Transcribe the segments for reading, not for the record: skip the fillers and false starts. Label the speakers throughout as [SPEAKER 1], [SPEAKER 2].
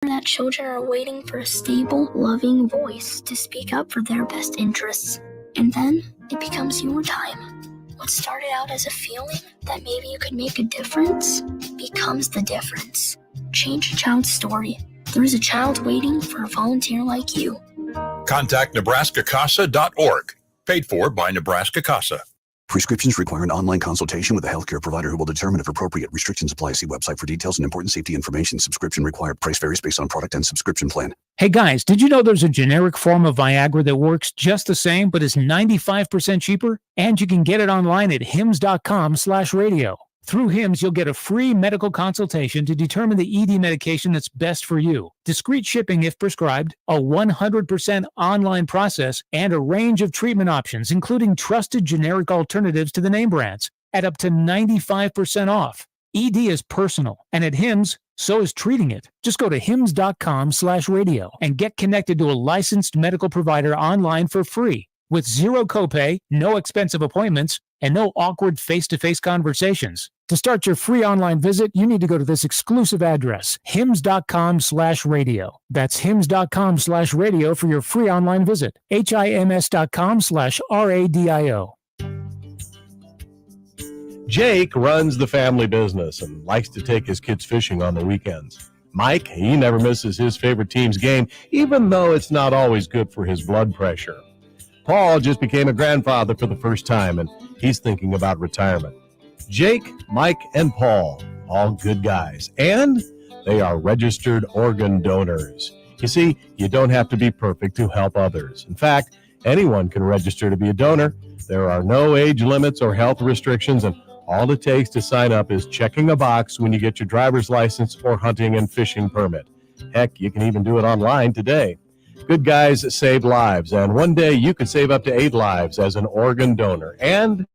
[SPEAKER 1] that children are waiting for a stable, loving voice to speak up for their best interests. And then it becomes your time. What started out as a feeling that maybe you could make a difference becomes the difference. Change a child's story. There is a child waiting for a volunteer like you.
[SPEAKER 2] Contact NebraskaCasa.org. Paid for by Nebraska CASA.
[SPEAKER 3] Prescriptions require an online consultation with a healthcare provider who will determine if appropriate. Restrictions apply. See website for details and important safety information. Subscription required. Price varies based on product and subscription plan.
[SPEAKER 4] Hey guys, did you know there's a generic form of Viagra that works just the same but is 95% cheaper? And you can get it online at hims.com/radio. Through HIMS, you'll get a free medical consultation to determine the ED medication that's best for you, discreet shipping if prescribed, a 100% online process, and a range of treatment options, including trusted generic alternatives to the name brands, at up to 95% off. ED is personal, and at HIMS, so is treating it. Just go to hims.com/radio and get connected to a licensed medical provider online for free, with zero copay, no expensive appointments, and no awkward face-to-face conversations. To start your free online visit, you need to go to this exclusive address, hims.com/radio. That's hims.com/radio for your free online visit. hims.com/radio.
[SPEAKER 5] Jake runs the family business and likes to take his kids fishing on the weekends. Mike, he never misses his favorite team's game, even though it's not always good for his blood pressure. Paul just became a grandfather for the first time, and he's thinking about retirement. Jake, Mike, and Paul, all good guys, and they are registered organ donors. You see, you don't have to be perfect to help others. In fact, anyone can register to be a donor. There are no age limits or health restrictions, and all it takes to sign up is checking a box when you get your driver's license or hunting and fishing permit. Heck, you can even do it online today. Good guys save lives, and one day you could save up to 8 lives as an organ donor. And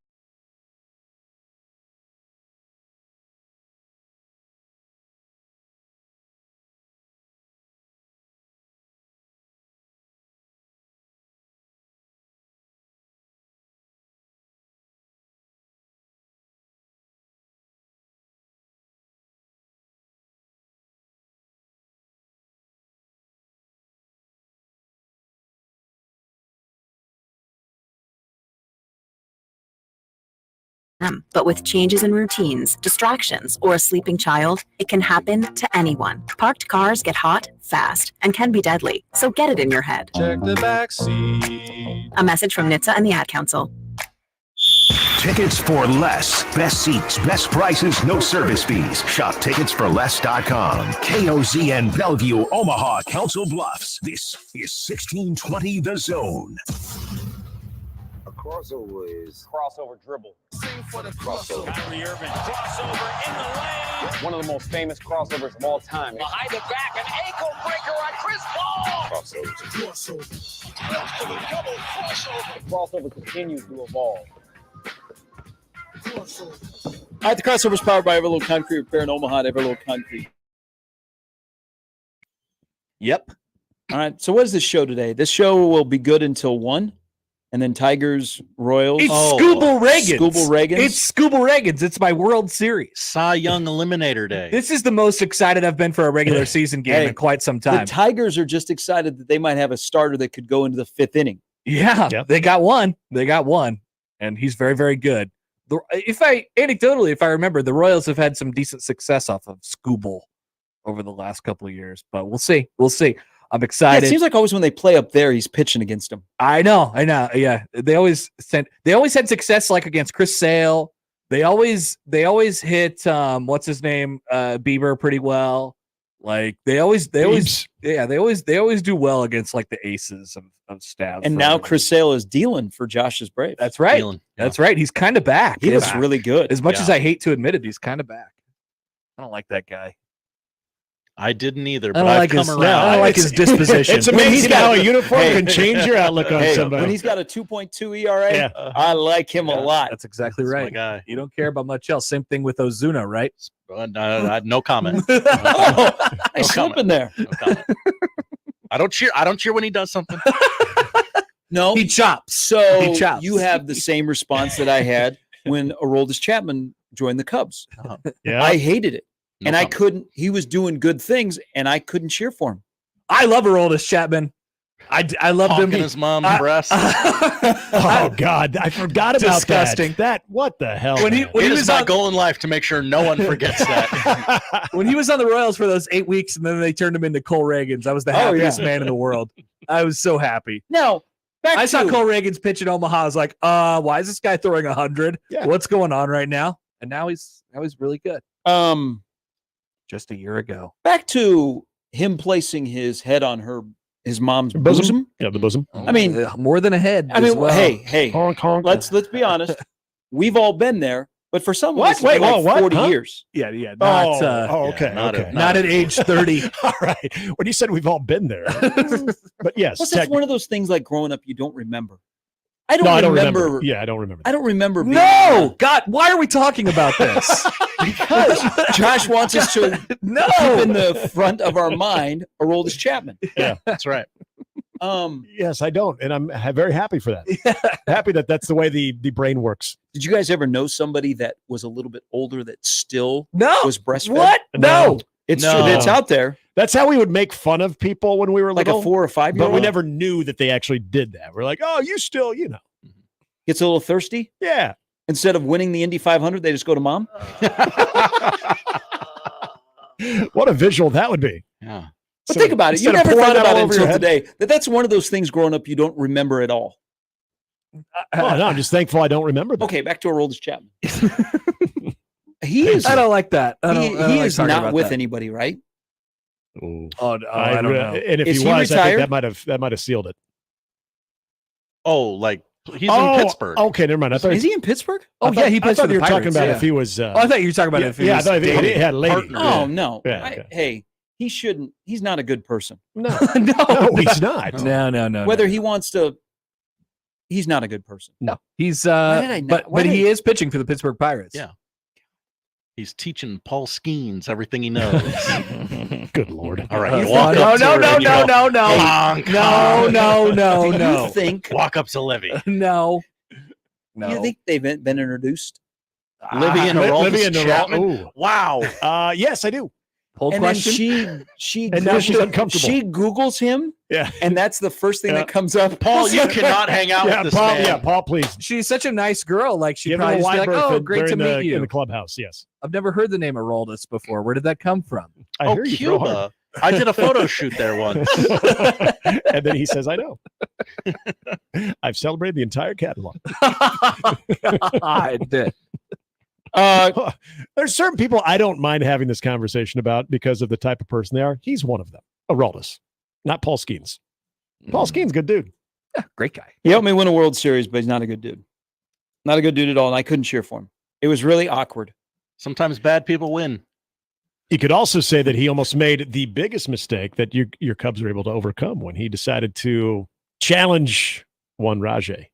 [SPEAKER 6] But with changes in routines, distractions, or a sleeping child, it can happen to anyone. Parked cars get hot, fast, and can be deadly. So get it in your head.
[SPEAKER 7] Check the back seat.
[SPEAKER 6] A message from NHTSA and the Ad Council.
[SPEAKER 8] Tickets for less. Best seats, best prices, no service fees. Shop ticketsforless.com. KOZN Bellevue, Omaha, Council Bluffs. This is 1620 The Zone.
[SPEAKER 9] Crossover is crossover dribble.
[SPEAKER 7] Sing for the crossover.
[SPEAKER 9] Kyrie Irving, crossover in the lane. One of the most famous crossovers of all time.
[SPEAKER 7] Behind the back, an ankle breaker on Chris Paul.
[SPEAKER 9] Crossover.
[SPEAKER 7] Double crossover.
[SPEAKER 9] The crossover continues to evolve.
[SPEAKER 10] All right, the crossover is powered by Everlow Concrete Repair in Omaha at Everlow Concrete. Yep. All right, so what is this show today? This show will be good until 1. And then Tigers, Royals.
[SPEAKER 11] It's Scuba Reagans.
[SPEAKER 10] Scuba Reagans.
[SPEAKER 11] It's Scuba Reagans. It's my World Series.
[SPEAKER 12] Cy Young Eliminator Day.
[SPEAKER 11] This is the most excited I've been for a regular season game in quite some time.
[SPEAKER 10] The Tigers are just excited that they might have a starter that could go into the 5th inning.
[SPEAKER 11] Yeah, yep. They got one. And he's very, very good. If I remember, the Royals have had some decent success off of Scooble over the last couple of years. But we'll see. I'm excited.
[SPEAKER 10] Yeah, it seems like always when they play up there, he's pitching against them.
[SPEAKER 11] I know. Yeah, they always had success like against Chris Sale. They always hit what's his name Bieber pretty well. Like they always do well against like the aces of staff.
[SPEAKER 10] And now Chris Sale is dealing for Josh's Braves.
[SPEAKER 11] That's right. That's right. He's kind of back.
[SPEAKER 10] He looks really good.
[SPEAKER 11] As much as I hate to admit it, he's kind of back. I don't like that guy.
[SPEAKER 12] I didn't either, but I've come around.
[SPEAKER 11] I don't like his disposition.
[SPEAKER 5] It's amazing how a uniform can change your outlook on somebody.
[SPEAKER 10] When he's got a 2.2 ERA, I like him a lot.
[SPEAKER 11] That's exactly right.
[SPEAKER 12] My guy.
[SPEAKER 11] You don't care about much else. Same thing with Ozuna, right?
[SPEAKER 12] No comment.
[SPEAKER 10] I slip in there.
[SPEAKER 12] No comment. I don't cheer when he does something.
[SPEAKER 10] No,
[SPEAKER 11] he chops.
[SPEAKER 10] So
[SPEAKER 11] he chops.
[SPEAKER 10] You have the same response that I had when Aroldis Chapman joined the Cubs.
[SPEAKER 5] Yeah.
[SPEAKER 10] I hated it. and I couldn't. He was doing good things, and I couldn't cheer for him.
[SPEAKER 11] I love Aroldis Chapman. I loved him.
[SPEAKER 12] His mom's breast.
[SPEAKER 13] Oh God, I forgot about
[SPEAKER 11] Disgusting.
[SPEAKER 13] that. What the hell?
[SPEAKER 11] When he was
[SPEAKER 12] my
[SPEAKER 11] on,
[SPEAKER 12] goal in life to make sure no one forgets that.
[SPEAKER 11] when he was on the Royals for those 8 weeks, and then they turned him into Cole Reagans, I was the happiest man in the world. I was so happy.
[SPEAKER 10] Now,
[SPEAKER 11] I saw Cole Reagans pitch in Omaha. I was like, why is this guy throwing 100?
[SPEAKER 13] Yeah.
[SPEAKER 11] What's going on right now? And now he's really good. Just a year ago.
[SPEAKER 10] Back to him placing his head on his mom's bosom.
[SPEAKER 13] Yeah, the bosom.
[SPEAKER 10] I mean,
[SPEAKER 11] more than a head.
[SPEAKER 10] I mean,
[SPEAKER 11] well.
[SPEAKER 10] hey,
[SPEAKER 13] honk, honk.
[SPEAKER 10] let's be honest. We've all been there, but for some of us,
[SPEAKER 13] Wait,
[SPEAKER 10] it's been like 40
[SPEAKER 13] Huh?
[SPEAKER 10] years.
[SPEAKER 11] Yeah. Not,
[SPEAKER 13] okay.
[SPEAKER 11] not at age 30.
[SPEAKER 13] All right. When you said we've all been there, but yes,
[SPEAKER 10] Plus, that's one of those things like growing up you don't remember. I don't remember.
[SPEAKER 13] Yeah, I don't remember.
[SPEAKER 10] I don't remember. Being
[SPEAKER 11] No, God, why are we talking about this?
[SPEAKER 10] because Josh wants us to keep in the front of our mind Aroldis Chapman.
[SPEAKER 13] Yeah,
[SPEAKER 12] that's right.
[SPEAKER 13] Yes, I don't, and I'm very happy for that. Happy that that's the way the brain works.
[SPEAKER 10] Did you guys ever know somebody that was a little bit older that still was breastfed?
[SPEAKER 11] What? No.
[SPEAKER 10] It's true. It's out there.
[SPEAKER 13] That's how we would make fun of people when we were
[SPEAKER 10] Like
[SPEAKER 13] little,
[SPEAKER 10] a 4 or 5 year
[SPEAKER 13] but
[SPEAKER 10] old.
[SPEAKER 13] we never knew that they actually did that. We're like, oh, you still,
[SPEAKER 10] Gets a little thirsty.
[SPEAKER 13] Yeah.
[SPEAKER 10] Instead of winning the Indy 500, they just go to mom.
[SPEAKER 13] What a visual that would be.
[SPEAKER 12] Yeah.
[SPEAKER 10] But think about it. You
[SPEAKER 13] instead of
[SPEAKER 10] never
[SPEAKER 13] pouring
[SPEAKER 10] thought
[SPEAKER 13] that
[SPEAKER 10] about
[SPEAKER 13] all
[SPEAKER 10] it
[SPEAKER 13] over your
[SPEAKER 10] until
[SPEAKER 13] head.
[SPEAKER 10] today. That's one of those things growing up you don't remember at all.
[SPEAKER 13] Oh, no, I'm just thankful I don't remember that.
[SPEAKER 10] Okay, back to Aroldis Chapman. He is.
[SPEAKER 11] I don't like that. I don't
[SPEAKER 10] He
[SPEAKER 11] like
[SPEAKER 10] is
[SPEAKER 11] talking
[SPEAKER 10] not
[SPEAKER 11] about
[SPEAKER 10] with
[SPEAKER 11] that.
[SPEAKER 10] anybody, right?
[SPEAKER 11] I don't know.
[SPEAKER 13] And if
[SPEAKER 10] Is
[SPEAKER 13] he
[SPEAKER 10] he
[SPEAKER 13] was, I
[SPEAKER 10] retired?
[SPEAKER 13] think that might have sealed it.
[SPEAKER 12] Oh, like he's in Pittsburgh.
[SPEAKER 13] Okay, never mind. I thought
[SPEAKER 10] Is he in Pittsburgh?
[SPEAKER 11] Oh, yeah, he
[SPEAKER 13] I
[SPEAKER 11] plays
[SPEAKER 13] thought
[SPEAKER 11] for the
[SPEAKER 13] you were talking
[SPEAKER 11] Pirates,
[SPEAKER 13] about
[SPEAKER 11] yeah.
[SPEAKER 13] if he was.
[SPEAKER 11] I thought you were talking about
[SPEAKER 13] yeah,
[SPEAKER 11] if he
[SPEAKER 13] yeah, I
[SPEAKER 11] was
[SPEAKER 13] thought he
[SPEAKER 11] dating.
[SPEAKER 13] had a lady.
[SPEAKER 12] Partner.
[SPEAKER 10] Oh no.
[SPEAKER 13] Yeah, okay.
[SPEAKER 10] Hey, he shouldn't. He's not a good person.
[SPEAKER 13] No,
[SPEAKER 11] no,
[SPEAKER 13] no, he's not.
[SPEAKER 11] No.
[SPEAKER 10] Whether he wants to, he's not a good person.
[SPEAKER 11] No, he's
[SPEAKER 10] Why did I not- why
[SPEAKER 11] but he
[SPEAKER 10] did-
[SPEAKER 11] is pitching for the Pittsburgh Pirates.
[SPEAKER 12] Yeah. He's teaching Paul Skeens everything he knows.
[SPEAKER 13] Good Lord.
[SPEAKER 12] All right.
[SPEAKER 11] No,
[SPEAKER 12] You walk up to her and you go, honk, honk.
[SPEAKER 10] Do you think?
[SPEAKER 12] Walk up to Livy.
[SPEAKER 11] No.
[SPEAKER 10] You think they've been introduced?
[SPEAKER 12] Livy and
[SPEAKER 13] Livy
[SPEAKER 12] Aroldis
[SPEAKER 13] and
[SPEAKER 12] Chapman.
[SPEAKER 13] Ooh.
[SPEAKER 12] Wow.
[SPEAKER 13] Yes, I do.
[SPEAKER 11] Poll
[SPEAKER 10] And
[SPEAKER 11] question.
[SPEAKER 10] then she
[SPEAKER 13] And now she's uncomfortable.
[SPEAKER 10] She Googles him,
[SPEAKER 13] Yeah.
[SPEAKER 10] and that's the first thing
[SPEAKER 13] Yeah.
[SPEAKER 10] that comes up.
[SPEAKER 12] Paul, you cannot hang out
[SPEAKER 13] Yeah,
[SPEAKER 12] with this
[SPEAKER 13] Paul.
[SPEAKER 12] man.
[SPEAKER 13] Yeah, Paul, please.
[SPEAKER 11] She's such a nice girl. Like she'd
[SPEAKER 13] Give him
[SPEAKER 11] probably
[SPEAKER 13] a
[SPEAKER 11] just be
[SPEAKER 13] wide
[SPEAKER 11] like,
[SPEAKER 13] berth
[SPEAKER 11] "Oh,
[SPEAKER 13] in-
[SPEAKER 11] great to
[SPEAKER 13] during
[SPEAKER 11] meet
[SPEAKER 13] in
[SPEAKER 11] you."
[SPEAKER 13] the clubhouse. Yes.
[SPEAKER 11] I've never heard the name Aroldis before. Where did that come from?
[SPEAKER 13] I hear you, throw hard.
[SPEAKER 12] Cuba. I did a photo shoot there once.
[SPEAKER 13] And then he says, I know. I've celebrated the entire catalog.
[SPEAKER 11] I did.
[SPEAKER 13] There's certain people I don't mind having this conversation about because of the type of person they are. He's one of them. Aroldis, not Paul Skeens. Paul Skeens, good dude.
[SPEAKER 11] Yeah, great guy.
[SPEAKER 10] He helped me win a World Series, but he's not a good dude. Not a good dude at all, and I couldn't cheer for him. It was really awkward.
[SPEAKER 12] Sometimes bad people win.
[SPEAKER 13] You could also say that he almost made the biggest mistake that your Cubs were able to overcome when he decided to challenge Juan Rajay.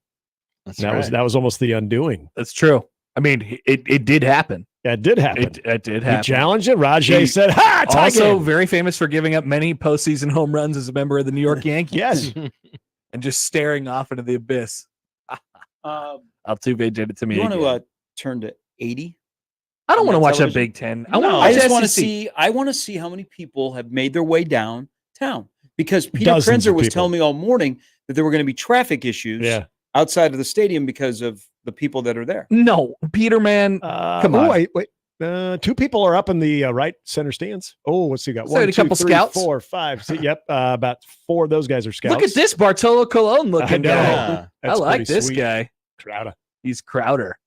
[SPEAKER 13] That was almost the undoing.
[SPEAKER 11] That's true. I mean, it did happen.
[SPEAKER 13] Yeah, it did happen.
[SPEAKER 11] It did happen.
[SPEAKER 13] He challenged it. Rajay said, "Ha!" tie
[SPEAKER 11] Also,
[SPEAKER 13] game.
[SPEAKER 11] very famous for giving up many postseason home runs as a member of the New York Yankees.
[SPEAKER 13] Yes,
[SPEAKER 11] and just staring off into the abyss. Altuve did it to me.
[SPEAKER 10] You want
[SPEAKER 11] again.
[SPEAKER 10] to turn to 80?
[SPEAKER 11] I don't want to watch that
[SPEAKER 10] television?
[SPEAKER 11] Big Ten.
[SPEAKER 10] I just want to see. I want to see how many people have made their way downtown because Peter
[SPEAKER 13] Dozens
[SPEAKER 10] Krenzer
[SPEAKER 13] of
[SPEAKER 10] was
[SPEAKER 13] people.
[SPEAKER 10] telling me all morning that there were going to be traffic issues outside of the stadium because of the people that are there.
[SPEAKER 11] No, Peterman. Come on.
[SPEAKER 13] Wait. Two people are up in the right center stands. Oh, what's he got?
[SPEAKER 11] So a couple scouts?
[SPEAKER 13] 4, 5. See, yep, about 4 of those guys are scouts.
[SPEAKER 11] Look at this Bartolo Colon looking
[SPEAKER 13] I know.
[SPEAKER 11] guy. I
[SPEAKER 13] That's
[SPEAKER 11] like
[SPEAKER 13] pretty
[SPEAKER 11] this
[SPEAKER 13] sweet.
[SPEAKER 11] guy.
[SPEAKER 13] Crowder.
[SPEAKER 11] He's Crowder.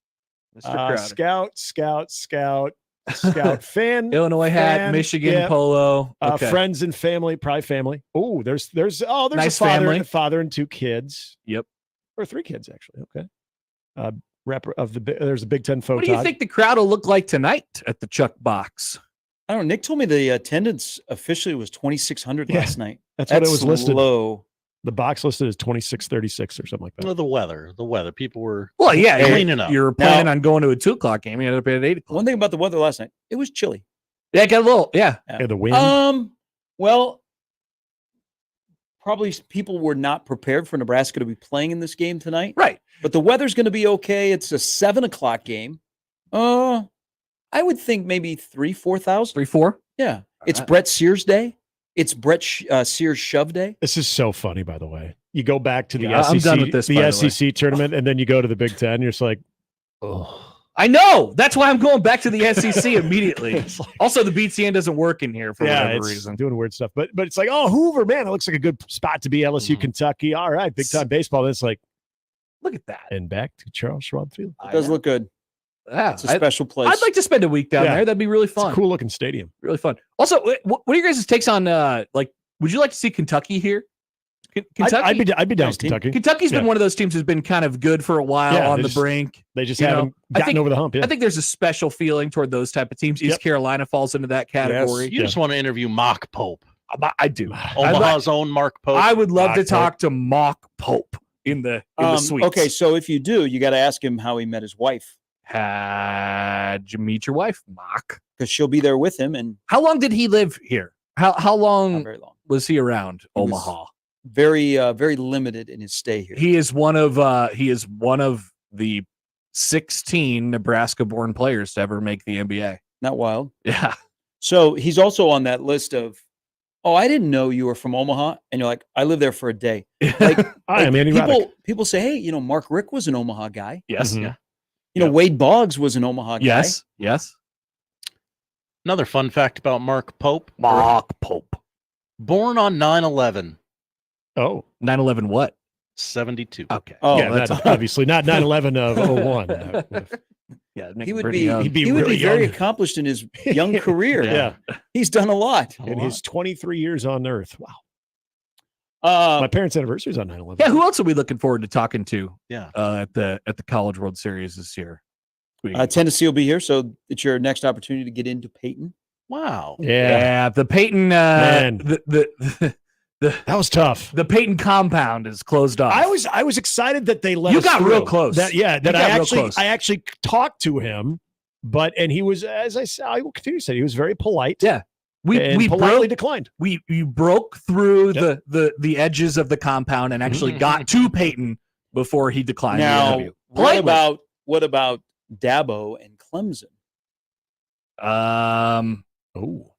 [SPEAKER 11] Mr. Crowder.
[SPEAKER 13] Scout fan.
[SPEAKER 11] Illinois hat,
[SPEAKER 13] fan,
[SPEAKER 11] Michigan
[SPEAKER 13] yeah.
[SPEAKER 11] polo. Okay.
[SPEAKER 13] Friends and family, probably family. Oh, there's
[SPEAKER 11] Nice
[SPEAKER 13] a
[SPEAKER 11] family.
[SPEAKER 13] father and 2 kids.
[SPEAKER 11] Yep.
[SPEAKER 13] Or 3 kids actually. Okay. There's a Big Ten photo.
[SPEAKER 11] What do you think the crowd will look like tonight at the Chuck Box?
[SPEAKER 10] I don't know. Nick told me the attendance officially was 2,600 last night.
[SPEAKER 13] That's what it was listed.
[SPEAKER 10] Low.
[SPEAKER 13] The box listed is 2636 or something like that.
[SPEAKER 12] Well, the weather. People were
[SPEAKER 11] Well, yeah,
[SPEAKER 12] cleaning up.
[SPEAKER 11] You're planning on going to a 2:00 game. You ended up at 8 o'clock.
[SPEAKER 10] One thing about the weather last night, it was chilly.
[SPEAKER 11] Yeah, it got a little. Yeah.
[SPEAKER 13] Yeah, the wind.
[SPEAKER 10] Well, probably people were not prepared for Nebraska to be playing in this game tonight.
[SPEAKER 11] Right.
[SPEAKER 10] But the weather's going to be okay. It's a 7 o'clock game. I I would think maybe 4,000.
[SPEAKER 11] 3-4.
[SPEAKER 10] Yeah, it's Brett Sears Day. It's Brett Sears Shove Day.
[SPEAKER 13] This is so funny, by the way. You go back to the
[SPEAKER 11] I'm
[SPEAKER 13] SEC,
[SPEAKER 11] done with this, by the
[SPEAKER 13] SEC tournament, and then you go to the Big Ten. You're just like, oh.
[SPEAKER 11] I know. That's why I'm going back to the SEC immediately. Also, the BTN doesn't work in here for whatever reason.
[SPEAKER 13] Doing weird stuff. But it's like, oh, Hoover, man, it looks like a good spot to be. LSU, Kentucky. All right, big time baseball. Then it's like,
[SPEAKER 11] look at that.
[SPEAKER 13] And back to Charles Schwab Field.
[SPEAKER 10] It does look good.
[SPEAKER 11] Yeah,
[SPEAKER 10] it's a special place.
[SPEAKER 11] I'd like to spend a week down there. That'd be really fun.
[SPEAKER 13] It's a cool looking stadium.
[SPEAKER 11] Really fun. Also, what are your guys' takes on would you like to see Kentucky here? Kentucky,
[SPEAKER 13] I'd be down with Kentucky.
[SPEAKER 11] Kentucky's been one of those teams who's been kind of good for a while on the brink.
[SPEAKER 13] They just haven't gotten over the hump.
[SPEAKER 11] I think there's a special feeling toward those type of teams. East Carolina falls into that category.
[SPEAKER 12] Yes. You just want to interview Mock Pope.
[SPEAKER 11] I do.
[SPEAKER 12] Omaha's own Mark Pope.
[SPEAKER 11] I would love to talk to Mock Pope in the suites.
[SPEAKER 10] Okay, so if you do, you got to ask him how he met his wife.
[SPEAKER 11] How'd you meet your wife, Mock?
[SPEAKER 10] Because she'll be there with him. And
[SPEAKER 11] how long did he live here? How long?
[SPEAKER 10] Not very long.
[SPEAKER 11] Was he around Omaha?
[SPEAKER 10] Very very limited in his stay here.
[SPEAKER 11] He is one of the 16 Nebraska-born players to ever make the NBA.
[SPEAKER 10] Not wild.
[SPEAKER 11] Yeah.
[SPEAKER 10] So he's also on that list of, oh, I didn't know you were from Omaha, and you're like, I lived there for a day. People say, hey, Mark Rick was an Omaha guy.
[SPEAKER 11] Yes.
[SPEAKER 10] Mm-hmm. Yeah. Wade Boggs was an Omaha guy.
[SPEAKER 11] Yes.
[SPEAKER 12] Another fun fact about Mark Pope.
[SPEAKER 11] Mark Pope.
[SPEAKER 12] Born on 9/11.
[SPEAKER 13] Oh.
[SPEAKER 11] 9/11 what?
[SPEAKER 12] 72.
[SPEAKER 11] Okay.
[SPEAKER 13] Oh, yeah, that's obviously not 9/11 of 01.
[SPEAKER 10] Yeah, he would be very accomplished in his young career.
[SPEAKER 13] Yeah.
[SPEAKER 10] He's done a lot.
[SPEAKER 13] In his 23 years on Earth. Wow. My parents' anniversary is on 9/11.
[SPEAKER 11] Yeah, who else are we looking forward to talking to?
[SPEAKER 12] Yeah.
[SPEAKER 11] At the College World Series this year.
[SPEAKER 10] Tennessee will be here, so it's your next opportunity to get into Peyton.
[SPEAKER 12] Wow.
[SPEAKER 11] Yeah, the Peyton
[SPEAKER 13] that was tough.
[SPEAKER 11] The Peyton compound is closed off.
[SPEAKER 13] I was excited that they let
[SPEAKER 11] you
[SPEAKER 13] us
[SPEAKER 11] got
[SPEAKER 13] through.
[SPEAKER 11] real close.
[SPEAKER 13] I actually talked to him, and he was, as I will continue to say, he was very polite.
[SPEAKER 11] Yeah. We
[SPEAKER 13] politely declined.
[SPEAKER 11] We broke through the edges of the compound and actually got to Peyton before he declined
[SPEAKER 10] now,
[SPEAKER 11] the interview.
[SPEAKER 10] What about Dabo and Clemson?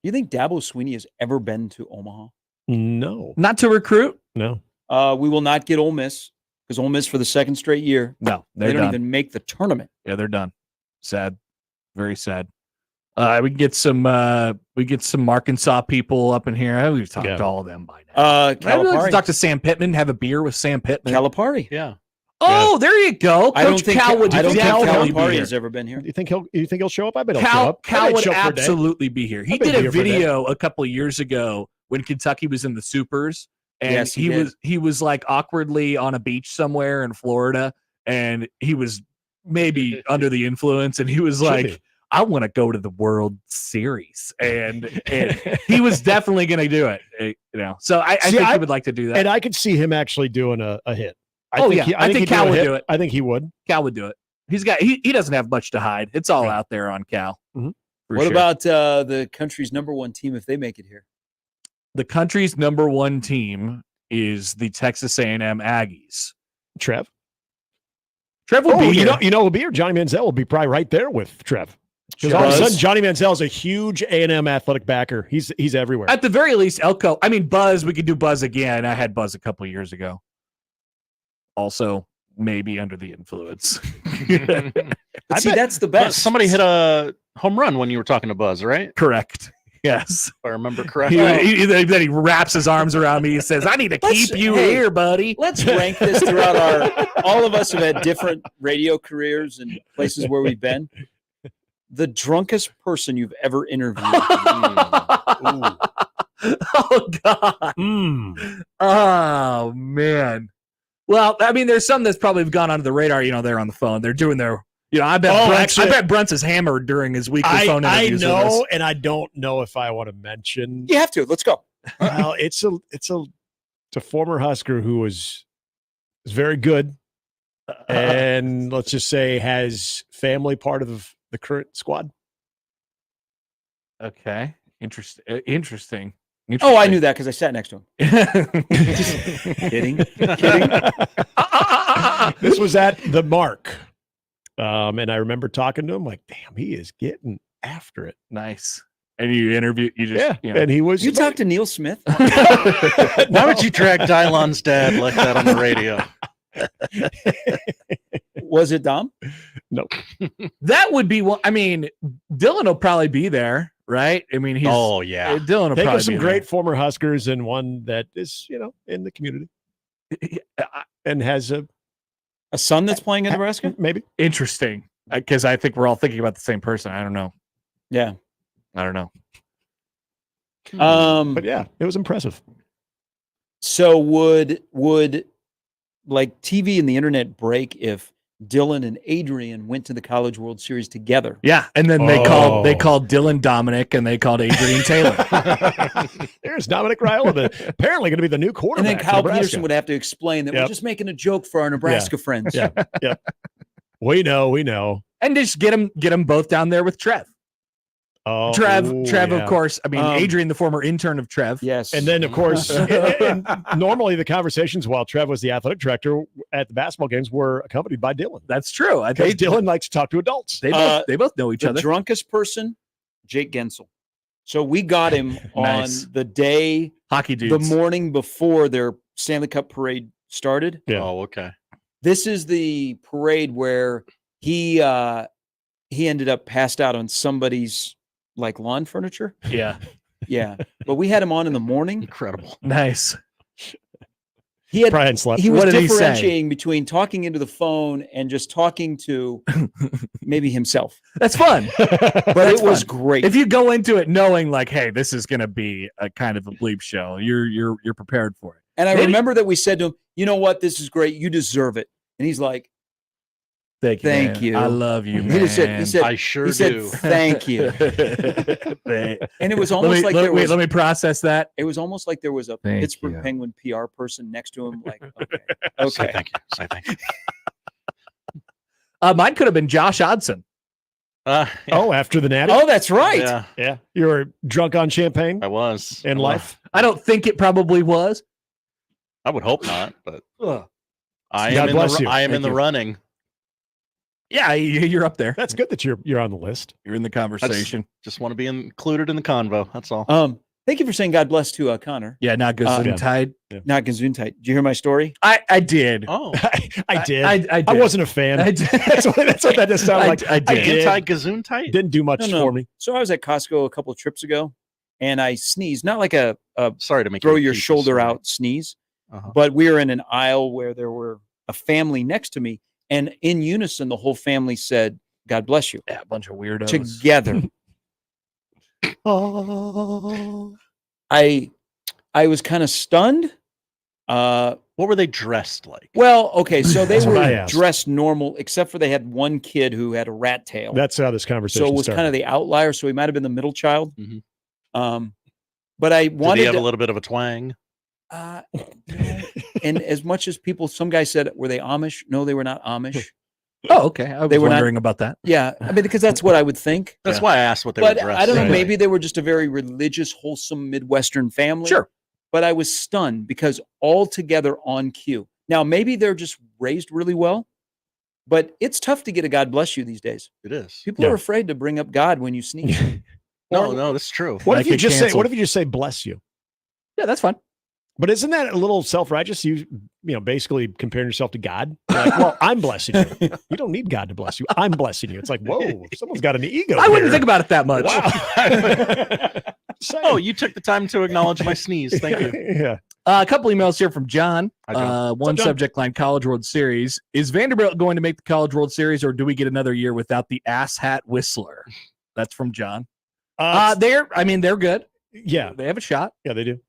[SPEAKER 10] You think Dabo Swinney has ever been to Omaha?
[SPEAKER 13] No.
[SPEAKER 11] Not to recruit?
[SPEAKER 13] No.
[SPEAKER 10] We will not get Ole Miss, because Ole Miss for the second straight year.
[SPEAKER 11] No,
[SPEAKER 10] they don't even make the tournament.
[SPEAKER 11] Yeah, they're done. Sad. Very sad. We can get some Arkansas people up in here. We've talked to all of them by now. I'd like to talk to Sam Pittman, have a beer with Sam Pittman.
[SPEAKER 10] Calipari.
[SPEAKER 12] Yeah.
[SPEAKER 11] Oh, there you go.
[SPEAKER 10] I don't think
[SPEAKER 11] Calipari
[SPEAKER 10] has ever been here.
[SPEAKER 13] You think he'll show up? I bet he'll show up.
[SPEAKER 11] Cal would absolutely be here. He did a video a couple of years ago when Kentucky was in the Supers, and he was like awkwardly on a beach somewhere in Florida, and he was maybe under the influence, and he was like, I want to go to the World Series, and he was definitely going to do it. So I think he would like to do that,
[SPEAKER 13] and I could see him actually doing a hit.
[SPEAKER 11] I think Cal would do it.
[SPEAKER 13] I think he would.
[SPEAKER 11] Cal would do it. He doesn't have much to hide. It's all out there on Cal.
[SPEAKER 13] Mm-hmm.
[SPEAKER 10] What about the country's number one team if they make it here?
[SPEAKER 11] The country's number one team is the Texas A&M Aggies.
[SPEAKER 13] Trev
[SPEAKER 11] will be here.
[SPEAKER 13] Will be here. Johnny Manziel will be probably right there with Trev. Because all of a sudden, Johnny Manziel is a huge A&M athletic backer. He's everywhere.
[SPEAKER 11] At the very least, Elko. I mean, Buzz. We could do Buzz again. I had Buzz a couple of years ago. Also, maybe under the influence.
[SPEAKER 10] That's the best.
[SPEAKER 12] Somebody hit a home run when you were talking to Buzz, right?
[SPEAKER 11] Correct. Yes.
[SPEAKER 12] If I remember correctly.
[SPEAKER 11] Then he wraps his arms around me. He says, I need to keep you here, buddy.
[SPEAKER 10] Let's rank this throughout all of us have had different radio careers and places where we've been. The drunkest person you've ever interviewed.
[SPEAKER 11] Oh, God. Oh, man. Well, I mean, there's some that's probably gone under the radar. They're on the phone. They're doing their, I bet Brunt's is hammered during his weekly phone interviews.
[SPEAKER 13] I know, and I don't know if I want to mention.
[SPEAKER 10] You have to. Let's go.
[SPEAKER 13] Well, it's a former Husker who is very good, and let's just say has family part of the current squad.
[SPEAKER 11] Okay, interesting.
[SPEAKER 10] Oh, I knew that because I sat next to him. Kidding.
[SPEAKER 13] This was at the Mark. And I remember talking to him like, damn, he is getting after it.
[SPEAKER 11] Nice. And you interview,
[SPEAKER 13] and he was.
[SPEAKER 10] You talked to Neil Smith.
[SPEAKER 12] Why would you drag Dylon's dad like that on the radio?
[SPEAKER 10] Was it Dom?
[SPEAKER 13] No.
[SPEAKER 11] That would be one. I mean, Dylan will probably be there, right? I mean, Dylan will
[SPEAKER 13] Think
[SPEAKER 11] probably
[SPEAKER 13] of some
[SPEAKER 11] be
[SPEAKER 13] great
[SPEAKER 11] there.
[SPEAKER 13] former Huskers and one that is, in the community and has a
[SPEAKER 10] son that's playing in Nebraska.
[SPEAKER 13] Maybe
[SPEAKER 11] interesting because I think we're all thinking about the same person. I don't know.
[SPEAKER 10] Yeah,
[SPEAKER 11] I don't know.
[SPEAKER 13] But yeah, it was impressive.
[SPEAKER 10] So would like TV and the internet break if Dylan and Adrian went to the College World Series together?
[SPEAKER 11] Yeah, and then they called Dylan Dominic and they called Adrian Taylor.
[SPEAKER 13] There's Dominic Raiola, apparently going to be the new quarterback.
[SPEAKER 10] And then Kyle Peterson would have to explain that we're just making a joke for our Nebraska friends.
[SPEAKER 13] Yeah. We know.
[SPEAKER 11] And just get them both down there with Trev.
[SPEAKER 13] Oh,
[SPEAKER 11] Trev,
[SPEAKER 13] yeah.
[SPEAKER 11] of course. I mean, Adrian, the former intern of Trev.
[SPEAKER 10] Yes.
[SPEAKER 13] And then, of course, and normally the conversations while Trev was the athletic director at the basketball games were accompanied by Dylan.
[SPEAKER 11] That's true.
[SPEAKER 13] Because Dylan likes to talk to adults.
[SPEAKER 11] They both know each other.
[SPEAKER 10] The drunkest person, Jake Gensel. So we got him
[SPEAKER 11] Nice.
[SPEAKER 10] on the day,
[SPEAKER 11] hockey dudes,
[SPEAKER 10] the morning before their Stanley Cup parade started.
[SPEAKER 13] Yeah.
[SPEAKER 12] Oh, okay.
[SPEAKER 10] This is the parade where he ended up passed out on somebody's like lawn furniture.
[SPEAKER 11] Yeah.
[SPEAKER 10] Yeah. But we had him on in the morning.
[SPEAKER 12] Incredible.
[SPEAKER 11] Nice.
[SPEAKER 10] He had
[SPEAKER 13] Brian slept.
[SPEAKER 10] He was
[SPEAKER 11] What did he say?
[SPEAKER 10] differentiating between talking into the phone and just talking to maybe himself.
[SPEAKER 11] That's fun.
[SPEAKER 10] But it was great.
[SPEAKER 11] If you go into it knowing like, hey, this is going to be a kind of a bleep show, you're prepared for it.
[SPEAKER 10] And I remember that we said to him, you know what? This is great. You deserve it. And he's like,
[SPEAKER 11] Thank
[SPEAKER 10] Thank
[SPEAKER 11] man.
[SPEAKER 10] you.
[SPEAKER 11] I love you, man.
[SPEAKER 10] He said,
[SPEAKER 12] I sure
[SPEAKER 10] he said,
[SPEAKER 12] do.
[SPEAKER 10] Thank you. And it was almost like there was.
[SPEAKER 11] Let me process that.
[SPEAKER 10] It was almost like there was a
[SPEAKER 11] Thank
[SPEAKER 10] Pittsburgh
[SPEAKER 11] you.
[SPEAKER 10] Penguin PR person next to him. Like,
[SPEAKER 12] Say thank you. Say thank you.
[SPEAKER 11] Mine could have been Josh Odson.
[SPEAKER 12] Yeah.
[SPEAKER 13] Oh, after the natty?
[SPEAKER 10] Oh, that's right.
[SPEAKER 12] Yeah.
[SPEAKER 13] You were drunk on champagne
[SPEAKER 12] I was.
[SPEAKER 13] in life?
[SPEAKER 11] I don't think it probably was.
[SPEAKER 12] I would hope not, but
[SPEAKER 11] Ugh.
[SPEAKER 12] I
[SPEAKER 13] God
[SPEAKER 12] am in
[SPEAKER 13] bless
[SPEAKER 12] the
[SPEAKER 13] you.
[SPEAKER 12] I am
[SPEAKER 13] Thank
[SPEAKER 12] in the
[SPEAKER 13] you.
[SPEAKER 12] running.
[SPEAKER 11] Yeah, you're up there.
[SPEAKER 13] That's good that you're on the list.
[SPEAKER 11] You're in the conversation.
[SPEAKER 12] Just want to be included in the convo. That's all.
[SPEAKER 10] Thank you for saying God bless to Connor.
[SPEAKER 11] Yeah, not Gesundheit.
[SPEAKER 10] Not Gesundheit. Did you hear my story?
[SPEAKER 11] I did.
[SPEAKER 12] Oh,
[SPEAKER 13] I did.
[SPEAKER 11] I did.
[SPEAKER 13] I wasn't a fan.
[SPEAKER 11] I did.
[SPEAKER 13] That's what that just sounded like.
[SPEAKER 11] I did.
[SPEAKER 12] Anti-Gesundheit?
[SPEAKER 13] Didn't do much
[SPEAKER 10] No.
[SPEAKER 13] for me.
[SPEAKER 10] So I was at Costco a couple of trips ago, and I sneezed. Not like a
[SPEAKER 12] Sorry to make
[SPEAKER 10] throw
[SPEAKER 12] you
[SPEAKER 10] your
[SPEAKER 12] repeat this
[SPEAKER 10] shoulder
[SPEAKER 12] story.
[SPEAKER 10] out sneeze,
[SPEAKER 12] Uh-huh.
[SPEAKER 10] but we were in an aisle where there were a family next to me, and in unison, the whole family said, "God bless you."
[SPEAKER 11] Yeah, a bunch of weirdos.
[SPEAKER 10] Together.
[SPEAKER 13] Oh.
[SPEAKER 10] I was kind of stunned.
[SPEAKER 12] What were they dressed like?
[SPEAKER 10] Well, okay, so they
[SPEAKER 13] That's what I
[SPEAKER 10] were
[SPEAKER 13] asked.
[SPEAKER 10] dressed normal, except for they had one kid who had a rat tail.
[SPEAKER 13] That's how this conversation
[SPEAKER 10] So it was
[SPEAKER 13] started.
[SPEAKER 10] kind of the outlier. So he might have been the middle child.
[SPEAKER 12] Mhm.
[SPEAKER 10] But I
[SPEAKER 12] Did
[SPEAKER 10] wanted
[SPEAKER 12] he have
[SPEAKER 10] to,
[SPEAKER 12] a little bit of a twang?
[SPEAKER 10] no. And as much as people, some guy said, were they Amish? No, they were not Amish.
[SPEAKER 11] Oh, okay. I was
[SPEAKER 10] They were not-
[SPEAKER 11] wondering about that.
[SPEAKER 10] Yeah, I mean, because that's what I would think.
[SPEAKER 12] That's why I asked what they were
[SPEAKER 10] But
[SPEAKER 12] dressed.
[SPEAKER 10] I don't know.
[SPEAKER 12] like.
[SPEAKER 10] Maybe they were just a very religious, wholesome Midwestern family.
[SPEAKER 11] Sure.
[SPEAKER 10] But I was stunned because all together on cue. Now, maybe they're just raised really well, but it's tough to get a God bless you these days.
[SPEAKER 12] It is.
[SPEAKER 10] People are afraid to bring up God when you sneeze.
[SPEAKER 12] No, that's true.
[SPEAKER 13] What
[SPEAKER 11] Like
[SPEAKER 13] if you
[SPEAKER 11] it
[SPEAKER 13] just say?
[SPEAKER 11] canceled.
[SPEAKER 13] What if you just say bless you?
[SPEAKER 11] Yeah, that's fine.
[SPEAKER 13] But isn't that a little self-righteous? You basically comparing yourself to God. You're like, well, I'm blessing you. You don't need God to bless you. I'm blessing you. It's like, whoa, someone's got an ego.
[SPEAKER 11] I wouldn't
[SPEAKER 13] here.
[SPEAKER 11] think about it that much.
[SPEAKER 13] Wow.
[SPEAKER 12] Oh, you took the time to acknowledge my sneeze. Thank you.
[SPEAKER 13] Yeah.
[SPEAKER 11] A couple emails here from John.
[SPEAKER 12] Hi, John.
[SPEAKER 11] One
[SPEAKER 13] John?
[SPEAKER 11] subject line: College World Series. Is Vanderbilt going to make the College World Series, or do we get another year without the ass hat whistler? That's from John. They're good.
[SPEAKER 13] Yeah.
[SPEAKER 11] They have a shot.
[SPEAKER 13] Yeah, they do.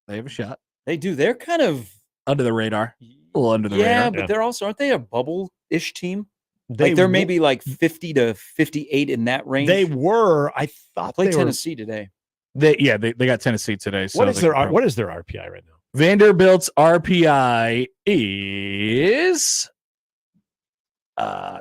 [SPEAKER 11] They have a shot.
[SPEAKER 10] They do. They're kind of
[SPEAKER 11] Under the radar. A little under the
[SPEAKER 10] yeah,
[SPEAKER 11] radar.
[SPEAKER 10] but they're also aren't they a bubble-ish team?
[SPEAKER 13] They
[SPEAKER 10] Like they're
[SPEAKER 13] w-
[SPEAKER 10] maybe like 50 to 58 in that range.
[SPEAKER 13] They were. I thought
[SPEAKER 10] played
[SPEAKER 13] they were.
[SPEAKER 10] Tennessee today.
[SPEAKER 11] They got Tennessee today. So
[SPEAKER 13] What is
[SPEAKER 11] they
[SPEAKER 13] their
[SPEAKER 11] can probably-
[SPEAKER 13] what is their RPI right now?
[SPEAKER 11] Vanderbilt's RPI is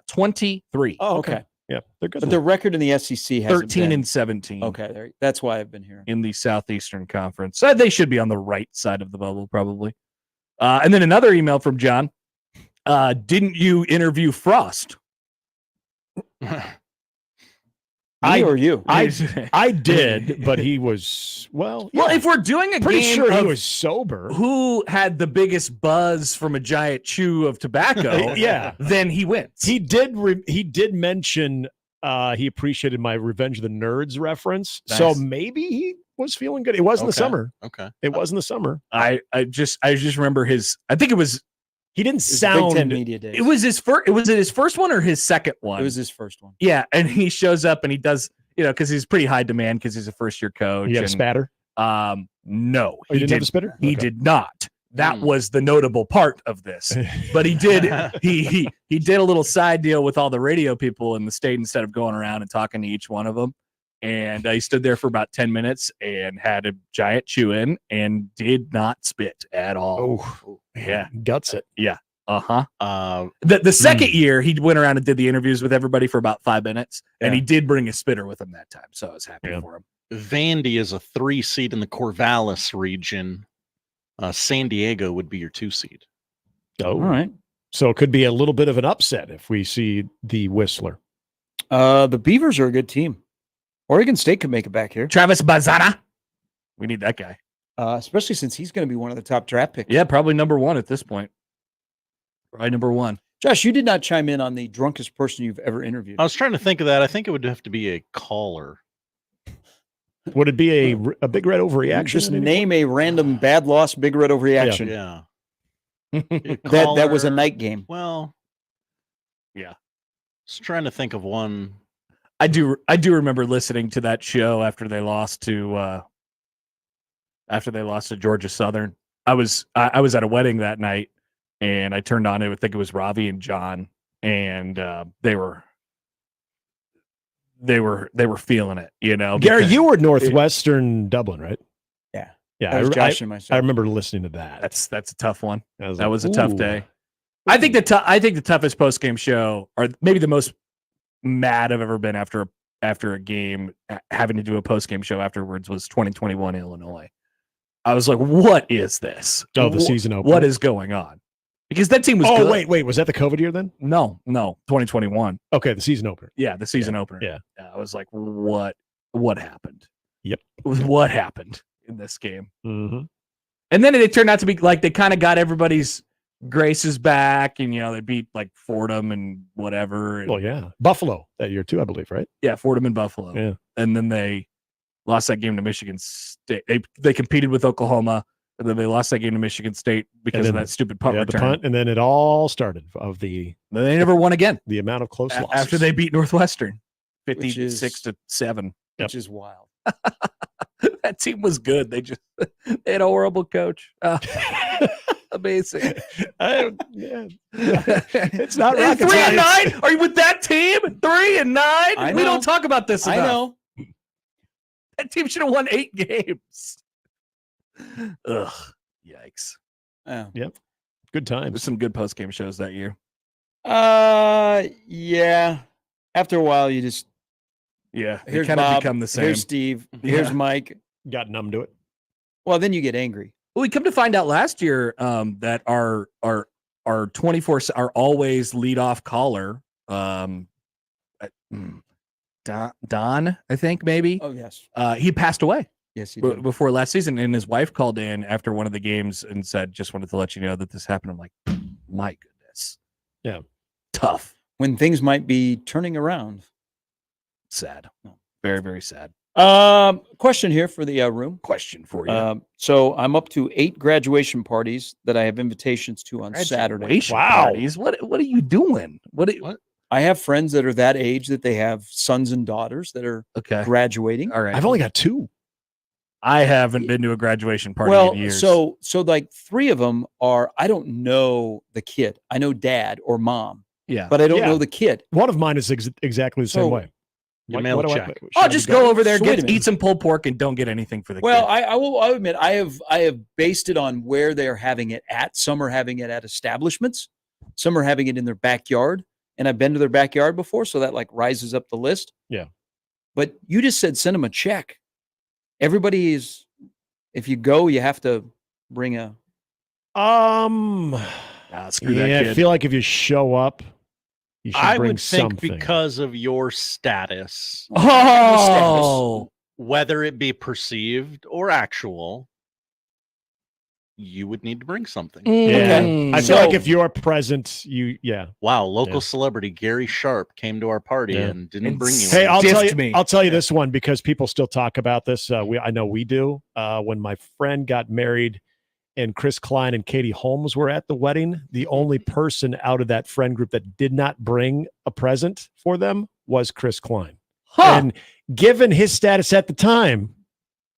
[SPEAKER 11] 23.
[SPEAKER 10] Oh, okay.
[SPEAKER 13] Yeah, they're good.
[SPEAKER 10] But the record in the SEC has
[SPEAKER 11] 13 and 17.
[SPEAKER 10] Okay, that's why I've been hearing.
[SPEAKER 11] In the Southeastern Conference. They should be on the right side of the bubble, probably. And then another email from John. Didn't you interview Frost?
[SPEAKER 10] Me or you?
[SPEAKER 13] I did, but he was well.
[SPEAKER 11] Well, if we're doing a
[SPEAKER 13] pretty
[SPEAKER 11] game
[SPEAKER 13] sure he
[SPEAKER 11] of
[SPEAKER 13] was sober.
[SPEAKER 11] Who had the biggest buzz from a giant chew of tobacco?
[SPEAKER 13] Yeah,
[SPEAKER 11] then he wins.
[SPEAKER 13] He did mention he appreciated my Revenge of the Nerds reference,
[SPEAKER 11] Nice.
[SPEAKER 13] so maybe he was feeling good. It was in the summer.
[SPEAKER 12] Okay,
[SPEAKER 13] it was in the summer.
[SPEAKER 11] I just remember his. I think it was.
[SPEAKER 13] He didn't
[SPEAKER 10] Big
[SPEAKER 13] sound.
[SPEAKER 10] Ten Media Days.
[SPEAKER 11] It was his first. Was it his first one or his second one?
[SPEAKER 10] It was his first one.
[SPEAKER 11] Yeah, and he shows up and he does, because he's pretty high demand because he's a first year coach.
[SPEAKER 13] He had a spatter.
[SPEAKER 11] No,
[SPEAKER 13] he didn't have a spitter.
[SPEAKER 11] He did not. That was the notable part of this. But he did. he did a little side deal with all the radio people in the state instead of going around and talking to each one of them. And he stood there for about 10 minutes and had a giant chew in and did not spit at all.
[SPEAKER 13] Oh,
[SPEAKER 11] yeah,
[SPEAKER 13] guts it.
[SPEAKER 11] Yeah. The second year he went around and did the interviews with everybody for about 5 minutes, and he did bring a spitter with him that time, so I was happy for him.
[SPEAKER 12] Vandy is a 3 seed in the Corvallis region. San Diego would be your 2 seed.
[SPEAKER 13] Oh,
[SPEAKER 10] all right.
[SPEAKER 13] So it could be a little bit of an upset if we see the Whistler.
[SPEAKER 10] The Beavers are a good team. Oregon State could make it back here.
[SPEAKER 11] Travis Bazana. We need that guy.
[SPEAKER 10] Especially since he's going to be one of the top draft picks.
[SPEAKER 11] Yeah, probably number 1 at this point. Probably number 1.
[SPEAKER 10] Josh, you did not chime in on the drunkest person you've ever interviewed.
[SPEAKER 12] I was trying to think of that. I think it would have to be a caller.
[SPEAKER 13] Would it be a big red overreaction?
[SPEAKER 10] Just name a random bad loss, big red overreaction.
[SPEAKER 12] Yeah.
[SPEAKER 10] that was a night game.
[SPEAKER 12] Well,
[SPEAKER 11] yeah.
[SPEAKER 12] Just trying to think of one.
[SPEAKER 11] I do remember listening to that show after they lost to Georgia Southern. I was at a wedding that night, and I turned on it. I think it was Ravi and John, and they were feeling it.
[SPEAKER 13] Gary, you were Northwestern Dublin, right?
[SPEAKER 10] Yeah,
[SPEAKER 13] yeah.
[SPEAKER 10] That was Josh and myself.
[SPEAKER 13] I remember listening to that.
[SPEAKER 11] That's a tough one.
[SPEAKER 13] That
[SPEAKER 11] was a tough day. I think the toughest post game show, or maybe the most mad I've ever been after a game, having to do a post game show afterwards, was 2021 Illinois. I was like, what is this?
[SPEAKER 13] Oh, the season opener.
[SPEAKER 11] What is going on? Because that team was
[SPEAKER 13] good.
[SPEAKER 11] wait,
[SPEAKER 13] was that the COVID year then?
[SPEAKER 11] No, 2021.
[SPEAKER 13] Okay, the season opener.
[SPEAKER 11] Yeah, the season opener.
[SPEAKER 13] Yeah.
[SPEAKER 11] I was like, what happened?
[SPEAKER 13] Yep.
[SPEAKER 11] What happened in this game?
[SPEAKER 13] Mm-hmm.
[SPEAKER 11] And then it turned out to be like they kind of got everybody's graces back, and they beat like Fordham and whatever. And,
[SPEAKER 13] well, yeah, Buffalo that year too, I believe, right?
[SPEAKER 11] Yeah, Fordham and Buffalo.
[SPEAKER 13] Yeah,
[SPEAKER 11] and then they lost that game to Michigan State. They competed with Oklahoma, and then they lost that game to Michigan State because of that stupid punt return.
[SPEAKER 13] The punt, and then it all started
[SPEAKER 11] They never won again.
[SPEAKER 13] The amount of close losses
[SPEAKER 11] after they beat Northwestern, 56-7,
[SPEAKER 10] which is wild.
[SPEAKER 11] That team was good. They had a horrible coach. Amazing.
[SPEAKER 13] It's not rocket
[SPEAKER 11] 3-9. Are you with that team? 3-9. We don't talk about this enough.
[SPEAKER 10] I know.
[SPEAKER 11] That team should have won 8 games. Ugh. Yikes.
[SPEAKER 10] Oh.
[SPEAKER 13] Yep. Good times.
[SPEAKER 11] There's some good post game shows that year.
[SPEAKER 10] Yeah. After a while, you just
[SPEAKER 11] they kind of become the same.
[SPEAKER 10] Here's Steve. Here's Mike.
[SPEAKER 13] Got numb to it.
[SPEAKER 10] Well, then you get angry.
[SPEAKER 11] Well, we come to find out last year that our 24 our always leadoff caller, Don, I think maybe.
[SPEAKER 10] Oh yes.
[SPEAKER 11] He passed away.
[SPEAKER 10] Yes, he did.
[SPEAKER 11] Before last season, and his wife called in after one of the games and said, "Just wanted to let you know that this happened." I'm like, my goodness.
[SPEAKER 13] Yeah.
[SPEAKER 11] Tough.
[SPEAKER 10] When things might be turning around.
[SPEAKER 11] Sad. Very, very sad.
[SPEAKER 10] Question here for the room.
[SPEAKER 11] Question for you.
[SPEAKER 10] So I'm up to 8 graduation parties that I have invitations to on Saturday.
[SPEAKER 11] Wow. Parties? What are you doing? What?
[SPEAKER 10] I have friends that are that age that they have sons and daughters that are graduating.
[SPEAKER 11] All right.
[SPEAKER 13] I've only got 2.
[SPEAKER 11] I haven't been to a graduation party in years.
[SPEAKER 10] So like 3 of them are, I don't know the kid. I know dad or mom.
[SPEAKER 11] Yeah.
[SPEAKER 10] But I don't know the kid.
[SPEAKER 13] One of mine is exactly the same way.
[SPEAKER 12] Mail check.
[SPEAKER 11] Just go over there, eat some pulled pork, and don't get anything for the
[SPEAKER 10] Well,
[SPEAKER 11] kid.
[SPEAKER 10] I will admit I have based it on where they're having it at. Some are having it at establishments. Some are having it in their backyard. And I've been to their backyard before, so that like rises up the list.
[SPEAKER 13] Yeah.
[SPEAKER 10] But you just said send them a check. Everybody is, if you go, you have to bring a.
[SPEAKER 11] Screw that kid.
[SPEAKER 13] I feel like if you show up, You should
[SPEAKER 12] I
[SPEAKER 13] bring
[SPEAKER 12] would think
[SPEAKER 13] something.
[SPEAKER 12] because of your status, whether it be perceived or actual, you would need to bring something.
[SPEAKER 13] Yeah. I feel like if you're present,
[SPEAKER 12] Wow, local celebrity Gary Sharp came to our party and didn't bring you.
[SPEAKER 13] Hey,
[SPEAKER 12] anything.
[SPEAKER 13] I'll tell you this one because people still talk about this. I know we do. When my friend got married and Chris Klein and Katie Holmes were at the wedding, the only person out of that friend group that did not bring a present for them was Chris Klein. And given his status at the time,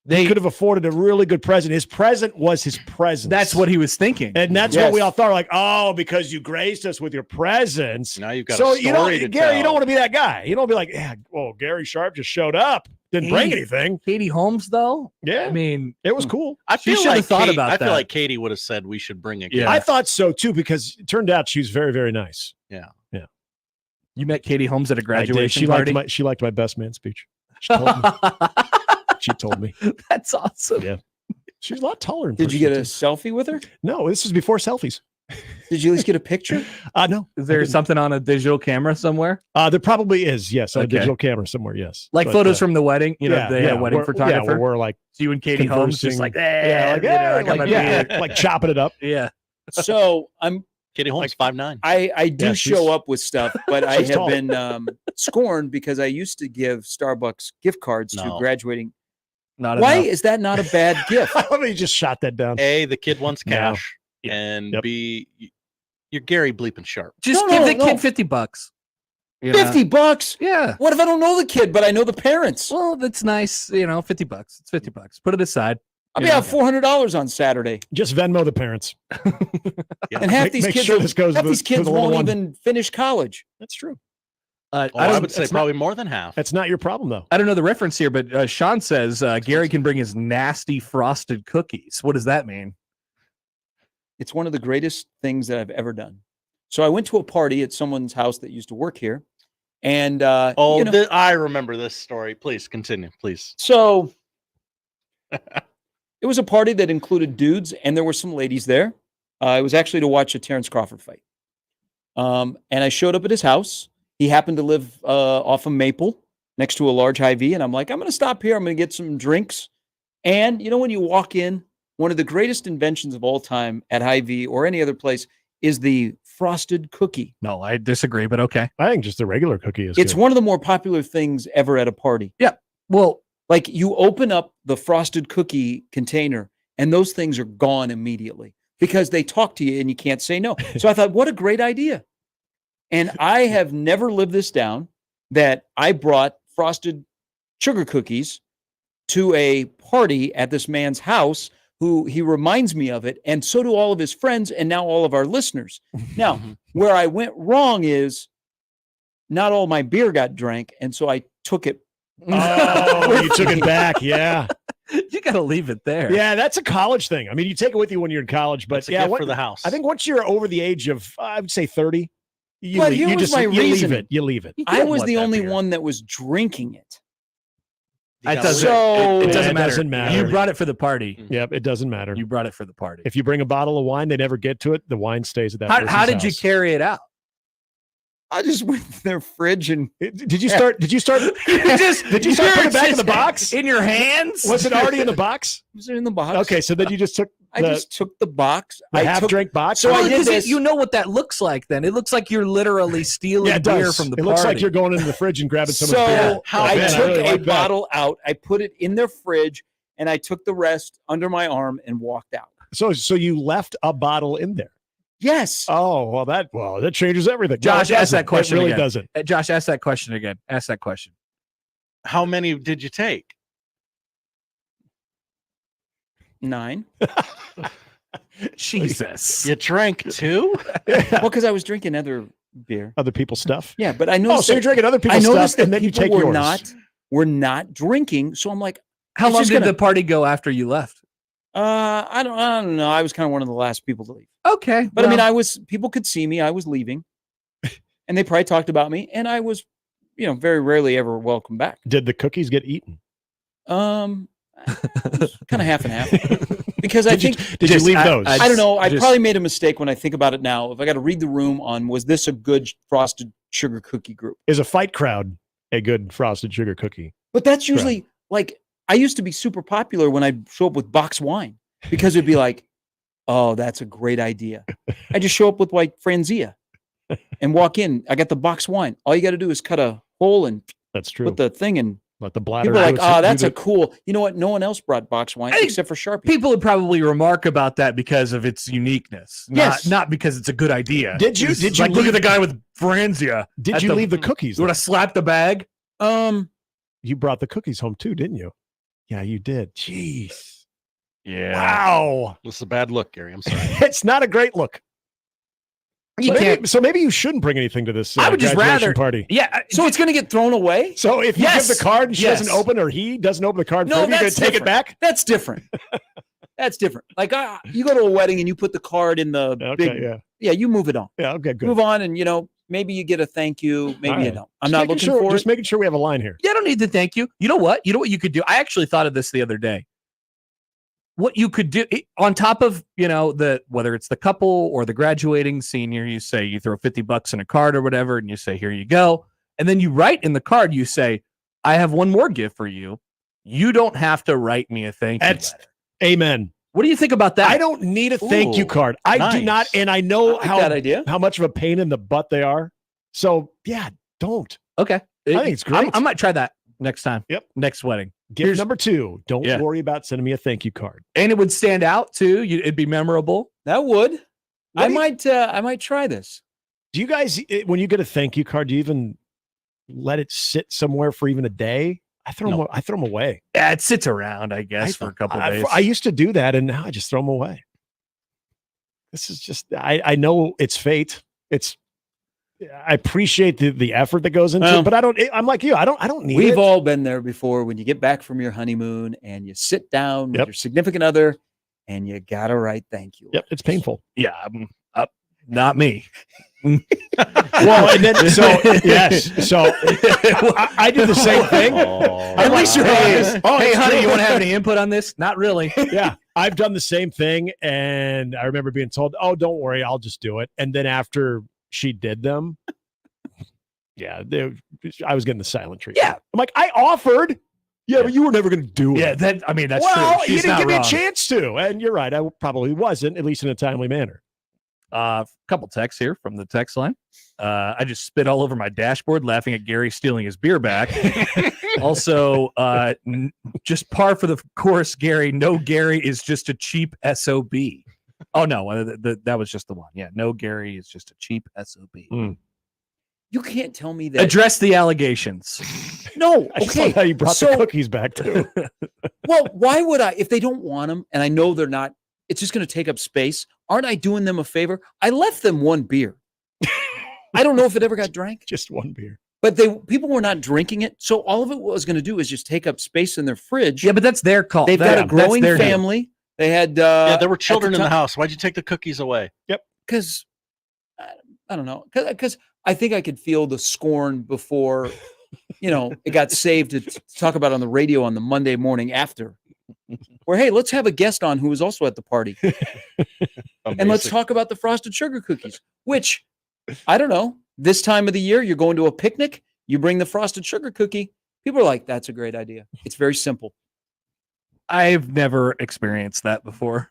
[SPEAKER 13] they could have afforded a really good present. His present was his presence.
[SPEAKER 11] That's what he was thinking.
[SPEAKER 13] And that's what we all thought, like, oh, because you graced us with your presence.
[SPEAKER 12] Now you've got
[SPEAKER 13] so
[SPEAKER 12] a story to
[SPEAKER 13] Gary,
[SPEAKER 12] tell.
[SPEAKER 13] you don't want to be that guy. You don't be like, yeah, well, Gary Sharp just showed up, didn't bring anything.
[SPEAKER 11] Katie Holmes, though?
[SPEAKER 13] Yeah.
[SPEAKER 11] I mean,
[SPEAKER 13] it was cool.
[SPEAKER 12] I
[SPEAKER 11] She
[SPEAKER 12] feel
[SPEAKER 11] should have
[SPEAKER 12] like
[SPEAKER 11] thought about
[SPEAKER 12] I feel
[SPEAKER 11] that.
[SPEAKER 12] like Katie would have said we should bring a gift.
[SPEAKER 13] I thought so too, because it turned out she was very, very nice.
[SPEAKER 12] Yeah.
[SPEAKER 13] Yeah.
[SPEAKER 11] You met Katie Holmes at a graduation
[SPEAKER 13] She
[SPEAKER 11] party?
[SPEAKER 13] liked my best man speech. She told me. She told me.
[SPEAKER 11] That's awesome.
[SPEAKER 13] Yeah. She's a lot taller. In
[SPEAKER 10] Did you get a
[SPEAKER 13] person,
[SPEAKER 10] selfie with her?
[SPEAKER 13] No, this is before selfies.
[SPEAKER 10] Did you at least get a picture?
[SPEAKER 13] No.
[SPEAKER 11] Is there something on a digital camera somewhere?
[SPEAKER 13] There probably is, yes, on a
[SPEAKER 11] Okay.
[SPEAKER 13] digital camera somewhere, yes.
[SPEAKER 11] Like
[SPEAKER 13] But,
[SPEAKER 11] photos from the wedding? You know, they had a wedding
[SPEAKER 13] where
[SPEAKER 11] photographer?
[SPEAKER 13] we're like
[SPEAKER 11] So you and Katie Holmes just like,
[SPEAKER 13] like chopping it up.
[SPEAKER 11] Yeah.
[SPEAKER 10] So I'm
[SPEAKER 12] Katie Holmes 5'9".
[SPEAKER 10] I do
[SPEAKER 13] Yeah,
[SPEAKER 10] show up with stuff, but I
[SPEAKER 13] she's
[SPEAKER 10] have
[SPEAKER 13] tall.
[SPEAKER 10] been scorned because I used to give Starbucks gift cards to
[SPEAKER 12] No.
[SPEAKER 10] graduating.
[SPEAKER 11] Not
[SPEAKER 10] Why
[SPEAKER 11] enough.
[SPEAKER 10] is that not a bad gift?
[SPEAKER 13] Let me just shot that down.
[SPEAKER 12] A, the kid wants
[SPEAKER 13] No.
[SPEAKER 12] cash, and B, you're Gary bleeping Sharp.
[SPEAKER 11] Just
[SPEAKER 10] No,
[SPEAKER 11] give
[SPEAKER 10] no,
[SPEAKER 11] the
[SPEAKER 10] no.
[SPEAKER 11] kid $50. You know?
[SPEAKER 10] $50?
[SPEAKER 11] Yeah.
[SPEAKER 10] What if I don't know the kid, but I know the parents?
[SPEAKER 11] Well, that's nice. You know, $50. It's $50. Put it aside.
[SPEAKER 10] I'll be out $400 on Saturday,
[SPEAKER 13] Just Venmo the parents.
[SPEAKER 10] and half these
[SPEAKER 13] make
[SPEAKER 10] kids,
[SPEAKER 13] sure this goes
[SPEAKER 10] half
[SPEAKER 13] to
[SPEAKER 10] these
[SPEAKER 13] the
[SPEAKER 10] kids
[SPEAKER 13] little
[SPEAKER 10] won't
[SPEAKER 13] one.
[SPEAKER 10] even finish college.
[SPEAKER 13] That's true.
[SPEAKER 12] I would say probably more than half.
[SPEAKER 13] That's not your problem, though.
[SPEAKER 11] I don't know the reference here, but Sean says Gary can bring his nasty frosted cookies. What does that mean?
[SPEAKER 10] It's one of the greatest things that I've ever done. So I went to a party at someone's house that used to work here, and
[SPEAKER 12] I remember this story. Please continue, please.
[SPEAKER 10] So it was a party that included dudes, and there were some ladies there. It was actually to watch a Terrence Crawford fight. And I showed up at his house. He happened to live off of Maple next to a large Hy-Vee. And I'm like, I'm going to stop here. I'm going to get some drinks. And, when you walk in, one of the greatest inventions of all time at Hy-Vee or any other place is the frosted cookie.
[SPEAKER 11] No, I disagree, but okay.
[SPEAKER 13] I think just the regular cookie is
[SPEAKER 10] It's
[SPEAKER 13] good.
[SPEAKER 10] one of the more popular things ever at a party.
[SPEAKER 11] Yeah. Well,
[SPEAKER 10] like you open up the frosted cookie container and those things are gone immediately because they talk to you and you can't say no. So I thought, what a great idea. And I have never lived this down that I brought frosted sugar cookies to a party at this man's house who he reminds me of it. And so do all of his friends and now all of our listeners. Now, where I went wrong is not all my beer got drank. And so I took it.
[SPEAKER 13] Oh, you took it back. Yeah.
[SPEAKER 11] You got to leave it there.
[SPEAKER 13] Yeah, that's a college thing. I mean, you take it with you when you're in college, but
[SPEAKER 12] It's a
[SPEAKER 13] yeah,
[SPEAKER 12] gift for the house.
[SPEAKER 13] I think once you're over the age of, I would say 30,
[SPEAKER 10] But here was my reason.
[SPEAKER 13] You leave it.
[SPEAKER 10] I was the only one that was drinking it.
[SPEAKER 11] It doesn't,
[SPEAKER 10] So-
[SPEAKER 11] it doesn't
[SPEAKER 13] It
[SPEAKER 11] matter.
[SPEAKER 13] doesn't matter.
[SPEAKER 11] You brought it for the party.
[SPEAKER 13] Yep, it doesn't matter.
[SPEAKER 11] You brought it for the party.
[SPEAKER 13] If you bring a bottle of wine, they never get to it. The wine stays at that
[SPEAKER 11] How
[SPEAKER 13] person's
[SPEAKER 11] did you
[SPEAKER 13] house.
[SPEAKER 11] carry it out?
[SPEAKER 10] I just went to their fridge and
[SPEAKER 13] Did you start? Did you start? Did you start putting it back in the box?
[SPEAKER 11] In your hands?
[SPEAKER 13] Was it already in the box?
[SPEAKER 10] Was it in the box?
[SPEAKER 13] Okay, so then you just took
[SPEAKER 10] I just took the box.
[SPEAKER 13] the
[SPEAKER 10] I
[SPEAKER 13] half
[SPEAKER 10] took,
[SPEAKER 13] drink box.
[SPEAKER 10] So I
[SPEAKER 11] Well,
[SPEAKER 10] did
[SPEAKER 11] 'cause
[SPEAKER 10] this.
[SPEAKER 11] You know what that looks like then. It looks like you're literally stealing
[SPEAKER 13] yeah, it
[SPEAKER 11] beer
[SPEAKER 13] does.
[SPEAKER 11] from the
[SPEAKER 13] It
[SPEAKER 11] party.
[SPEAKER 13] looks like you're going into the fridge and grabbing some.
[SPEAKER 10] So
[SPEAKER 13] of the beer.
[SPEAKER 10] I
[SPEAKER 13] man,
[SPEAKER 10] took
[SPEAKER 13] really
[SPEAKER 10] a
[SPEAKER 13] like that.
[SPEAKER 10] bottle out. I put it in their fridge, and I took the rest under my arm and walked out.
[SPEAKER 13] So you left a bottle in there.
[SPEAKER 10] Yes.
[SPEAKER 13] Oh well, that changes everything.
[SPEAKER 11] Josh,
[SPEAKER 13] No, it
[SPEAKER 11] ask that
[SPEAKER 13] doesn't.
[SPEAKER 11] question
[SPEAKER 13] It really
[SPEAKER 11] again.
[SPEAKER 13] doesn't.
[SPEAKER 11] Josh, ask that question again. Ask that question.
[SPEAKER 12] How many did you take?
[SPEAKER 10] 9.
[SPEAKER 11] Jesus.
[SPEAKER 12] You drank 2?
[SPEAKER 10] Well, because I was drinking other beer.
[SPEAKER 13] Other people's stuff.
[SPEAKER 10] Yeah, but I
[SPEAKER 13] Oh,
[SPEAKER 10] noticed.
[SPEAKER 13] so you're drinking other
[SPEAKER 10] I
[SPEAKER 13] people's
[SPEAKER 10] noticed
[SPEAKER 13] stuff,
[SPEAKER 10] that
[SPEAKER 13] and then you
[SPEAKER 10] people
[SPEAKER 13] take
[SPEAKER 10] were
[SPEAKER 13] yours.
[SPEAKER 10] not drinking. So I'm like,
[SPEAKER 11] How
[SPEAKER 10] it's
[SPEAKER 11] long
[SPEAKER 10] just
[SPEAKER 11] did
[SPEAKER 10] gonna-
[SPEAKER 11] the party go after you left?
[SPEAKER 10] I don't know. I was kind of one of the last people to leave.
[SPEAKER 11] Okay.
[SPEAKER 10] But I mean,
[SPEAKER 11] well,
[SPEAKER 10] people could see me. I was leaving, and they probably talked about me, and I was, very rarely ever welcome back.
[SPEAKER 13] Did the cookies get eaten?
[SPEAKER 10] I kind of half and half. Because I think
[SPEAKER 13] did you leave those?
[SPEAKER 10] I don't know. I probably made a mistake when I think about it now. If I got to read the room on was this a good frosted sugar cookie group?
[SPEAKER 13] Is a fight crowd a good frosted sugar cookie?
[SPEAKER 10] But that's usually like I used to be super popular when I show up with box wine because it'd be like, oh, that's a great idea. I just show up with like Franzia and walk in. I got the box wine. All you got to do is cut a hole and
[SPEAKER 13] that's true.
[SPEAKER 10] Put the thing in.
[SPEAKER 13] Let the bladder.
[SPEAKER 10] People are like, oh, that's a cool. You know what? No one else brought box wine except for Sharpie.
[SPEAKER 11] People would probably remark about that because of its uniqueness, not because it's a good idea.
[SPEAKER 13] Did you
[SPEAKER 11] like look at the guy with Franzia?
[SPEAKER 13] Did you leave the cookies?
[SPEAKER 11] You want to slap the bag?
[SPEAKER 13] You brought the cookies home too, didn't you? Yeah, you did. Jeez.
[SPEAKER 12] Yeah.
[SPEAKER 13] Wow.
[SPEAKER 12] This is a bad look, Gary. I'm sorry.
[SPEAKER 13] It's not a great look. So maybe you shouldn't bring anything to this
[SPEAKER 11] I would just rather
[SPEAKER 13] party.
[SPEAKER 11] Yeah.
[SPEAKER 10] So it's going to get thrown away?
[SPEAKER 13] So if you give the card and she doesn't open or he doesn't open the card,
[SPEAKER 10] no,
[SPEAKER 13] you're going to take it back?
[SPEAKER 10] That's different. That's different. Like you go to a wedding and you put the card in the you move it on.
[SPEAKER 13] Yeah, okay, good.
[SPEAKER 10] Move on and, maybe you get a thank you. Maybe you don't. I'm not looking for it.
[SPEAKER 13] Just making sure we have a line here.
[SPEAKER 11] Yeah, I don't need to thank you. You know what? You could do? I actually thought of this the other day. What you could do on top of, whether it's the couple or the graduating senior, you say you throw $50 in a card or whatever, and you say, here you go. And then you write in the card, you say, I have one more gift for you. You don't have to write me a thank you letter.
[SPEAKER 13] Amen.
[SPEAKER 11] What do you think about that?
[SPEAKER 13] I don't need a thank you card. I do not. And I know
[SPEAKER 10] how
[SPEAKER 13] much of a pain in the butt they are. So yeah, don't.
[SPEAKER 11] Okay.
[SPEAKER 13] I think it's great.
[SPEAKER 11] I might try that next time.
[SPEAKER 13] Yep.
[SPEAKER 11] Next wedding.
[SPEAKER 13] Gift number 2. Don't worry about sending me a thank you card.
[SPEAKER 11] And it would stand out too. It'd be memorable.
[SPEAKER 10] That would. I might try this.
[SPEAKER 13] Do you guys, when you get a thank you card, do you even let it sit somewhere for even a day? I throw them away.
[SPEAKER 11] Yeah, it sits around, I guess, for a couple of days.
[SPEAKER 13] I used to do that, and now I just throw them away. This is just, I know it's fate. I appreciate the effort that goes into it, but I'm like you. I don't need it.
[SPEAKER 10] We've all been there before when you get back from your honeymoon and you sit down with your significant other and you got to write thank you.
[SPEAKER 13] Yep. It's painful.
[SPEAKER 11] Yeah. Not me.
[SPEAKER 13] Well, and then yes. So I do the same thing.
[SPEAKER 11] At least you're honest. Hey, honey, you want to have any input on this? Not really.
[SPEAKER 13] Yeah. I've done the same thing. And I remember being told, oh, don't worry, I'll just do it. And then after she did them, I was getting the silent treatment.
[SPEAKER 11] Yeah.
[SPEAKER 13] I'm like, I offered. Yeah, but you were never going to do it.
[SPEAKER 11] Yeah, that's true.
[SPEAKER 13] Well, you didn't give me a chance to. And you're right. I probably wasn't, at least in a timely manner.
[SPEAKER 11] A couple texts here from the text line. I just spit all over my dashboard laughing at Gary stealing his beer back. Also, just par for the course, Gary. No, Gary is just a cheap SOB. Oh, no, that was just the one. Yeah, no, Gary is just a cheap SOB.
[SPEAKER 10] You can't tell me that.
[SPEAKER 11] Address the allegations.
[SPEAKER 10] No,
[SPEAKER 13] I just love how you brought the cookies back, too.
[SPEAKER 10] Well, why would I? If they don't want them, and I know they're not, it's just going to take up space. Aren't I doing them a favor? I left them one beer. I don't know if it ever got drank.
[SPEAKER 13] Just one beer.
[SPEAKER 10] But people were not drinking it. So all of it was going to do is just take up space in their fridge.
[SPEAKER 11] Yeah, but that's their call.
[SPEAKER 10] They've got a growing family. They had
[SPEAKER 12] there were children in the house. Why'd you take the cookies away?
[SPEAKER 13] Yep.
[SPEAKER 10] Because I don't know. Because I think I could feel the scorn before, it got saved to talk about on the radio on the Monday morning after. Where, hey, let's have a guest on who was also at the party. And let's talk about the frosted sugar cookies, which, I don't know, this time of the year, you're going to a picnic, you bring the frosted sugar cookie. People are like, that's a great idea. It's very simple.
[SPEAKER 11] I've never experienced that before.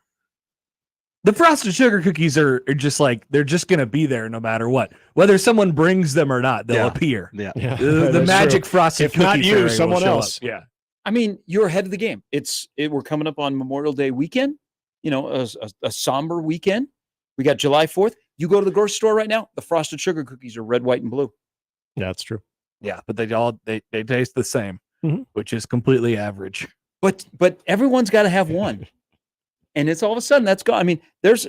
[SPEAKER 11] The frosted sugar cookies are just like, they're just going to be there no matter what. Whether someone brings them or not, they'll appear.
[SPEAKER 12] Yeah.
[SPEAKER 11] The magic frosted
[SPEAKER 13] if
[SPEAKER 11] cookie
[SPEAKER 13] not you, someone else.
[SPEAKER 11] Yeah.
[SPEAKER 10] I mean, you're ahead of the game. We're coming up on Memorial Day weekend, a somber weekend. We got July 4th. You go to the grocery store right now, the frosted sugar cookies are red, white, and blue.
[SPEAKER 13] Yeah, that's true.
[SPEAKER 11] Yeah, but they taste the same, which is completely average.
[SPEAKER 10] But everyone's got to have one. And it's all of a sudden that's gone. I mean,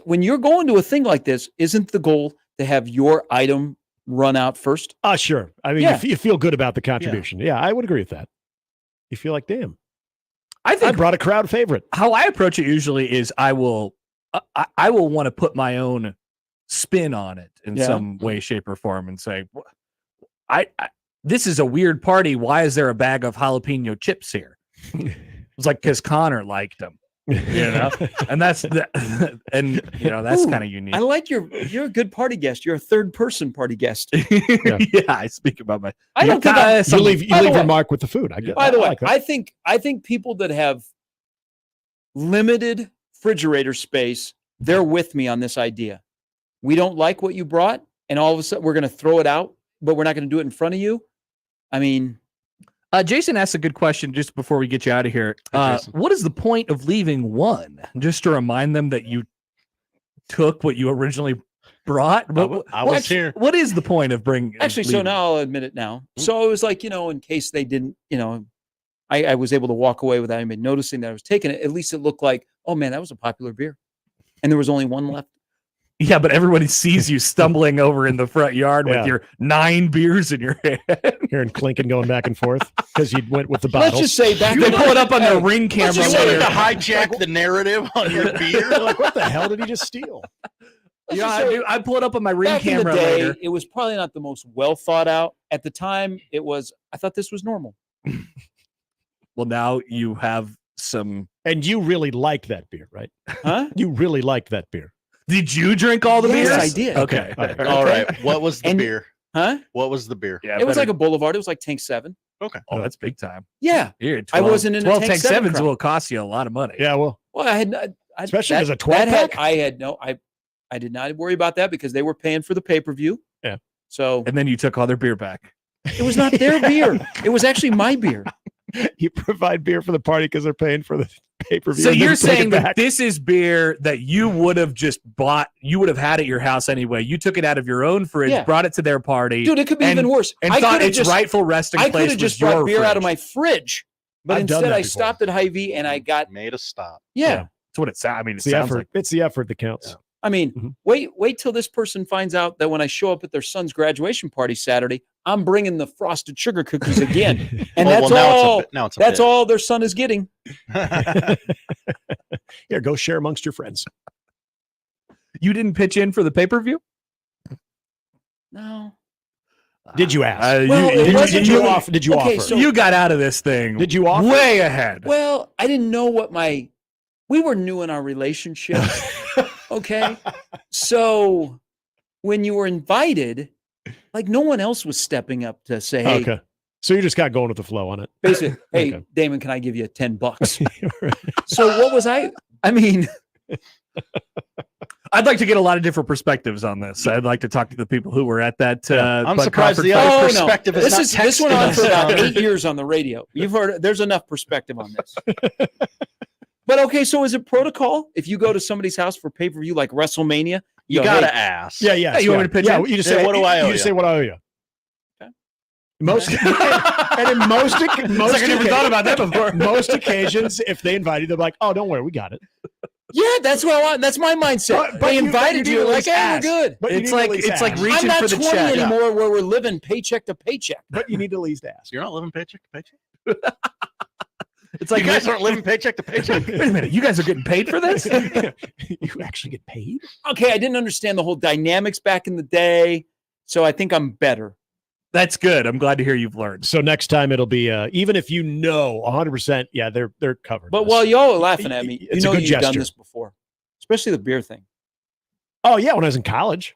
[SPEAKER 10] when you're going to a thing like this, isn't the goal to have your item run out first?
[SPEAKER 13] Sure. I mean, you feel good about the contribution. Yeah, I would agree with that. You feel like, damn,
[SPEAKER 11] I think
[SPEAKER 13] I brought a crowd favorite.
[SPEAKER 11] How I approach it usually is I will want to put my own spin on it in some way, shape, or form and say, this is a weird party. Why is there a bag of jalapeno chips here? was like because Connor liked him. And that's that's kind of unique.
[SPEAKER 10] I like you're a good party guest. You're a third person party guest.
[SPEAKER 11] I speak about my.
[SPEAKER 10] I don't think
[SPEAKER 13] you leave your mark with the food.
[SPEAKER 10] By the way, I think people that have limited refrigerator space, they're with me on this idea. We don't like what you brought, and all of a sudden we're going to throw it out, but we're not going to do it in front of you. I mean.
[SPEAKER 11] Jason asked a good question just before we get you out of here. What is the point of leaving one? Just to remind them that you took what you originally brought?
[SPEAKER 12] I was here.
[SPEAKER 11] What is the point of bringing?
[SPEAKER 10] Actually, so now I'll admit it now. So it was like, in case they didn't, I was able to walk away without anybody noticing that I was taking it. At least it looked like, oh man, that was a popular beer. And there was only one left.
[SPEAKER 11] Yeah, but everybody sees you stumbling over in the front yard with your 9 beers in your hand.
[SPEAKER 13] Hearing clinking going back and forth because you went with the bottles.
[SPEAKER 10] Let's just say back
[SPEAKER 11] they pull it up on their ring camera.
[SPEAKER 12] You wanted to hijack the narrative on your beer?
[SPEAKER 13] Like, what the hell did he just steal?
[SPEAKER 11] I pull it up on my ring camera
[SPEAKER 10] in the day,
[SPEAKER 11] later.
[SPEAKER 10] It was probably not the most well thought out. At the time, I thought this was normal.
[SPEAKER 11] Well, now you have some.
[SPEAKER 13] And you really liked that beer, right?
[SPEAKER 10] Huh?
[SPEAKER 13] You really liked that beer.
[SPEAKER 11] Did you drink all the beers?
[SPEAKER 10] Yes, I did.
[SPEAKER 11] Okay.
[SPEAKER 12] All right. What was the beer?
[SPEAKER 10] Huh?
[SPEAKER 12] What was the beer?
[SPEAKER 11] Yeah,
[SPEAKER 10] it was like a Boulevard. It was like Tank 7.
[SPEAKER 12] Okay.
[SPEAKER 11] Oh, that's big time.
[SPEAKER 10] Yeah.
[SPEAKER 11] I
[SPEAKER 10] wasn't in
[SPEAKER 11] 12
[SPEAKER 10] a
[SPEAKER 11] Tank
[SPEAKER 10] Tank
[SPEAKER 11] 7s will cost you a lot of money.
[SPEAKER 13] Yeah, well,
[SPEAKER 10] I had
[SPEAKER 13] especially as a 12-pack.
[SPEAKER 10] I did not worry about that because they were paying for the pay-per-view.
[SPEAKER 13] Yeah.
[SPEAKER 10] So
[SPEAKER 11] and then you took all their beer back.
[SPEAKER 10] It was not their beer. It was actually my beer.
[SPEAKER 13] You provide beer for the party because they're paying for the pay-per-view.
[SPEAKER 11] So you're saying that this is beer that you would have just bought, you would have had at your house anyway. You took it out of your own fridge, brought it to their party.
[SPEAKER 10] Dude, it could be even worse.
[SPEAKER 11] And thought its rightful resting place was your
[SPEAKER 10] I could have just brought beer out of my fridge. But instead I stopped at Hy-Vee and I got
[SPEAKER 12] made a stop.
[SPEAKER 10] Yeah.
[SPEAKER 11] That's what it sounds. I mean,
[SPEAKER 13] it's the effort. It's the effort that counts.
[SPEAKER 12] Yeah.
[SPEAKER 10] I mean, wait till this person finds out that when I show up at their son's graduation party Saturday, I'm bringing the frosted sugar cookies again. And that's all their son is getting.
[SPEAKER 13] Here, go share amongst your friends.
[SPEAKER 11] You didn't pitch in for the pay-per-view?
[SPEAKER 10] No.
[SPEAKER 13] Did you ask?
[SPEAKER 10] Did
[SPEAKER 13] you offer?
[SPEAKER 10] So,
[SPEAKER 11] you got out of this thing.
[SPEAKER 13] Did you offer?
[SPEAKER 11] Way ahead.
[SPEAKER 10] Well, I didn't know we were new in our relationship. Okay. So when you were invited, like no one else was stepping up to say, hey.
[SPEAKER 13] Okay. So you just got going with the flow on it.
[SPEAKER 10] Basically, hey, okay. Damon, can I give you $10? So what was I mean,
[SPEAKER 11] I'd like to get a lot of different perspectives on this. I'd like to talk to the people who were at that.
[SPEAKER 12] I'm surprised the other perspective is not
[SPEAKER 10] this went on for about 8 years on the radio. You've heard, there's enough perspective on this. But okay, so is it protocol if you go to somebody's house for pay-per-view like WrestleMania?
[SPEAKER 12] You gotta ask.
[SPEAKER 13] Yeah.
[SPEAKER 11] You want me to pitch in?
[SPEAKER 13] You just say, what do I owe you? You just say, what I owe you. Okay. And in most
[SPEAKER 11] I never thought about that before.
[SPEAKER 13] Most occasions, if they invite you, they're like, oh, don't worry, we got it.
[SPEAKER 10] Yeah, that's what I want. That's my mindset. They invited you, like, hey, we're good.
[SPEAKER 13] But
[SPEAKER 11] it's like reaching for the check.
[SPEAKER 10] I'm not 20 anymore where we're living paycheck to paycheck.
[SPEAKER 13] But you need to at least ask.
[SPEAKER 12] You're not living paycheck to paycheck?
[SPEAKER 11] It's like
[SPEAKER 12] you guys aren't living paycheck to paycheck.
[SPEAKER 11] Wait a minute, you guys are getting paid for this?
[SPEAKER 13] You actually get paid?
[SPEAKER 10] Okay, I didn't understand the whole dynamics back in the day, so I think I'm better.
[SPEAKER 11] That's good. I'm glad to hear you've learned.
[SPEAKER 13] So next time it'll be even if you know 100%, yeah, they're covered.
[SPEAKER 10] But while y'all are laughing at me,
[SPEAKER 13] it's you've
[SPEAKER 10] done this before, especially the beer thing.
[SPEAKER 13] Oh yeah, when I was in college.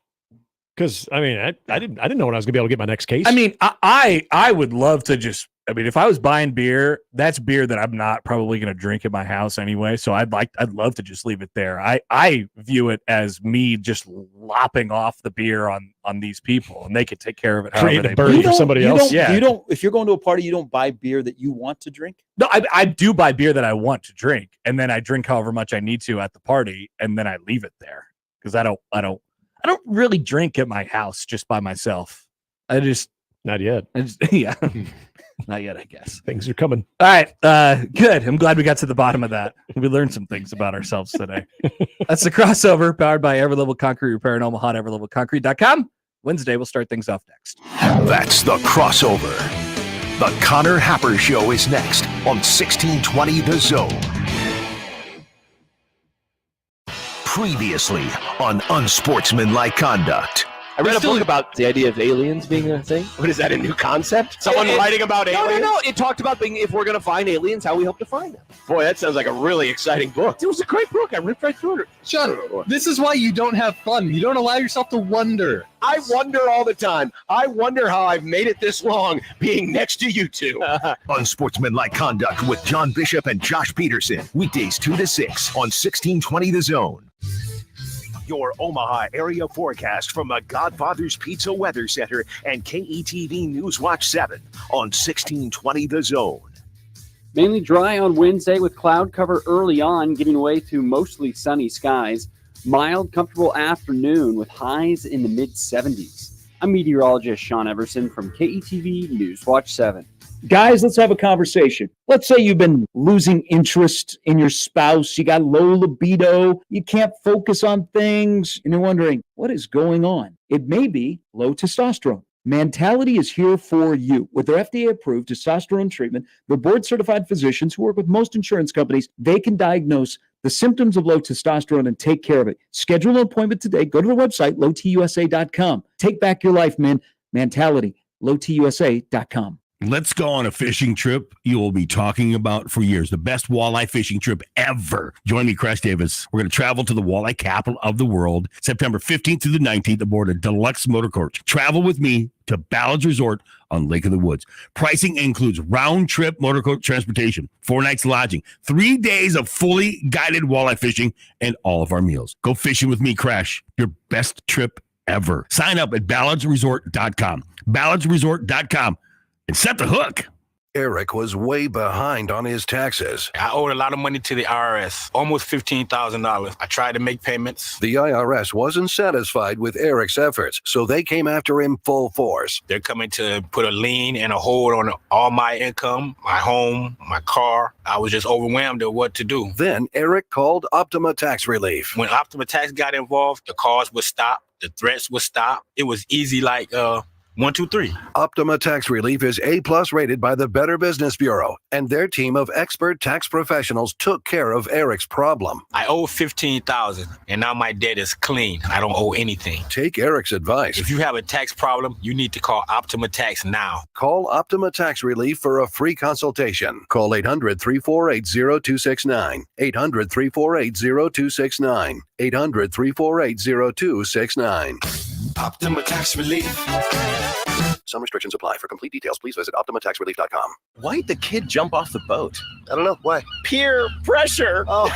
[SPEAKER 13] Because I mean, I didn't know when I was gonna be able to get my next case.
[SPEAKER 11] I mean, I would love to just. I mean, if I was buying beer, that's beer that I'm not probably going to drink at my house anyway. So I'd love to just leave it there. I view it as me just lopping off the beer on these people, and they could take care of it.
[SPEAKER 13] Create a burden for somebody else.
[SPEAKER 10] Yeah. You don't. If you're going to a party, you don't buy beer that you want to drink.
[SPEAKER 11] No, I do buy beer that I want to drink, and then I drink however much I need to at the party, and then I leave it there because I don't really drink at my house just by myself.
[SPEAKER 13] Not yet.
[SPEAKER 11] Yeah. Not yet, I guess.
[SPEAKER 13] Things are coming.
[SPEAKER 11] All right. Good. I'm glad we got to the bottom of that. We learned some things about ourselves today. That's the crossover powered by Everlevel Concrete Repair in Omaha at everlevelconcrete.com. Wednesday, we'll start things off next.
[SPEAKER 8] That's the crossover. The Connor Happer Show is next on 1620 The Zone. Previously on Unsportsmanlike Conduct.
[SPEAKER 14] I read a book about the idea of aliens being a thing.
[SPEAKER 5] What is that, a new concept? Someone writing about aliens?
[SPEAKER 14] No. It talked about if we're going to find aliens, how we hope to find them.
[SPEAKER 5] Boy, that sounds like a really exciting book.
[SPEAKER 14] It was a great book. I ripped right through it.
[SPEAKER 15] Sean, this is why you don't have fun. You don't allow yourself to wonder.
[SPEAKER 5] I wonder all the time. I wonder how I've made it this long being next to you two.
[SPEAKER 8] Unsportsmanlike Conduct with John Bishop and Josh Peterson. Weekdays 2 to 6 on 1620 The Zone. Your Omaha area forecast from the Godfather's Pizza Weather Center and KETV News Watch 7 on 1620 The Zone.
[SPEAKER 16] Mainly dry on Wednesday with cloud cover early on, giving way to mostly sunny skies. Mild, comfortable afternoon with highs in the mid-70s. I'm meteorologist Sean Everson from KETV News Watch 7.
[SPEAKER 10] Guys, let's have a conversation. Let's say you've been losing interest in your spouse. You got low libido. You can't focus on things. And you're wondering, what is going on? It may be low testosterone. Mentality is here for you. With their FDA-approved testosterone treatment, the board-certified physicians who work with most insurance companies, they can diagnose the symptoms of low testosterone and take care of it. Schedule an appointment today. Go to the website, lowtusa.com. Take back your life, man. Mentality, lowtusa.com.
[SPEAKER 17] Let's go on a fishing trip you will be talking about for years. The best walleye fishing trip ever. Join me, Crash Davis. We're going to travel to the walleye capital of the world, September 15th through the 19th aboard a deluxe motor coach. Travel with me to Ballard's Resort on Lake of the Woods. Pricing includes round-trip motor coach transportation, 4 nights lodging, 3 days of fully guided walleye fishing, and all of our meals. Go fishing with me, Crash. Your best trip ever. Sign up at ballardsresort.com. ballardsresort.com. And set the hook.
[SPEAKER 18] Eric was way behind on his taxes.
[SPEAKER 19] I owed a lot of money to the IRS, almost $15,000. I tried to make payments.
[SPEAKER 18] The IRS wasn't satisfied with Eric's efforts, so they came after him full force.
[SPEAKER 19] They're coming to put a lien and a hold on all my income, my home, my car. I was just overwhelmed at what to do.
[SPEAKER 18] Then Eric called Optima Tax Relief.
[SPEAKER 19] When Optima Tax got involved, the calls would stop, the threats would stop. It was easy like 1, 2, 3.
[SPEAKER 18] Optima Tax Relief is A+ rated by the Better Business Bureau, and their team of expert tax professionals took care of Eric's problem.
[SPEAKER 19] I owe $15,000, and now my debt is clean. I don't owe anything.
[SPEAKER 18] Take Eric's advice.
[SPEAKER 19] If you have a tax problem, you need to call Optima Tax now.
[SPEAKER 18] Call Optima Tax Relief for a free consultation. Call 800-348-0269. 800-348-0269. 800-348-0269.
[SPEAKER 20] Optima Tax Relief.
[SPEAKER 3] Some restrictions apply. For complete details, please visit OptimaTaxRelief.com.
[SPEAKER 21] Why'd the kid jump off the boat?
[SPEAKER 5] I don't know. Why? Peer pressure.
[SPEAKER 21] Oh.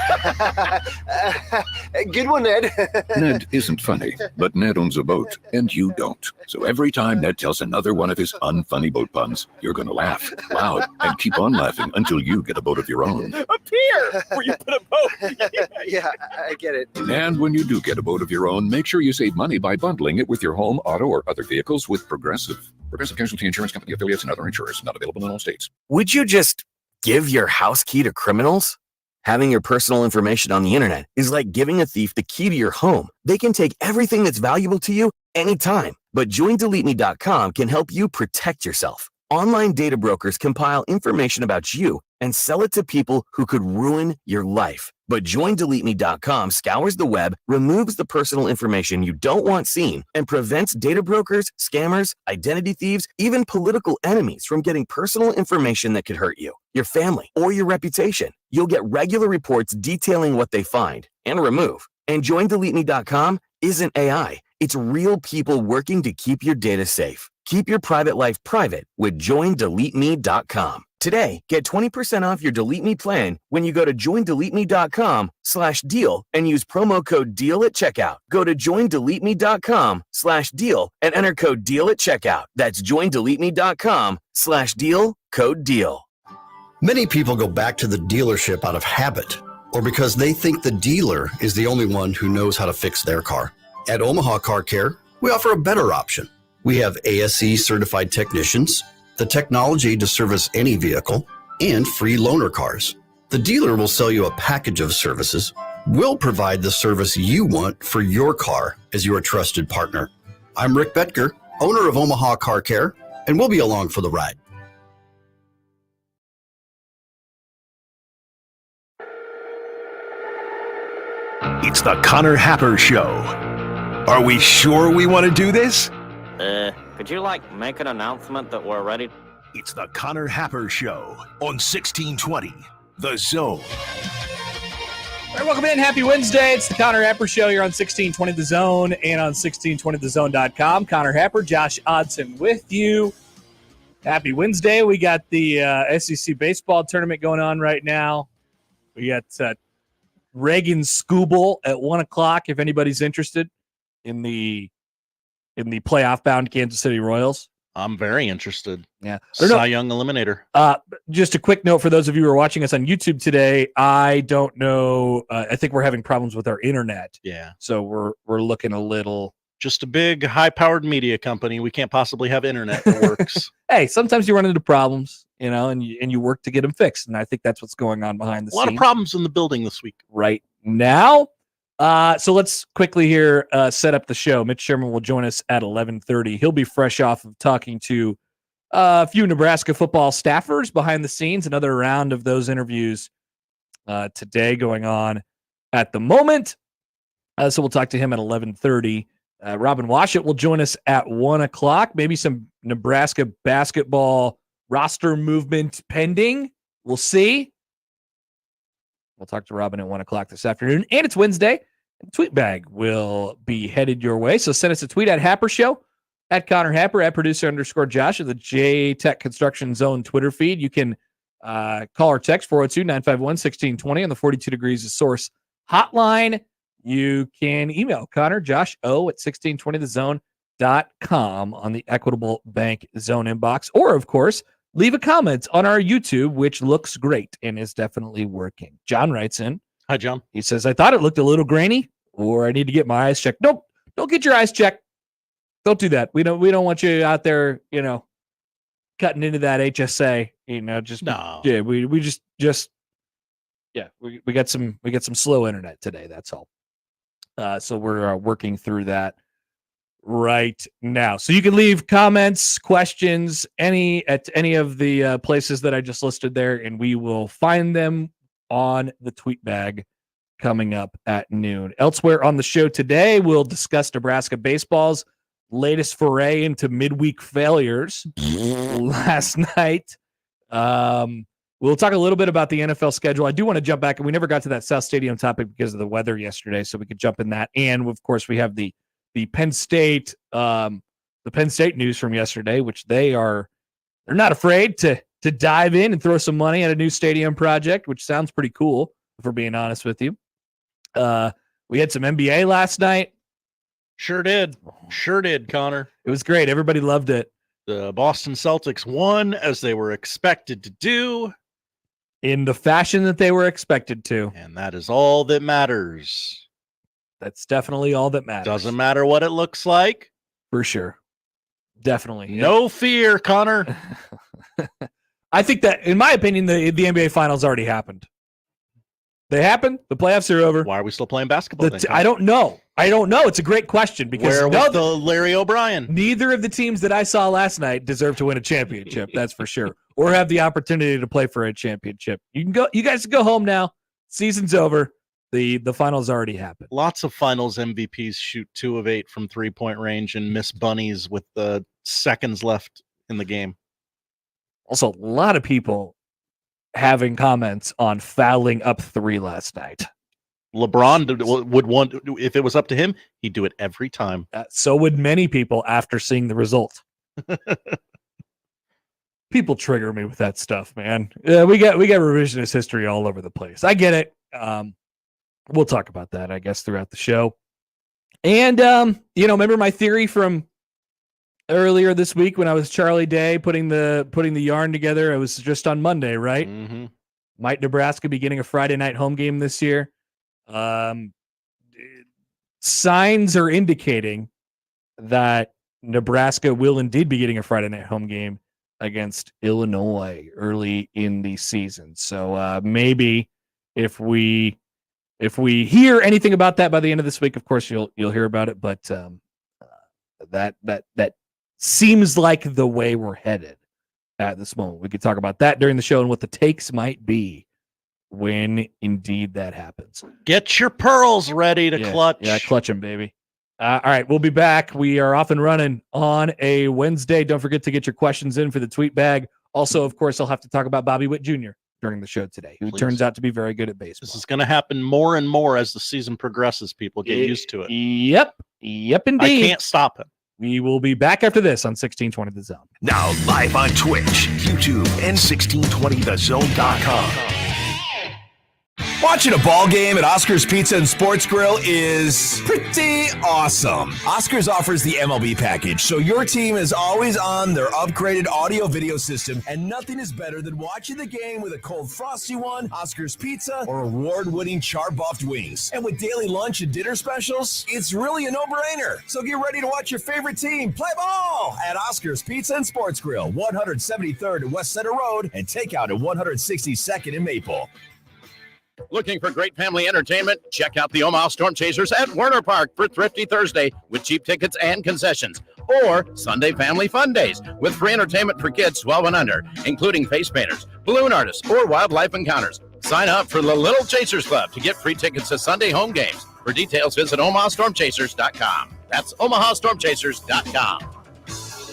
[SPEAKER 5] Good one, Ned.
[SPEAKER 22] Ned isn't funny, but Ned owns a boat, and you don't. So every time Ned tells another one of his unfunny boat puns, you're going to laugh loud and keep on laughing until you get a boat of your own.
[SPEAKER 5] A pier where you put a boat.
[SPEAKER 21] Yeah, I get it.
[SPEAKER 22] And when you do get a boat of your own, make sure you save money by bundling it with your home, auto, or other vehicles with Progressive. Progressive Casualty Insurance Company affiliates and other insurers. Not available in all states.
[SPEAKER 21] Would you just give your house key to criminals? Having your personal information on the internet is like giving a thief the key to your home. They can take everything that's valuable to you anytime. But JoinDeleteMe.com can help you protect yourself. Online data brokers compile information about you and sell it to people who could ruin your life. But JoinDeleteMe.com scours the web, removes the personal information you don't want seen, and prevents data brokers, scammers, identity thieves, even political enemies from getting personal information that could hurt you, your family, or your reputation. You'll get regular reports detailing what they find and remove. And JoinDeleteMe.com isn't AI. It's real people working to keep your data safe. Keep your private life private with JoinDeleteMe.com. Today, get 20% off your Delete Me plan when you go to joindeleteme.com/deal and use promo code DEAL at checkout. Go to joindeleteme.com/deal and enter code DEAL at checkout. That's joindeleteme.com/deal, code DEAL.
[SPEAKER 23] Many people go back to the dealership out of habit or because they think the dealer is the only one who knows how to fix their car. At Omaha Car Care, we offer a better option. We have ASE certified technicians, the technology to service any vehicle, and free loaner cars. The dealer will sell you a package of services. We'll provide the service you want for your car as your trusted partner. I'm Rick Betker, owner of Omaha Car Care, and we'll be along for the ride.
[SPEAKER 8] It's the Connor Happer Show. Are we sure we want to do this?
[SPEAKER 1] Could you, make an announcement that we're ready?
[SPEAKER 8] It's the Connor Happer Show on 1620, The Zone.
[SPEAKER 11] All right, welcome in. Happy Wednesday. It's the Connor Happer Show here on 1620 The Zone and on 1620thezone.com. Connor Happer, Josh Odson with you. Happy Wednesday. We got the SEC baseball tournament going on right now. We got Reagan Scooble at 1 o'clock if anybody's interested in the playoff-bound Kansas City Royals.
[SPEAKER 12] I'm very interested.
[SPEAKER 11] Yeah.
[SPEAKER 12] Cy Young Eliminator.
[SPEAKER 11] Just a quick note for those of you who are watching us on YouTube today. I don't know. I think we're having problems with our internet.
[SPEAKER 12] Yeah.
[SPEAKER 11] So we're looking a little.
[SPEAKER 12] Just a big, high-powered media company. We can't possibly have internet that works.
[SPEAKER 11] Hey, sometimes you run into problems, and you work to get them fixed. And I think that's what's going on behind the scenes.
[SPEAKER 12] A lot of problems in the building this week.
[SPEAKER 11] Right now. So let's quickly here set up the show. Mitch Sherman will join us at 11:30. He'll be fresh off of talking to a few Nebraska football staffers behind the scenes. Another round of those interviews today going on at the moment. So we'll talk to him at 11:30. Robin Washut will join us at 1 o'clock. Maybe some Nebraska basketball roster movement pending. We'll see. We'll talk to Robin at 1 o'clock this afternoon. And it's Wednesday. Tweet bag will be headed your way. So send us a tweet at Happer Show, at Connor Happer, at producer_Josh, or the J Tech Construction Zone Twitter feed. You can call or text 402-951-1620 on the 42 Degrees of Source hotline. You can email Connor, Josh O at 1620thezone.com on the Equitable Bank Zone inbox. Or, of course, leave a comment on our YouTube, which looks great and is definitely working. John writes in.
[SPEAKER 12] Hi, John.
[SPEAKER 11] He says, I thought it looked a little grainy, or I need to get my eyes checked. Nope. Don't get your eyes checked. Don't do that. We don't want you out there, cutting into that HSA, just no. Yeah, we got some slow internet today, that's all. So we're working through that right now. So you can leave comments, questions, at any of the places that I just listed there, and we will find them on the tweet bag coming up at noon. Elsewhere on the show today, we'll discuss Nebraska baseball's latest foray into midweek failures last night. We'll talk a little bit about the NFL schedule. I do want to jump back, and we never got to that South Stadium topic because of the weather yesterday, so we could jump in that. And of course, we have the Penn State news from yesterday, which they're not afraid to dive in and throw some money at a new stadium project, which sounds pretty cool, if we're being honest with you. We had some NBA last night.
[SPEAKER 12] Sure did, Connor.
[SPEAKER 11] It was great. Everybody loved it.
[SPEAKER 12] The Boston Celtics won as they were expected to do.
[SPEAKER 11] In the fashion that they were expected to.
[SPEAKER 12] And that is all that matters.
[SPEAKER 11] That's definitely all that matters.
[SPEAKER 12] Doesn't matter what it looks like.
[SPEAKER 11] For sure. Definitely.
[SPEAKER 12] No fear, Connor.
[SPEAKER 11] I think that, in my opinion, the NBA Finals already happened. They happened. The playoffs are over.
[SPEAKER 12] Why are we still playing basketball?
[SPEAKER 11] I don't know. It's a great question because
[SPEAKER 12] where was the Larry O'Brien?
[SPEAKER 11] Neither of the teams that I saw last night deserve to win a championship. That's for sure. Or have the opportunity to play for a championship. You guys can go home now. Season's over. The finals already happened.
[SPEAKER 12] Lots of finals MVPs shoot 2 of 8 from 3-point range and miss bunnies with the seconds left in the game.
[SPEAKER 11] Also, a lot of people having comments on fouling up 3 last night.
[SPEAKER 12] LeBron would want, if it was up to him, he'd do it every time.
[SPEAKER 11] So would many people after seeing the result. People trigger me with that stuff, man. We got revisionist history all over the place. I get it. We'll talk about that, I guess, throughout the show. And remember my theory from earlier this week when I was Charlie Day putting the yarn together? It was just on Monday, right?
[SPEAKER 12] Mm-hmm.
[SPEAKER 11] Might Nebraska be getting a Friday night home game this year? Signs are indicating that Nebraska will indeed be getting a Friday night home game against Illinois early in the season. So maybe if we hear anything about that by the end of this week, of course you'll hear about it. But that seems like the way we're headed at this moment. We could talk about that during the show and what the takes might be when indeed that happens.
[SPEAKER 12] Get your pearls ready to clutch.
[SPEAKER 11] Yeah, clutch them, baby. All right, we'll be back. We are off and running on a Wednesday. Don't forget to get your questions in for the tweet bag. Also, of course, I'll have to talk about Bobby Witt Jr. during the show today, who turns out to be very good at baseball.
[SPEAKER 12] This is going to happen more and more as the season progresses. People get used to it.
[SPEAKER 11] Yep, indeed.
[SPEAKER 12] I can't stop him.
[SPEAKER 11] We will be back after this on 1620 The Zone.
[SPEAKER 8] Now live on Twitch, YouTube, and 1620thezone.com.
[SPEAKER 2] Watching a ball game at Oscar's Pizza and Sports Grill is pretty awesome. Oscar's offers the MLB package, so your team is always on their upgraded audio-video system, and nothing is better than watching the game with a cold frosty one, Oscar's Pizza, or award-winning char-buffed wings. And with daily lunch and dinner specials, it's really a no-brainer. So get ready to watch your favorite team play ball at Oscar's Pizza and Sports Grill, 173rd and West Center Road, and takeout at 162nd and Maple.
[SPEAKER 4] Looking for great family entertainment? Check out the Omaha Storm Chasers at Werner Park for Thrifty Thursday with cheap tickets and concessions. Or Sunday Family Fun Days with free entertainment for kids 12 and under, including face painters, balloon artists, or wildlife encounters. Sign up for the Little Chasers Club to get free tickets to Sunday home games. For details, visit OmahaStormChasers.com. That's OmahaStormChasers.com.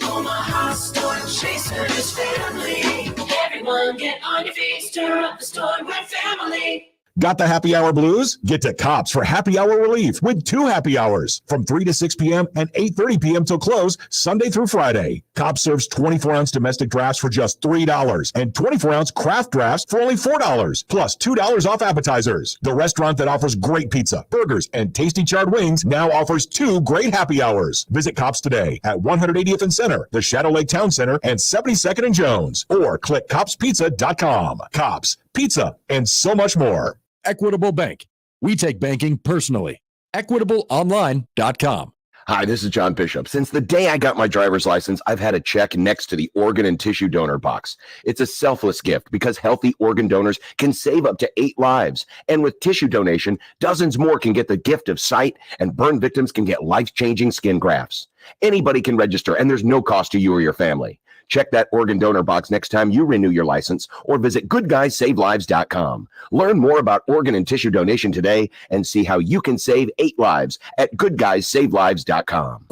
[SPEAKER 7] Omaha Storm Chasers family. Everyone get on your feet, stir up the storm with family.
[SPEAKER 6] Got the happy hour blues? Get to Kopp's for happy hour relief with 2 happy hours from 3 to 6 p.m. and 8:30 p.m. till close Sunday through Friday. Kopp's serves 24-ounce domestic drafts for just $3 and 24-ounce craft drafts for only $4, plus $2 off appetizers. The restaurant that offers great pizza, burgers, and tasty charred wings now offers 2 great happy hours. Visit Kopp's today at 180th and Center, the Shadow Lake Town Center, and 72nd and Jones, or click KoppsPizza.com. Kopp's, pizza, and so much more.
[SPEAKER 24] Equitable Bank. We take banking personally. EquitableOnline.com.
[SPEAKER 25] Hi, this is John Bishop. Since the day I got my driver's license, I've had a check next to the organ and tissue donor box. It's a selfless gift because healthy organ donors can save up to 8 lives. And with tissue donation, dozens more can get the gift of sight, and burn victims can get life-changing skin grafts. Anybody can register, and there's no cost to you or your family. Check that organ donor box next time you renew your license, or visit goodguysavelives.com. Learn more about organ and tissue donation today and see how you can save 8 lives at goodguysavelives.com.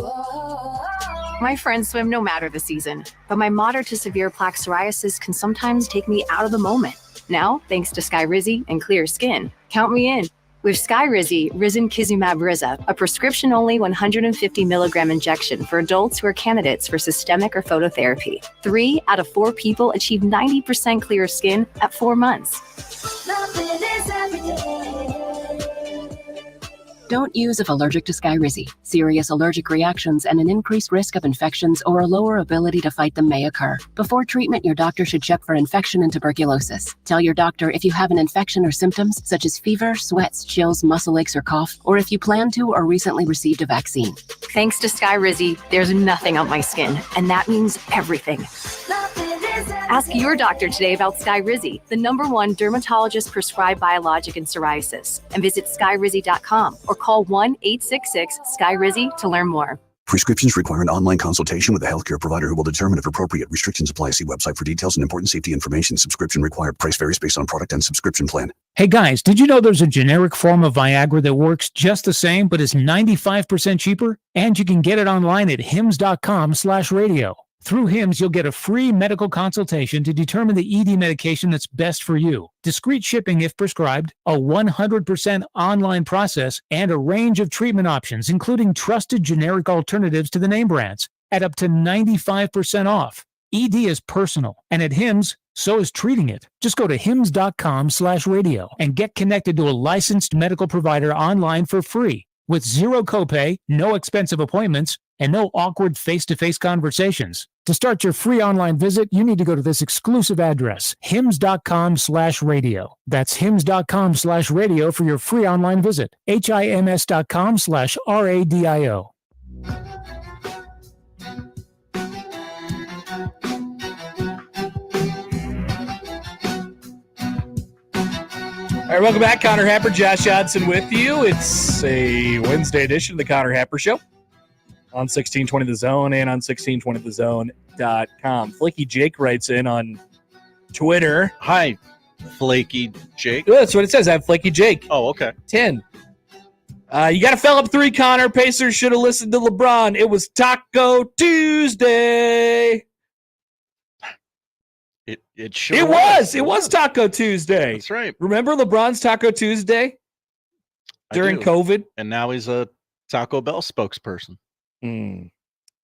[SPEAKER 26] My friends swim no matter the season, but my moderate to severe plaque psoriasis can sometimes take me out of the moment. Now, thanks to Skyrizi and clear skin, count me in. With Skyrizi, Risankizumab Riza, a prescription-only 150 milligram injection for adults who are candidates for systemic or phototherapy. 3 out of 4 people achieve 90% clear skin at 4 months.
[SPEAKER 27] Don't use if allergic to Skyrizi. Serious allergic reactions and an increased risk of infections or a lower ability to fight them may occur. Before treatment, your doctor should check for infection and tuberculosis. Tell your doctor if you have an infection or symptoms such as fever, sweats, chills, muscle aches, or cough, or if you plan to or recently received a vaccine.
[SPEAKER 26] Thanks to Skyrizi, there's nothing on my skin, and that means everything. Ask your doctor today about Skyrizi, the #1 dermatologist-prescribed biologic in psoriasis, and visit skyrizi.com or call 1-866-SKYRIZI to learn more.
[SPEAKER 3] Prescriptions require an online consultation with a healthcare provider who will determine if appropriate. Restrictions apply. See website for details and important safety information. Subscription required. Price varies based on product and subscription plan.
[SPEAKER 28] Hey guys, did you know there's a generic form of Viagra that works just the same but is 95% cheaper? And you can get it online at hims.com/radio. Through HIMS, you'll get a free medical consultation to determine the ED medication that's best for you, discreet shipping if prescribed, a 100% online process, and a range of treatment options, including trusted generic alternatives to the name brands, at up to 95% off. ED is personal, and at HIMS, so is treating it. Just go to hims.com/radio and get connected to a licensed medical provider online for free, with zero copay, no expensive appointments, and no awkward face-to-face conversations. To start your free online visit, you need to go to this exclusive address, hims.com/radio. That's hims.com/radio for your free online visit. hims.com/radio.
[SPEAKER 11] All right, welcome back. Connor Happer, Josh Johnson with you. It's a Wednesday edition of the Connor Happer Show on 1620 The Zone and on 1620thezone.com. Flaky Jake writes in on Twitter.
[SPEAKER 12] Hi, Flaky Jake.
[SPEAKER 11] Oh, that's what it says. I have Flaky Jake.
[SPEAKER 12] Oh, okay.
[SPEAKER 11] 10. You got to fill up 3, Connor. Pacers should have listened to LeBron. It was Taco Tuesday.
[SPEAKER 12] It sure
[SPEAKER 11] It was. It was Taco Tuesday.
[SPEAKER 12] That's right.
[SPEAKER 11] Remember LeBron's Taco Tuesday during COVID?
[SPEAKER 12] And now he's a Taco Bell spokesperson.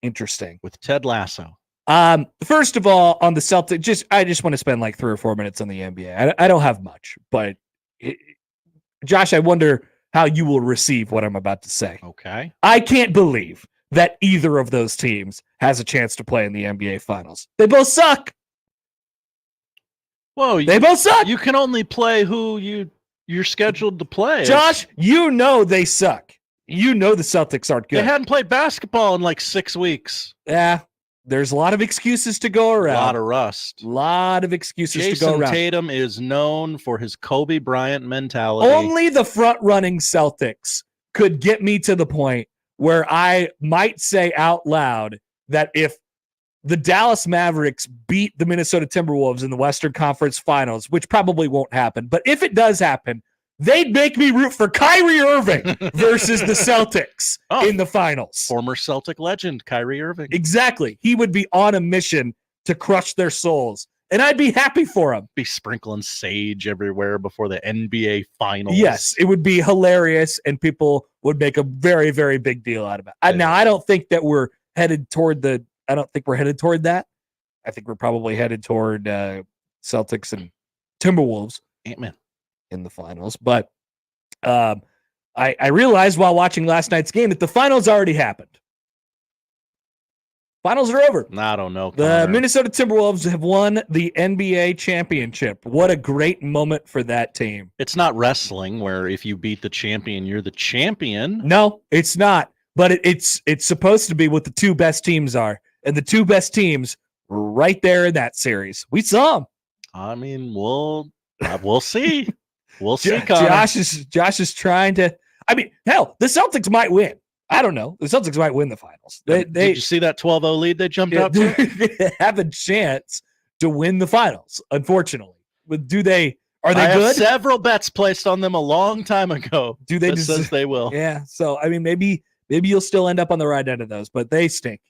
[SPEAKER 11] Interesting.
[SPEAKER 12] With Ted Lasso.
[SPEAKER 11] First of all, on the Celtics, I just want to spend like 3 or 4 minutes on the NBA. I don't have much, but Josh, I wonder how you will receive what I'm about to say.
[SPEAKER 12] Okay.
[SPEAKER 11] I can't believe that either of those teams has a chance to play in the NBA Finals. They both suck.
[SPEAKER 12] Whoa,
[SPEAKER 11] they both suck.
[SPEAKER 12] You can only play who you're scheduled to play.
[SPEAKER 11] Josh, you know they suck. You know the Celtics aren't good.
[SPEAKER 12] They hadn't played basketball in like 6 weeks.
[SPEAKER 11] Yeah, there's a lot of excuses to go around.
[SPEAKER 12] A lot of rust.
[SPEAKER 11] A lot of excuses to go
[SPEAKER 12] Jason
[SPEAKER 11] around.
[SPEAKER 12] Tatum is known for his Kobe Bryant mentality.
[SPEAKER 11] Only the front-running Celtics could get me to the point where I might say out loud that if the Dallas Mavericks beat the Minnesota Timberwolves in the Western Conference Finals, which probably won't happen, but if it does happen, they'd make me root for Kyrie Irving versus the Celtics in the finals.
[SPEAKER 12] Former Celtic legend, Kyrie Irving.
[SPEAKER 11] Exactly. He would be on a mission to crush their souls, and I'd be happy for him.
[SPEAKER 12] Be sprinkling sage everywhere before the NBA Finals.
[SPEAKER 11] Yes, it would be hilarious, and people would make a very, very big deal out of it. Now, I don't think that we're headed toward that. I think we're probably headed toward Celtics and Timberwolves
[SPEAKER 12] Ant-Man
[SPEAKER 11] in the finals. But I realized while watching last night's game that the finals already happened. Finals are over.
[SPEAKER 12] I don't know.
[SPEAKER 11] The Minnesota Timberwolves have won the NBA championship. What a great moment for that team.
[SPEAKER 12] It's not wrestling where if you beat the champion, you're the champion.
[SPEAKER 11] No, it's not. But it's supposed to be what the 2 best teams are. And the 2 best teams were right there in that series. We saw them.
[SPEAKER 12] I mean, we'll see. We'll see.
[SPEAKER 11] Josh is trying to. I mean, hell, the Celtics might win. I don't know. The Celtics might win the finals.
[SPEAKER 12] Did you see that 12-0 lead they jumped up to?
[SPEAKER 11] They have a chance to win the finals. Unfortunately, but are they
[SPEAKER 12] I
[SPEAKER 11] good?
[SPEAKER 12] have several bets placed on them a long time ago.
[SPEAKER 11] Do they
[SPEAKER 12] that
[SPEAKER 11] just
[SPEAKER 12] says they will?
[SPEAKER 11] Yeah. So I mean, maybe you'll still end up on the right end of those, but they stink.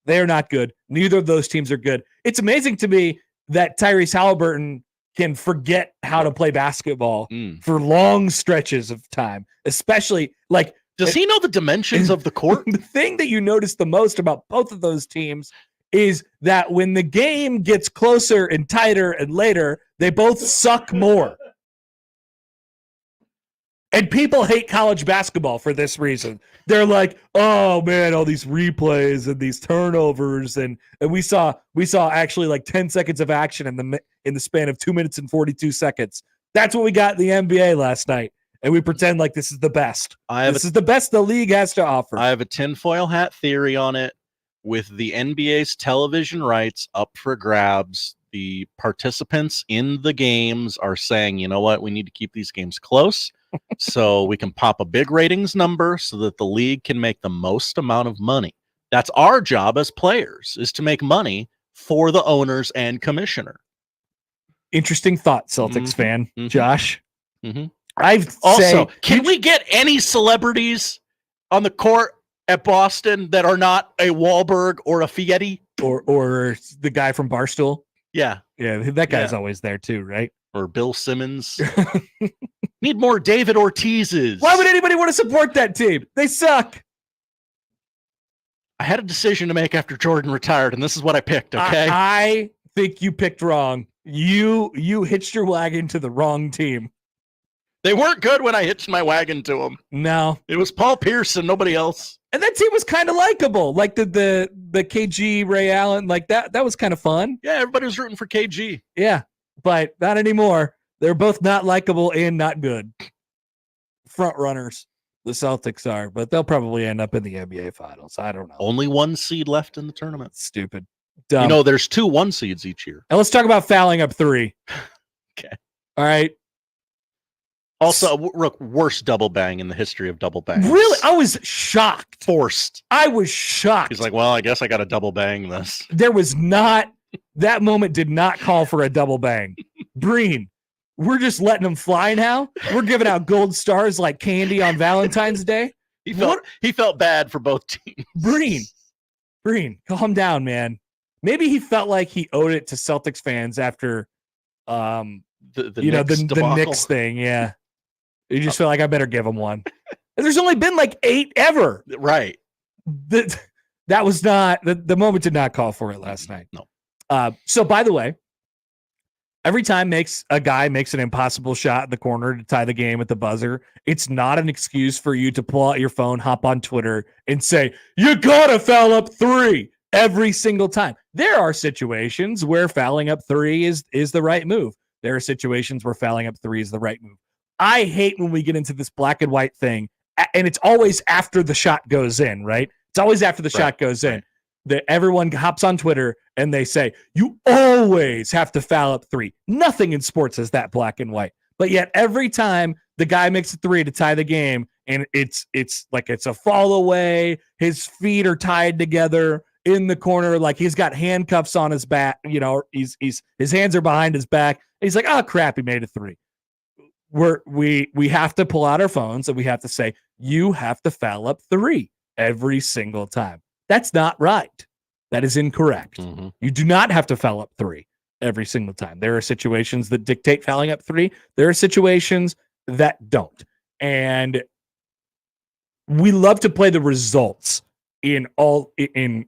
[SPEAKER 11] They are not good. Neither of those teams are good. It's amazing to me that Tyrese Halliburton can forget how to play basketball for long stretches of time, especially like.
[SPEAKER 12] Does he know the dimensions of the court?
[SPEAKER 11] The thing that you notice the most about both of those teams is that when the game gets closer and tighter and later, they both suck more. And people hate college basketball for this reason. They're like, oh man, all these replays and these turnovers, and we saw actually like 10 seconds of action in the span of 2 minutes and 42 seconds. That's what we got in the NBA last night, and we pretend like this is the best. This is the best the league has to offer.
[SPEAKER 12] I have a tinfoil hat theory on it. With the NBA's television rights up for grabs, the participants in the games are saying, you know what, we need to keep these games close. So we can pop a big ratings number so that the league can make the most amount of money. That's our job as players, is to make money for the owners and commissioner.
[SPEAKER 11] Interesting thought, Celtics fan, Josh.
[SPEAKER 12] Can we get any celebrities on the court at Boston that are not a Wahlberg or a Fieri?
[SPEAKER 11] Or the guy from Barstool?
[SPEAKER 12] Yeah.
[SPEAKER 11] Yeah, that guy's always there too, right?
[SPEAKER 12] Or Bill Simmons. Need more David Ortiz's.
[SPEAKER 11] Why would anybody want to support that team? They suck.
[SPEAKER 12] I had a decision to make after Jordan retired, and this is what I picked, okay?
[SPEAKER 11] I think you picked wrong. You hitched your wagon to the wrong team.
[SPEAKER 12] They weren't good when I hitched my wagon to them.
[SPEAKER 11] No.
[SPEAKER 12] It was Paul Pierce and nobody else.
[SPEAKER 11] And that team was kind of likable. Like the KG, Ray Allen, like that was kind of fun.
[SPEAKER 12] Yeah, everybody was rooting for KG.
[SPEAKER 11] Yeah, but not anymore. They're both not likable and not good. Front runners, the Celtics are, but they'll probably end up in the NBA Finals. I don't know.
[SPEAKER 12] Only 1 seed left in the tournament.
[SPEAKER 11] Stupid. Dumb.
[SPEAKER 12] You know, there's 2 1 seeds each year.
[SPEAKER 11] And let's talk about fouling up 3.
[SPEAKER 12] Okay.
[SPEAKER 11] All right.
[SPEAKER 12] Also, worst double bang in the history of double bangs.
[SPEAKER 11] Really? I was shocked.
[SPEAKER 12] Forced.
[SPEAKER 11] I was shocked.
[SPEAKER 12] He's like, well, I guess I got to double bang this.
[SPEAKER 11] There was not, that moment did not call for a double bang. Breen, we're just letting them fly now. We're giving out gold stars like candy on Valentine's Day.
[SPEAKER 12] He felt bad for both teams.
[SPEAKER 11] Breen, calm down, man. Maybe he felt like he owed it to Celtics fans after
[SPEAKER 12] the
[SPEAKER 11] the Knicks thing. Yeah. You just feel like I better give him one. And there's only been like 8 ever.
[SPEAKER 12] Right.
[SPEAKER 11] That was not the moment did not call for it last night.
[SPEAKER 12] No.
[SPEAKER 11] So by the way, every time a guy makes an impossible shot in the corner to tie the game at the buzzer, it's not an excuse for you to pull out your phone, hop on Twitter, and say, you gotta foul up 3 every single time. There are situations where fouling up 3 is the right move. There are situations where fouling up 3 is the right move. I hate when we get into this black and white thing, and it's always after the shot goes in, right? It's always after the shot goes in. That everyone hops on Twitter and they say, you always have to foul up 3. Nothing in sports is that black and white. But yet every time the guy makes a 3 to tie the game, and it's like it's a fall away, his feet are tied together in the corner, like he's got handcuffs on his back, his hands are behind his back. He's like, oh crap, he made a 3. We have to pull out our phones and we have to say, you have to foul up 3 every single time. That's not right. That is incorrect.
[SPEAKER 12] Mm-hmm.
[SPEAKER 11] You do not have to foul up 3 every single time. There are situations that dictate fouling up 3. There are situations that don't. And we love to play the results in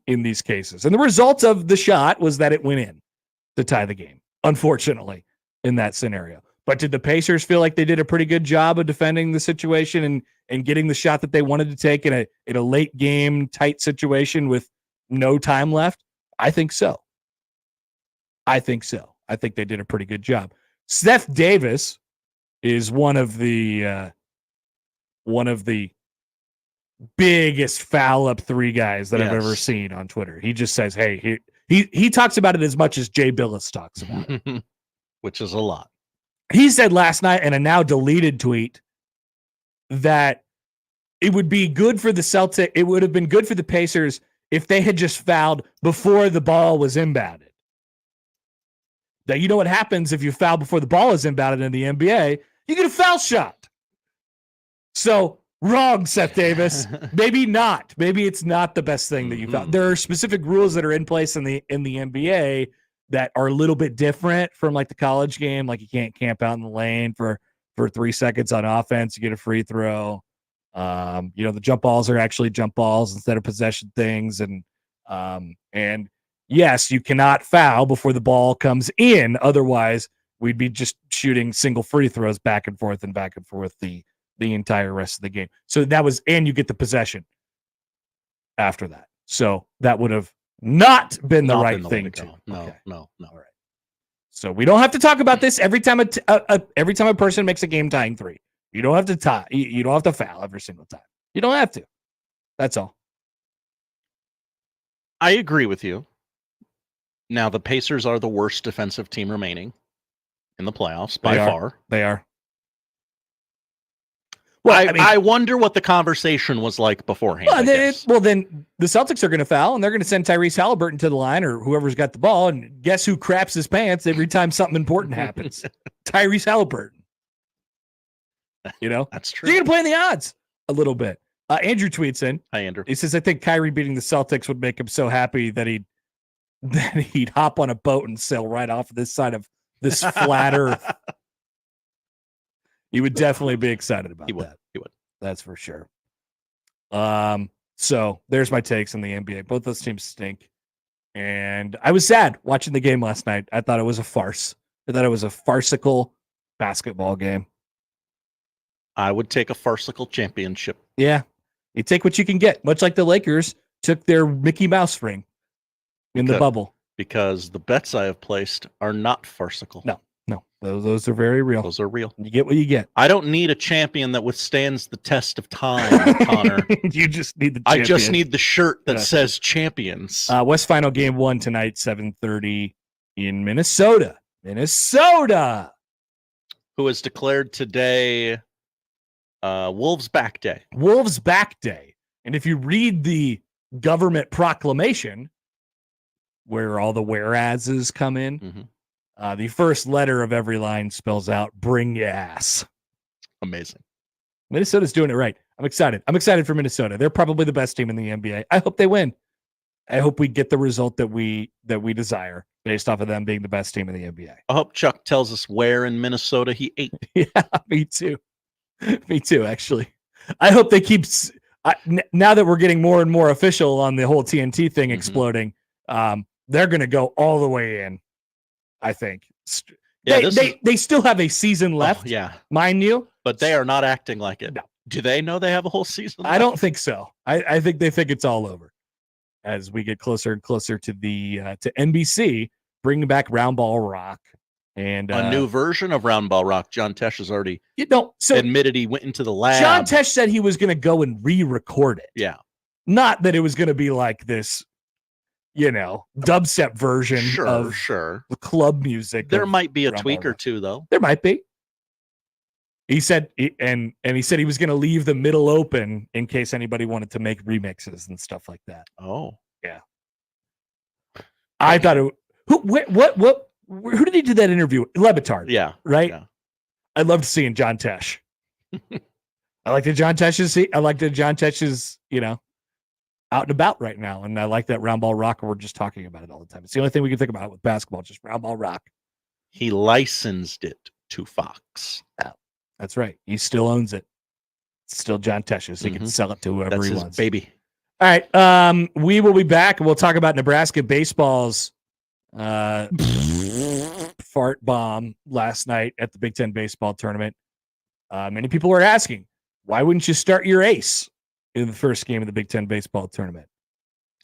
[SPEAKER 11] these cases. And the result of the shot was that it went in to tie the game, unfortunately, in that scenario. But did the Pacers feel like they did a pretty good job of defending the situation and getting the shot that they wanted to take in a late game tight situation with no time left? I think so. I think they did a pretty good job. Steph Davis is one of the biggest foul up 3 guys that I've ever seen on Twitter. He just says, hey, he talks about it as much as Jay Billis talks about it.
[SPEAKER 12] Which is a lot.
[SPEAKER 11] He said last night in a now deleted tweet that it would be good for the Celtics. It would have been good for the Pacers if they had just fouled before the ball was inbounded. Now, you know what happens if you foul before the ball is inbounded in the NBA? You get a foul shot. So wrong, Seth Davis. Maybe not. Maybe it's not the best thing that you found. There are specific rules that are in place in the NBA that are a little bit different from like the college game. Like you can't camp out in the lane for 3 seconds on offense. You get a free throw. The jump balls are actually jump balls instead of possession things. And yes, you cannot foul before the ball comes in. Otherwise, we'd be just shooting single free throws back and forth the entire rest of the game. So that was, and you get the possession after that. So that would have not been the right thing to do.
[SPEAKER 12] No.
[SPEAKER 11] All right. So we don't have to talk about this every time a person makes a game tying 3. You don't have to tie. You don't have to foul every single time. You don't have to. That's all.
[SPEAKER 12] I agree with you. Now the Pacers are the worst defensive team remaining in the playoffs by far.
[SPEAKER 11] They are.
[SPEAKER 12] Well, I wonder what the conversation was like beforehand.
[SPEAKER 11] Then the Celtics are going to foul, and they're going to send Tyrese Halliburton to the line or whoever's got the ball, and guess who craps his pants every time something important happens? Tyrese Halliburton.
[SPEAKER 12] That's true.
[SPEAKER 11] So you're going to play in the odds a little bit. Andrew tweets in.
[SPEAKER 12] Hi, Andrew.
[SPEAKER 11] He says, I think Kyrie beating the Celtics would make him so happy that he'd hop on a boat and sail right off of this side of this flat earth. He would definitely be excited about that.
[SPEAKER 12] He would.
[SPEAKER 11] That's for sure. So there's my takes on the NBA. Both those teams stink. And I was sad watching the game last night. I thought it was a farce. I thought it was a farcical basketball game.
[SPEAKER 12] I would take a farcical championship.
[SPEAKER 11] Yeah. You take what you can get, much like the Lakers took their Mickey Mouse ring in the bubble.
[SPEAKER 12] Because the bets I have placed are not farcical.
[SPEAKER 11] No. Those are very real.
[SPEAKER 12] Those are real.
[SPEAKER 11] You get what you get.
[SPEAKER 12] I don't need a champion that withstands the test of time, Connor.
[SPEAKER 11] You just need the champion.
[SPEAKER 12] I just need the shirt that says champions.
[SPEAKER 11] West Final Game 1 tonight, 7:30 in Minnesota. Minnesota!
[SPEAKER 12] Who has declared today Wolves Back Day.
[SPEAKER 11] Wolves Back Day. And if you read the government proclamation, where all the whereases come in, The first letter of every line spells out "bring your ass."
[SPEAKER 12] Amazing.
[SPEAKER 11] Minnesota's doing it right. I'm excited. I'm excited for Minnesota. They're probably the best team in the NBA. I hope they win. I hope we get the result that we desire based off of them being the best team in the NBA.
[SPEAKER 12] I hope Chuck tells us where in Minnesota he ate.
[SPEAKER 11] Yeah, me too. Me too, actually. I hope they keep now that we're getting more and more official on the whole TNT thing exploding, they're going to go all the way in, I think.
[SPEAKER 12] Yeah,
[SPEAKER 11] they still have a season left, mind you.
[SPEAKER 12] But they are not acting like it. No. Do they know they have a whole season left?
[SPEAKER 11] I don't think so. I think they think it's all over as we get closer and closer to the to NBC bringing back Round Ball Rock. And
[SPEAKER 12] a new version of Round Ball Rock. John Tesh has already admitted he went into the lab.
[SPEAKER 11] John Tesh said he was going to go and re-record it.
[SPEAKER 12] Yeah.
[SPEAKER 11] Not that it was going to be like this, dubstep version of the club music.
[SPEAKER 12] There might be a tweak or two, though.
[SPEAKER 11] There might be. He said, and he said he was going to leave the middle open in case anybody wanted to make remixes and stuff like that.
[SPEAKER 12] Oh,
[SPEAKER 11] yeah. I thought it. Who did he do that interview with? Le Batard.
[SPEAKER 12] Yeah.
[SPEAKER 11] Right?
[SPEAKER 12] Yeah.
[SPEAKER 11] I loved seeing John Tesh. I like that John Tesh is, out and about right now. And I like that Round Ball Rock. We're just talking about it all the time. It's the only thing we can think about with basketball, just Round Ball Rock.
[SPEAKER 12] He licensed it to Fox.
[SPEAKER 11] Yeah, that's right. He still owns it. It's still John Tesh's. He can sell it to whoever he wants.
[SPEAKER 12] Baby.
[SPEAKER 11] All right. We will be back and we'll talk about Nebraska baseball's fart bomb last night at the Big Ten baseball tournament. Many people are asking, why wouldn't you start your ace in the first game of the Big Ten baseball tournament?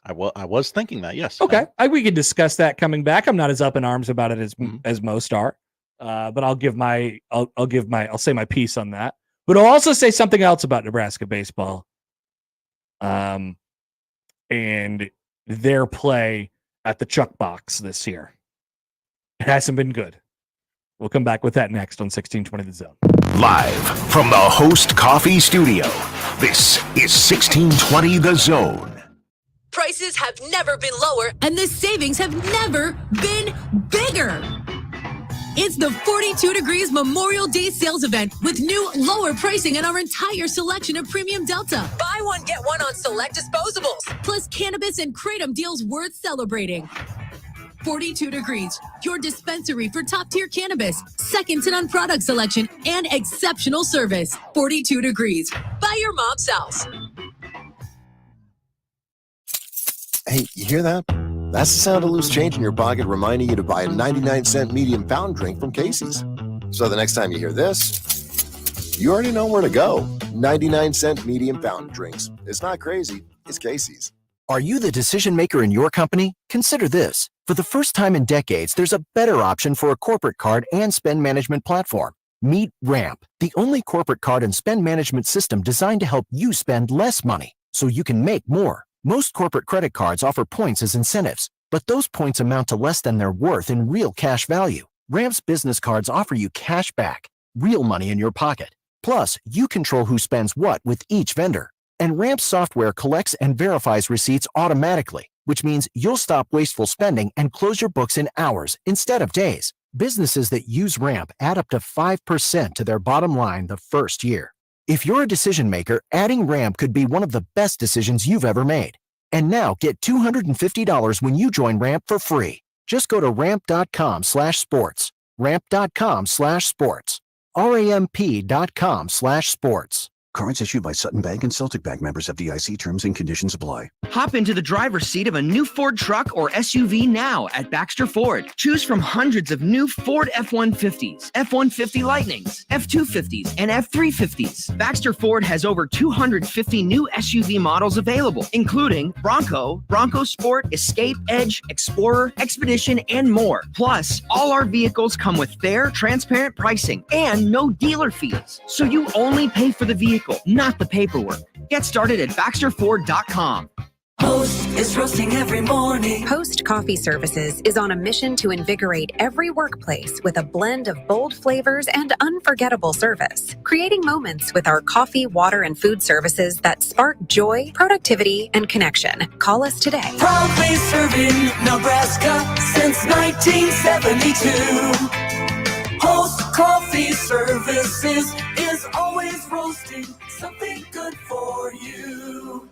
[SPEAKER 12] I was thinking that, yes.
[SPEAKER 11] Okay. We can discuss that coming back. I'm not as up in arms about it as most are. But I'll say my piece on that. But I'll also say something else about Nebraska baseball. And their play at the Chuck Box this year. It hasn't been good. We'll come back with that next on 1620 The Zone.
[SPEAKER 8] Live from the Host Coffee Studio, this is 1620 The Zone.
[SPEAKER 9] Prices have never been lower, and the savings have never been bigger. It's the 42 Degrees Memorial Day sales event with new lower pricing on our entire selection of premium Delta. Buy one, get one on select disposables. Plus cannabis and Kratom deals worth celebrating. 42 Degrees, your dispensary for top-tier cannabis, second to none product selection, and exceptional service. 42 Degrees, buy your mom's house.
[SPEAKER 10] Hey, you hear that? That's the sound of loose change in your pocket reminding you to buy a 99-cent medium fountain drink from Casey's. So the next time you hear this, you already know where to go. 99-cent medium fountain drinks. It's not crazy. It's Casey's.
[SPEAKER 13] Are you the decision maker in your company? Consider this. For the first time in decades, there's a better option for a corporate card and spend management platform. Meet Ramp, the only corporate card and spend management system designed to help you spend less money so you can make more. Most corporate credit cards offer points as incentives, but those points amount to less than their worth in real cash value. Ramp's business cards offer you cash back, real money in your pocket. Plus, you control who spends what with each vendor. And Ramp's software collects and verifies receipts automatically, which means you'll stop wasteful spending and close your books in hours instead of days. Businesses that use Ramp add up to 5% to their bottom line the first year. If you're a decision maker, adding Ramp could be one of the best decisions you've ever made. And now get $250 when you join Ramp for free. Just go to ramp.com/sports. Ramp.com/sports. RAMP.com/sports.
[SPEAKER 3] Cards issued by Sutton Bank and Celtic Bank, members of FDIC. Terms and conditions apply.
[SPEAKER 14] Hop into the driver's seat of a new Ford truck or SUV now at Baxter Ford. Choose from hundreds of new Ford F-150s, F-150 Lightnings, F-250s, and F-350s. Baxter Ford has over 250 new SUV models available, including Bronco, Bronco Sport, Escape, Edge, Explorer, Expedition, and more. Plus, all our vehicles come with fair, transparent pricing and no dealer fees. So you only pay for the vehicle, not the paperwork. Get started at BaxterFord.com.
[SPEAKER 7] Host is roasting every morning.
[SPEAKER 5] Host Coffee Services is on a mission to invigorate every workplace with a blend of bold flavors and unforgettable service, creating moments with our coffee, water, and food services that spark joy, productivity, and connection. Call us today.
[SPEAKER 7] Proudly serving Nebraska since 1972. Host Coffee Services is always roasting something good for you.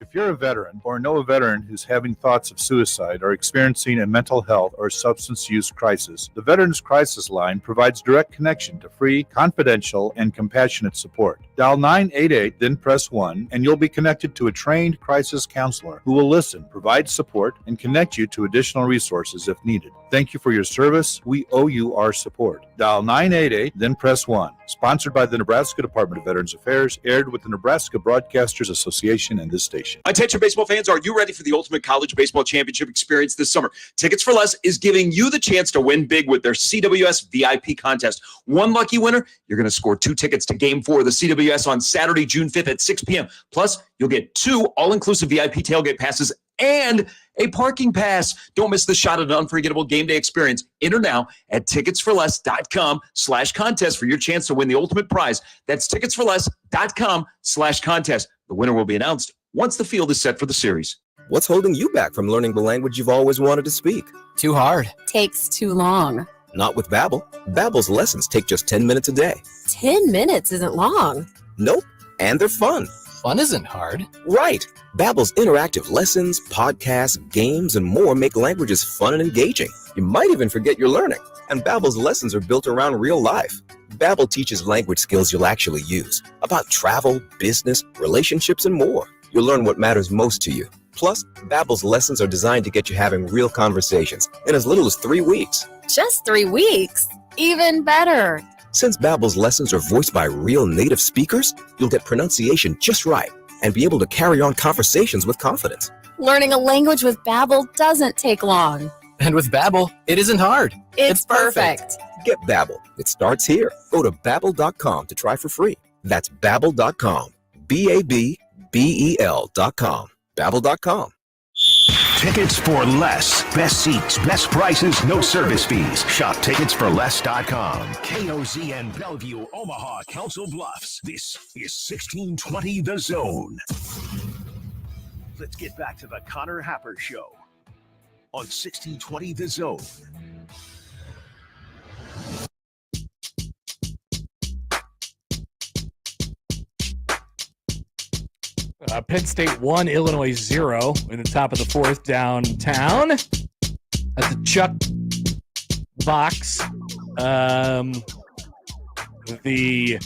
[SPEAKER 15] If you're a veteran or know a veteran who's having thoughts of suicide or experiencing a mental health or substance use crisis, the Veterans Crisis Line provides direct connection to free, confidential, and compassionate support. Dial 988, then press 1, and you'll be connected to a trained crisis counselor who will listen, provide support, and connect you to additional resources if needed. Thank you for your service. We owe you our support. Dial 988, then press 1. Sponsored by the Nebraska Department of Veterans Affairs, aired with the Nebraska Broadcasters Association and this station.
[SPEAKER 16] Attention baseball fans, are you ready for the ultimate college baseball championship experience this summer? Tickets for Less is giving you the chance to win big with their CWS VIP contest. One lucky winner, you're going to score 2 tickets to Game 4 of the CWS on Saturday, June 5th at 6 p.m. Plus, you'll get 2 all-inclusive VIP tailgate passes and a parking pass. Don't miss the shot at an unforgettable game day experience. Enter now at ticketsforless.com/contest for your chance to win the ultimate prize. That's ticketsforless.com/contest. The winner will be announced once the field is set for the series.
[SPEAKER 21] What's holding you back from learning the language you've always wanted to speak?
[SPEAKER 17] Too hard. Takes too long.
[SPEAKER 21] Not with Babbel. Babbel's lessons take just 10 minutes a day.
[SPEAKER 17] 10 minutes isn't long.
[SPEAKER 21] Nope. And they're fun.
[SPEAKER 17] Fun isn't hard.
[SPEAKER 21] Right. Babbel's interactive lessons, podcasts, games, and more make languages fun and engaging. You might even forget you're learning. And Babbel's lessons are built around real life. Babbel teaches language skills you'll actually use, about travel, business, relationships, and more. You'll learn what matters most to you. Plus, Babbel's lessons are designed to get you having real conversations in as little as 3 weeks.
[SPEAKER 17] Just 3 weeks? Even better.
[SPEAKER 21] Since Babbel's lessons are voiced by real native speakers, you'll get pronunciation just right and be able to carry on conversations with confidence.
[SPEAKER 17] Learning a language with Babbel doesn't take long. And with Babbel, it isn't hard. It's perfect.
[SPEAKER 21] Get Babbel. It starts here. Go to Babbel.com to try for free. That's Babbel.com. Babbel.com. Babbel.com.
[SPEAKER 8] Tickets for Less. Best seats, best prices, no service fees. Shop ticketsforless.com. KOZN Bellevue, Omaha, Council Bluffs. This is 1620 The Zone. Let's get back to the Connor Happer Show on 1620 The Zone.
[SPEAKER 11] Penn State 1, Illinois 0 in the top of the 4th downtown at the Chuck box. The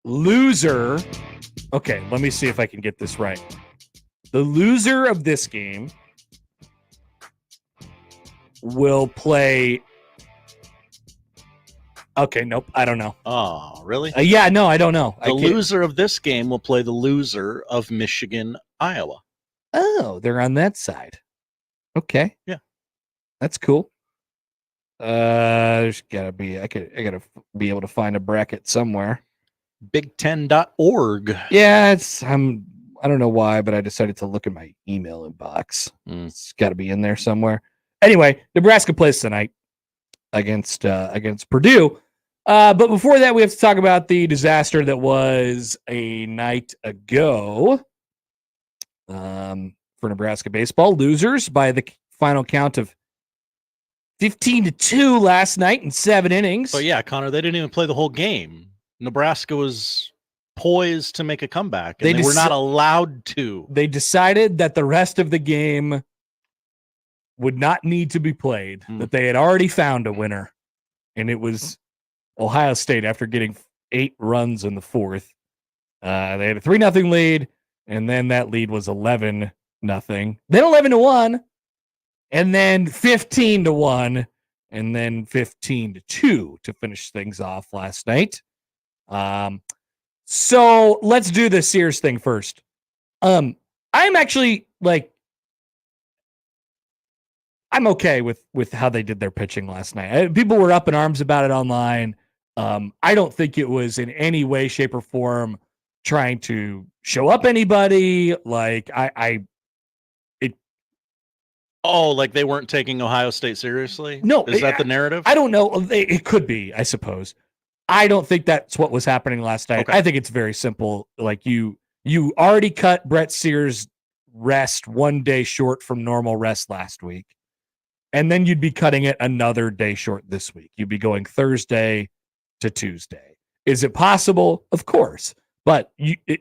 [SPEAKER 11] loser. Okay, let me see if I can get this right. The loser of this game will play. Okay, nope, I don't know.
[SPEAKER 12] Oh, really?
[SPEAKER 11] Yeah, no, I don't know.
[SPEAKER 12] The loser of this game will play the loser of Michigan, Iowa.
[SPEAKER 11] Oh, they're on that side. Okay.
[SPEAKER 12] Yeah.
[SPEAKER 11] That's cool. There's gotta be I gotta be able to find a bracket somewhere.
[SPEAKER 12] Big10.org.
[SPEAKER 11] Yeah, I don't know why, but I decided to look at my email inbox. It's gotta be in there somewhere. Anyway, Nebraska plays tonight against Purdue. But before that, we have to talk about the disaster that was a night ago for Nebraska baseball. Losers by the final count of 15-2 last night in 7 innings.
[SPEAKER 12] So yeah, Connor, they didn't even play the whole game. Nebraska was poised to make a comeback, and they were not allowed to.
[SPEAKER 11] They decided that the rest of the game would not need to be played, that they had already found a winner, and it was Ohio State after getting 8 runs in the 4th. They had a 3-0 lead, and then that lead was 11-0. Then 11-1, and then 15-1, and then 15-2 to finish things off last night. So let's do the Sears thing first. I'm actually I'm okay with how they did their pitching last night. People were up in arms about it online. I don't think it was in any way, shape, or form trying to show up anybody. Like
[SPEAKER 12] like they weren't taking Ohio State seriously?
[SPEAKER 11] No.
[SPEAKER 12] Is that the narrative?
[SPEAKER 11] I don't know. It could be, I suppose. I don't think that's what was happening last night.
[SPEAKER 12] Okay.
[SPEAKER 11] I think it's very simple. Like you already cut Brett Sears' rest 1 day short from normal rest last week. And then you'd be cutting it another day short this week. You'd be going Thursday to Tuesday. Is it possible? Of course. But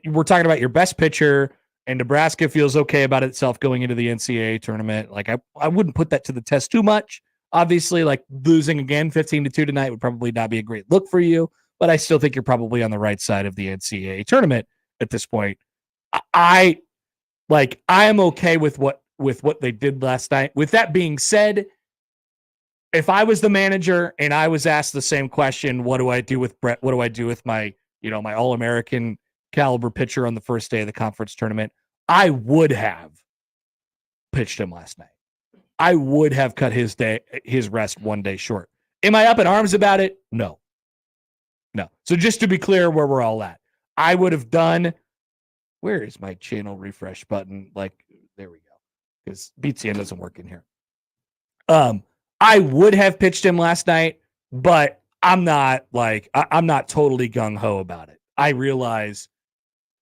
[SPEAKER 11] we're talking about your best pitcher, and Nebraska feels okay about itself going into the NCAA tournament. Like I wouldn't put that to the test too much. Obviously, like losing again 15-2 tonight would probably not be a great look for you, but I still think you're probably on the right side of the NCAA tournament at this point. I am okay with what they did last night. With that being said, if I was the manager and I was asked the same question, what do I do with Brett? What do I do with my All-American caliber pitcher on the first day of the conference tournament? I would have pitched him last night. I would have cut his rest 1 day short. Am I up in arms about it? No. So just to be clear where we're all at, I would have done, where is my channel refresh button? Like, there we go. Because BTN doesn't work in here. I would have pitched him last night, but I'm not totally gung-ho about it. I realize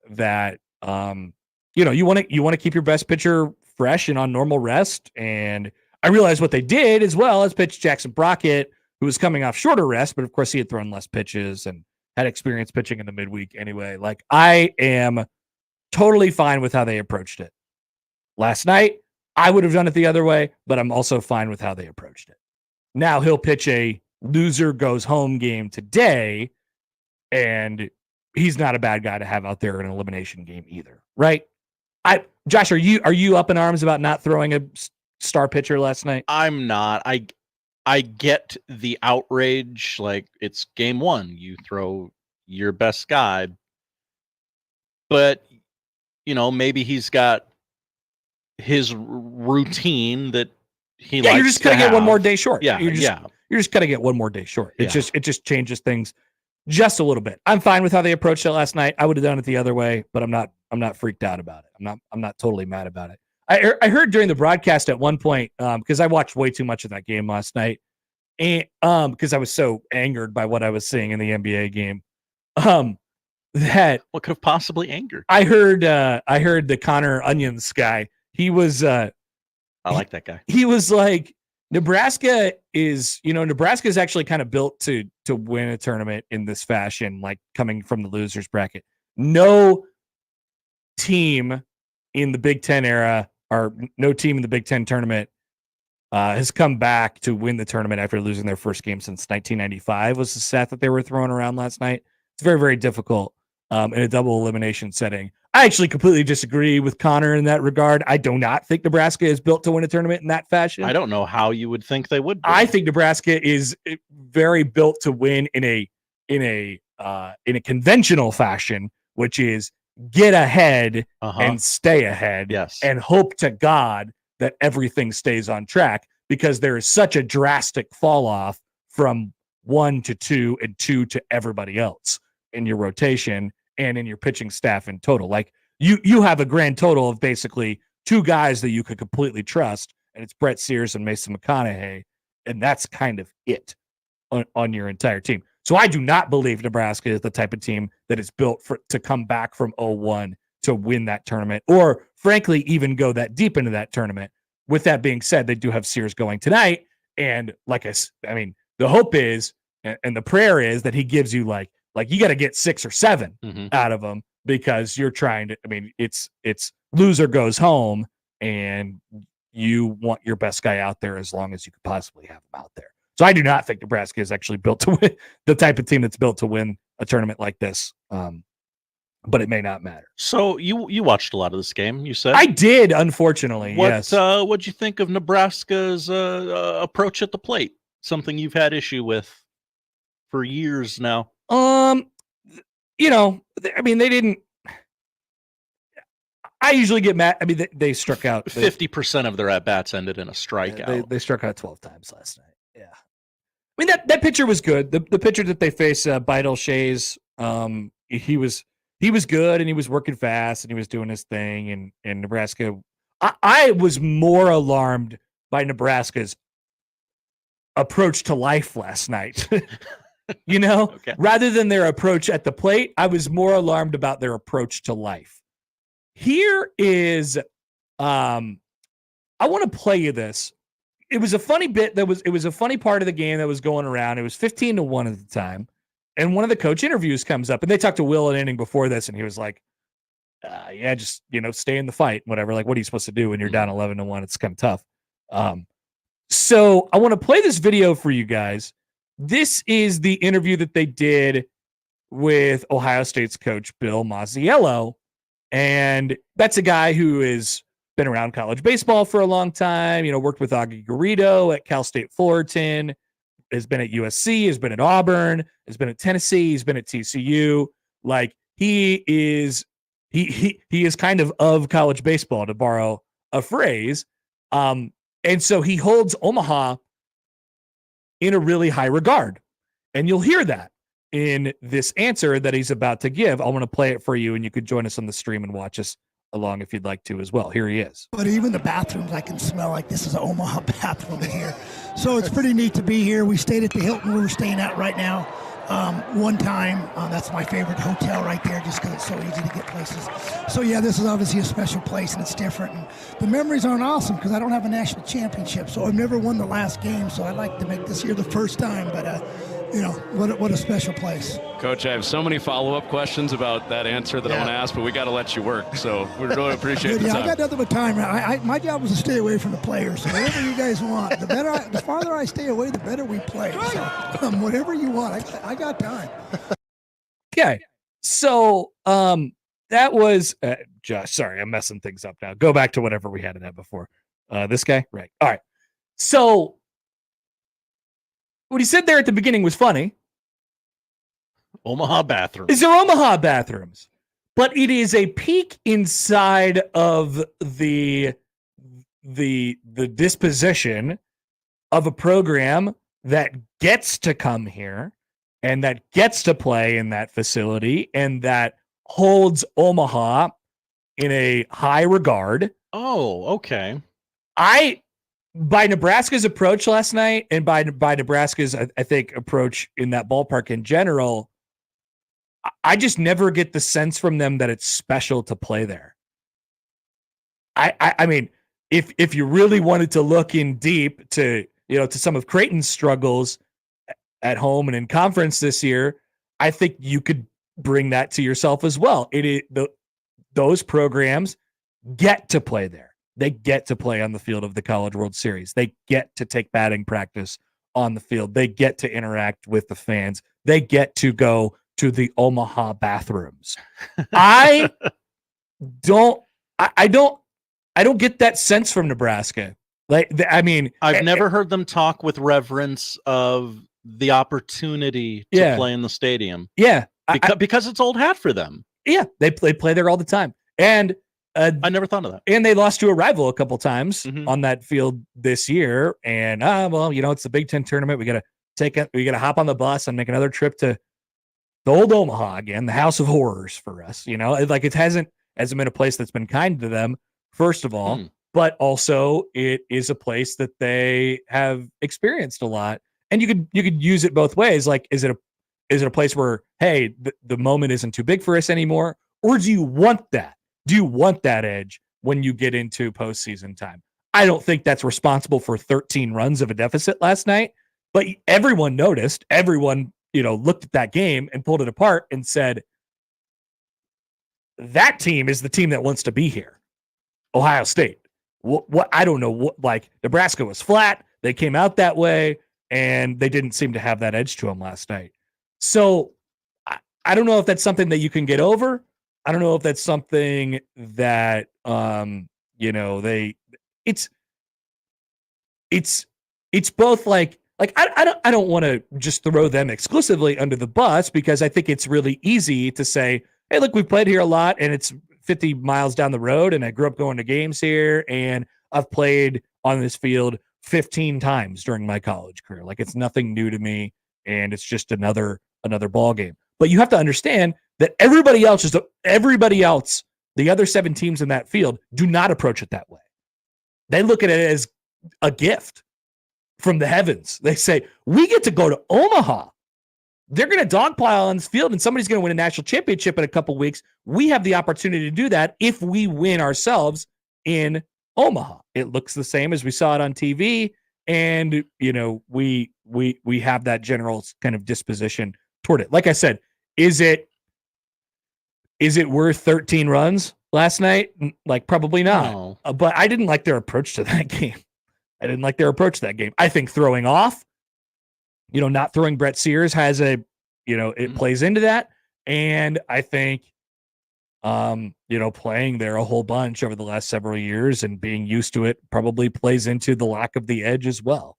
[SPEAKER 11] that, you want to keep your best pitcher fresh and on normal rest. And I realized what they did as well as pitch Jackson Brockett, who was coming off shorter rest, but of course he had thrown less pitches and had experience pitching in the midweek anyway. Like, I am totally fine with how they approached it. Last night, I would have done it the other way, but I'm also fine with how they approached it. Now he'll pitch a loser goes home game today, and he's not a bad guy to have out there in an elimination game either, right? Josh, are you up in arms about not throwing a star pitcher last night?
[SPEAKER 12] I'm not. I get the outrage. Like, it's game one. You throw your best guy. But, maybe he's got his routine that he likes.
[SPEAKER 11] You're just going to get one more day short.
[SPEAKER 12] Yeah,
[SPEAKER 11] You're just going to get one more day short. It just changes things just a little bit. I'm fine with how they approached it last night. I would have done it the other way, but I'm not freaked out about it. I'm not totally mad about it. I heard during the broadcast at one point, because I watched way too much of that game last night, and because I was so angered by what I was seeing in the NBA game, that
[SPEAKER 12] what could have possibly angered.
[SPEAKER 11] I heard the Connor Onions guy. He was
[SPEAKER 12] I like that guy.
[SPEAKER 11] He was like, Nebraska is actually kind of built to win a tournament in this fashion, like coming from the losers bracket. No team in the Big Ten era, or no team in the Big Ten tournament has come back to win the tournament after losing their first game since 1995 was the stat that they were throwing around last night. It's very, very difficult in a double elimination setting. I actually completely disagree with Connor in that regard. I do not think Nebraska is built to win a tournament in that fashion.
[SPEAKER 12] I don't know how you would think they would be.
[SPEAKER 11] I think Nebraska is very built to win in a conventional fashion, which is get ahead and stay ahead, and hope to God that everything stays on track, because there is such a drastic fall off from 1 to 2 and 2 to everybody else in your rotation and in your pitching staff in total. Like, you have a grand total of basically 2 guys that you could completely trust, and it's Brett Sears and Mason McConaughey, and that's kind of it on your entire team. So I do not believe Nebraska is the type of team that is built to come back from 0-1 to win that tournament, or frankly, even go that deep into that tournament. With that being said, they do have Sears going tonight, and I mean, the hope is, and the prayer is, that he gives you like you got to get 6 or 7 out of them, because you're trying to, I mean, it's loser goes home, and you want your best guy out there as long as you could possibly have him out there. So I do not think Nebraska is actually built to win, the type of team that's built to win a tournament like this. But it may not matter.
[SPEAKER 12] So you watched a lot of this game, you said?
[SPEAKER 11] I did, unfortunately. Yes.
[SPEAKER 12] What'd you think of Nebraska's approach at the plate? Something you've had issue with for years now.
[SPEAKER 11] I mean, they didn't. I usually get mad. I mean, they struck out
[SPEAKER 12] 50% of their at bats ended in a strikeout.
[SPEAKER 11] They struck out 12 times last night. Yeah, I mean that pitcher was good. The pitcher that they faced, Beidel Shays, he was he was good and he was working fast and he was doing his thing. And Nebraska, I was more alarmed by Nebraska's approach to life last night.
[SPEAKER 12] Okay.
[SPEAKER 11] Rather than their approach at the plate, I was more alarmed about their approach to life. Here is, I want to play you this. It was a funny bit it was a funny part of the game that was going around. It was 15-1 at the time. And one of the coach interviews comes up and they talked to Will an inning before this. And he was like, yeah, just, stay in the fight, whatever. Like, what are you supposed to do when you're down 11-1? It's kind of tough. So I want to play this video for you guys. This is the interview that they did with Ohio State's coach, Bill Mazziello. And that's a guy who has been around college baseball for a long time, worked with Augie Garrido at Cal State Fullerton, has been at USC, has been at Auburn, has been at Tennessee, he's been at TCU. Like, he is kind of college baseball, to borrow a phrase. And so he holds Omaha in a really high regard. And you'll hear that in this answer that he's about to give. I want to play it for you, and you could join us on the stream and watch us along if you'd like to as well. Here he is.
[SPEAKER 1] But even the bathrooms, I can smell like this is an Omaha bathroom here. So it's pretty neat to be here. We stayed at the Hilton where we're staying at right now. One time, that's my favorite hotel right there, just because it's so easy to get places. So yeah, this is obviously a special place and it's different. And the memories aren't awesome because I don't have a national championship, so I've never won the last game. So I'd like to make this year the first time, but what a special place.
[SPEAKER 2] Coach, I have so many follow-up questions about that answer that I want to ask, but we got to let you work. So we really appreciate the time.
[SPEAKER 1] I got nothing but time. My job was to stay away from the players. So whatever you guys want, the farther I stay away, the better we play. So whatever you want, I got time.
[SPEAKER 11] Okay, so that was Josh. Sorry, I'm messing things up now. Go back to whatever we had in that before. This guy, right? All right. So what he said there at the beginning was funny.
[SPEAKER 12] Omaha bathrooms.
[SPEAKER 11] Is there Omaha bathrooms? But it is a peek inside of the disposition of a program that gets to come here and that gets to play in that facility and that holds Omaha in a high regard.
[SPEAKER 12] Oh, okay.
[SPEAKER 11] By Nebraska's approach last night and by Nebraska's, I think, approach in that ballpark in general, I just never get the sense from them that it's special to play there. I mean, if you really wanted to look in deep to some of Creighton's struggles at home and in conference this year, I think you could bring that to yourself as well. Those programs get to play there. They get to play on the field of the College World Series. They get to take batting practice on the field. They get to interact with the fans. They get to go to the Omaha bathrooms. I don't get that sense from Nebraska.
[SPEAKER 12] I've never heard them talk with reverence of the opportunity to play in the stadium.
[SPEAKER 11] Yeah.
[SPEAKER 12] Because it's old hat for them.
[SPEAKER 11] Yeah. They play there all the time. And
[SPEAKER 12] I never thought of that.
[SPEAKER 11] And they lost to a rival a couple times on that field this year. And it's the Big Ten tournament. We got to hop on the bus and make another trip to the old Omaha again, the house of horrors for us. It hasn't been a place that's been kind to them, first of all, but also it is a place that they have experienced a lot. And you could use it both ways. Like, is it a place where, hey, the moment isn't too big for us anymore? Or do you want that? Do you want that edge when you get into postseason time? I don't think that's responsible for 13 runs of a deficit last night, but everyone noticed. Everyone, looked at that game and pulled it apart and said, that team is the team that wants to be here. Ohio State. What I don't know. Nebraska was flat. They came out that way, and they didn't seem to have that edge to them last night. So I don't know if that's something that you can get over. I don't know if that's something that it's both like I don't want to just throw them exclusively under the bus, because I think it's really easy to say, hey, look, we've played here a lot and it's 50 miles down the road, and I grew up going to games here, and I've played on this field 15 times during my college career. Like, it's nothing new to me, and it's just another ball game. But you have to understand, that everybody else, the other 7 teams in that field, do not approach it that way. They look at it as a gift from the heavens. They say, we get to go to Omaha. They're going to dogpile on this field, and somebody's going to win a national championship in a couple weeks. We have the opportunity to do that if we win ourselves in Omaha. It looks the same as we saw it on TV, and we have that general kind of disposition toward it. Like I said, is it worth 13 runs last night? Like, probably not.
[SPEAKER 12] No.
[SPEAKER 11] But I didn't like their approach to that game. I think throwing off, not throwing Brett Sears has it plays into that. And I think, playing there a whole bunch over the last several years and being used to it probably plays into the lack of the edge as well.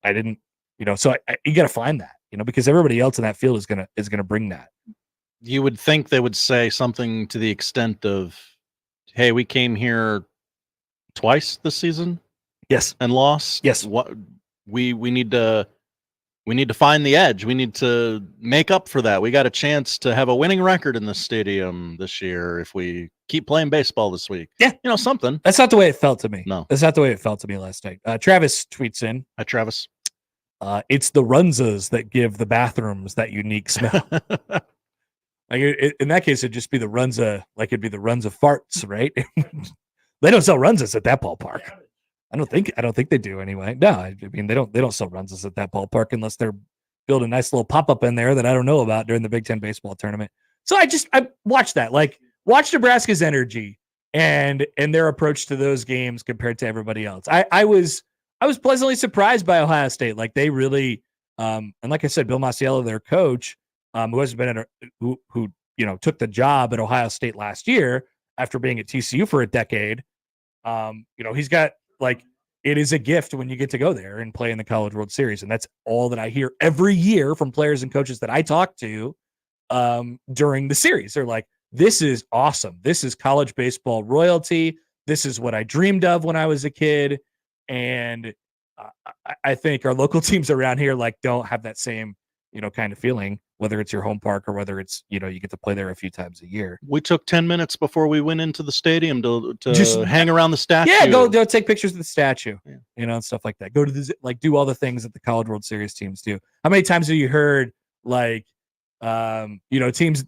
[SPEAKER 11] I didn't, so you got to find that, because everybody else in that field is going to bring that.
[SPEAKER 12] You would think they would say something to the extent of, hey, we came here twice this season.
[SPEAKER 11] Yes.
[SPEAKER 12] And lost.
[SPEAKER 11] Yes.
[SPEAKER 12] What we need to find the edge. We need to make up for that. We got a chance to have a winning record in the stadium this year if we keep playing baseball this week.
[SPEAKER 11] Yeah.
[SPEAKER 12] Something.
[SPEAKER 11] That's not the way it felt to me.
[SPEAKER 12] No.
[SPEAKER 11] That's not the way it felt to me last night. Travis tweets in.
[SPEAKER 12] Hi, Travis.
[SPEAKER 11] It's the Runzas that give the bathrooms that unique smell. In that case, it'd just be the Runza, like it'd be the Runza farts, right? They don't sell Runzas at that ballpark. I don't think they do anyway. No, I mean they don't sell Runzas at that ballpark unless they're building a nice little pop-up in there that I don't know about during the Big Ten baseball tournament. So I watched that, watch Nebraska's energy and their approach to those games compared to everybody else. I was pleasantly surprised by Ohio State. Like they really, and like I said, Bill Masiello, their coach, who has been who took the job at Ohio State last year after being at TCU for a decade. He's got it is a gift when you get to go there and play in the College World Series, and that's all that I hear every year from players and coaches that I talk to during the series. They're like, "This is awesome. This is college baseball royalty. This is what I dreamed of when I was a kid." And I think our local teams around here don't have that same kind of feeling, whether it's your home park or whether it's, you get to play there a few times a year.
[SPEAKER 12] We took 10 minutes before we went into the stadium to just hang around the statue.
[SPEAKER 11] Yeah, go take pictures of the statue, and stuff like that. Go to the, do all the things that the College World Series teams do. How many times have you heard, teams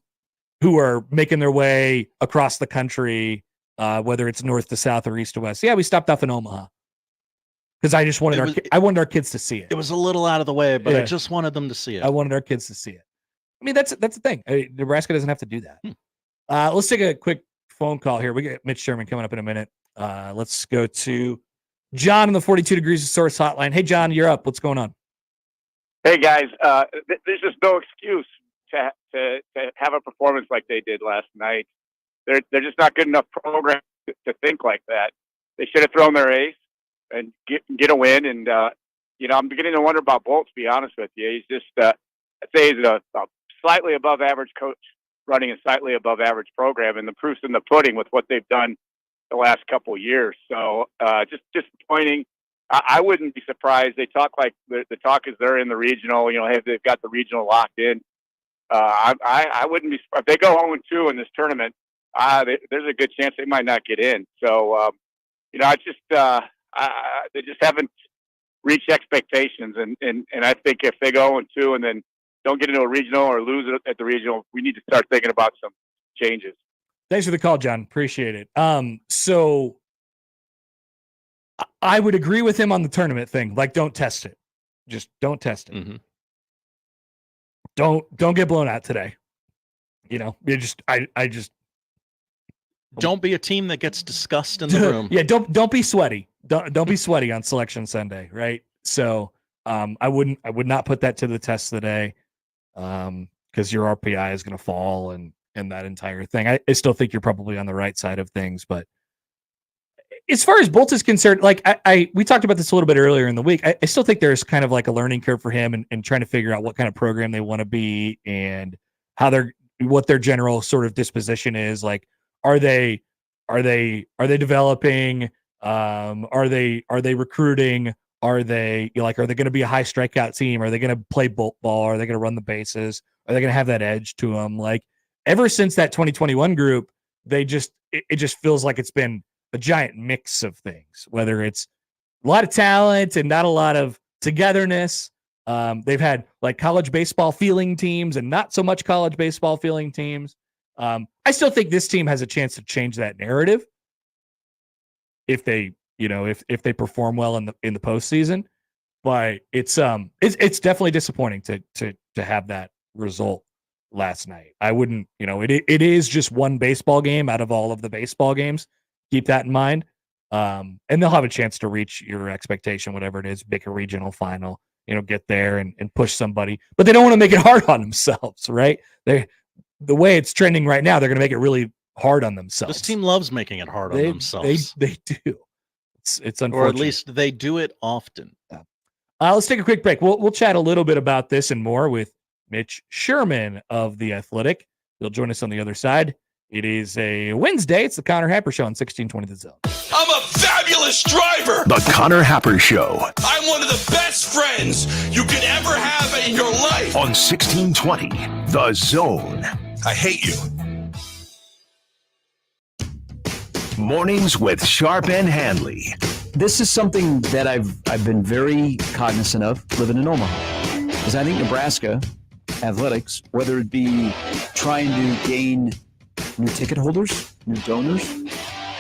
[SPEAKER 11] who are making their way across the country, whether it's north to south or east to west? Yeah, we stopped off in Omaha. Because I just wanted I wanted our kids to see it.
[SPEAKER 12] It was a little out of the way, but I just wanted them to see it.
[SPEAKER 11] I wanted our kids to see it. I mean, that's the thing. Nebraska doesn't have to do that. Let's take a quick phone call here. We got Mitch Sherman coming up in a minute. Let's go to John on the 42 Degrees of Source hotline. Hey, John, you're up. What's going on?
[SPEAKER 4] Hey, guys. There's just no excuse to have a performance like they did last night. They're just not good enough program to think like that. They should have thrown their ace and get a win. And, I'm beginning to wonder about Bolt, to be honest with you. He's just, I'd say he's a slightly above average coach running a slightly above average program, and the proof's in the pudding with what they've done the last couple of years. So just disappointing. I wouldn't be surprised. They talk like the talk is they're in the regional, they've got the regional locked in. I wouldn't be surprised. If they go 0-2 in this tournament, there's a good chance they might not get in. So, I just, they just haven't reached expectations. And I think if they go 0-2 and then don't get into a regional or lose it at the regional, we need to start thinking about some changes.
[SPEAKER 11] Thanks for the call, John. Appreciate it. So I would agree with him on the tournament thing. Don't test it. Just don't test it.
[SPEAKER 12] Mm-hmm.
[SPEAKER 11] Don't get blown out today. I just
[SPEAKER 12] don't be a team that gets discussed in the room.
[SPEAKER 11] Yeah, don't be sweaty. Don't be sweaty on Selection Sunday, right? So I would not put that to the test today, because your RPI is going to fall and that entire thing. I still think you're probably on the right side of things, but as far as Bolt is concerned, we talked about this a little bit earlier in the week. I still think there's kind of a learning curve for him and trying to figure out what kind of program they want to be and what their general sort of disposition is. Are they developing? Are they recruiting? Are they are they going to be a high strikeout team? Are they going to play bolt ball? Are they going to run the bases? Are they going to have that edge to them? ever since that 2021 group, it just feels like it's been a giant mix of things, whether it's a lot of talent and not a lot of togetherness. They've had like college baseball feeling teams and not so much college baseball feeling teams. I still think this team has a chance to change that narrative if they, if they perform well in the postseason. But it's definitely disappointing to have that result last night. I wouldn't, it is just one baseball game out of all of the baseball games. Keep that in mind. And they'll have a chance to reach your expectation, whatever it is, pick a regional final, get there and push somebody, but they don't want to make it hard on themselves, right? The way it's trending right now, they're going to make it really hard on themselves.
[SPEAKER 12] This team loves making it hard on themselves.
[SPEAKER 11] They do. It's unfortunate.
[SPEAKER 12] Or at least they do it often.
[SPEAKER 11] Let's take a quick break. We'll chat a little bit about this and more with Mitch Sherman of The Athletic. He'll join us on the other side. It is a Wednesday. It's the Connor Happer Show on 1620 The Zone.
[SPEAKER 7] I'm a fabulous driver.
[SPEAKER 8] The Connor Happer Show
[SPEAKER 7] I'm one of the best friends you could ever have in your life.
[SPEAKER 8] on 1620 The Zone.
[SPEAKER 7] I hate you.
[SPEAKER 8] Mornings with Sharp and Hanley.
[SPEAKER 6] This is something that I've been very cognizant of living in Omaha, because I think Nebraska athletics, whether it be trying to gain new ticket holders, new donors,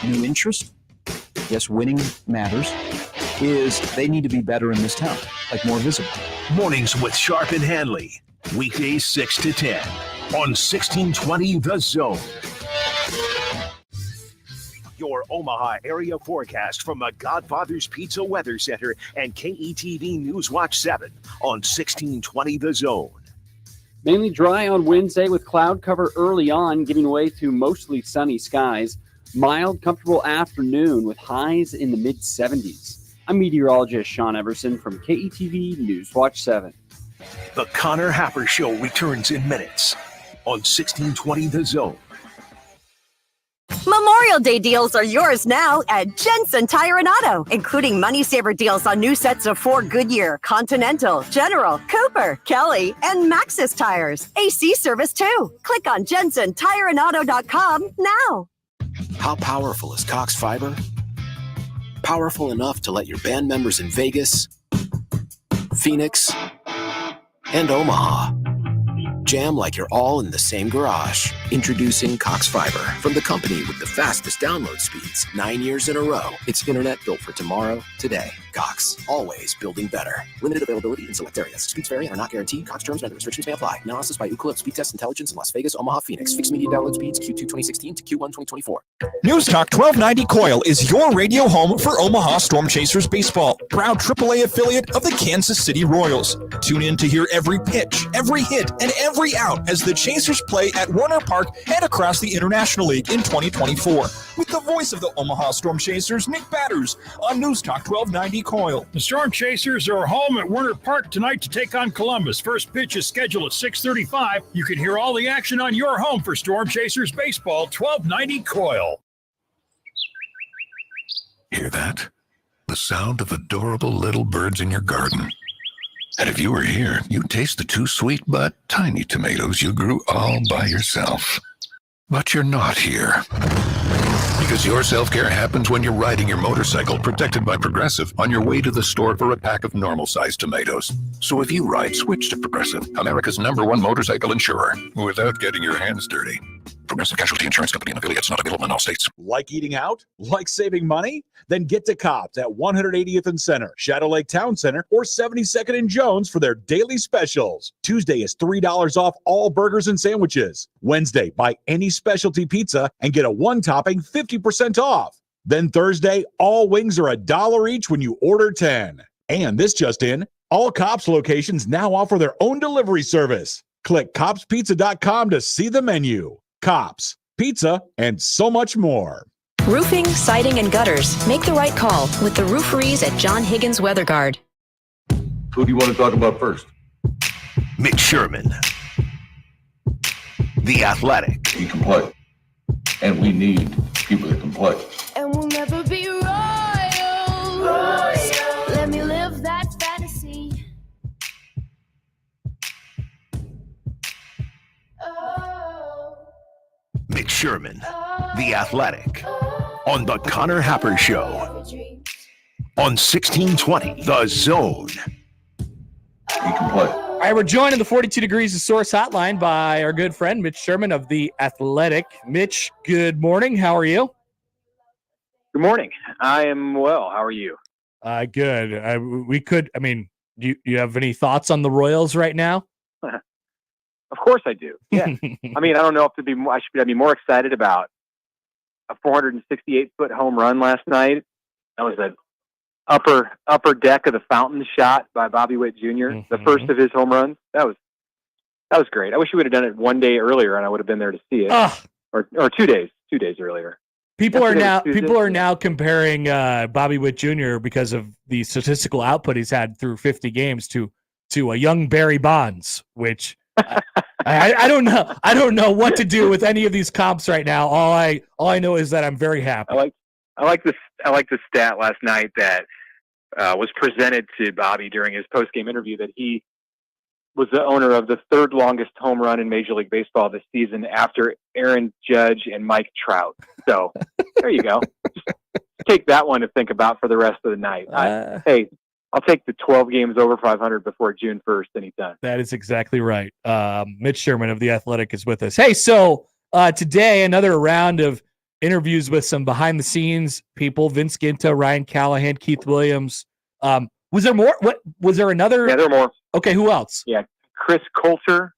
[SPEAKER 6] new interest, yes, winning matters, is they need to be better in this town, like more visible.
[SPEAKER 8] Mornings with Sharp and Hanley. Weekdays 6 to 10 on 1620 The Zone. Your Omaha area forecast from the Godfather's Pizza Weather Center and KETV News Watch 7 on 1620 The Zone.
[SPEAKER 18] Mainly dry on Wednesday with cloud cover early on, giving way to mostly sunny skies. Mild, comfortable afternoon with highs in the mid-70s. I'm meteorologist Sean Everson from KETV News Watch 7.
[SPEAKER 8] The Connor Happer Show returns in minutes on 1620 The Zone.
[SPEAKER 19] Memorial Day deals are yours now at Jensen Tire and Auto, including money saver deals on new sets of Ford Goodyear, Continental, General, Cooper, Kelly, and Maxxis tires. AC service too. Click on JensenTireandAuto.com now.
[SPEAKER 20] How powerful is Cox Fiber? Powerful enough to let your band members in Vegas, Phoenix, and Omaha jam like you're all in the same garage. Introducing Cox Fiber, from the company with the fastest download speeds 9 years in a row. It's internet built for tomorrow, today. Cox, always building better. Limited availability in select areas. Speeds vary and are not guaranteed. Cox terms and other restrictions may apply. Analysis by Ookla Speed Test Intelligence in Las Vegas, Omaha, Phoenix. Fixed media download speeds Q2 2016 to Q1 2024.
[SPEAKER 22] News Talk 1290 Coil is your radio home for Omaha Storm Chasers baseball. Proud AAA affiliate of the Kansas City Royals. Tune in to hear every pitch, every hit, and every out as the Chasers play at Warner Park and across the International League in 2024. With the voice of the Omaha Storm Chasers, Nick Batters, on News Talk 1290 Coil.
[SPEAKER 23] The Storm Chasers are home at Warner Park tonight to take on Columbus. First pitch is scheduled at 6:35. You can hear all the action on your home for Storm Chasers baseball, 1290 Coil.
[SPEAKER 24] Hear that? The sound of adorable little birds in your garden. And if you were here, you'd taste the 2 sweet but tiny tomatoes you grew all by yourself. But you're not here. Because your self-care happens when you're riding your motorcycle, protected by Progressive, on your way to the store for a pack of normal-sized tomatoes. So if you ride, switch to Progressive, America's #1 motorcycle insurer, without getting your hands dirty. Progressive Casualty Insurance Company and affiliates, not available in all states.
[SPEAKER 25] Like eating out? Like saving money? Then get to Cobb's at 180th and Center, Shadow Lake Town Center, or 72nd and Jones for their daily specials. Tuesday is $3 off all burgers and sandwiches. Wednesday, buy any specialty pizza and get a one-topping 50% off. Then Thursday, all wings are $1 each when you order 10. And this just in, all Cobb's locations now offer their own delivery service. Click CobbsPizza.com to see the menu. Cops, pizza, and so much more.
[SPEAKER 29] Roofing, siding, and gutters. Make the right call with the rooferees at John Higgins Weather Guard.
[SPEAKER 24] Who do you want to talk about first?
[SPEAKER 8] Mitch Sherman, The Athletic.
[SPEAKER 24] He can play. And we need people that can play.
[SPEAKER 30] And we'll never be royal. Let me live that fantasy. Oh.
[SPEAKER 8] Athletic on the Connor Happer Show on 1620 The Zone.
[SPEAKER 3] You can play.
[SPEAKER 11] All right, we're joined in the 42 Degrees of Source hotline by our good friend Mitch Sherman of The Athletic. Mitch, good morning. How are you?
[SPEAKER 5] Good morning. I am well. How are you?
[SPEAKER 11] Good. Do you have any thoughts on the Royals right now?
[SPEAKER 5] Of course I do. Yeah. I mean, I don't know if I should be more excited about a 468-foot home run last night. That was an upper deck of the fountain shot by Bobby Witt Jr., the first of his home runs. That was great. I wish we would have done it one day earlier, and I would have been there to see it. Or 2 days earlier.
[SPEAKER 11] People are now comparing Bobby Witt Jr. because of the statistical output he's had through 50 games to a young Barry Bonds, which I don't know. I don't know what to do with any of these comps right now. All I know is that I'm very happy.
[SPEAKER 5] I like the stat last night that was presented to Bobby during his post-game interview that he was the owner of the third longest home run in Major League Baseball this season after Aaron Judge and Mike Trout. So there you go. Just take that one to think about for the rest of the night. Hey, I'll take the 12 games over 500 before June 1st anytime.
[SPEAKER 11] That is exactly right. Mitch Sherman of The Athletic is with us. Hey, so today another round of interviews with some behind-the-scenes people: Vince Ginta, Ryan Callahan, Keith Williams. Was there more? What was there another?
[SPEAKER 5] Yeah, there are more.
[SPEAKER 11] Okay, who else?
[SPEAKER 5] Yeah, Chris Coulter,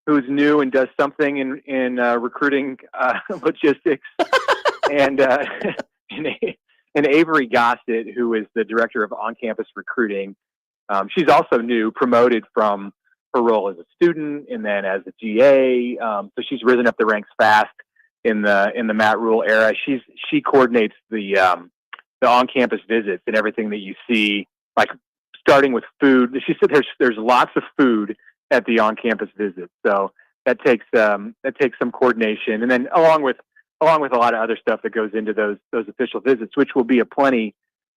[SPEAKER 5] who's new and does something in recruiting logistics, and Avery Gossett, who is the director of on-campus recruiting. She's also new, promoted from her role as a student and then as a GA. So she's risen up the ranks fast in the Matt Rule era. She coordinates the on-campus visits and everything that you see, like starting with food. She said there's lots of food at the on-campus visits, so that takes some coordination, and then along with a lot of other stuff that goes into those official visits, which will be aplenty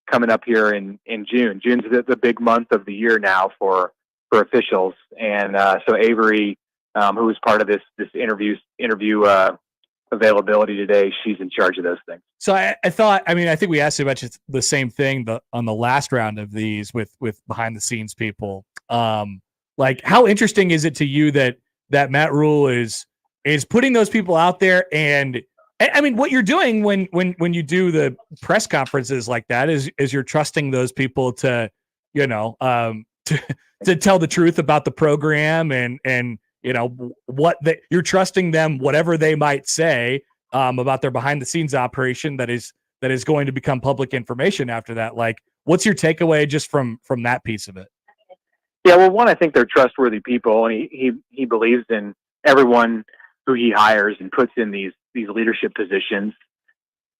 [SPEAKER 5] coming up here in June. June's the big month of the year now for officials, and so Avery, who was part of this interview availability today, she's in charge of those things.
[SPEAKER 11] So I think we asked you about the same thing on the last round of these with behind the scenes people. Like, how interesting is it to you that Matt Rule is putting those people out there? And I mean, what you're doing when you do the press conferences like that is you're trusting those people to tell the truth about the program and you're trusting them, whatever they might say about their behind the scenes operation that is going to become public information after that. Like, what's your takeaway just from that piece of it?
[SPEAKER 5] Yeah, well, one, I think they're trustworthy people, and he believes in everyone who he hires and puts in these leadership positions.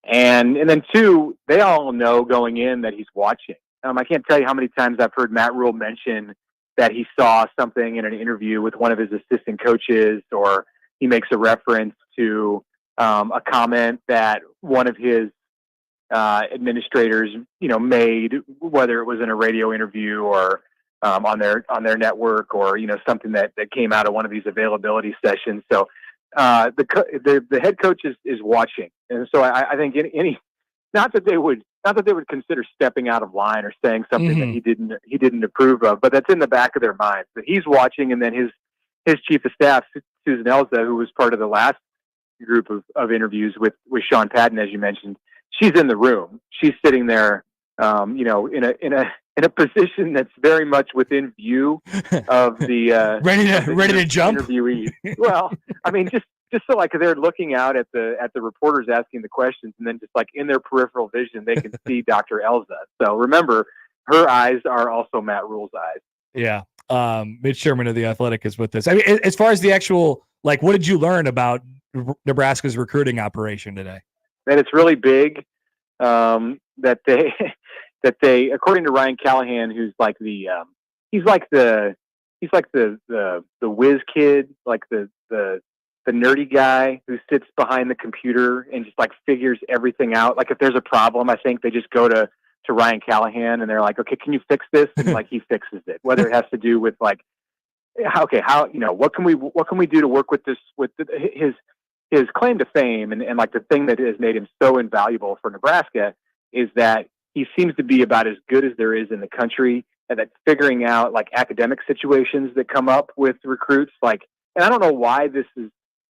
[SPEAKER 5] And then two, they all know going in that he's watching. I can't tell you how many times I've heard Matt Rule mention that he saw something in an interview with one of his assistant coaches, or he makes a reference to a comment that one of his administrators, made, whether it was in a radio interview or on their network, or something that came out of one of these availability sessions. So the head coach is watching, and so I think not that they would consider stepping out of line or saying something that he didn't approve of, but that's in the back of their minds that he's watching. And then his chief of staff, Susan Elza, who was part of the last group of interviews with Sean Patton, as you mentioned, she's in the room. She's sitting there, in a position that's very much within view of the
[SPEAKER 11] ready to jump
[SPEAKER 5] interviewee. Well, I mean, just so like they're looking out at the reporters asking the questions, and then just like in their peripheral vision, they can see Dr. Elza. So remember, her eyes are also Matt Rule's eyes.
[SPEAKER 11] Yeah. Mitch Sherman of The Athletic is with this. I mean, as far as the actual, like, what did you learn about Nebraska's recruiting operation today?
[SPEAKER 5] That it's really big. That they, according to Ryan Callahan, who's like he's like the whiz kid, like the nerdy guy who sits behind the computer and just like figures everything out. Like if there's a problem, I think they just go to Ryan Callahan and they're like, okay, can you fix this? And like he fixes it, whether it has to do with like, what can we do to work with this, with his his claim to fame and like the thing that has made him so invaluable for Nebraska is that he seems to be about as good as there is in the country and at figuring out like academic situations that come up with recruits. Like, and I don't know why this is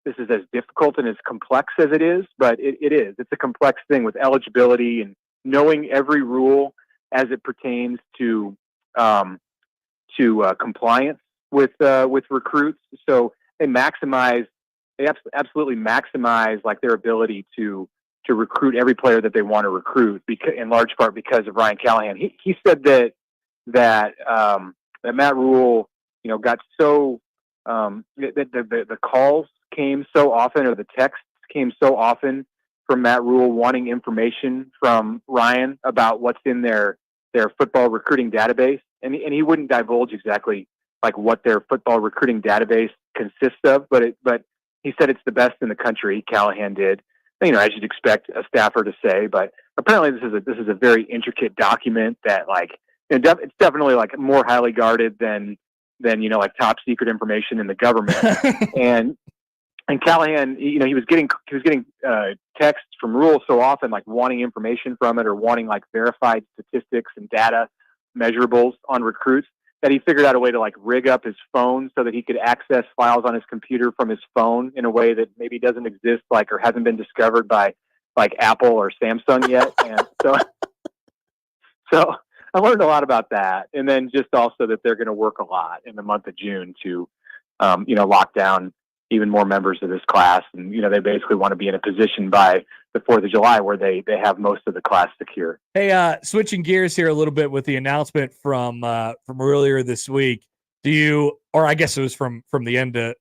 [SPEAKER 5] as difficult and as complex as it is, but it is. It's a complex thing with eligibility and knowing every rule as it pertains to compliance with recruits. So they absolutely maximize like their ability to recruit every player that they want to recruit, because, in large part because of Ryan Callahan. He said that Matt Rule, got so that the calls came so often, or the texts came so often from Matt Rule wanting information from Ryan about what's in their football recruiting database, and he wouldn't divulge exactly like what their football recruiting database consists of, but he said it's the best in the country. Callahan did, as you'd expect a staffer to say. But apparently, this is a very intricate document that it's definitely like more highly guarded than like top secret information in the government. and Callahan, he was getting texts from Rule so often, like wanting information from it or wanting like verified statistics and data measurables on recruits, that he figured out a way to like rig up his phone so that he could access files on his computer from his phone in a way that maybe doesn't exist, like, or hasn't been discovered by like Apple or Samsung yet. And so I learned a lot about that. And then just also that they're going to work a lot in the month of June to, lock down even more members of this class. And, they basically want to be in a position by the 4th of July where they have most of the class secure.
[SPEAKER 11] Hey, switching gears here a little bit with the announcement from earlier this week. I guess it was from the end of,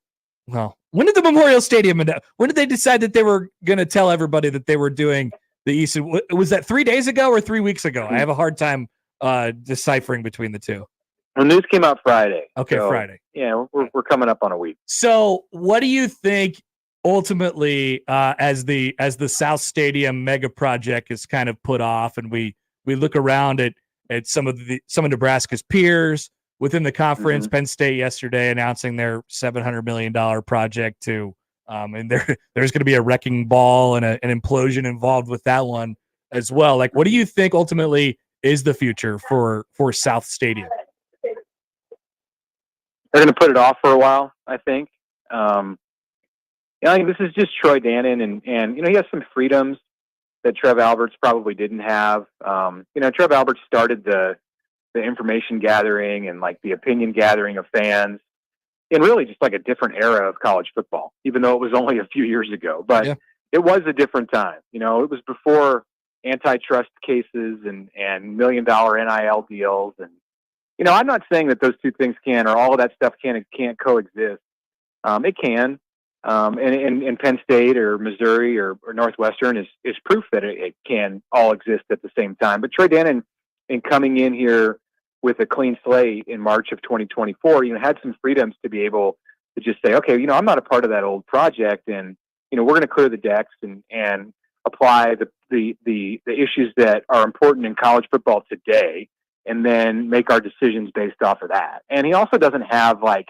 [SPEAKER 11] when did the Memorial Stadium, when did they decide that they were going to tell everybody that they were doing the East? Was that 3 days ago or 3 weeks ago? I have a hard time deciphering between the two.
[SPEAKER 5] The news came out Friday.
[SPEAKER 11] Okay, so, Friday.
[SPEAKER 5] Yeah, we're coming up on a week.
[SPEAKER 11] So what do you think ultimately, as the South Stadium mega project is kind of put off, and we look around at some of Nebraska's peers within the conference, Penn State yesterday announcing their $700 million project and there's going to be a wrecking ball and an implosion involved with that one as well. Like, what do you think ultimately is the future for South Stadium?
[SPEAKER 5] They're going to put it off for a while, I think. This is just Troy Dannon, and he has some freedoms that Trev Alberts probably didn't have. Trev Alberts started the information gathering and like the opinion gathering of fans in really just like a different era of college football, even though it was only a few years ago. But It was a different time. It was before antitrust cases and $1 million NIL deals. And, I'm not saying that those two things can, or all of that stuff can't coexist. It can. And Penn State or Missouri or Northwestern is proof that it can all exist at the same time. But Troy Dannon, in coming in here with a clean slate in March of 2024, had some freedoms to be able to just say, okay, I'm not a part of that old project, and we're going to clear the decks and apply the issues that are important in college football today, and then make our decisions based off of that. And he also doesn't have like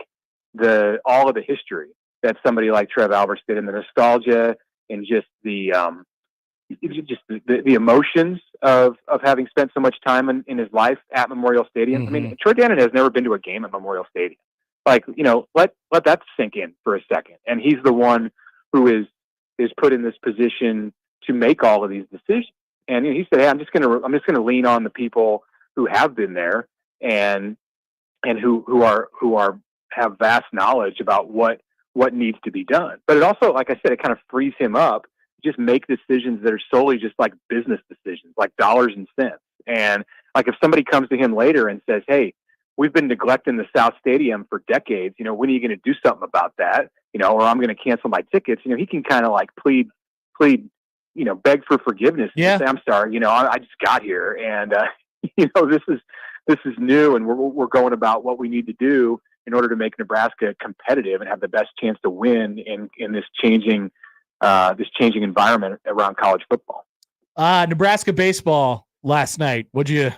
[SPEAKER 5] all of the history that somebody like Trev Alberts did, in the nostalgia and just the emotions of having spent so much time in his life at Memorial Stadium. I mean, Troy Dannon has never been to a game at Memorial Stadium. Like, let that sink in for a second. And he's the one who is put in this position to make all of these decisions. And he said, "Hey, I'm just gonna lean on the people who have been there and who have vast knowledge about what needs to be done." But it also, like I said, it kind of frees him up to just make decisions that are solely just like business decisions, like dollars and cents. And like if somebody comes to him later and says, "Hey, we've been neglecting the South Stadium for decades, when are you going to do something about that? Or I'm going to cancel my tickets." He can kind of like plead, beg for forgiveness.
[SPEAKER 11] Yeah.
[SPEAKER 5] And say, "I'm sorry, I just got here, and this is new, and we're going about what we need to do in order to make Nebraska competitive and have the best chance to win in this changing environment around college football."
[SPEAKER 11] Nebraska baseball last night. What'd you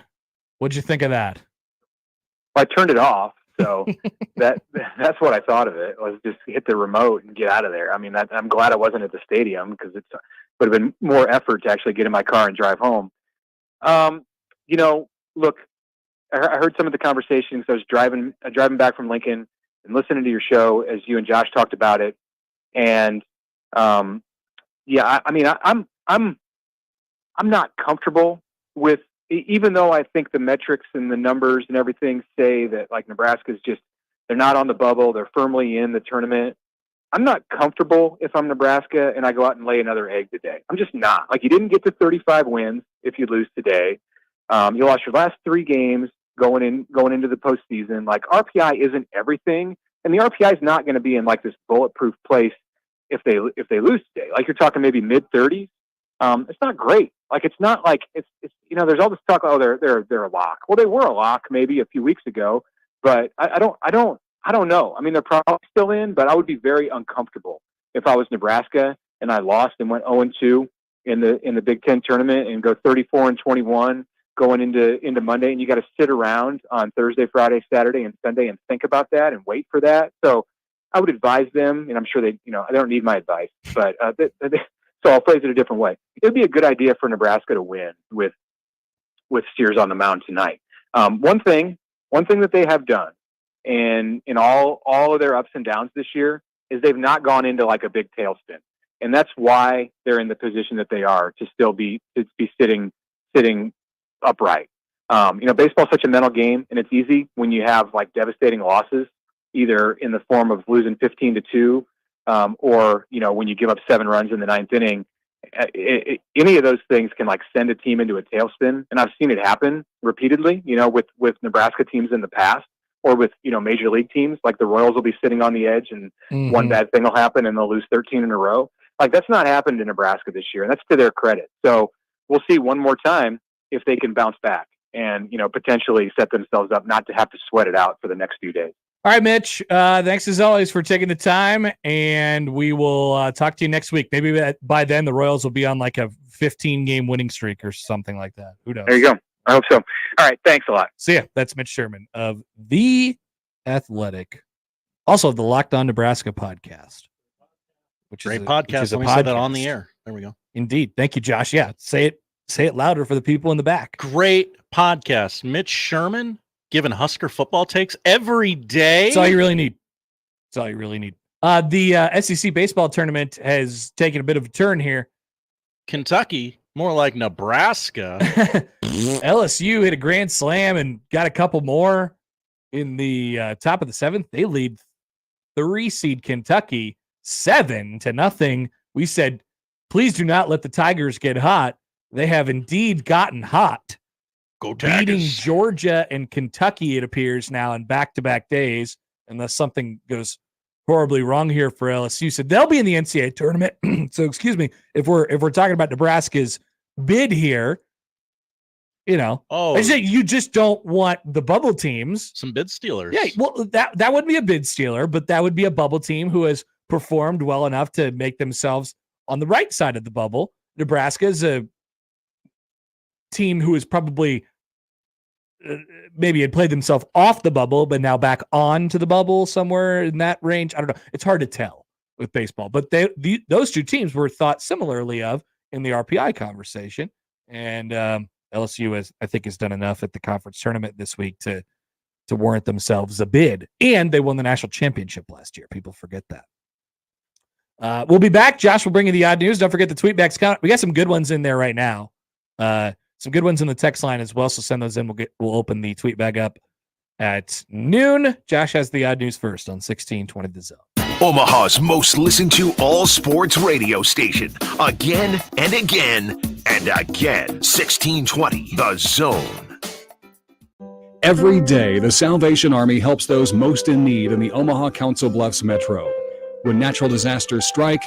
[SPEAKER 11] think of that?
[SPEAKER 5] I turned it off So that's what I thought of it, was just hit the remote and get out of there. I mean, I'm glad I wasn't at the stadium, because it would have been more effort to actually get in my car and drive home. Look, I heard some of the conversations. I was driving back from Lincoln and listening to your show as you and Josh talked about it. And I'm not comfortable with, even though I think the metrics and the numbers and everything say that, like, Nebraska's they're not on the bubble, they're firmly in the tournament. I'm not comfortable if I'm Nebraska and I go out and lay another egg today. I'm just not. Like, you didn't get to 35 wins if you lose today. You lost your last 3 games going into the postseason. Like, RPI isn't everything, and the RPI is not going to be in like this bulletproof place if they lose today. Like, you're talking maybe mid-30s. It's not great. Like, it's not like it's there's all this talk. Oh, they're a lock. Well, they were a lock maybe a few weeks ago, but I don't know. I mean, they're probably still in, but I would be very uncomfortable if I was Nebraska and I lost and went 0-2 in the Big Ten tournament and go 34-21 going into Monday, and you got to sit around on Thursday, Friday, Saturday, and Sunday and think about that and wait for that. So I would advise them, and I'm sure they don't need my advice, but so I'll phrase it a different way. It would be a good idea for Nebraska to win with Steers on the mound tonight. One thing that they have done, and in all of their ups and downs this year, is they've not gone into like a big tailspin, and that's why they're in the position that they are, to still be sitting upright. Baseball's such a mental game, and it's easy when you have like devastating losses, either in the form of losing 15-2, or when you give up 7 runs in the 9th inning. Any of those things can like send a team into a tailspin, and I've seen it happen repeatedly. With Nebraska teams in the past, or with major league teams, like the Royals will be sitting on the edge, and one bad thing will happen, and they'll lose 13 in a row. Like, that's not happened to Nebraska this year, and that's to their credit. So we'll see one more time if they can bounce back and potentially set themselves up not to have to sweat it out for the next few days.
[SPEAKER 11] All right, Mitch, thanks as always for taking the time, and we will talk to you next week. Maybe by then the Royals will be on like a 15-game winning streak or something like that. Who knows?
[SPEAKER 5] There you go. I hope so. All right, thanks a lot.
[SPEAKER 11] See ya. That's Mitch Sherman of The Athletic, also of the Locked On Nebraska podcast.
[SPEAKER 12] Great podcast. Let me say that on the air. There we go.
[SPEAKER 11] Indeed. Thank you, Josh. Yeah, say it louder for the people in the back.
[SPEAKER 12] Great podcast. Mitch Sherman giving Husker football takes every day.
[SPEAKER 11] That's all you really need. The SEC baseball tournament has taken a bit of a turn here.
[SPEAKER 12] Kentucky, more like Nebraska.
[SPEAKER 11] LSU hit a grand slam and got a couple more in the top of the 7th. They lead 3-seed Kentucky 7-0. We said, please do not let the Tigers get hot. They have indeed gotten hot.
[SPEAKER 12] Go Tigers.
[SPEAKER 11] Beating Georgia and Kentucky, it appears now, in back-to-back days, unless something goes horribly wrong here for LSU. So they'll be in the NCAA tournament. So excuse me, if we're talking about Nebraska's bid here, I say you just don't want the bubble teams.
[SPEAKER 12] Some bid stealers.
[SPEAKER 11] Yeah, well, that wouldn't be a bid stealer, but that would be a bubble team who has performed well enough to make themselves on the right side of the bubble. Nebraska is a team who is probably maybe had played themselves off the bubble, but now back on to the bubble somewhere in that range. I don't know. It's hard to tell with baseball, but those two teams were thought similarly of in the RPI conversation. And LSU I think has done enough at the conference tournament this week to warrant themselves a bid. And they won the national championship last year. People forget that. We'll be back. Josh will bring you the odd news. Don't forget the tweetbacks count. We got some good ones in there right now. Some good ones in the text line as well. So send those in. We'll open the tweet bag up at noon. Josh has the odd news first on 1620 The Zone.
[SPEAKER 8] Omaha's most listened to all sports radio station. Again and again and again. 1620 The Zone.
[SPEAKER 9] Every day, the Salvation Army helps those most in need in the Omaha Council Bluffs Metro. When natural disasters strike,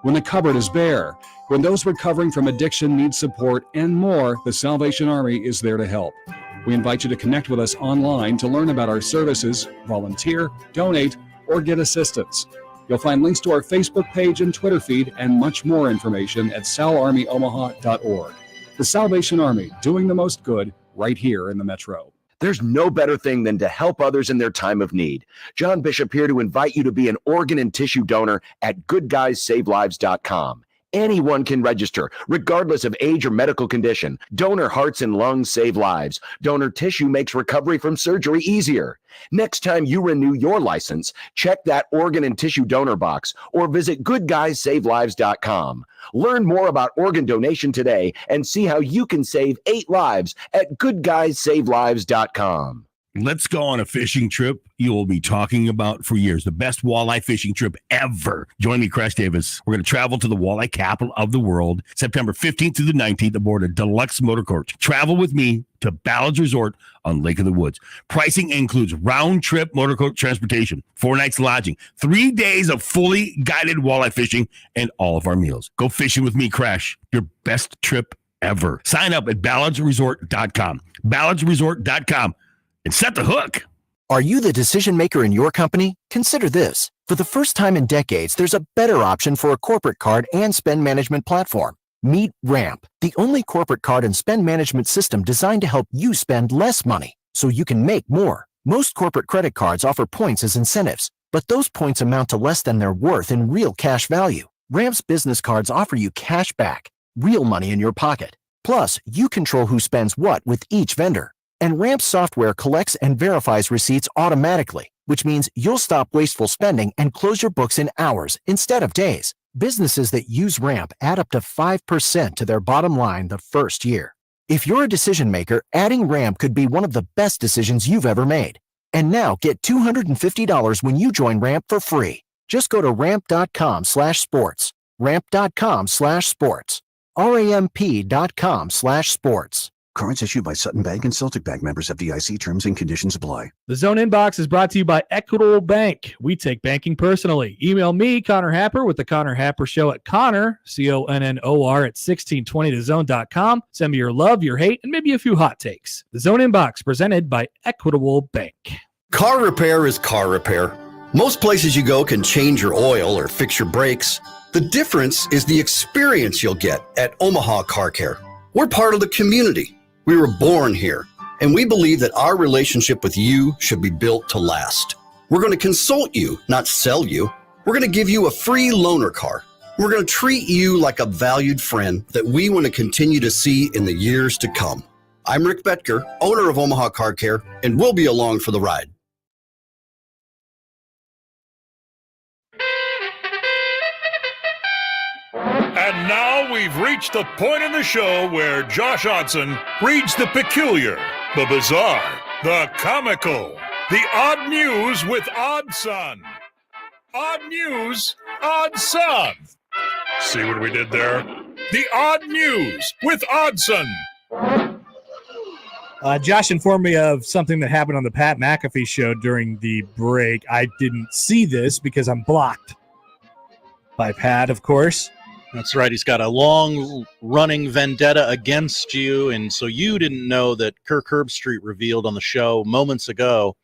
[SPEAKER 9] when the cupboard is bare, when those recovering from addiction need support, and more, the Salvation Army is there to help. We invite you to connect with us online to learn about our services, volunteer, donate, or get assistance. You'll find links to our Facebook page and Twitter feed and much more information at salarmyomaha.org. The Salvation Army, doing the most good right here in the Metro.
[SPEAKER 10] There's no better thing than to help others in their time of need. John Bishop here to invite you to be an organ and tissue donor at goodguysavelives.com. Anyone can register, regardless of age or medical condition. Donor hearts and lungs save lives. Donor tissue makes recovery from surgery easier. Next time you renew your license, check that organ and tissue donor box or visit goodguysavelives.com. Learn more about organ donation today and see how you can save 8 lives at goodguysavelives.com.
[SPEAKER 13] Let's go on a fishing trip you will be talking about for years. The best walleye fishing trip ever. Join me, Crash Davis. We're going to travel to the walleye capital of the world, September 15th through the 19th aboard a deluxe motor coach. Travel with me to Ballard's Resort on Lake of the Woods. Pricing includes round-trip motor coach transportation, 4 nights lodging, 3 days of fully guided walleye fishing, and all of our meals. Go fishing with me, Crash. Your best trip ever. Sign up at ballardsresort.com. ballardsresort.com. And set the hook.
[SPEAKER 20] Are you the decision maker in your company? Consider this. For the first time in decades, there's a better option for a corporate card and spend management platform. Meet Ramp, the only corporate card and spend management system designed to help you spend less money so you can make more. Most corporate credit cards offer points as incentives, but those points amount to less than their worth in real cash value. Ramp's business cards offer you cash back, real money in your pocket. Plus, you control who spends what with each vendor. And Ramp software collects and verifies receipts automatically, which means you'll stop wasteful spending and close your books in hours instead of days. Businesses that use Ramp add up to 5% to their bottom line the first year. If you're a decision maker, adding Ramp could be one of the best decisions you've ever made. And now get $250 when you join Ramp for free. Just go to ramp.com/sports. ramp.com/sports. ramp.com/sports.
[SPEAKER 14] Cards issued by Sutton Bank and Celtic Bank, members of FDIC. Terms and conditions apply.
[SPEAKER 11] The Zone Inbox is brought to you by Equitable Bank. We take banking personally. Email me, Connor Happer, with the Connor Happer Show at Connor, CONNOR, at 1620thezone.com. Send me your love, your hate, and maybe a few hot takes. The Zone Inbox, presented by Equitable Bank.
[SPEAKER 15] Car repair is car repair. Most places you go can change your oil or fix your brakes. The difference is the experience you'll get at Omaha Car Care. We're part of the community. We were born here, and we believe that our relationship with you should be built to last. We're going to consult you, not sell you. We're going to give you a free loaner car. We're going to treat you like a valued friend that we want to continue to see in the years to come. I'm Rick Betker, owner of Omaha Car Care, and we'll be along for the ride.
[SPEAKER 23] And now we've reached the point in the show where Josh Odson reads the peculiar, the bizarre, the comical, the odd news with Odd Son. Odd news, Odd Son. See what we did there? The odd news with Oddson.
[SPEAKER 11] Josh informed me of something that happened on the Pat McAfee show during the break. I didn't see this because I'm blocked by Pat, of course.
[SPEAKER 12] That's right. He's got a long-running vendetta against you, and so you didn't know that Kirk Herbstreit revealed on the show moments ago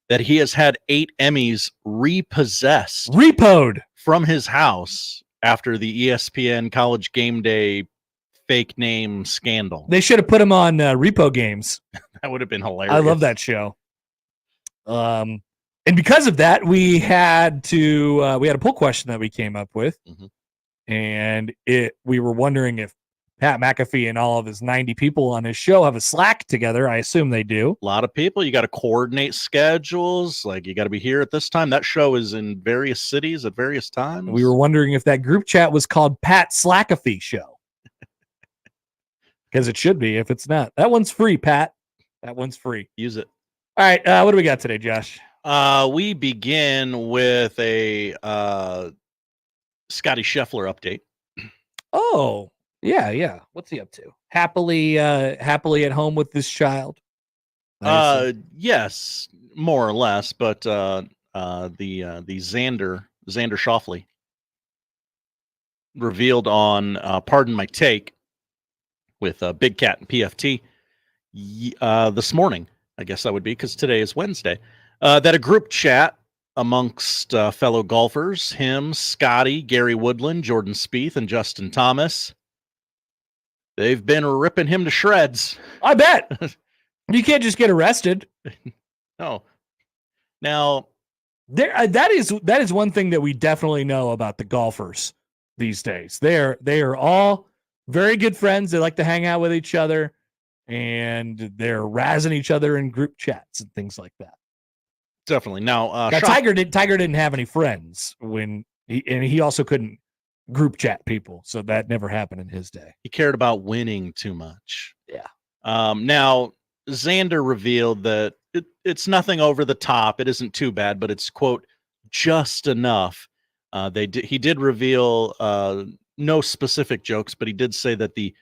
[SPEAKER 12] that he has had 8 Emmys repoed from his house after the ESPN College Game Day fake name scandal.
[SPEAKER 11] They should have put him on Repo Games.
[SPEAKER 12] That would have been hilarious.
[SPEAKER 11] I love that show. And because of that, we had a poll question that we came up with.
[SPEAKER 12] Mm-hmm.
[SPEAKER 11] And we were wondering if Pat McAfee and all of his 90 people on his show have a Slack together. I assume they do.
[SPEAKER 12] A lot of people. You got to coordinate schedules. Like, you got to be here at this time. That show is in various cities at various times.
[SPEAKER 11] We were wondering if that group chat was called Pat Slackafee Show. Because it should be if it's not. That one's free, Pat. That one's free.
[SPEAKER 12] Use it.
[SPEAKER 11] All right. What do we got today, Josh?
[SPEAKER 12] We begin with a Scotty Scheffler update.
[SPEAKER 11] Oh, yeah. What's he up to? Happily at home with this child.
[SPEAKER 12] Yes, more or less. But the Xander Schauffele revealed on Pardon My Take with Big Cat and PFT this morning. I guess that would be because today is Wednesday. That a group chat amongst fellow golfers, him, Scotty, Gary Woodland, Jordan Spieth, and Justin Thomas. They've been ripping him to shreds.
[SPEAKER 11] I bet. You can't just get arrested.
[SPEAKER 12] No. Now,
[SPEAKER 11] that is one thing that we definitely know about the golfers these days. They are all very good friends. They like to hang out with each other, and they're razzing each other in group chats and things like that.
[SPEAKER 12] Definitely. Now,
[SPEAKER 11] Tiger didn't have any friends when he also couldn't group chat people, so that never happened in his day.
[SPEAKER 12] He cared about winning too much.
[SPEAKER 11] Yeah.
[SPEAKER 12] Now, Xander revealed that it's nothing over the top. It isn't too bad, but it's, quote, just enough. He did reveal no specific jokes, but he did say that the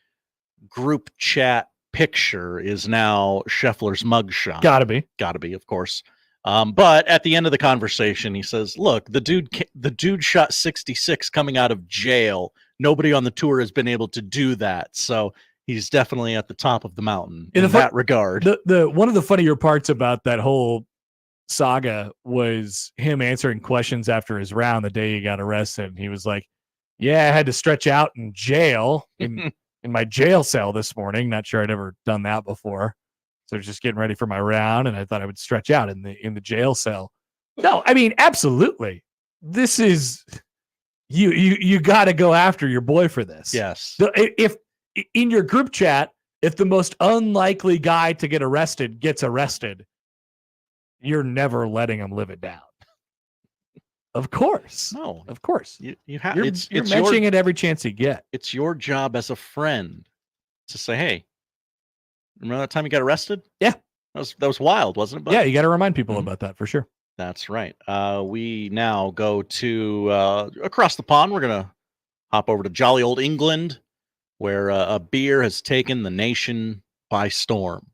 [SPEAKER 12] group chat picture is now Scheffler's mugshot.
[SPEAKER 11] Gotta be,
[SPEAKER 12] of course. But at the end of the conversation, he says, "Look, the dude shot 66 coming out of jail. Nobody on the tour has been able to do that. So he's definitely at the top of the mountain in that regard."
[SPEAKER 11] The one of the funnier parts about that whole saga was him answering questions after his round the day he got arrested. He was like, "Yeah, I had to stretch out in jail in my jail cell this morning. Not sure I'd ever done that before. So just getting ready for my round, and I thought I would stretch out in the jail cell." No, I mean, absolutely. This is you got to go after your boy for this.
[SPEAKER 12] Yes.
[SPEAKER 11] If in your group chat, if the most unlikely guy to get arrested gets arrested, you're never letting him live it down. Of course.
[SPEAKER 12] No.
[SPEAKER 11] Of course.
[SPEAKER 12] You have.
[SPEAKER 11] You're mentioning it every chance you get.
[SPEAKER 12] It's your job as a friend to say, "Hey, remember that time you got arrested?"
[SPEAKER 11] Yeah.
[SPEAKER 12] That was wild, wasn't it, bud?
[SPEAKER 11] Yeah, you got to remind people about that for sure.
[SPEAKER 12] That's right. We now go to across the pond. We're going to hop over to jolly old England, where a beer has taken the nation by storm.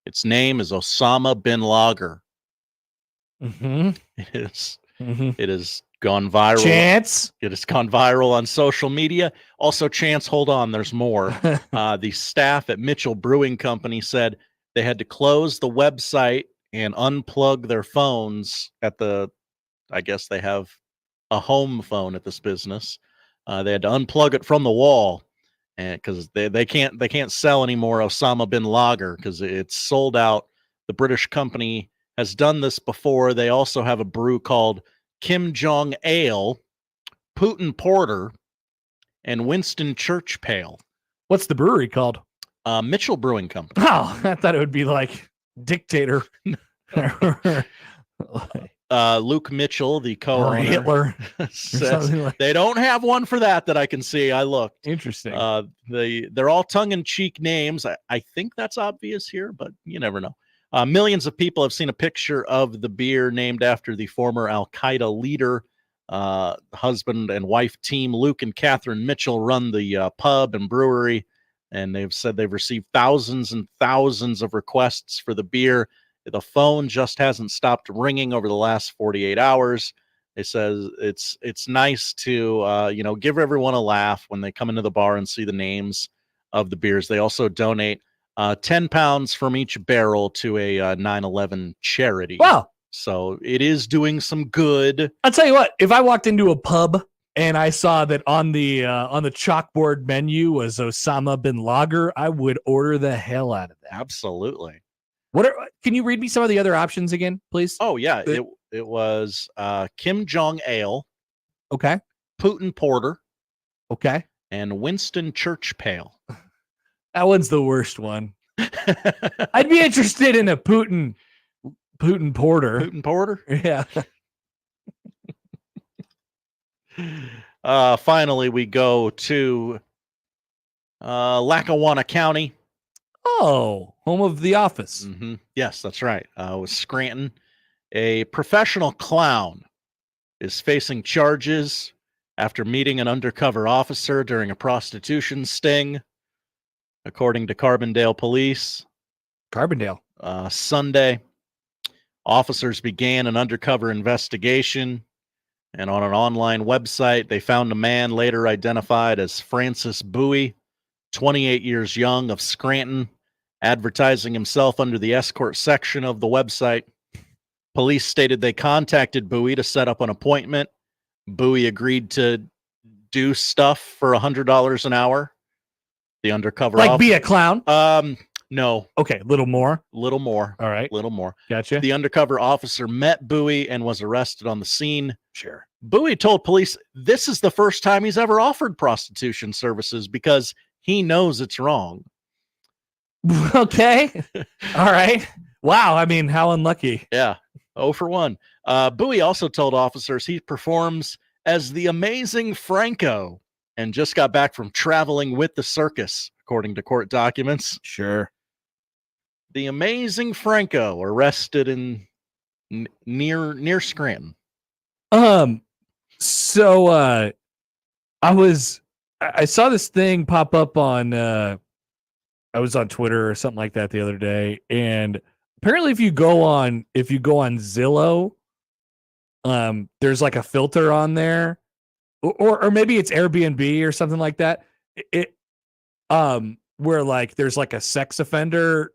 [SPEAKER 12] Its name is Osama bin Lager.
[SPEAKER 11] Mm-hmm.
[SPEAKER 12] It is. Mm-hmm. It has gone viral.
[SPEAKER 11] Chance.
[SPEAKER 12] It has gone viral on social media. Also, Chance, hold on, there's more. The staff at Mitchell Brewing Company said they had to close the website and unplug their phones I guess they have a home phone at this business. They had to unplug it from the wall, and because they can't sell any more Osama bin Lager because it's sold out. The British company has done this before. They also have a brew called Kim Jong Ale, Putin Porter, and Winston Church Pale.
[SPEAKER 11] What's the brewery called?
[SPEAKER 12] Mitchell Brewing Company.
[SPEAKER 11] Oh, I thought it would be like Dictator.
[SPEAKER 12] Luke Mitchell, the co-owner,
[SPEAKER 11] Hitler,
[SPEAKER 12] says they don't have one for that I can see. I looked.
[SPEAKER 11] Interesting.
[SPEAKER 12] They're all tongue-in-cheek names. I think that's obvious here, but you never know. Millions of people have seen a picture of the beer named after the former Al-Qaeda leader. Husband and wife team Luke and Catherine Mitchell run the pub and brewery, and they've said they've received thousands and thousands of requests for the beer. The phone just hasn't stopped ringing over the last 48 hours. It says it's nice to give everyone a laugh when they come into the bar and see the names of the beers. They also donate 10 pounds from each barrel to a 9/11 charity.
[SPEAKER 11] Wow.
[SPEAKER 12] So it is doing some good.
[SPEAKER 11] I'll tell you what, if I walked into a pub and I saw that on the chalkboard menu was Osama bin Lager, I would order the hell out of that.
[SPEAKER 12] Absolutely.
[SPEAKER 11] Can you read me some of the other options again, please?
[SPEAKER 12] Oh, yeah. It was Kim Jong Ale.
[SPEAKER 11] Okay.
[SPEAKER 12] Putin Porter.
[SPEAKER 11] Okay.
[SPEAKER 12] And Winston Church Pale.
[SPEAKER 11] That one's the worst one. I'd be interested in a Putin Porter.
[SPEAKER 12] Putin Porter?
[SPEAKER 11] Yeah.
[SPEAKER 12] Finally, we go to Lackawanna County.
[SPEAKER 11] Oh, home of The Office.
[SPEAKER 12] Mm-hmm. Yes, that's right. With Scranton. A professional clown is facing charges after meeting an undercover officer during a prostitution sting, according to Carbondale police.
[SPEAKER 11] Carbondale.
[SPEAKER 12] Sunday, officers began an undercover investigation, and on an online website, they found a man later identified as Francis Bowie, 28 years young, of Scranton, advertising himself under the escort section of the website. Police stated they contacted Bowie to set up an appointment. Bowie agreed to do stuff for $100 an hour. The undercover
[SPEAKER 11] be a clown?
[SPEAKER 12] No.
[SPEAKER 11] Okay, a little more.
[SPEAKER 12] Little more.
[SPEAKER 11] All right.
[SPEAKER 12] Little more.
[SPEAKER 11] Gotcha.
[SPEAKER 12] The undercover officer met Bowie and was arrested on the scene.
[SPEAKER 11] Sure.
[SPEAKER 12] Bowie told police this is the first time he's ever offered prostitution services because he knows it's wrong.
[SPEAKER 11] Okay. All right. Wow. I mean, how unlucky.
[SPEAKER 12] Yeah. 0 for 1. Bowie also told officers he performs as the amazing Franco and just got back from traveling with the circus, according to court documents.
[SPEAKER 11] Sure.
[SPEAKER 12] The amazing Franco arrested in near Scranton.
[SPEAKER 11] So I saw this thing pop up on I was on Twitter or something like that the other day, and apparently if you go on Zillow, there's like a filter on there, or maybe it's Airbnb or something like that. Where like there's like a sex offender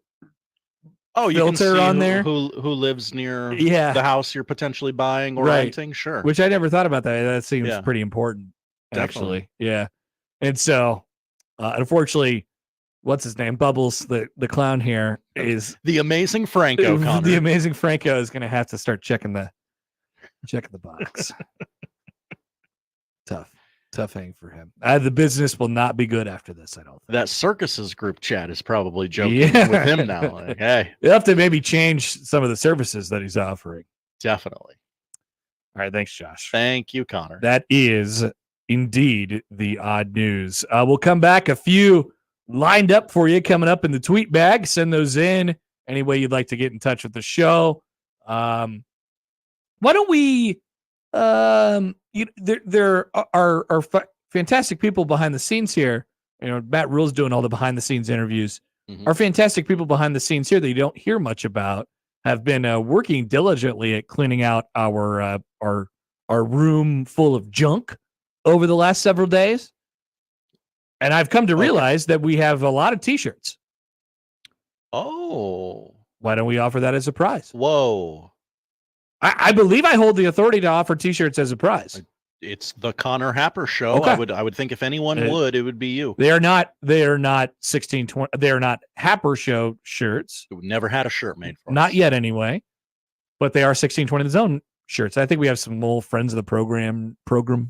[SPEAKER 12] you
[SPEAKER 11] filter
[SPEAKER 12] can see
[SPEAKER 11] on there
[SPEAKER 12] who lives near
[SPEAKER 11] the
[SPEAKER 12] house you're potentially buying or
[SPEAKER 11] right.
[SPEAKER 12] renting. Sure.
[SPEAKER 11] Which I never thought about that. That seems pretty important,
[SPEAKER 12] Definitely.
[SPEAKER 11] actually. Yeah. And so unfortunately, what's his name? Bubbles, the clown here, is
[SPEAKER 12] the amazing Franco. Connor.
[SPEAKER 11] The amazing Franco is gonna have to start checking the box. Tough hang for him. The business will not be good after this, I don't think.
[SPEAKER 12] That circuses group chat is probably joking with him now. Like, hey,
[SPEAKER 11] you'll have to maybe change some of the services that he's offering.
[SPEAKER 12] Definitely.
[SPEAKER 11] All right, thanks, Josh.
[SPEAKER 12] Thank you, Connor.
[SPEAKER 11] That is indeed the odd news. We'll come back. A few lined up for you coming up in the tweet bag. Send those in any way you'd like to get in touch with the show. Why don't we? There are fantastic people behind the scenes here. You know, Matt Rule's doing all the behind the scenes interviews.
[SPEAKER 12] Mm-hmm.
[SPEAKER 11] Our fantastic people behind the scenes here that you don't hear much about have been working diligently at cleaning out our room full of junk over the last several days. And I've come to realize that we have a lot of T-shirts.
[SPEAKER 12] Oh.
[SPEAKER 11] Why don't we offer that as a prize?
[SPEAKER 12] Whoa.
[SPEAKER 11] I believe I hold the authority to offer T-shirts as a prize.
[SPEAKER 12] It's the Connor Happer show.
[SPEAKER 11] Okay.
[SPEAKER 12] I would think if anyone would, it would be you.
[SPEAKER 11] They are not 1620. They are not Happer show shirts.
[SPEAKER 12] We never had a shirt made for us.
[SPEAKER 11] Not yet, anyway. But they are 1620 the zone shirts. I think we have some old friends of the program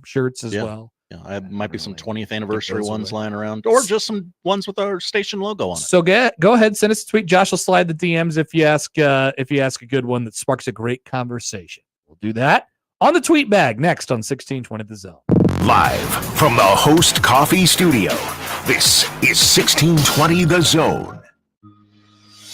[SPEAKER 11] shirts as well.
[SPEAKER 12] Yeah, I might be some 20th anniversary ones lying around, or just some ones with our station logo on it.
[SPEAKER 11] So go ahead, send us a tweet. Josh will slide the DMs if you ask a good one that sparks a great conversation. We'll do that on the tweet bag next on 1620 the zone.
[SPEAKER 8] Live from the Host Coffee Studio, this is 1620 the Zone.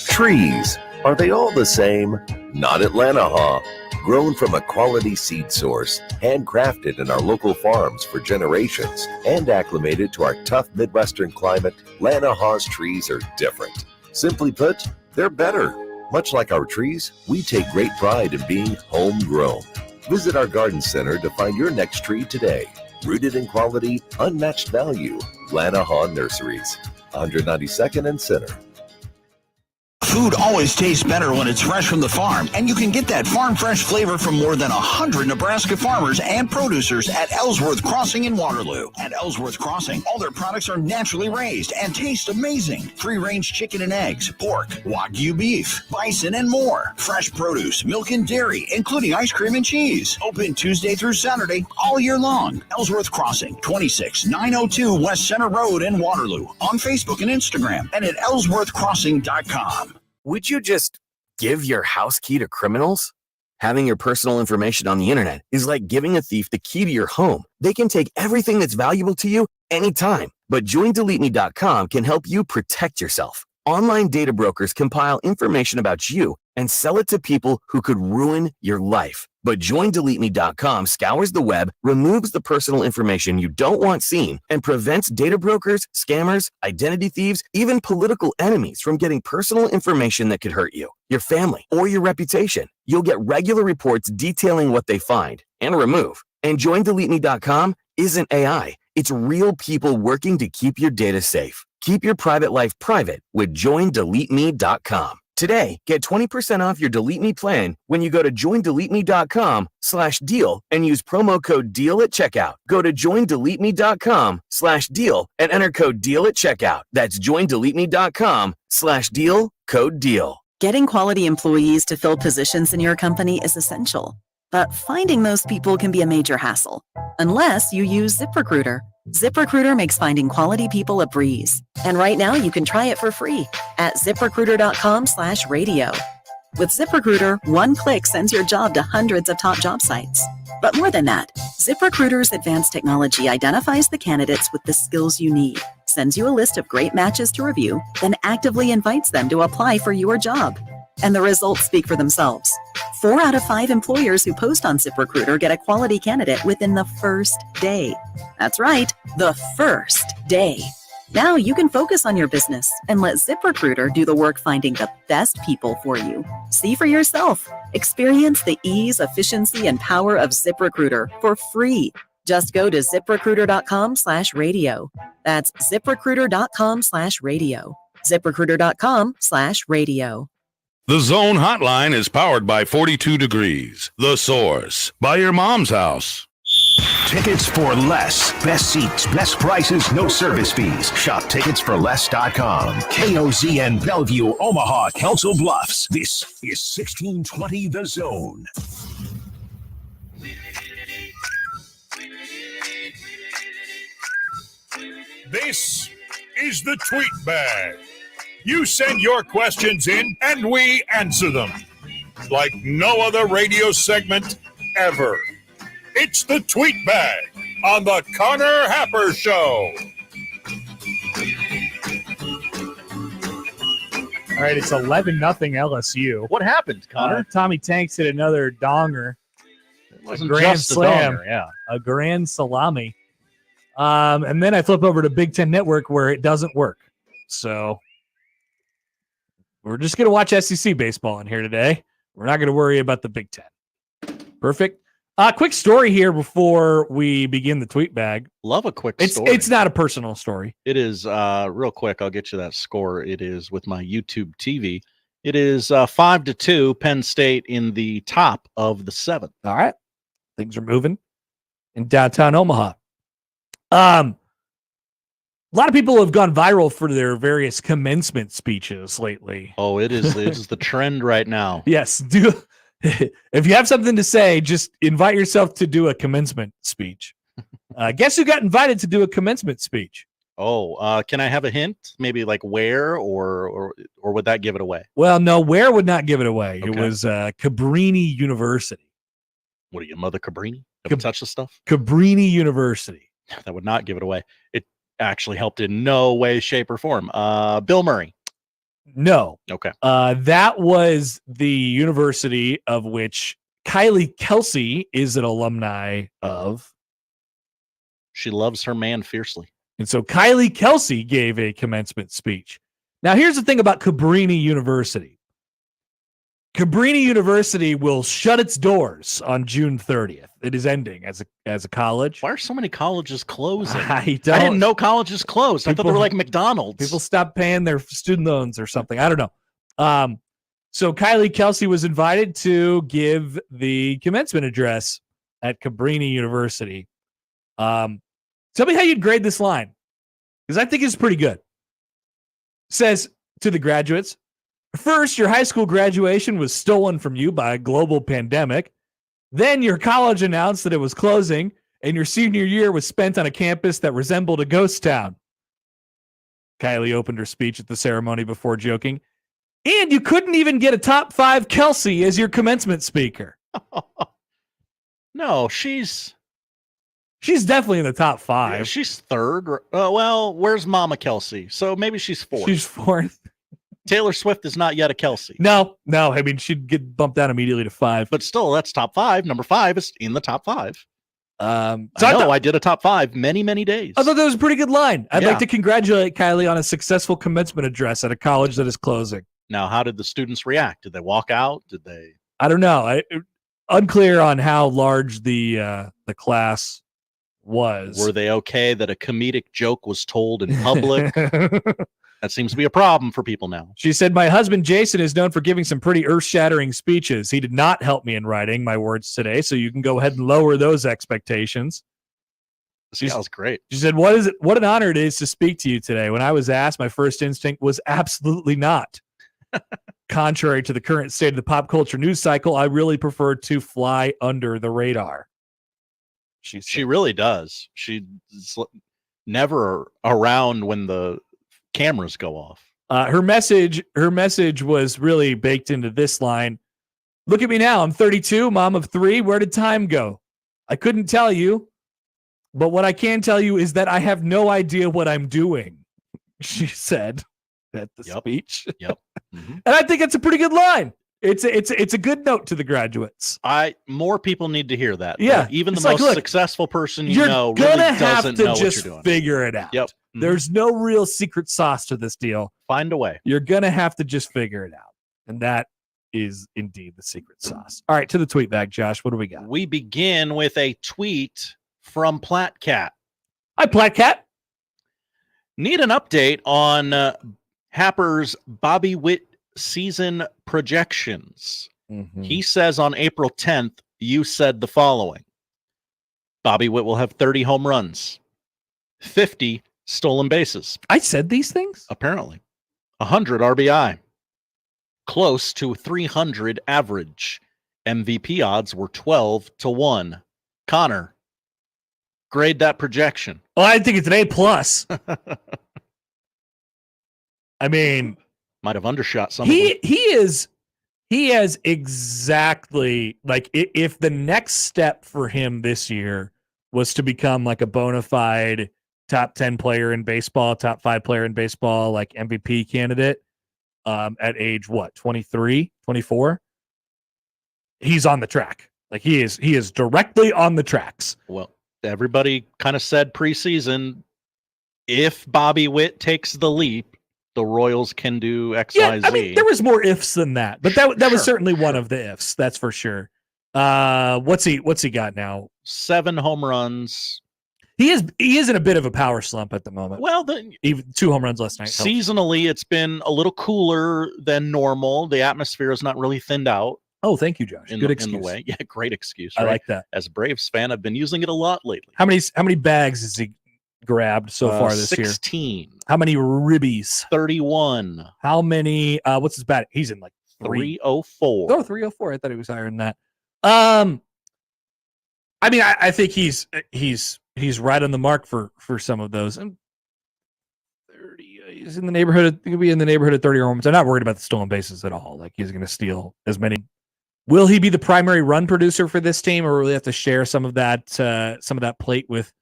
[SPEAKER 10] Trees, are they all the same? Not at Lanahaw. Grown from a quality seed source, handcrafted in our local farms for generations, and acclimated to our tough Midwestern climate, Lanahaw's trees are different. Simply put, they're better. Much like our trees, we take great pride in being homegrown. Visit our garden center to find your next tree today. Rooted in quality, unmatched value. Lanahaw Nurseries, 192nd and Center.
[SPEAKER 1] Food always tastes better when it's fresh from the farm, and you can get that farm fresh flavor from more than 100 Nebraska farmers and producers at Ellsworth Crossing in Waterloo. At Ellsworth Crossing, all their products are naturally raised and taste amazing. Free-range chicken and eggs, pork, Wagyu beef, bison, and more. Fresh produce, milk and dairy, including ice cream and cheese. Open Tuesday through Saturday, all year long. Ellsworth Crossing, 26902 West Center Road in Waterloo. On Facebook and Instagram, and at ellsworthcrossing.com.
[SPEAKER 2] Would you just give your house key to criminals? Having your personal information on the internet is like giving a thief the key to your home. They can take everything that's valuable to you anytime. But JoinDeleteMe.com can help you protect yourself. Online data brokers compile information about you and sell it to people who could ruin your life. But JoinDeleteMe.com scours the web, removes the personal information you don't want seen, and prevents data brokers, scammers, identity thieves, even political enemies from getting personal information that could hurt you, your family, or your reputation. You'll get regular reports detailing what they find and remove. And JoinDeleteMe.com isn't AI. It's real people working to keep your data safe. Keep your private life private with JoinDeleteMe.com. Today, get 20% off your Delete Me plan when you go to joindeleteme.com/deal and use promo code DEAL at checkout. Go to joindeleteme.com/deal and enter code DEAL at checkout. That's joindeleteme.com/deal, code DEAL.
[SPEAKER 4] Getting quality employees to fill positions in your company is essential, but finding those people can be a major hassle, unless you use ZipRecruiter. ZipRecruiter makes finding quality people a breeze. And right now you can try it for free at ZipRecruiter.com/radio. With ZipRecruiter, one click sends your job to hundreds of top job sites. But more than that, ZipRecruiter's advanced technology identifies the candidates with the skills you need, sends you a list of great matches to review, then actively invites them to apply for your job. And the results speak for themselves. 4 out of 5 employers who post on ZipRecruiter get a quality candidate within the first day. That's right, the first day. Now you can focus on your business and let ZipRecruiter do the work finding the best people for you. See for yourself. Experience the ease, efficiency, and power of ZipRecruiter for free. Just go to ZipRecruiter.com/radio. That's ZipRecruiter.com/radio. ZipRecruiter.com/radio.
[SPEAKER 23] The Zone Hotline is powered by 42 Degrees, The Source, by your mom's house.
[SPEAKER 8] Tickets for less. Best seats, best prices, no service fees. Shop ticketsforless.com. KOZN Bellevue, Omaha, Council Bluffs. This is 1620 The Zone.
[SPEAKER 23] This is the Tweet Bag. You send your questions in, and we answer them. Like no other radio segment ever. It's the Tweet Bag on the Connor Happer Show.
[SPEAKER 6] All right, it's 11-0 LSU.
[SPEAKER 12] What happened, Connor?
[SPEAKER 6] Tommy Tanks hit another donger.
[SPEAKER 12] It wasn't
[SPEAKER 6] a grand
[SPEAKER 12] just
[SPEAKER 6] slam.
[SPEAKER 12] a donger, yeah.
[SPEAKER 6] A grand salami. And then I flip over to Big Ten Network where it doesn't work. So we're just going to watch SEC baseball in here today. We're not going to worry about the Big Ten. Perfect. Quick story here before we begin the tweet bag.
[SPEAKER 12] Love a quick story.
[SPEAKER 6] It's not a personal story.
[SPEAKER 12] It is real quick. I'll get you that score. It is with my YouTube TV. It is 5-2 Penn State in the top of the 7th.
[SPEAKER 6] All right. Things are moving in downtown Omaha. A lot of people have gone viral for their various commencement speeches lately.
[SPEAKER 12] Oh, it is the trend right now.
[SPEAKER 6] Yes. If you have something to say, just invite yourself to do a commencement speech. Guess who got invited to do a commencement speech?
[SPEAKER 12] Oh, can I have a hint? Maybe like where or would that give it away?
[SPEAKER 6] Well, no, where would not give it away.
[SPEAKER 12] Okay.
[SPEAKER 6] It was Cabrini University.
[SPEAKER 12] What are you, Mother Cabrini? Have you touched the stuff?
[SPEAKER 6] Cabrini University.
[SPEAKER 12] That would not give it away. It actually helped in no way, shape, or form. Bill Murray.
[SPEAKER 6] No.
[SPEAKER 12] Okay.
[SPEAKER 6] That was the university of which Kylie Kelsey is an alumni of.
[SPEAKER 12] She loves her man fiercely.
[SPEAKER 6] And so Kylie Kelsey gave a commencement speech. Now, here's the thing about Cabrini University. Cabrini University will shut its doors on June 30th. It is ending as a college.
[SPEAKER 12] Why are so many colleges closing?
[SPEAKER 6] I
[SPEAKER 12] didn't know colleges closed. I thought they were like McDonald's.
[SPEAKER 6] People stopped paying their student loans or something. I don't know. So Kylie Kelsey was invited to give the commencement address at Cabrini University. Tell me how you'd grade this line, because I think it's pretty good. Says to the graduates, first, your high school graduation was stolen from you by a global pandemic. Then your college announced that it was closing, and your senior year was spent on a campus that resembled a ghost town. Kylie opened her speech at the ceremony before joking, and you couldn't even get a top 5 Kelsey as your commencement speaker.
[SPEAKER 12] No, she's
[SPEAKER 6] definitely in the top 5.
[SPEAKER 12] Yeah, she's third. Well, where's Mama Kelsey? So maybe she's 4th.
[SPEAKER 6] She's 4th.
[SPEAKER 12] Taylor Swift is not yet a Kelsey.
[SPEAKER 6] No. I mean, she'd get bumped down immediately to 5.
[SPEAKER 12] But still, that's top 5. Number 5 is in the top 5.
[SPEAKER 6] So
[SPEAKER 12] I did a top 5 many, many days.
[SPEAKER 6] I thought that was a pretty good line. I'd like to congratulate Kylie on a successful commencement address at a college that is closing.
[SPEAKER 12] Now, how did the students react? Did they walk out? Did they?
[SPEAKER 6] I don't know. Unclear on how large the class was.
[SPEAKER 12] Were they okay that a comedic joke was told in public? That seems to be a problem for people now.
[SPEAKER 6] She said, my husband, Jason, is known for giving some pretty earth-shattering speeches. He did not help me in writing my words today, so you can go ahead and lower those expectations.
[SPEAKER 12] This gal's great.
[SPEAKER 6] She said, what an honor it is to speak to you today. When I was asked, my first instinct was absolutely not. Contrary to the current state of the pop culture news cycle, I really prefer to fly under the radar.
[SPEAKER 12] She really does. She's never around when the cameras go off.
[SPEAKER 6] Her message was really baked into this line. Look at me now. I'm 32, mom of 3. Where did time go? I couldn't tell you, but what I can tell you is that I have no idea what I'm doing, she said at the speech.
[SPEAKER 12] Yep. Mm-hmm.
[SPEAKER 6] And I think it's a pretty good line. It's a good note to the graduates.
[SPEAKER 12] More people need to hear that.
[SPEAKER 6] Yeah.
[SPEAKER 12] Even the
[SPEAKER 6] It's like,
[SPEAKER 12] most
[SPEAKER 6] look,
[SPEAKER 12] successful person
[SPEAKER 6] you're
[SPEAKER 12] really
[SPEAKER 6] gonna have
[SPEAKER 12] doesn't
[SPEAKER 6] to
[SPEAKER 12] know
[SPEAKER 6] just
[SPEAKER 12] what you're doing.
[SPEAKER 6] figure it out.
[SPEAKER 12] Yep. Mm-hmm.
[SPEAKER 6] There's no real secret sauce to this deal.
[SPEAKER 12] Find a way.
[SPEAKER 6] You're gonna have to just figure it out. And that is indeed the secret sauce. All right, to the tweet bag, Josh. What do we got?
[SPEAKER 12] We begin with a tweet from Platcat.
[SPEAKER 6] Hi, Platcat.
[SPEAKER 12] Need an update on Happer's Bobby Witt season projections.
[SPEAKER 6] Mm-hmm.
[SPEAKER 12] He says on April 10th, you said the following. Bobby Witt will have 30 home runs, 50 stolen bases.
[SPEAKER 6] I said these things?
[SPEAKER 12] Apparently. 100 RBI. Close to 300 average. MVP odds were 12-1. Connor, grade that projection.
[SPEAKER 6] Oh, I think it's an A+. I mean,
[SPEAKER 12] might have undershot some of them.
[SPEAKER 6] He has exactly, like, if the next step for him this year was to become like a bona fide top 10 player in baseball, top 5 player in baseball, like MVP candidate, at age 23, 24, he's on the track. Like he is directly on the tracks.
[SPEAKER 12] Well, everybody kind of said preseason, if Bobby Witt takes the leap, the Royals can do X, Y, Z.
[SPEAKER 6] I mean, there was more ifs than that, but that was certainly one of the ifs. That's for sure. What's he got now?
[SPEAKER 12] 7 home runs.
[SPEAKER 6] He is in a bit of a power slump at the moment.
[SPEAKER 12] Well,
[SPEAKER 6] even 2 home runs last night.
[SPEAKER 12] Seasonally, it's been a little cooler than normal. The atmosphere is not really thinned out.
[SPEAKER 6] Oh, thank you, Josh. Good excuse.
[SPEAKER 12] In the way. Yeah, great excuse.
[SPEAKER 6] I
[SPEAKER 12] right?
[SPEAKER 6] like that.
[SPEAKER 12] As a Braves fan, I've been using it a lot lately.
[SPEAKER 6] How many bags has he grabbed so far this
[SPEAKER 12] 16.
[SPEAKER 6] year?
[SPEAKER 12] 16.
[SPEAKER 6] How many ribbies?
[SPEAKER 12] 31.
[SPEAKER 6] How many? What's his bat? He's in like
[SPEAKER 12] 304.
[SPEAKER 6] Oh, 304. I thought he was higher than that. I mean, I think he's right on the mark for some of those. And 30, he's in the neighborhood. He could be in the neighborhood of 30 home runs. I'm not worried about the stolen bases at all. Like he's going to steal as many. Will he be the primary run producer for this team, or will he have to share some of that plate with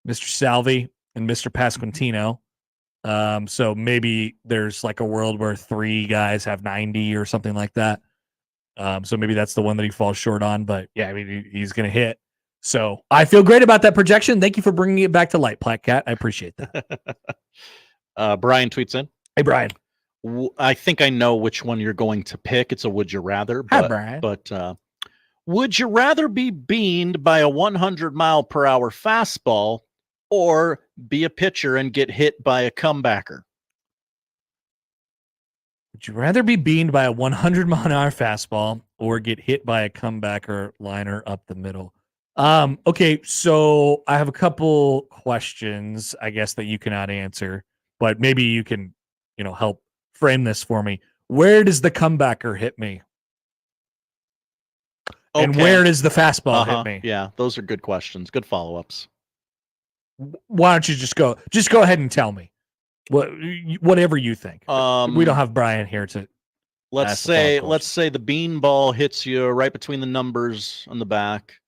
[SPEAKER 6] Mr. Salvi and Mr. Pasquantino? So maybe there's like a world where 3 guys have 90 or something like that. So maybe that's the one that he falls short on. But yeah, I mean, he's going to hit. So I feel great about that projection. Thank you for bringing it back to light, Platcat. I appreciate that.
[SPEAKER 12] Brian tweets in.
[SPEAKER 6] Hey, Brian.
[SPEAKER 12] I think I know which one you're going to pick. It's a would you rather.
[SPEAKER 6] Hi, Brian.
[SPEAKER 12] But would you rather be beamed by a 100-mile-per-hour fastball or be a pitcher and get hit by a comebacker?
[SPEAKER 6] Would you rather be beamed by a 100-mile-an-hour fastball or get hit by a comebacker liner up the middle? Okay, so I have a couple questions, I guess, that you cannot answer, but maybe you can, help frame this for me. Where does the comebacker hit me? Okay. And where does the fastball hit me?
[SPEAKER 12] Yeah, those are good questions. Good follow-ups.
[SPEAKER 6] Why don't you just go ahead and tell me whatever you think. We don't have Brian here to.
[SPEAKER 12] Let's say the bean ball hits you right between the numbers on the back.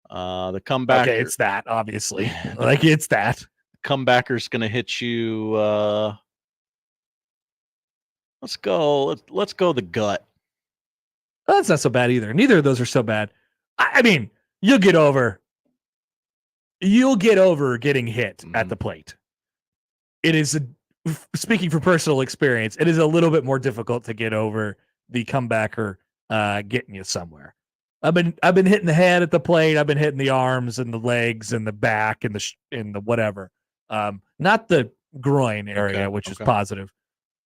[SPEAKER 12] The comebacker.
[SPEAKER 6] Okay, it's that obviously. Like it's that.
[SPEAKER 12] Comebacker's going to hit you. Let's go the gut.
[SPEAKER 6] Well, that's not so bad either. Neither of those are so bad. I mean, you'll get over getting hit at the plate. It is speaking from personal experience, it is a little bit more difficult to get over the comebacker getting you somewhere. I've been hitting the head at the plate. I've been hitting the arms and the legs and the back and the whatever. Not the groin area,
[SPEAKER 12] Okay,
[SPEAKER 6] which is
[SPEAKER 12] okay.
[SPEAKER 6] positive.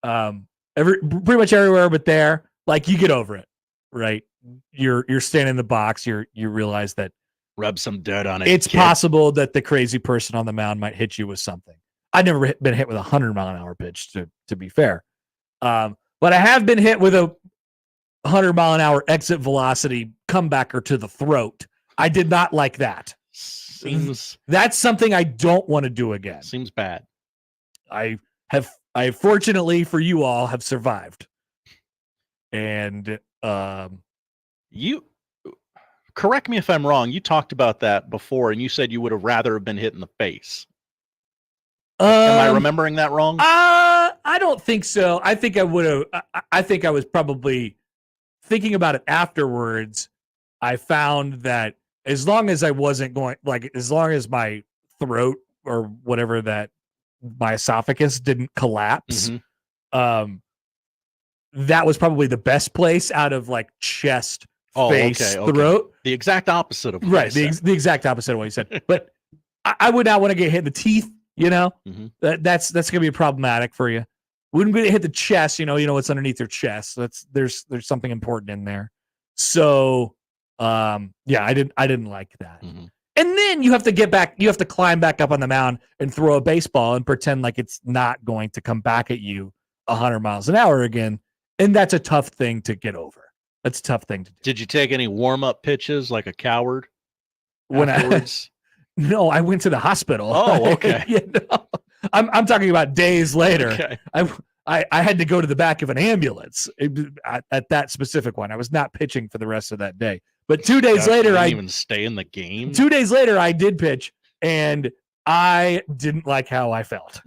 [SPEAKER 6] Pretty much everywhere but there, like you get over it, right? You're standing in the box, you realize that
[SPEAKER 12] Rub some dirt on it.
[SPEAKER 6] it's
[SPEAKER 12] kid.
[SPEAKER 6] possible that the crazy person on the mound might hit you with something. I've never been hit with a 100-mile-an-hour pitch, to be fair. But I have been hit with a 100-mile-an-hour exit velocity comebacker to the throat. I did not like that. That's something I don't want to do again.
[SPEAKER 12] Seems bad.
[SPEAKER 6] I fortunately for you all have survived. And
[SPEAKER 12] you correct me if I'm wrong. You talked about that before, and you said you would have rather have been hit in the face. Am I remembering that wrong?
[SPEAKER 6] I don't think so. I think I would have. I think I was probably thinking about it afterwards. I found that as long as I wasn't going, like, as long as my throat or whatever, that my esophagus didn't collapse, that was probably the best place out of like chest, face, throat.
[SPEAKER 12] The exact opposite of what
[SPEAKER 6] Right.
[SPEAKER 12] I said.
[SPEAKER 6] The exact opposite of what you said. But I would not want to get hit in the teeth. You know, that's gonna be problematic for you. Wouldn't be to hit the chest. You know what's underneath your chest. There's something important in there. So, yeah, I didn't like that. And then you have to get back. You have to climb back up on the mound and throw a baseball and pretend like it's not going to come back at you 100 miles an hour again. And that's a tough thing to get over. That's a tough thing to do.
[SPEAKER 12] Did you take any warm-up pitches like a coward?
[SPEAKER 6] When
[SPEAKER 12] afterwards?
[SPEAKER 6] No, I went to the hospital.
[SPEAKER 12] Oh, okay.
[SPEAKER 6] I'm talking about days later.
[SPEAKER 12] Okay.
[SPEAKER 6] I had to go to the back of an ambulance at that specific one. I was not pitching for the rest of that day. But 2 days later,
[SPEAKER 12] I didn't even stay in the game.
[SPEAKER 6] 2 days later, I did pitch, and I didn't like how I felt.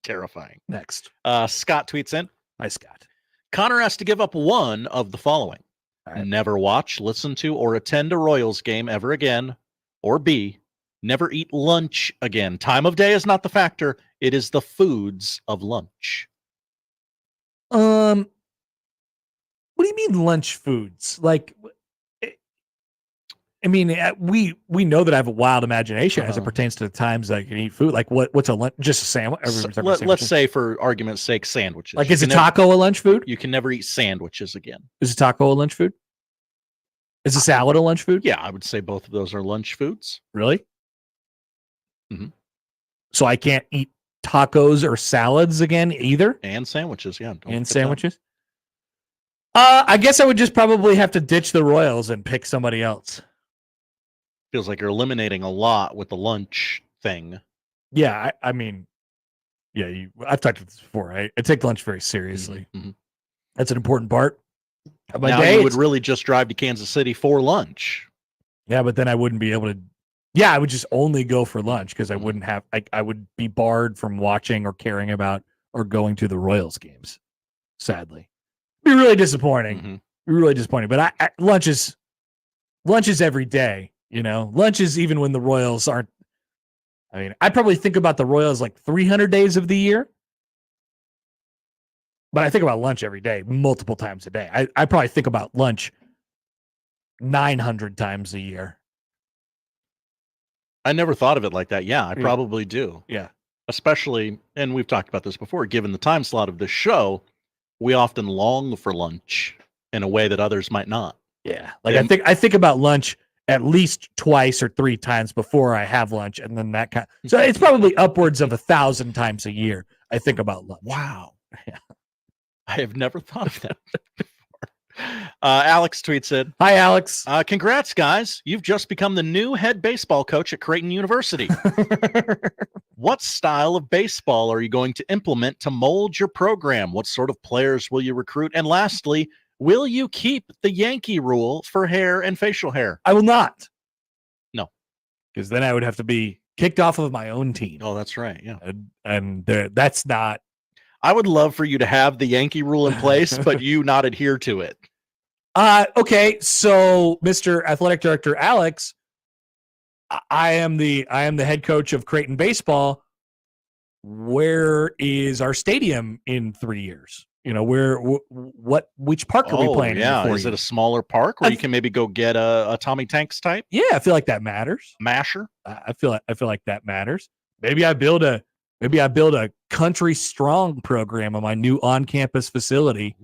[SPEAKER 12] Terrifying.
[SPEAKER 6] Next.
[SPEAKER 12] Scott tweets in.
[SPEAKER 6] Hi, Scott.
[SPEAKER 12] Connor has to give up one of the following. Never watch, listen to, or attend a Royals game ever again. Or B, never eat lunch again. Time of day is not the factor. It is the foods of lunch.
[SPEAKER 6] What do you mean lunch foods? Like, I mean, we know that I have a wild imagination as it pertains to the times I can eat food. Like, what's a lunch? Just a sandwich?
[SPEAKER 12] Let's say, for argument's sake, sandwiches.
[SPEAKER 6] Like, is a taco a lunch food?
[SPEAKER 12] You can never eat sandwiches again.
[SPEAKER 6] Is a taco a lunch food? Is a salad a lunch food?
[SPEAKER 12] Yeah, I would say both of those are lunch foods.
[SPEAKER 6] Really?
[SPEAKER 12] Mm-hmm.
[SPEAKER 6] So I can't eat tacos or salads again either?
[SPEAKER 12] And sandwiches, yeah.
[SPEAKER 6] And sandwiches? I guess I would just probably have to ditch the Royals and pick somebody else.
[SPEAKER 12] Feels like you're eliminating a lot with the lunch thing.
[SPEAKER 6] Yeah, I mean, yeah, I've talked about this before. I take lunch very seriously. That's an important part of my
[SPEAKER 12] now
[SPEAKER 6] day.
[SPEAKER 12] You would really just drive to Kansas City for lunch.
[SPEAKER 6] Yeah, but then I wouldn't be able to. Yeah, I would just only go for lunch because I wouldn't have. I would be barred from watching or caring about or going to the Royals games. Sadly, be really disappointing. Be really disappointing. But lunch is every day. You know, lunch is even when the Royals aren't. I mean, I probably think about the Royals like 300 days of the year. But I think about lunch every day, multiple times a day. I probably think about lunch 900 times a year.
[SPEAKER 12] I never thought of it like that. Yeah, I probably do.
[SPEAKER 6] Yeah.
[SPEAKER 12] Especially, and we've talked about this before, given the time slot of this show, we often long for lunch in a way that others might not.
[SPEAKER 6] Yeah. Like I think about lunch at least twice or three times before I have lunch. And then that kind so it's probably upwards of 1,000 times a year I think about lunch.
[SPEAKER 12] Wow. Yeah. I have never thought of that before. Alex tweets it.
[SPEAKER 6] Hi, Alex.
[SPEAKER 12] Congrats, guys. You've just become the new head baseball coach at Creighton University. What style of baseball are you going to implement to mold your program? What sort of players will you recruit? And lastly, will you keep the Yankee rule for hair and facial hair?
[SPEAKER 6] I will not.
[SPEAKER 12] No.
[SPEAKER 6] Because then I would have to be kicked off of my own team.
[SPEAKER 12] Oh, that's right. Yeah.
[SPEAKER 6] And that's not.
[SPEAKER 12] I would love for you to have the Yankee rule in place, but you not adhere to it.
[SPEAKER 6] Okay. So, Mr. Athletic Director Alex, I am the head coach of Creighton baseball. Where is our stadium in 3 years? You know, which park are we playing?
[SPEAKER 12] Yeah.
[SPEAKER 6] In
[SPEAKER 12] is it a smaller park where you can maybe go get a Tommy Tanks type?
[SPEAKER 6] Yeah, I feel like that matters.
[SPEAKER 12] Masher.
[SPEAKER 6] I feel like that matters. Maybe I build a country strong program on my new on-campus facility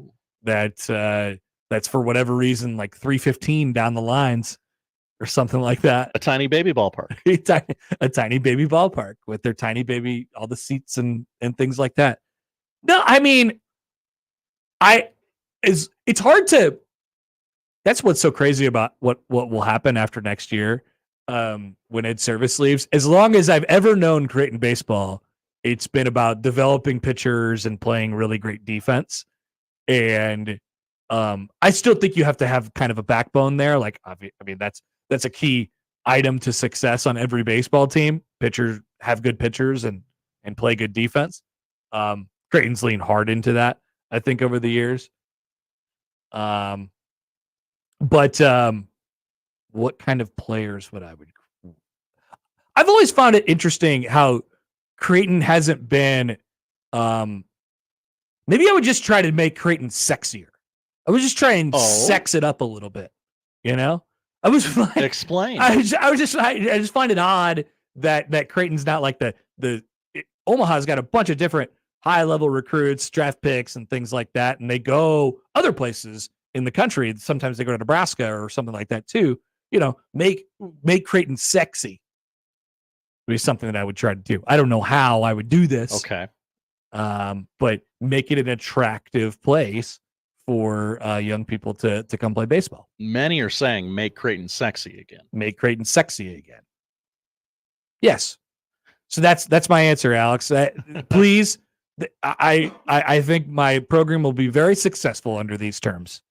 [SPEAKER 6] that's for whatever reason like 315 down the lines or something like that.
[SPEAKER 12] A tiny baby ballpark.
[SPEAKER 6] A tiny baby ballpark with their tiny baby, all the seats and things like that. No, I mean, it's hard to. That's what's so crazy about what will happen after next year when Ed Service leaves. As long as I've ever known Creighton baseball, it's been about developing pitchers and playing really great defense. And I still think you have to have kind of a backbone there. Like, I mean, that's a key item to success on every baseball team. Pitchers have good pitchers and play good defense. Creighton's leaned hard into that, I think, over the years. But what kind of players I've always found it interesting how Creighton hasn't been, maybe I would just try to make Creighton sexier. I would just try and sex it up a little bit, you know? I was like,
[SPEAKER 12] explain.
[SPEAKER 6] I just find it odd that Creighton's not like Omaha's got a bunch of different high level recruits, draft picks, and things like that, and they go other places in the country. Sometimes they go to Nebraska or something like that too. You know, make Creighton sexy. Would be something that I would try to do. I don't know how I would do this.
[SPEAKER 12] Okay,
[SPEAKER 6] but make it an attractive place for young people to come play baseball.
[SPEAKER 12] Many are saying make Creighton sexy again.
[SPEAKER 6] Make Creighton sexy again. Yes. So that's my answer, Alex. Please, I think my program will be very successful under these terms.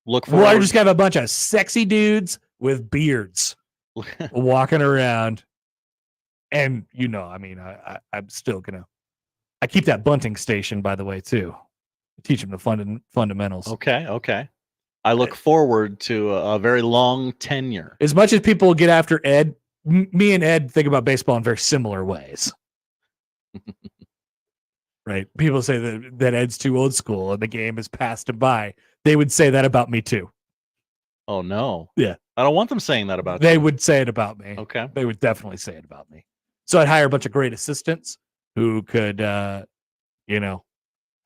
[SPEAKER 12] Look forward.
[SPEAKER 6] We'll just have a bunch of sexy dudes with beards walking around. And, you know, I mean, I'm still going to... I keep that bunting station, by the way, too. Teach them the fundamentals.
[SPEAKER 12] Okay. I look forward to a very long tenure.
[SPEAKER 6] As much as people get after Ed, me and Ed think about baseball in very similar ways. Right? People say that Ed's too old school and the game has passed him by. They would say that about me, too.
[SPEAKER 12] Oh, no.
[SPEAKER 6] Yeah.
[SPEAKER 12] I don't want them saying that about
[SPEAKER 6] They
[SPEAKER 12] you.
[SPEAKER 6] would say it about me.
[SPEAKER 12] Okay.
[SPEAKER 6] They would definitely say it about me. So I'd hire a bunch of great assistants who could,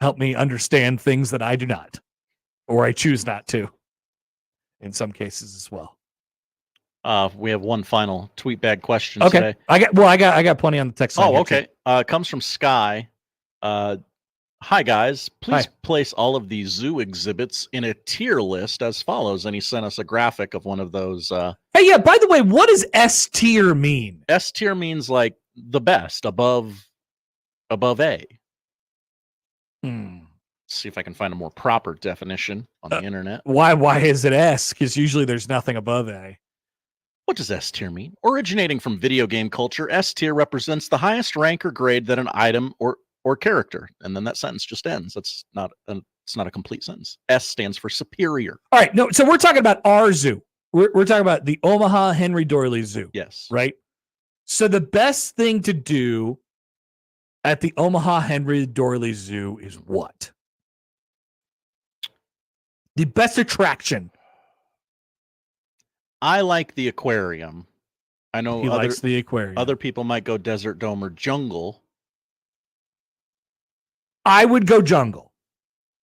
[SPEAKER 6] help me understand things that I do not, or I choose not to, in some cases as well.
[SPEAKER 12] We have one final tweet bag question
[SPEAKER 6] Okay.
[SPEAKER 12] today.
[SPEAKER 6] I got plenty on the text line.
[SPEAKER 12] Oh,
[SPEAKER 6] here,
[SPEAKER 12] okay. It comes from Sky. Hi, guys. Please place all of the zoo exhibits in a tier list as follows. And he sent us a graphic of one of those.
[SPEAKER 6] Hey, yeah, by the way, what does S tier mean?
[SPEAKER 12] S tier means like the best, above A. See if I can find a more proper definition on the internet.
[SPEAKER 6] Why is it S? Because usually there's nothing above A.
[SPEAKER 12] What does S tier mean? Originating from video game culture, S tier represents the highest rank or grade that an item or character, and then that sentence just ends. It's not a complete sentence. S stands for superior.
[SPEAKER 6] All right, no, so we're talking about our zoo. We're talking about the Omaha Henry Doorly Zoo.
[SPEAKER 12] Yes.
[SPEAKER 6] Right? So the best thing to do at the Omaha Henry Doorly Zoo is what? The best attraction.
[SPEAKER 12] I like the aquarium. I know
[SPEAKER 6] He likes the aquarium.
[SPEAKER 12] Other people might go desert dome or jungle.
[SPEAKER 6] I would go jungle.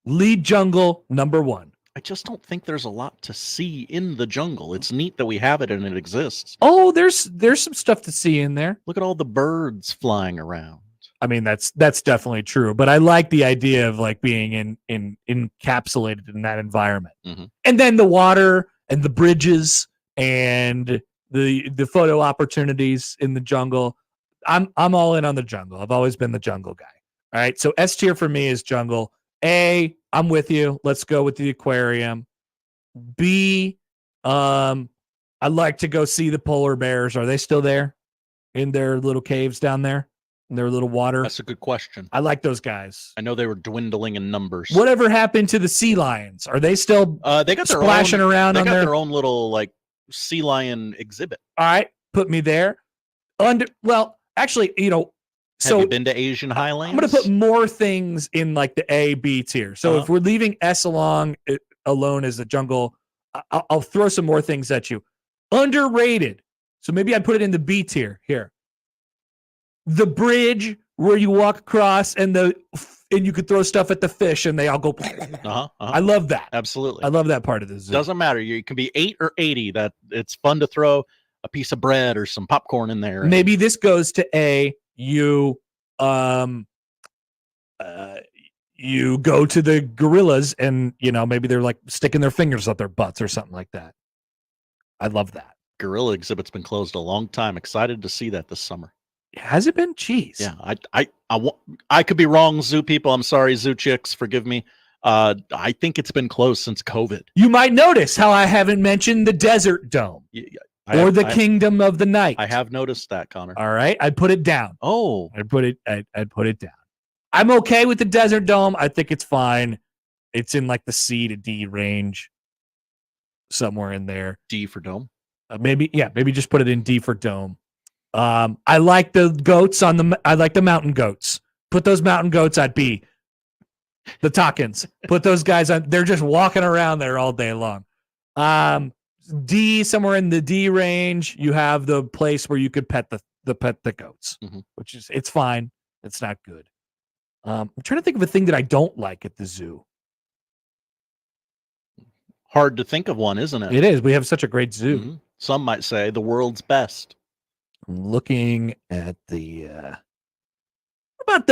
[SPEAKER 6] Lead jungle, number one.
[SPEAKER 12] I just don't think there's a lot to see in the jungle. It's neat that we have it and it exists.
[SPEAKER 6] Oh, there's some stuff to see in there.
[SPEAKER 12] Look at all the birds flying around.
[SPEAKER 6] I mean, that's definitely true. But I like the idea of like being encapsulated in that environment.
[SPEAKER 12] Mm-hmm.
[SPEAKER 6] And then the water and the bridges and the photo opportunities in the jungle. I'm all in on the jungle. I've always been the jungle guy. All right. So S tier for me is jungle. A, I'm with you. Let's go with the aquarium. B, I'd like to go see the polar bears. Are they still there in their little caves down there? In their little water?
[SPEAKER 12] That's a good question.
[SPEAKER 6] I like those guys.
[SPEAKER 12] I know they were dwindling in numbers.
[SPEAKER 6] Whatever happened to the sea lions? Are they still
[SPEAKER 12] they got their
[SPEAKER 6] splashing
[SPEAKER 12] own,
[SPEAKER 6] around
[SPEAKER 12] they
[SPEAKER 6] on
[SPEAKER 12] got
[SPEAKER 6] their...
[SPEAKER 12] their own little like sea lion exhibit.
[SPEAKER 6] All right, put me there. Actually,
[SPEAKER 12] Have you been to Asian Highlands?
[SPEAKER 6] I'm going to put more things in like the A, B tier. So if we're leaving S alone as the jungle, I'll throw some more things at you. Underrated. So maybe I'd put it in the B tier here. the bridge where you walk across and you could throw stuff at the fish and they all go. I love that.
[SPEAKER 12] Absolutely.
[SPEAKER 6] I love that part of the zoo.
[SPEAKER 12] Doesn't matter. You can be 8 or 80. That it's fun to throw a piece of bread or some popcorn in there.
[SPEAKER 6] Maybe this goes to you go to the gorillas and maybe they're like sticking their fingers up their butts or something like that. I love that.
[SPEAKER 12] Gorilla exhibit's been closed a long time. Excited to see that this summer.
[SPEAKER 6] Has it been? Jeez.
[SPEAKER 12] Yeah, I could be wrong, zoo people. I'm sorry, zoo chicks. Forgive me. I think it's been closed since COVID.
[SPEAKER 6] You might notice how I haven't mentioned the Desert Dome the Kingdom of the Night.
[SPEAKER 12] I have noticed that, Connor.
[SPEAKER 6] All right, I'd put it down.
[SPEAKER 12] Oh,
[SPEAKER 6] I'd put it down. I'm okay with the Desert Dome. I think it's fine. It's in like the C to D range, somewhere in there.
[SPEAKER 12] D for dome.
[SPEAKER 6] Maybe just put it in D for dome. I like the goats I like the mountain goats. Put those mountain goats at B. The Talkins. Put those guys on. They're just walking around there all day long. D, somewhere in the D range, you have the place where you could pet the goats, which is, it's fine. It's not good. I'm trying to think of a thing that I don't like at the zoo.
[SPEAKER 12] Hard to think of one, isn't it?
[SPEAKER 6] It is. We have such a great zoo.
[SPEAKER 12] Some might say the world's best.
[SPEAKER 6] I'm looking at the how about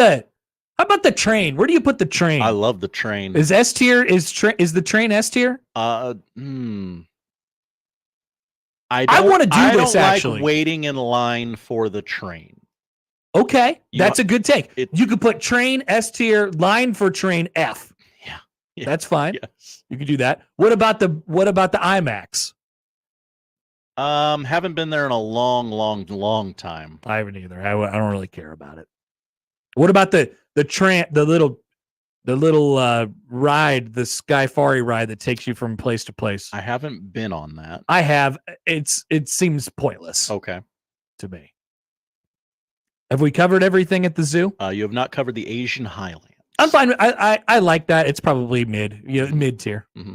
[SPEAKER 6] the train? Where do you put the train?
[SPEAKER 12] I love the train.
[SPEAKER 6] Is S tier? Is the train S tier?
[SPEAKER 12] I
[SPEAKER 6] want to do
[SPEAKER 12] I
[SPEAKER 6] this
[SPEAKER 12] don't
[SPEAKER 6] actually.
[SPEAKER 12] Like waiting in line for the train.
[SPEAKER 6] Okay, that's a good take. You could put train S tier, line for train F.
[SPEAKER 12] Yeah,
[SPEAKER 6] that's fine.
[SPEAKER 12] Yes.
[SPEAKER 6] You could do that. What about the IMAX?
[SPEAKER 12] Haven't been there in a long time.
[SPEAKER 6] I haven't either. I don't really care about it. What about the little ride, the Skyfari ride that takes you from place to place?
[SPEAKER 12] I haven't been on that.
[SPEAKER 6] I have. It seems pointless.
[SPEAKER 12] Okay.
[SPEAKER 6] To me. Have we covered everything at the zoo?
[SPEAKER 12] You have not covered the Asian Highlands.
[SPEAKER 6] I'm fine. I like that. It's probably mid tier.
[SPEAKER 12] Mm-hmm.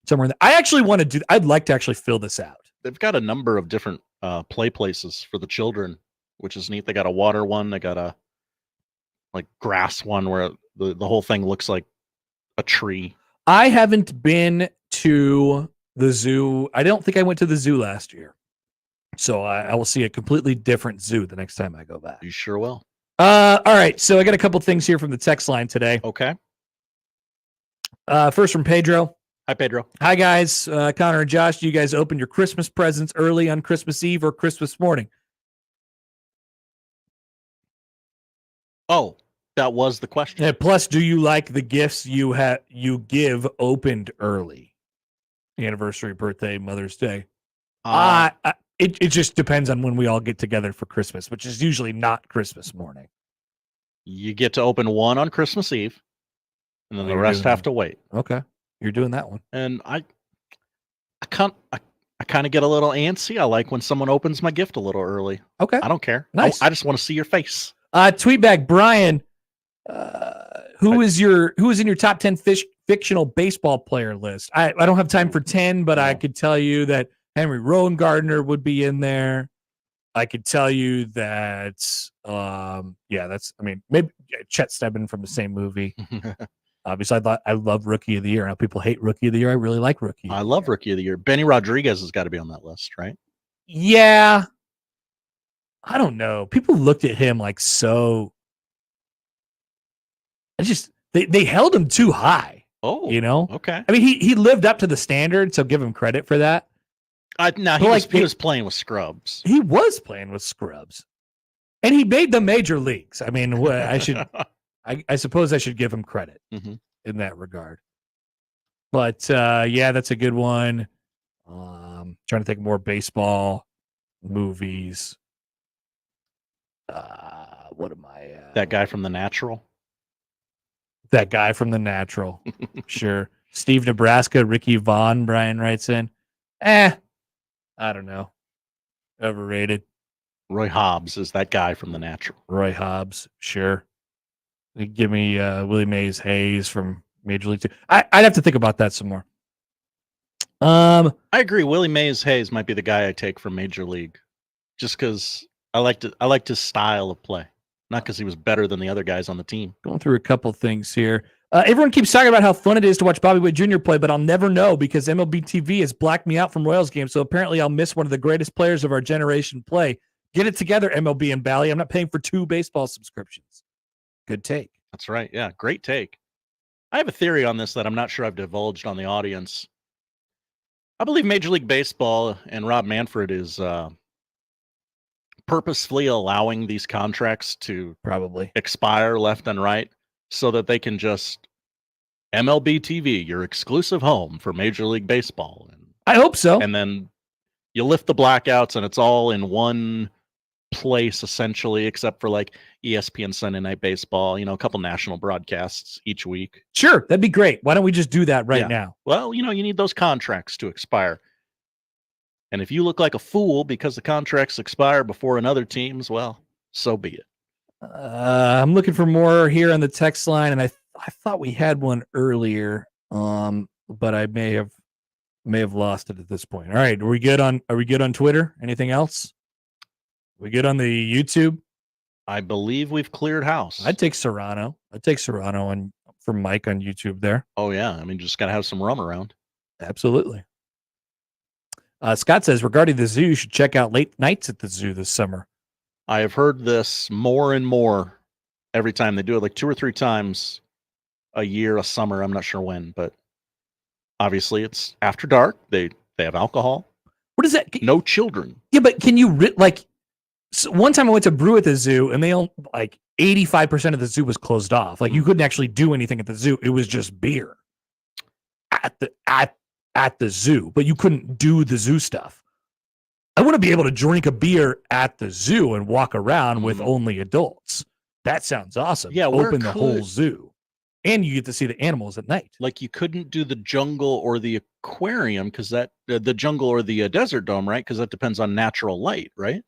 [SPEAKER 6] Somewhere in there. I actually want to do. I'd like to actually fill this out.
[SPEAKER 12] They've got a number of different play places for the children, which is neat. They got a water one. They got a grass one where the whole thing looks like a tree.
[SPEAKER 6] I haven't been to the zoo. I don't think I went to the zoo last year. So I will see a completely different zoo the next time I go back.
[SPEAKER 12] You sure will.
[SPEAKER 6] All right. So I got a couple things here from the text line today.
[SPEAKER 12] Okay.
[SPEAKER 6] First from Pedro.
[SPEAKER 12] Hi, Pedro.
[SPEAKER 6] Hi, guys. Connor and Josh, do you guys open your Christmas presents early on Christmas Eve or Christmas morning?
[SPEAKER 12] Oh, that was the question.
[SPEAKER 6] Yeah, plus, do you like the gifts you give opened early? Anniversary, birthday, Mother's Day. It just depends on when we all get together for Christmas, which is usually not Christmas morning.
[SPEAKER 12] You get to open one on Christmas Eve, and then the rest have to wait.
[SPEAKER 6] Okay, you're doing that one.
[SPEAKER 12] And I kind of get a little antsy. I like when someone opens my gift a little early.
[SPEAKER 6] Okay,
[SPEAKER 12] I don't care.
[SPEAKER 6] Nice.
[SPEAKER 12] I just want to see your face.
[SPEAKER 6] Tweet back, Brian. Who is in your top 10 fictional baseball player list? I don't have time for 10, but I could tell you that Henry Rowan-Gardner would be in there. I could tell you that, maybe Chet Stebbin from the same movie. Obviously, I love Rookie of the Year. Now people hate Rookie of the Year. I really like Rookie.
[SPEAKER 12] I love Rookie of the Year. Benny Rodriguez has got to be on that list, right?
[SPEAKER 6] Yeah. I don't know. People looked at him like so. They held him too high.
[SPEAKER 12] Oh, okay.
[SPEAKER 6] I mean, he lived up to the standard, so give him credit for that.
[SPEAKER 12] He was playing with scrubs.
[SPEAKER 6] He was playing with scrubs, and he made the major leagues. I mean, I suppose I should give him credit in that regard. But that's a good one. Trying to think more baseball movies. What am I?
[SPEAKER 12] That guy from The Natural.
[SPEAKER 6] That guy from The Natural. Sure. Steve Nebraska, Ricky Vaughn, Brian writes in. I don't know. Overrated.
[SPEAKER 12] Roy Hobbs is that guy from The Natural.
[SPEAKER 6] Roy Hobbs, sure. Give me Willie Mays Hayes from Major League 2. I'd have to think about that some more.
[SPEAKER 12] I agree. Willie Mays Hayes might be the guy I take from Major League. Just because I liked his style of play, not because he was better than the other guys on the team.
[SPEAKER 6] Going through a couple things here. Everyone keeps talking about how fun it is to watch Bobby Witt Jr. play, but I'll never know because MLB TV has blacked me out from Royals games. So apparently I'll miss one of the greatest players of our generation play. Get it together, MLB and Bally. I'm not paying for 2 baseball subscriptions. Good take.
[SPEAKER 12] That's right. Yeah, great take. I have a theory on this that I'm not sure I've divulged on the audience. I believe Major League Baseball and Rob Manfred is purposefully allowing these contracts to
[SPEAKER 6] probably
[SPEAKER 12] expire left and right so that they can just MLB TV, your exclusive home for Major League Baseball. And,
[SPEAKER 6] I hope so.
[SPEAKER 12] And then you lift the blackouts and it's all in one place essentially, except for like ESPN Sunday Night Baseball, a couple national broadcasts each week.
[SPEAKER 6] Sure, that'd be great. Why don't we just do that right now?
[SPEAKER 12] Well, you need those contracts to expire. And if you look like a fool because the contracts expire before another team's, well, so be it.
[SPEAKER 6] I'm looking for more here on the text line, and I thought we had one earlier, but I may have lost it at this point. All right, are we good on Twitter? Anything else? We good on the YouTube?
[SPEAKER 12] I believe we've cleared house.
[SPEAKER 6] I'd take Serrano for Mike on YouTube there.
[SPEAKER 12] Oh yeah, I mean, just gotta have some rum around.
[SPEAKER 6] Absolutely. Scott says regarding the zoo, you should check out late nights at the zoo this summer.
[SPEAKER 12] I have heard this more and more every time. They do it like 2 or 3 times a year, a summer. I'm not sure when, but obviously it's after dark. They have alcohol.
[SPEAKER 6] What is that?
[SPEAKER 12] No children.
[SPEAKER 6] Yeah, but can you so one time I went to brew at the zoo and they only 85% of the zoo was closed off. Like you couldn't actually do anything at the zoo. It was just beer at the zoo, but you couldn't do the zoo stuff. I want to be able to drink a beer at the zoo and walk around with only adults. That sounds awesome.
[SPEAKER 12] Yeah,
[SPEAKER 6] open the whole zoo, and you get to see the animals at night.
[SPEAKER 12] Like you couldn't do the jungle or the aquarium because that the jungle or the desert dome, right? Because that depends on natural light, right?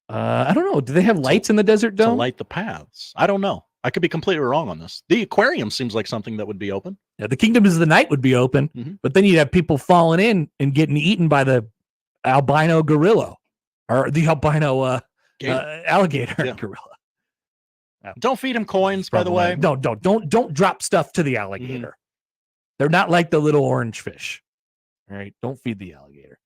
[SPEAKER 6] I don't know. Do they have lights in the desert dome
[SPEAKER 12] to light the paths? I don't know. I could be completely wrong on this. The aquarium seems like something that would be open.
[SPEAKER 6] Yeah, the Kingdoms of the Night would be open, but then you'd have people falling in and getting eaten by the albino gorilla or the albino alligator gorilla.
[SPEAKER 12] Don't feed him coins, by the way.
[SPEAKER 6] No, don't drop stuff to the alligator. They're not like the little orange fish. All right, don't feed the alligator.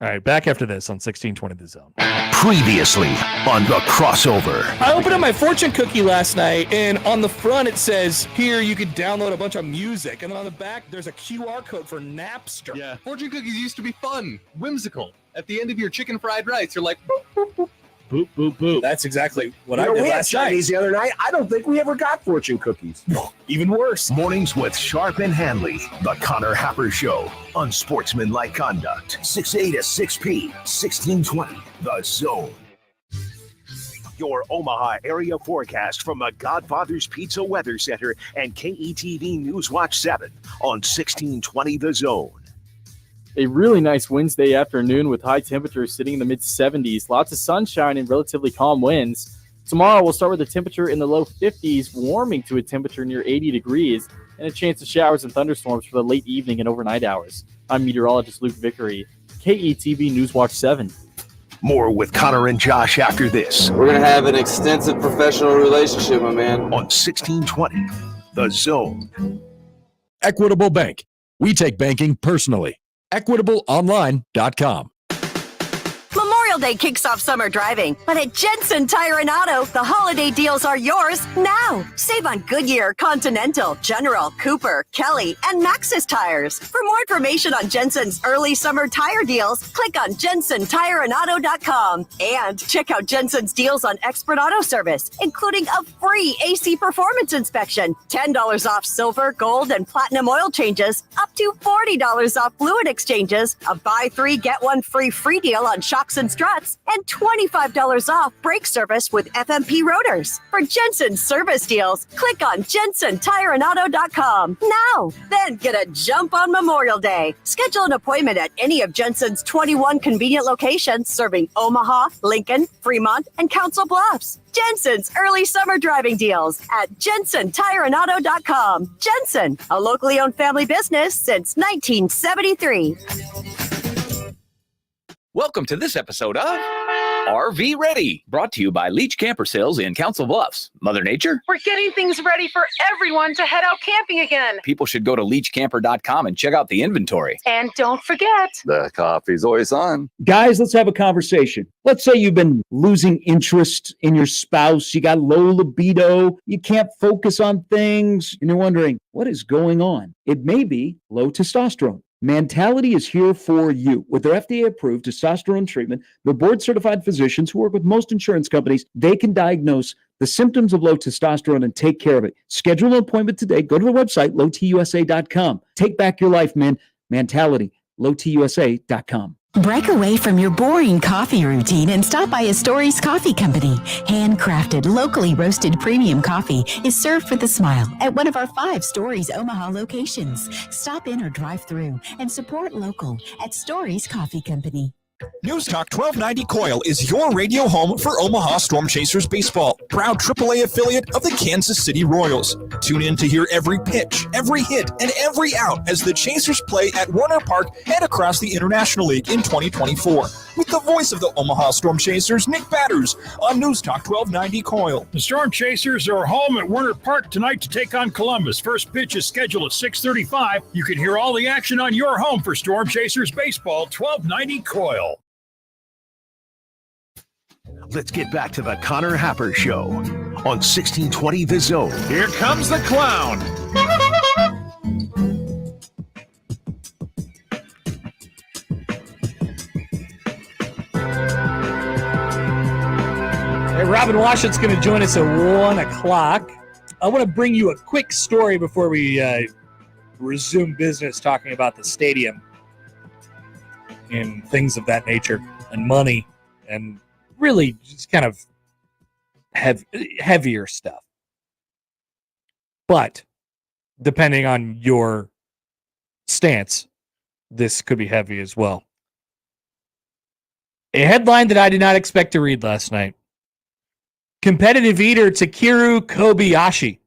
[SPEAKER 6] All right, back after this on 1620 The Zone.
[SPEAKER 8] Previously on The Crossover.
[SPEAKER 11] I opened up my fortune cookie last night, and on the front it says, here you can download a bunch of music. And then on the back, there's a QR code for Napster.
[SPEAKER 7] Yeah, fortune cookies used to be fun, whimsical. At the end of your chicken fried rice, you're like, boop, boop, boop.
[SPEAKER 11] Boop, boop, boop. That's exactly what I did
[SPEAKER 10] we had
[SPEAKER 11] last night.
[SPEAKER 10] Chinese the other night. I don't think we ever got fortune cookies.
[SPEAKER 11] Even worse.
[SPEAKER 8] Mornings with Sharp and Hanley. The Connor Happer Show. Unsportsmanlike conduct. 6A to 6P. 1620. The Zone. Your Omaha area forecast from the Godfather's Pizza Weather Center and KETV Newswatch 7 on 1620 The Zone.
[SPEAKER 16] A really nice Wednesday afternoon with high temperatures sitting in the mid-70s. Lots of sunshine and relatively calm winds. Tomorrow we'll start with a temperature in the low 50s, warming to a temperature near 80 degrees, and a chance of showers and thunderstorms for the late evening and overnight hours. I'm meteorologist Luke Vickery, KETV Newswatch 7.
[SPEAKER 8] More with Connor and Josh after this.
[SPEAKER 17] We're going to have an extensive professional relationship, my man.
[SPEAKER 8] On 1620, The Zone.
[SPEAKER 18] Equitable Bank. We take banking personally. EquitableOnline.com.
[SPEAKER 19] Memorial Day kicks off summer driving, but at Jensen Tire and Auto, the holiday deals are yours now. Save on Goodyear, Continental, General, Cooper, Kelly, and Maxxis tires. For more information on Jensen's early summer tire deals, click on JensenTireandAuto.com and check out Jensen's deals on expert auto service, including a free AC performance inspection, $10 off silver, gold, and platinum oil changes, up to $40 off fluid exchanges, a buy 3 get 1 free deal on shocks and struts, and $25 off brake service with FMP rotors. For Jensen's service deals, click on JensenTireandAuto.com now. Then get a jump on Memorial Day. Schedule an appointment at any of Jensen's 21 convenient locations serving Omaha, Lincoln, Fremont, and Council Bluffs. Jensen's early summer driving deals at JensenTireandAuto.com. Jensen, a locally owned family business since 1973.
[SPEAKER 21] Welcome to this episode of
[SPEAKER 3] RV Ready, brought to you by Leach Camper Sales in Council Bluffs. Mother Nature?
[SPEAKER 21] We're getting things ready for everyone to head out camping again.
[SPEAKER 3] People should go to leachcamper.com and check out the inventory.
[SPEAKER 21] And don't forget,
[SPEAKER 22] the coffee's always on.
[SPEAKER 24] Guys, let's have a conversation. Let's say you've been losing interest in your spouse. You got low libido. You can't focus on things. And you're wondering, what is going on? It may be low testosterone. Mentality is here for you. With their FDA-approved testosterone treatment, the board-certified physicians who work with most insurance companies, they can diagnose the symptoms of low testosterone and take care of it. Schedule an appointment today. Go to the website, lowtusa.com. Take back your life, man. Mentality, lowtusa.com.
[SPEAKER 25] Break away from your boring coffee routine and stop by Astori's Coffee Company. Handcrafted, locally roasted premium coffee is served with a smile at one of our 5 Stories Omaha locations. Stop in or drive through and support local at Story's Coffee Company.
[SPEAKER 26] News Talk 1290 Coil is your radio home for Omaha Storm Chasers baseball, proud AAA affiliate of the Kansas City Royals. Tune in to hear every pitch, every hit, and every out as the Chasers play at Warner Park and across the International League in 2024. With the voice of the Omaha Storm Chasers, Nick Batters, on News Talk 1290 Coil.
[SPEAKER 23] The Storm Chasers are home at Warner Park tonight to take on Columbus. First pitch is scheduled at 6:35. You can hear all the action on your home for Storm Chasers baseball, 1290 Coil.
[SPEAKER 8] Let's get back to the Connor Happer Show on 1620 The Zone.
[SPEAKER 23] Here comes the clown.
[SPEAKER 6] Hey, Robin Washut's going to join us at 1 o'clock. I want to bring you a quick story before we resume business talking about the stadium and things of that nature and money and really just kind of heavier stuff. But depending on your stance, this could be heavy as well. A headline that I did not expect to read last night. Competitive eater Takeru Kobayashi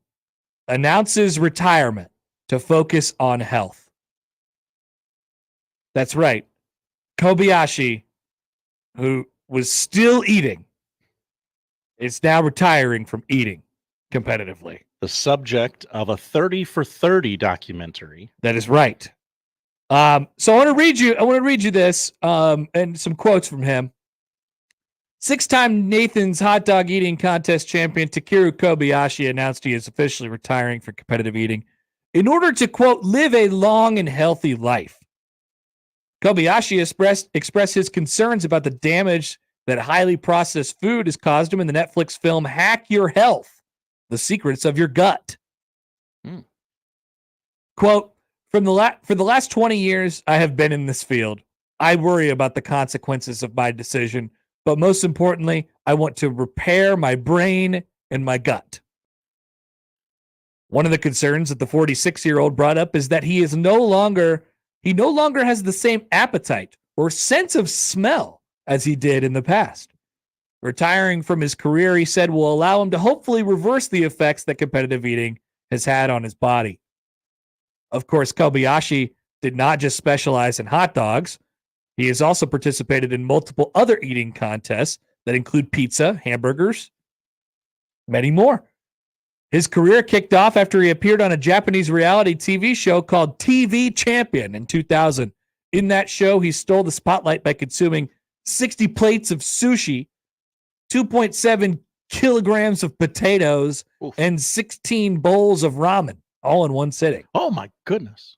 [SPEAKER 6] announces retirement to focus on health. That's right. Kobayashi, who was still eating, is now retiring from eating competitively.
[SPEAKER 12] The subject of a 30 for 30 documentary.
[SPEAKER 6] That is right. So I want to read you this and some quotes from him. 6-time Nathan's hot dog eating contest champion Takeru Kobayashi announced he is officially retiring from competitive eating in order to, quote, live a long and healthy life. Kobayashi expressed his concerns about the damage that highly processed food has caused him in the Netflix film Hack Your Health, The Secrets of Your Gut. Quote, for the last 20 years I have been in this field. I worry about the consequences of my decision, but most importantly, I want to repair my brain and my gut. One of the concerns that the 46-year-old brought up is that he no longer has the same appetite or sense of smell as he did in the past. Retiring from his career, he said, will allow him to hopefully reverse the effects that competitive eating has had on his body. Of course, Kobayashi did not just specialize in hot dogs. He has also participated in multiple other eating contests that include pizza, hamburgers, many more. His career kicked off after he appeared on a Japanese reality TV show called TV Champion in 2000. In that show, he stole the spotlight by consuming 60 plates of sushi, 2.7 kilograms of potatoes, and 16 bowls of ramen, all in one sitting.
[SPEAKER 12] Oh, my goodness.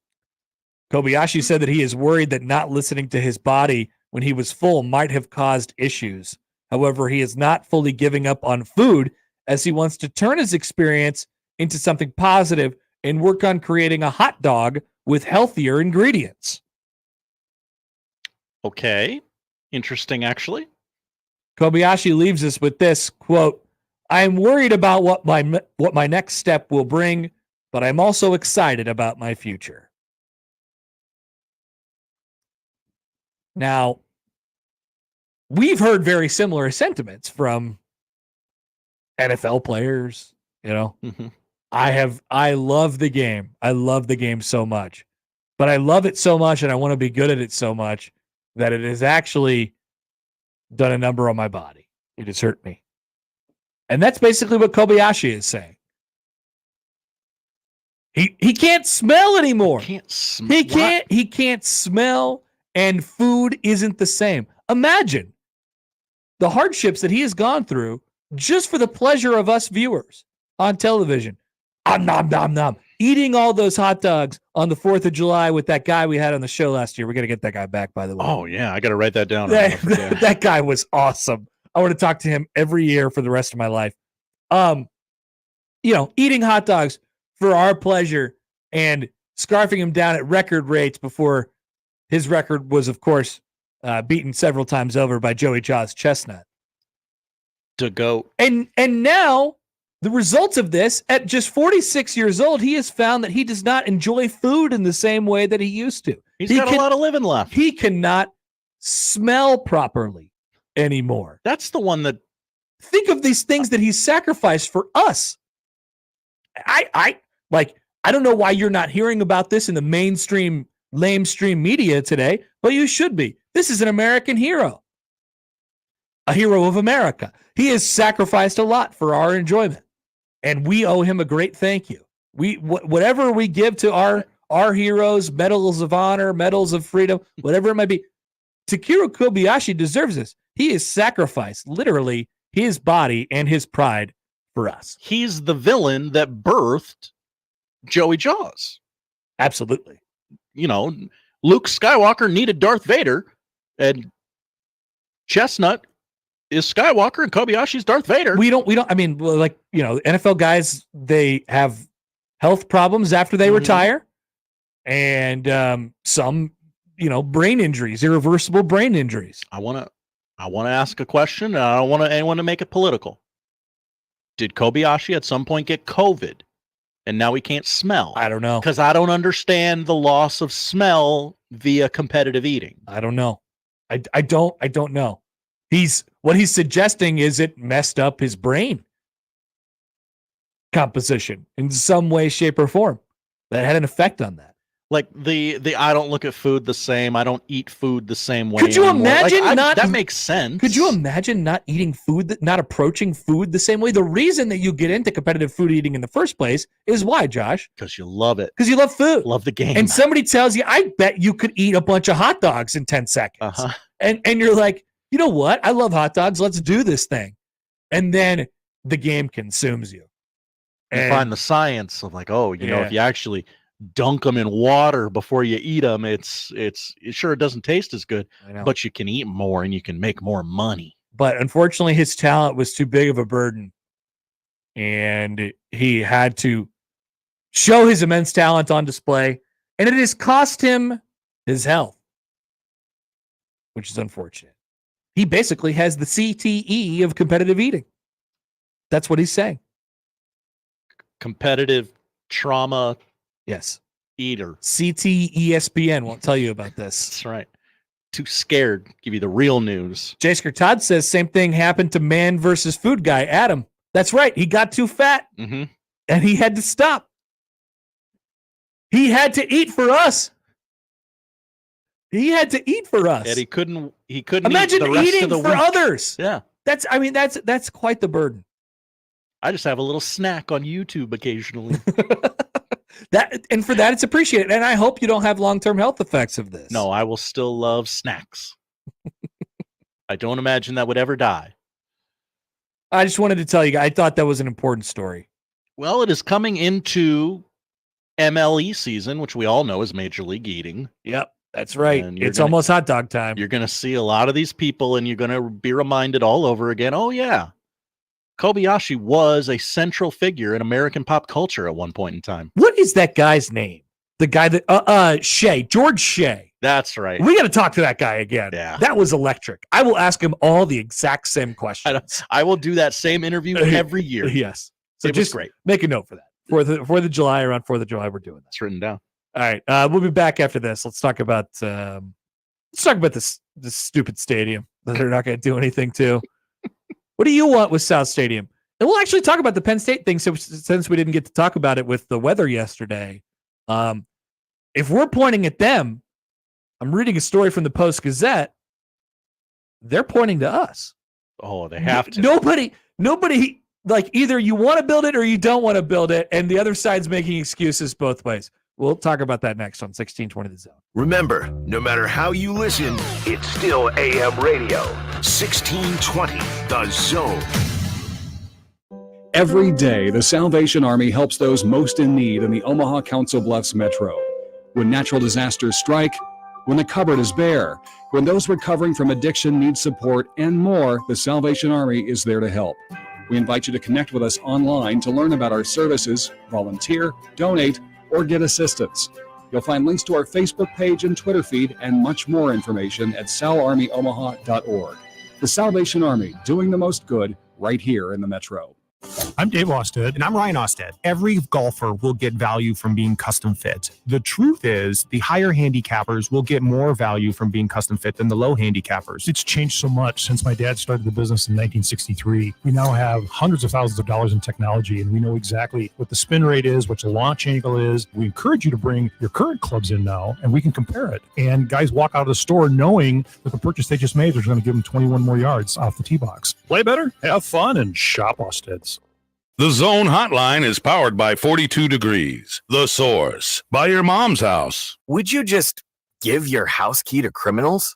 [SPEAKER 6] Kobayashi said that he is worried that not listening to his body when he was full might have caused issues. However, he is not fully giving up on food, as he wants to turn his experience into something positive and work on creating a hot dog with healthier ingredients.
[SPEAKER 12] Okay. Interesting, actually.
[SPEAKER 6] Kobayashi leaves us with this, quote, I am worried about what my next step will bring, but I'm also excited about my future. Now, we've heard very similar sentiments from NFL players, you know.
[SPEAKER 12] Mm-hmm.
[SPEAKER 6] I love the game. I love the game so much. But I love it so much and I want to be good at it so much that it is actually done a number on my body. It has hurt me. And that's basically what Kobayashi is saying. He can't smell anymore. He can't smell, and food isn't the same. Imagine the hardships that he has gone through just for the pleasure of us viewers on television. Nom, nom, nom. Eating all those hot dogs on the 4th of July with that guy we had on the show last year. We're going to get that guy back, by the way.
[SPEAKER 12] Oh, yeah. I got to write that down.
[SPEAKER 6] That guy was awesome. I want to talk to him every year for the rest of my life. Eating hot dogs for our pleasure and scarfing him down at record rates before his record was, of course, beaten several times over by Joey Jaws Chestnut.
[SPEAKER 12] To go.
[SPEAKER 6] And now the results of this, at just 46 years old, he has found that he does not enjoy food in the same way that he used to.
[SPEAKER 12] He's got a lot of living left.
[SPEAKER 6] He cannot smell properly anymore.
[SPEAKER 12] That's the one that...
[SPEAKER 6] Think of these things that he sacrificed for us. I don't know why you're not hearing about this in the mainstream, lamestream media today, but you should be. This is an American hero. A hero of America. He has sacrificed a lot for our enjoyment, and we owe him a great thank you. Whatever we give to our heroes, medals of honor, medals of freedom, whatever it might be, Takeru Kobayashi deserves this. He has sacrificed literally his body and his pride for us.
[SPEAKER 12] He's the villain that birthed Joey Jaws.
[SPEAKER 6] Absolutely.
[SPEAKER 12] Luke Skywalker needed Darth Vader, and Chestnut is Skywalker, and Kobayashi's Darth Vader.
[SPEAKER 6] NFL guys, they have health problems after they retire, and some, brain injuries, irreversible brain injuries.
[SPEAKER 12] I want to ask a question, and I don't want anyone to make it political. Did Kobayashi at some point get COVID, and now he can't smell?
[SPEAKER 6] I don't know.
[SPEAKER 12] Because I don't understand the loss of smell via competitive eating.
[SPEAKER 6] I don't know. I don't know. What he's suggesting is it messed up his brain composition in some way, shape, or form. That had an effect on that.
[SPEAKER 12] Like the I don't look at food the same. I don't eat food the same way.
[SPEAKER 6] Could you imagine
[SPEAKER 12] that makes sense.
[SPEAKER 6] Could you imagine not eating food, not approaching food the same way? The reason that you get into competitive food eating in the first place is why, Josh?
[SPEAKER 12] Because you love it.
[SPEAKER 6] Because you love food.
[SPEAKER 12] Love the game.
[SPEAKER 6] And somebody tells you, I bet you could eat a bunch of hot dogs in 10 seconds. And you're like, you know what? I love hot dogs. Let's do this thing. And then the game consumes you.
[SPEAKER 12] You find the science of if you actually dunk them in water before you eat them, it doesn't taste as good, but you can eat more and you can make more money.
[SPEAKER 6] But unfortunately, his talent was too big of a burden, and he had to show his immense talent on display, and it has cost him his health, which is unfortunate. He basically has the CTE of competitive eating. That's what he's saying.
[SPEAKER 12] Competitive trauma.
[SPEAKER 6] Yes.
[SPEAKER 12] Eater.
[SPEAKER 6] CTESPN won't tell you about this.
[SPEAKER 12] That's right. Too scared to give you the real news.
[SPEAKER 6] Jasker Todd says same thing happened to man versus food guy, Adam. That's right. He got too fat and he had to stop. He had to eat for us. He had to eat for us.
[SPEAKER 12] And he couldn't
[SPEAKER 6] imagine
[SPEAKER 12] eat the rest
[SPEAKER 6] eating
[SPEAKER 12] of the
[SPEAKER 6] for
[SPEAKER 12] week.
[SPEAKER 6] others.
[SPEAKER 12] Yeah.
[SPEAKER 6] That's quite the burden.
[SPEAKER 12] I just have a little snack on YouTube occasionally.
[SPEAKER 6] And for that, it's appreciated. And I hope you don't have long-term health effects of this.
[SPEAKER 12] No, I will still love snacks. I don't imagine that would ever die.
[SPEAKER 6] I just wanted to tell you, I thought that was an important story.
[SPEAKER 12] Well, it is coming into MLE season, which we all know is Major League Eating.
[SPEAKER 6] Yep, that's right. It's almost hot dog time.
[SPEAKER 12] You're going to see a lot of these people, and you're going to be reminded all over again, oh, yeah, Kobayashi was a central figure in American pop culture at one point in time.
[SPEAKER 6] What is that guy's name? The guy that George Shea.
[SPEAKER 12] That's right.
[SPEAKER 6] We got to talk to that guy again.
[SPEAKER 12] Yeah.
[SPEAKER 6] That was electric. I will ask him all the exact same questions.
[SPEAKER 12] I will do that same interview every year.
[SPEAKER 6] Yes. So
[SPEAKER 12] it
[SPEAKER 6] just
[SPEAKER 12] was great.
[SPEAKER 6] Make a note for that. For the 4th of July, around 4th of July, we're doing that.
[SPEAKER 12] It's written down.
[SPEAKER 6] All right. We'll be back after this. Let's talk about this stupid stadium that they're not going to do anything to. What do you want with South Stadium? And we'll actually talk about the Penn State thing since we didn't get to talk about it with the weather yesterday. If we're pointing at them, I'm reading a story from the Post-Gazette. they're pointing to us.
[SPEAKER 12] Oh, they have to.
[SPEAKER 6] Nobody, like, either you want to build it or you don't want to build it, and the other side's making excuses both ways. We'll talk about that next on 1620 The Zone.
[SPEAKER 8] Remember, no matter how you listen, it's still AM radio. 1620 The Zone.
[SPEAKER 5] Every day, the Salvation Army helps those most in need in the Omaha Council Bluffs Metro. When natural disasters strike, when the cupboard is bare, when those recovering from addiction need support, and more, the Salvation Army is there to help. We invite you to connect with us online to learn about our services, volunteer, donate, or get assistance. You'll find links to our Facebook page and Twitter feed and much more information at salarmyomaha.org. The Salvation Army, doing the most good right here in the Metro.
[SPEAKER 9] I'm Dave Osted. And I'm Ryan Osted. Every golfer will get value from being custom fit. The truth is, the higher handicappers will get more value from being custom fit than the low handicappers.
[SPEAKER 13] It's changed so much since my dad started the business in 1963. We now have hundreds of thousands of dollars in technology, and we know exactly what the spin rate is, what your launch angle is. We encourage you to bring your current clubs in now, and we can compare it. And guys walk out of the store knowing that the purchase they just made is going to give them 21 more yards off the tee box. Play better, have fun, and shop Osted's.
[SPEAKER 23] The Zone Hotline is powered by 42 Degrees, The Source, by your mom's house.
[SPEAKER 2] Would you just give your house key to criminals?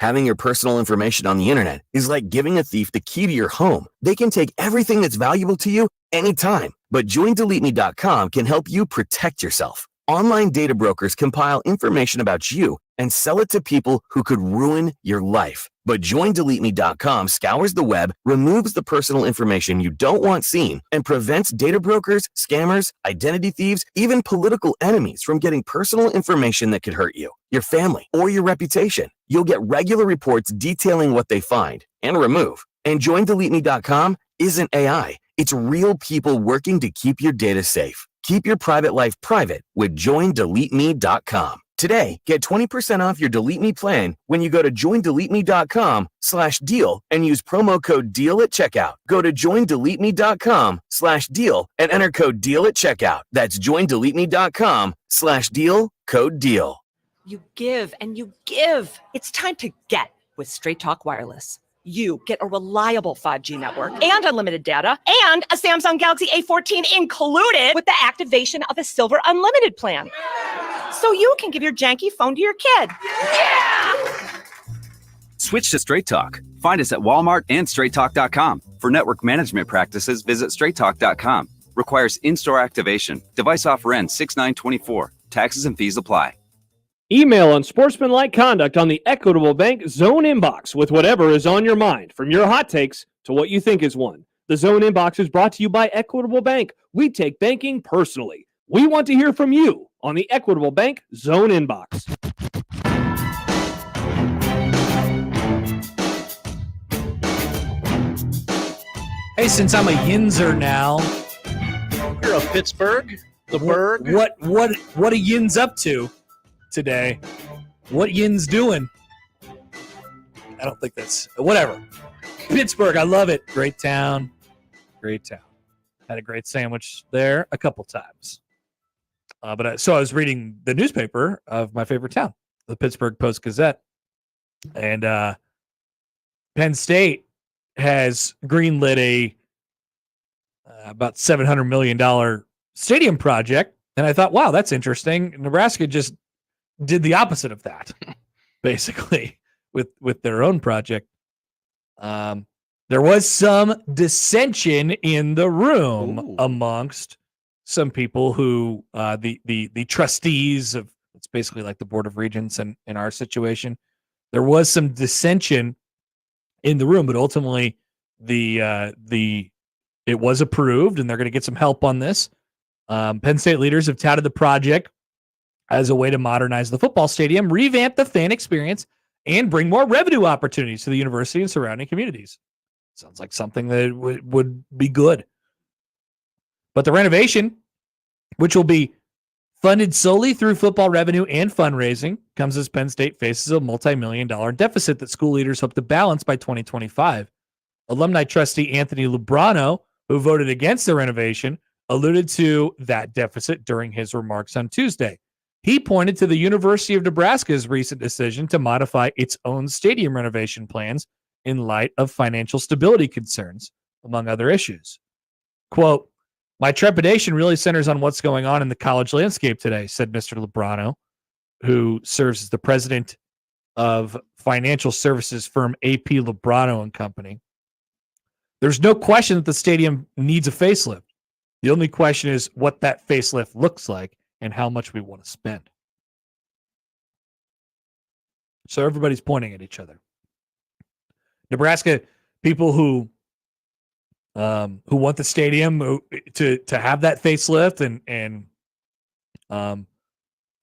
[SPEAKER 2] Having your personal information on the internet is like giving a thief the key to your home. They can take everything that's valuable to you anytime. But JoinDeleteMe.com can help you protect yourself. Online data brokers compile information about you and sell it to people who could ruin your life. But JoinDeleteMe.com scours the web, removes the personal information you don't want seen, and prevents data brokers, scammers, identity thieves, even political enemies from getting personal information that could hurt you, your family, or your reputation. You'll get regular reports detailing what they find and remove. And JoinDeleteMe.com isn't AI. It's real people working to keep your data safe. Keep your private life private with JoinDeleteMe.com. Today, get 20% off your Delete Me plan when you go to joindeleteme.com/deal and use promo code DEAL at checkout. Go to joindeleteme.com/deal and enter code DEAL at checkout. That's joindeleteme.com/deal, code DEAL.
[SPEAKER 14] You give and you give. It's time to get with Straight Talk Wireless. You get a reliable 5G network and unlimited data and a Samsung Galaxy A14 included with the activation of a Silver Unlimited plan. So you can give your janky phone to your kid. Yeah!
[SPEAKER 15] Switch to Straight Talk. Find us at Walmart and StraightTalk.com. For network management practices, visit StraightTalk.com. Requires in-store activation. Device offer ends 6/9/24. Taxes and fees apply.
[SPEAKER 20] Email unsportsmanlike conduct on the Equitable Bank Zone Inbox with whatever is on your mind, from your hot takes to what you think is one. The Zone Inbox is brought to you by Equitable Bank. We take banking personally. We want to hear from you on the Equitable Bank Zone Inbox.
[SPEAKER 6] Hey, since I'm a Yinzer now,
[SPEAKER 12] you're a Pittsburgh. The Berg.
[SPEAKER 6] What a Yin's up to today? What Yin's doing? I don't think that's whatever. Pittsburgh, I love it. Great town. Great town. Had a great sandwich there a couple times. So I was reading the newspaper of my favorite town, the Pittsburgh Post-Gazette, and Penn State has greenlit about $700 million stadium project, and I thought, wow, that's interesting. Nebraska just did the opposite of that, basically, with their own project. There was some dissension in the room amongst some people who the trustees of, it's basically like the Board of Regents in our situation. There was some dissension in the room, but ultimately it was approved, and they're going to get some help on this. Penn State leaders have touted the project as a way to modernize the football stadium, revamp the fan experience, and bring more revenue opportunities to the university and surrounding communities. Sounds like something that would be good. But the renovation, which will be funded solely through football revenue and fundraising, comes as Penn State faces a multi-million-dollar deficit that school leaders hope to balance by 2025. Alumni trustee Anthony Lubrano, who voted against the renovation, alluded to that deficit during his remarks on Tuesday. He pointed to the University of Nebraska's recent decision to modify its own stadium renovation plans in light of financial stability concerns, among other issues. Quote, my trepidation really centers on what's going on in the college landscape today, said Mr. Lebrano, who serves as the president of financial services firm AP Lebrano and Company. There's no question that the stadium needs a facelift. The only question is what that facelift looks like and how much we want to spend. So everybody's pointing at each other. Nebraska people who want the stadium to have that facelift and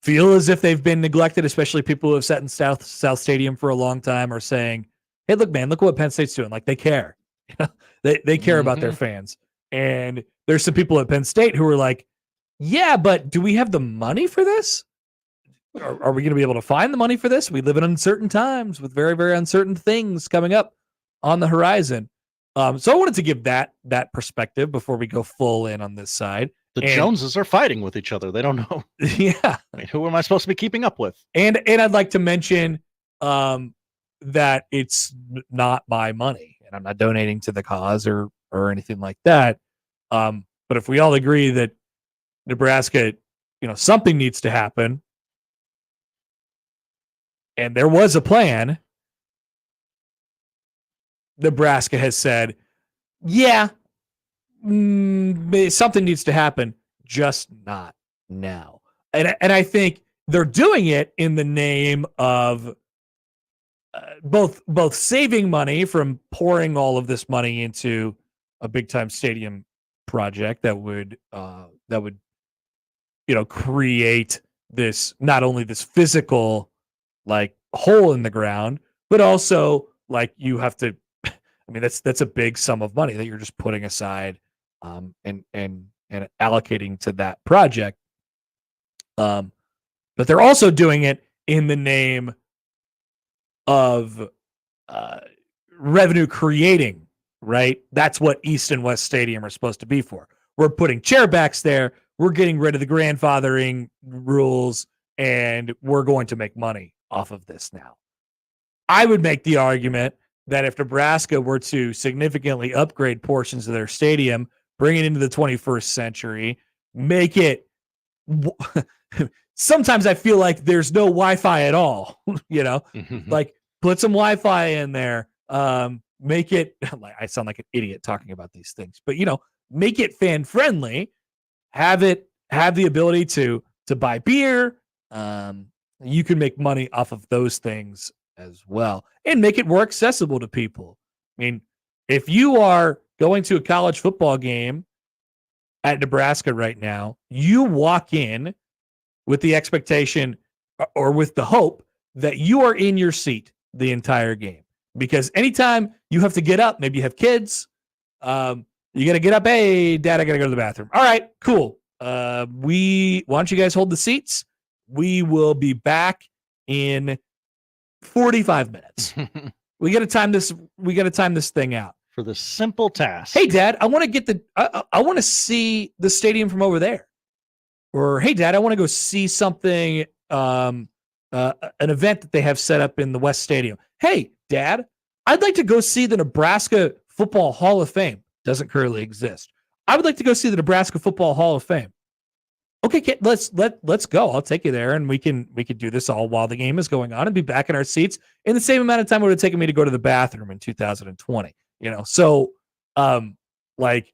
[SPEAKER 6] feel as if they've been neglected, especially people who have sat in South Stadium for a long time, are saying, "Hey, look, man, look what Penn State's doing. Like, they care. they care about their fans." And there's some people at Penn State who are like, "Yeah, but do we have the money for this? Are we going to be able to find the money for this? We live in uncertain times with very, very uncertain things coming up on the horizon." So I wanted to give that perspective before we go full in on this side.
[SPEAKER 12] The Joneses are fighting with each other. They don't know.
[SPEAKER 6] Yeah.
[SPEAKER 12] I mean, who am I supposed to be keeping up with?
[SPEAKER 6] And I'd like to mention that it's not my money, and I'm not donating to the cause or anything like that. But if we all agree that Nebraska, something needs to happen, and there was a plan, Nebraska has said, yeah, something needs to happen, just not now. And I think they're doing it in the name of both saving money from pouring all of this money into a big time stadium project that would create this, not only this physical like hole in the ground, but also like you have to, I mean, that's a big sum of money that you're just putting aside and allocating to that project. But they're also doing it in the name of revenue creating, right? That's what East and West Stadium are supposed to be for. We're putting chairbacks there. We're getting rid of the grandfathering rules, and we're going to make money off of this now. I would make the argument that if Nebraska were to significantly upgrade portions of their stadium, bring it into the 21st century, make it sometimes I feel like there's no Wi-Fi at all, like put some Wi-Fi in there, make it, I sound like an idiot talking about these things, but make it fan friendly, have the ability to buy beer. You can make money off of those things as well and make it more accessible to people. I mean, if you are going to a college football game at Nebraska right now, you walk in with the expectation or with the hope that you are in your seat the entire game. Because anytime you have to get up, maybe you have kids, you got to get up. Hey, Dad, I got to go to the bathroom. All right, cool. Why don't you guys hold the seats? We will be back in 45 minutes. We got to time this. We got to time this thing out
[SPEAKER 12] for the simple task.
[SPEAKER 6] Hey, Dad, I want to get I want to see the stadium from over there. Or, hey, Dad, I want to go see something, an event that they have set up in the West Stadium. Hey, Dad, I'd like to go see the Nebraska Football Hall of Fame. Doesn't currently exist. I would like to go see the Nebraska Football Hall of Fame. Okay, let's go. I'll take you there, and we can do this all while the game is going on and be back in our seats in the same amount of time it would have taken me to go to the bathroom in 2020. So like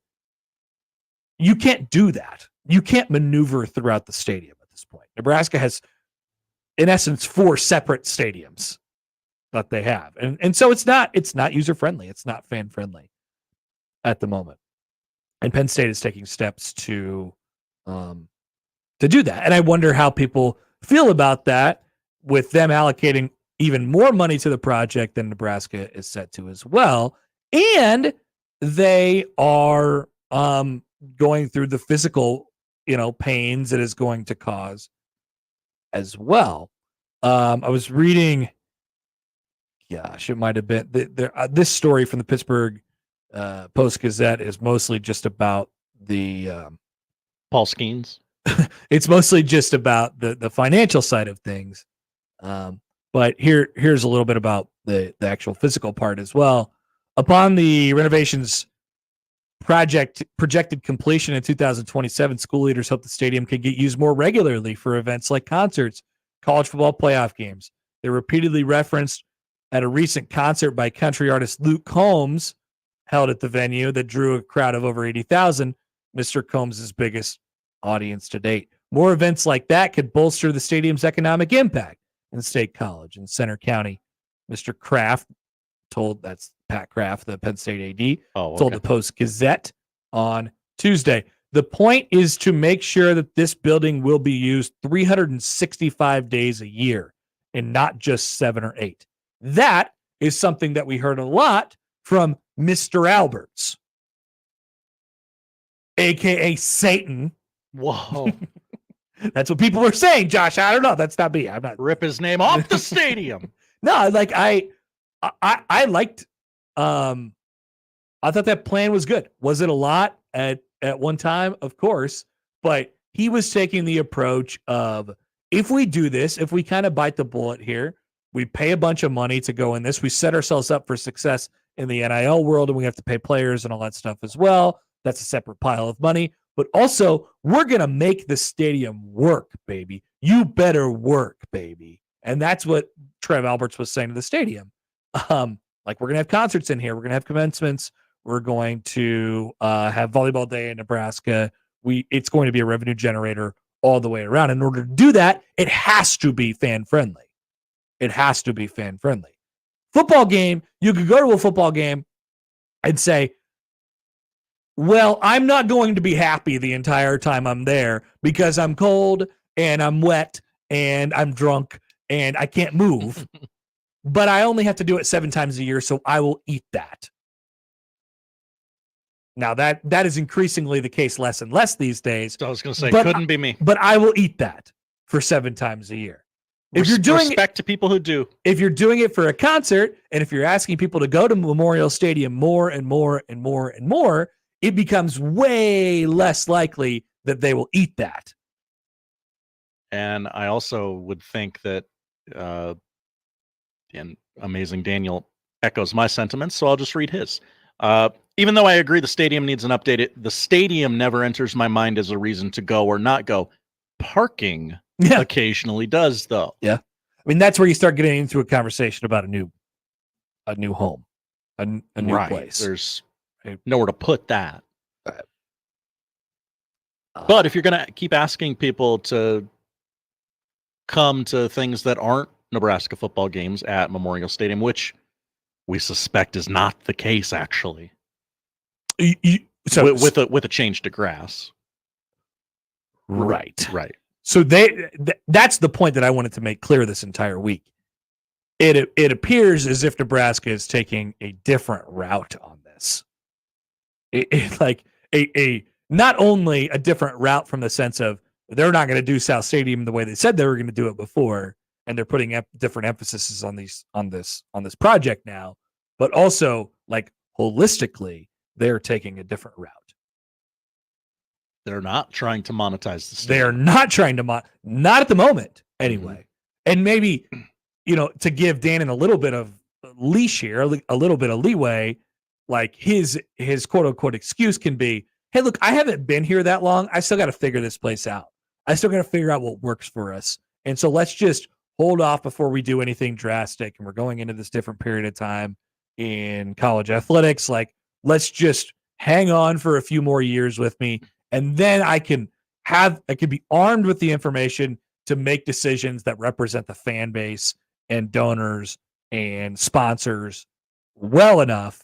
[SPEAKER 6] you can't do that. You can't maneuver throughout the stadium at this point. Nebraska has, in essence, 4 separate stadiums that they have, and so it's not user friendly. It's not fan friendly at the moment, and Penn State is taking steps to do that. And I wonder how people feel about that, with them allocating even more money to the project than Nebraska is set to as well. And they are going through the physical, pains it is going to cause as well. I was reading, gosh, it might have been this story from the Pittsburgh Post-Gazette is mostly just about the
[SPEAKER 12] Paul Skeens.
[SPEAKER 6] It's mostly just about the financial side of things. But here's a little bit about the actual physical part as well. Upon the renovations projected completion in 2027, school leaders hope the stadium can get used more regularly for events like concerts, college football playoff games. They repeatedly referenced at a recent concert by country artist Luke Combs held at the venue that drew a crowd of over 80,000, Mr. Combs' biggest audience to date. More events like that could bolster the stadium's economic impact in State College and Center County. Mr. Kraft that's Pat Kraft, the Penn State AD, told the Post-Gazette on Tuesday. The point is to make sure that this building will be used 365 days a year and not just 7 or 8. That is something that we heard a lot from Mr. Alberts, a.k.a. Satan.
[SPEAKER 12] Whoa.
[SPEAKER 6] That's what people were saying, Josh. I don't know. That's not me. I'm not.
[SPEAKER 12] Rip his name off the stadium.
[SPEAKER 6] No, I liked, I thought that plan was good. Was it a lot at one time? Of course. But he was taking the approach of, if we do this, if we kind of bite the bullet here, we pay a bunch of money to go in this, we set ourselves up for success in the NIL world, and we have to pay players and all that stuff as well. That's a separate pile of money. But also, we're going to make the stadium work, baby. You better work, baby. And that's what Trev Alberts was saying to the stadium. Like, we're going to have concerts in here. We're going to have commencements. We're going to have volleyball day in Nebraska. It's going to be a revenue generator all the way around. In order to do that, it has to be fan-friendly. It has to be fan-friendly. Football game, you could go to a football game and say, well, I'm not going to be happy the entire time I'm there because I'm cold and I'm wet and I'm drunk and I can't move. But I only have to do it 7 times a year, so I will eat that. Now, that is increasingly the case less and less these days.
[SPEAKER 12] So I was going to say, couldn't be me.
[SPEAKER 6] But I will eat that for 7 times a year. If you're doing
[SPEAKER 12] respect to people who do.
[SPEAKER 6] If you're doing it for a concert, and if you're asking people to go to Memorial Stadium more and more and more and more, it becomes way less likely that they will eat that.
[SPEAKER 12] And I also would think that, and Amazing Daniel echoes my sentiments, so I'll just read his. Even though I agree the stadium needs an update, the stadium never enters my mind as a reason to go or not go. Parking occasionally does, though.
[SPEAKER 6] Yeah. I mean, that's where you start getting into a conversation about a new home, a new place.
[SPEAKER 12] There's nowhere to put that. But if you're going to keep asking people to come to things that aren't Nebraska football games at Memorial Stadium, which we suspect is not the case, actually, with a change to grass.
[SPEAKER 6] Right.
[SPEAKER 12] So
[SPEAKER 6] that's the point that I wanted to make clear this entire week. It appears as if Nebraska is taking a different route on this. Like a not only a different route from the sense of they're not going to do South Stadium the way they said they were going to do it before, and they're putting different emphases on this project now, but also, like, holistically, they're taking a different route.
[SPEAKER 12] They're not trying to monetize the stadium.
[SPEAKER 6] They're not trying to not at the moment, anyway. Mm-hmm. And maybe, to give Dannon a little bit of leash here, a little bit of leeway, like his quote unquote excuse can be, hey, look, I haven't been here that long. I still got to figure this place out. I still got to figure out what works for us. And so let's just hold off before we do anything drastic. And we're going into this different period of time in college athletics. Like, let's just hang on for a few more years with me. And then I can be armed with the information to make decisions that represent the fan base and donors and sponsors well enough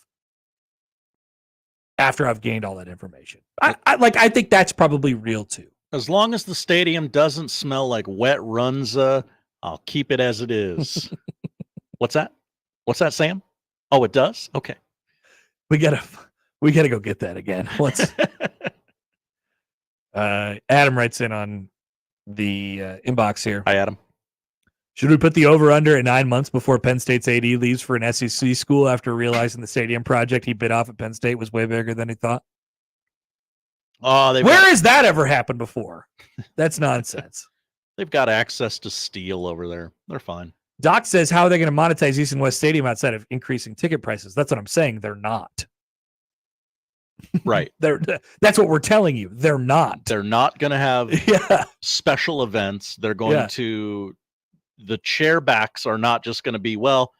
[SPEAKER 6] after I've gained all that information. I think that's probably real too.
[SPEAKER 12] As long as the stadium doesn't smell like wet Runza, I'll keep it as it is. What's that? What's that, Sam? Oh, it does? Okay.
[SPEAKER 6] We gotta go get that again. Adam writes in on the inbox here.
[SPEAKER 12] Hi, Adam.
[SPEAKER 6] Should we put the over-under at 9 months before Penn State's AD leaves for an SEC school after realizing the stadium project he bid off at Penn State was way bigger than he thought?
[SPEAKER 12] Oh,
[SPEAKER 6] where has that ever happened before? That's nonsense.
[SPEAKER 12] They've got access to steel over there. They're fine.
[SPEAKER 6] Doc says, how are they going to monetize East and West Stadium outside of increasing ticket prices? That's what I'm saying. They're not.
[SPEAKER 12] Right.
[SPEAKER 6] That's what we're telling you. They're not.
[SPEAKER 12] They're not going to have special events. They're going to, the chairbacks are not just going to be, well,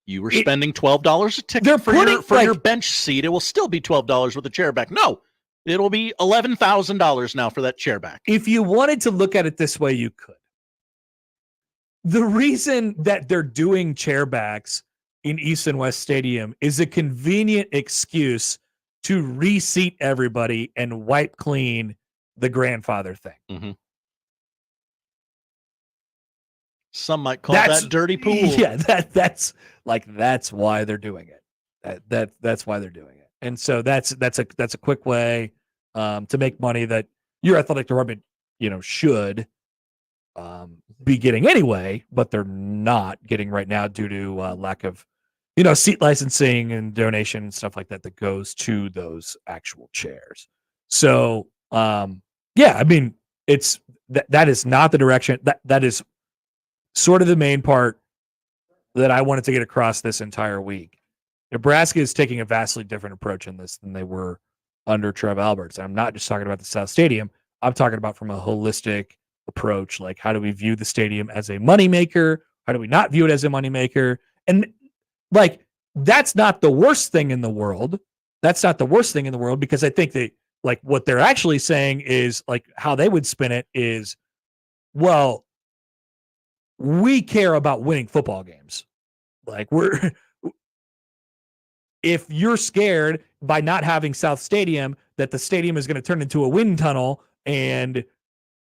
[SPEAKER 12] you were spending $12 a ticket for your bench seat. It will still be $12 with a chairback. No, it'll be $11,000 now for that chairback.
[SPEAKER 6] If you wanted to look at it this way, you could. The reason that they're doing chairbacks in East and West Stadium is a convenient excuse to reseat everybody and wipe clean the grandfather thing.
[SPEAKER 12] Mm-hmm. Some might call that dirty pool.
[SPEAKER 6] Yeah, that's why they're doing it. That's why they're doing it. And so that's a quick way to make money that your athletic department, should be getting anyway, but they're not getting right now due to lack of, seat licensing and donation and stuff like that goes to those actual chairs. So, it's that is not the direction that is sort of the main part that I wanted to get across this entire week. Nebraska is taking a vastly different approach in this than they were under Trev Alberts. I'm not just talking about the South Stadium. I'm talking about from a holistic approach, like how do we view the stadium as a moneymaker? How do we not view it as a moneymaker? And that's not the worst thing in the world. That's not the worst thing in the world, because I think that what they're actually saying is how they would spin it is, well, we care about winning football games. If you're scared by not having South Stadium that the stadium is going to turn into a wind tunnel and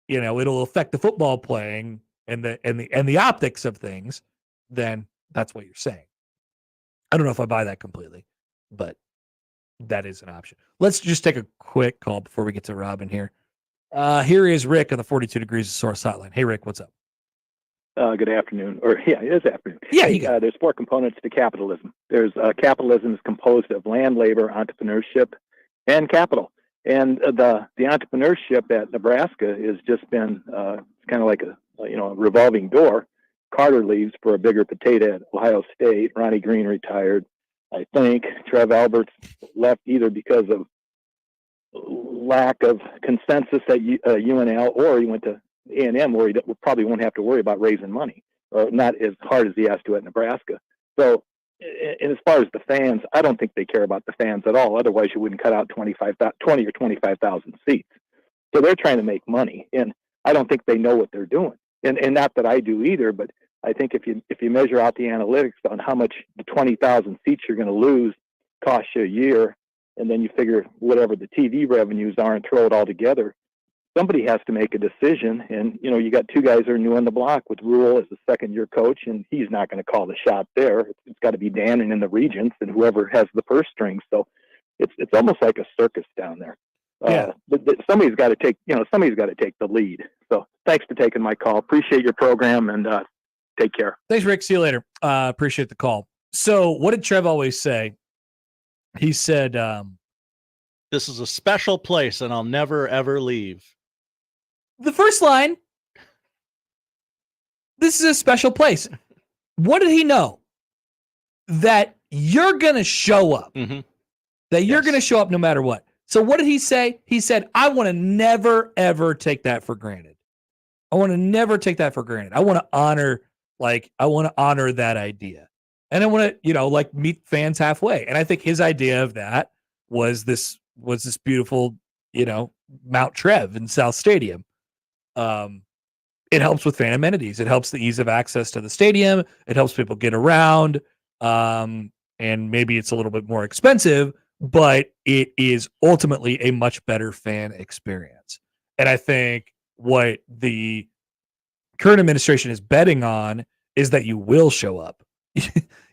[SPEAKER 6] it'll affect the football playing and the optics of things, then that's what you're saying. I don't know if I buy that completely, but that is an option. Let's just take a quick call before we get to Robin here. Here is Rick on the 42 Degrees of Source hotline. Hey, Rick, what's up?
[SPEAKER 1] Good afternoon. It is afternoon.
[SPEAKER 6] Yeah,
[SPEAKER 1] there's four components to capitalism. There's capitalism is composed of land, labor, entrepreneurship, and capital. And the entrepreneurship at Nebraska has just been kind of like a revolving door. Carter leaves for a bigger potato at Ohio State. Ronnie Green retired. I think Trev Alberts left either because of lack of consensus at UNL, or he went to A&M, where he probably won't have to worry about raising money, or not as hard as he has to at Nebraska. So, and as far as the fans, I don't think they care about the fans at all. Otherwise, you wouldn't cut out 20 or 25,000 seats. So they're trying to make money, and I don't think they know what they're doing. And not that I do either, but I think if you measure out the analytics on how much the 20,000 seats you're going to lose costs you a year, and then you figure whatever the TV revenues are and throw it all together, somebody has to make a decision. And, you got two guys that are new on the block with Rule as a second-year coach, and he's not going to call the shot there. It's got to be Dan and in the Regents and whoever has the purse strings. So it's almost like a circus down there. But somebody's got to take the lead. So thanks for taking my call. Appreciate your program, and take care.
[SPEAKER 6] Thanks, Rick. See you later. Appreciate the call. So what did Trev always say? He said,
[SPEAKER 12] this is a special place, and I'll never, ever leave.
[SPEAKER 6] The first line, this is a special place. What did he know? That you're going to show up.
[SPEAKER 12] Mm-hmm.
[SPEAKER 6] That you're going to show up no matter what. So what did he say? He said, I want to never, ever take that for granted. I want to never take that for granted. I want to honor that idea. And I want to, meet fans halfway. And I think his idea of that was this beautiful, Mount Trev in South Stadium. It helps with fan amenities. It helps the ease of access to the stadium. It helps people get around. And maybe it's a little bit more expensive, but it is ultimately a much better fan experience. And I think what the current administration is betting on is that you will show up,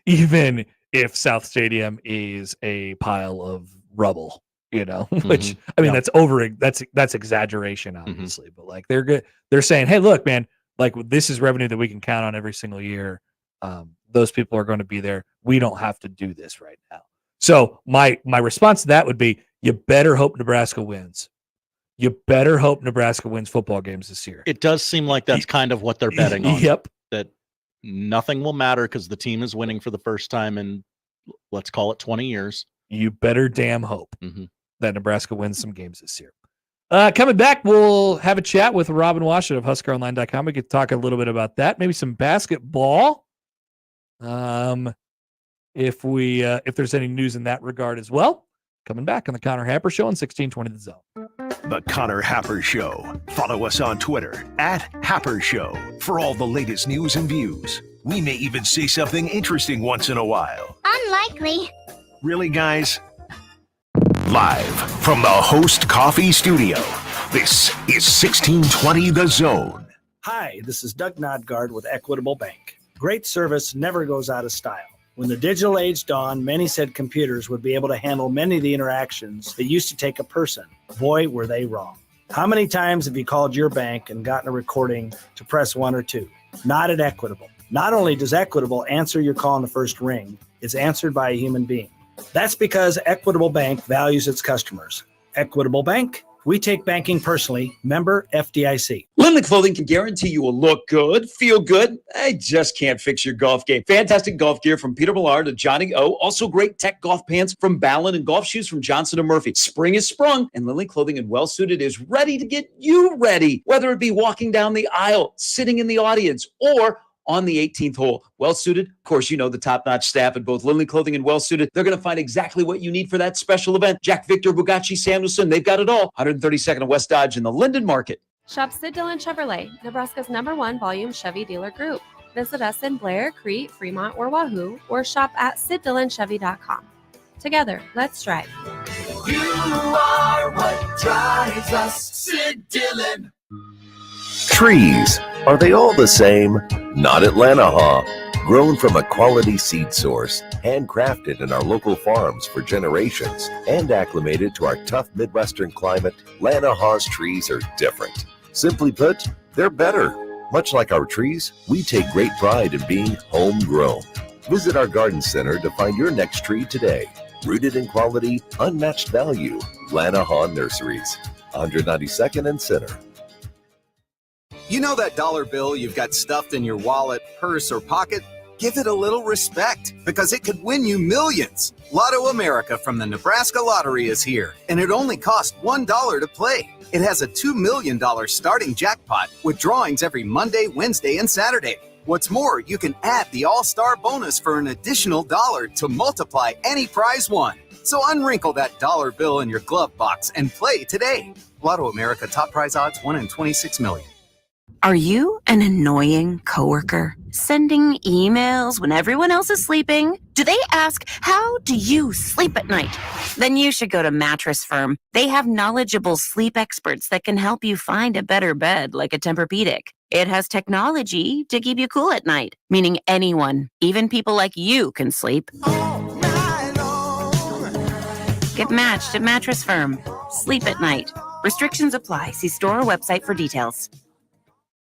[SPEAKER 6] even if South Stadium is a pile of rubble, which, I mean, that's exaggeration, obviously, but they're good. They're saying, hey, look, man, this is revenue that we can count on every single year. Those people are going to be there. We don't have to do this right now. So my response to that would be, you better hope Nebraska wins. You better hope Nebraska wins football games this year.
[SPEAKER 12] It does seem like that's kind of what they're betting on.
[SPEAKER 6] Yep.
[SPEAKER 12] That Nothing will matter because the team is winning for the first time in, let's call it 20 years.
[SPEAKER 6] You better damn hope that Nebraska wins some games this year. Coming back, we'll have a chat with Robin Washut of HuskerOnline.com. We could talk a little bit about that, maybe some basketball. If there's any news in that regard as well. Coming back on the Connor Happer Show on 1620 The Zone.
[SPEAKER 8] The Connor Happer Show. Follow us on Twitter @Happer Show for all the latest news and views. We may even say something interesting once in a while.
[SPEAKER 4] Unlikely.
[SPEAKER 8] Really, guys? Live from the Host Coffee Studio, this is 1620 The Zone.
[SPEAKER 7] Hi, this is Doug Nodgard with Equitable Bank. Great service never goes out of style. When the digital age dawned, many said computers would be able to handle many of the interactions that used to take a person. Boy, were they wrong. How many times have you called your bank and gotten a recording to press 1 or 2? Not at Equitable. Not only does Equitable answer your call in the first ring, it's answered by a human being. That's because Equitable Bank values its customers. Equitable Bank, we take banking personally. Member FDIC.
[SPEAKER 10] Lindley Clothing can guarantee you will look good, feel good. I just can't fix your golf game. Fantastic golf gear from Peter Millard to Johnny O. Also great tech golf pants from Ballon and golf shoes from Johnson & Murphy. Spring is sprung, and Lindley Clothing and Well Suited is ready to get you ready. Whether it be walking down the aisle, sitting in the audience, or on the 18th hole. Well Suited, of course, you know the top-notch staff at both Lindley Clothing and Well Suited. They're going to find exactly what you need for that special event. Jack Victor, Bugatti, Samuelson, they've got it all. 132nd and West Dodge in the Linden Market.
[SPEAKER 11] Shop Sid Dillon Chevrolet, Nebraska's #1 volume Chevy dealer group. Visit us in Blair, Crete, Fremont, or Wahoo, or shop at SidDillonChevy.com. Together, let's drive.
[SPEAKER 16] You are what drives us, Sid Dillon.
[SPEAKER 22] Trees. Are they all the same? Not at Lanahaw. Grown from a quality seed source, handcrafted in our local farms for generations, and acclimated to our tough Midwestern climate, Lanahaw's trees are different. Simply put, they're better. Much like our trees, we take great pride in being homegrown. Visit our garden center to find your next tree today. Rooted in quality, unmatched value. Lanahaw Nurseries, 192nd and Center.
[SPEAKER 17] You know that dollar bill you've got stuffed in your wallet, purse, or pocket? Give it a little respect, because it could win you millions. Lotto America from the Nebraska Lottery is here, and it only costs $1 to play. It has a $2 million starting jackpot with drawings every Monday, Wednesday, and Saturday. What's more, you can add the All-Star bonus for an additional $1 to multiply any prize won. So unwrinkle that dollar bill in your glove box and play today. Lotto America top prize odds 1 in 26 million.
[SPEAKER 19] Are you an annoying coworker? Sending emails when everyone else is sleeping? Do they ask, how do you sleep at night? Then you should go to Mattress Firm. They have knowledgeable sleep experts that can help you find a better bed, like a Tempur-Pedic. It has technology to keep you cool at night, meaning anyone, even people like you, can sleep. Get matched at Mattress Firm. Sleep at night. Restrictions apply. See store or website for details.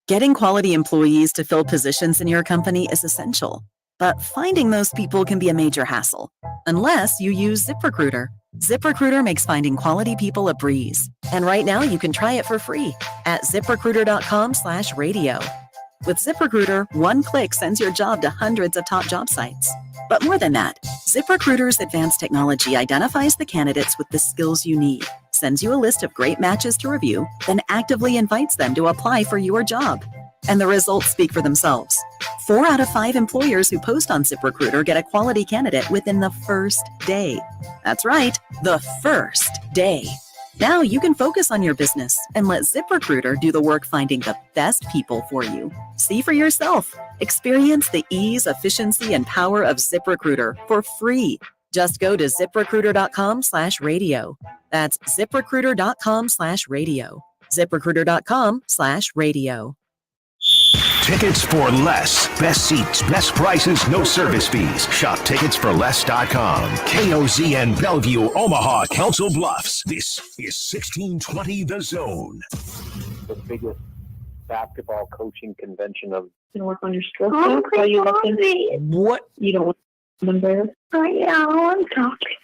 [SPEAKER 27] Getting quality employees to fill positions in your company is essential, but finding those people can be a major hassle, unless you use ZipRecruiter. ZipRecruiter makes finding quality people a breeze. And right now you can try it for free at ZipRecruiter.com/radio. With ZipRecruiter, one click sends your job to hundreds of top job sites. But more than that, ZipRecruiter's advanced technology identifies the candidates with the skills you need, sends you a list of great matches to review, then actively invites them to apply for your job. And the results speak for themselves. 4 out of 5 employers who post on ZipRecruiter get a quality candidate within the first day. That's right, the first day. Now you can focus on your business and let ZipRecruiter do the work finding the best people for you. See for yourself. Experience the ease, efficiency, and power of ZipRecruiter for free. Just go to ZipRecruiter.com/radio. That's ZipRecruiter.com/radio. ZipRecruiter.com/radio.
[SPEAKER 8] Tickets for less. Best seats, best prices, no service fees. Shop ticketsforless.com. KOZN Bellevue, Omaha, Council Bluffs. This is 1620 The Zone.
[SPEAKER 28] The biggest basketball coaching convention of.
[SPEAKER 29] To work on your stroke. Are you looking?
[SPEAKER 6] What?
[SPEAKER 29] You don't want to embarrass?
[SPEAKER 28] Yeah, I'm talking.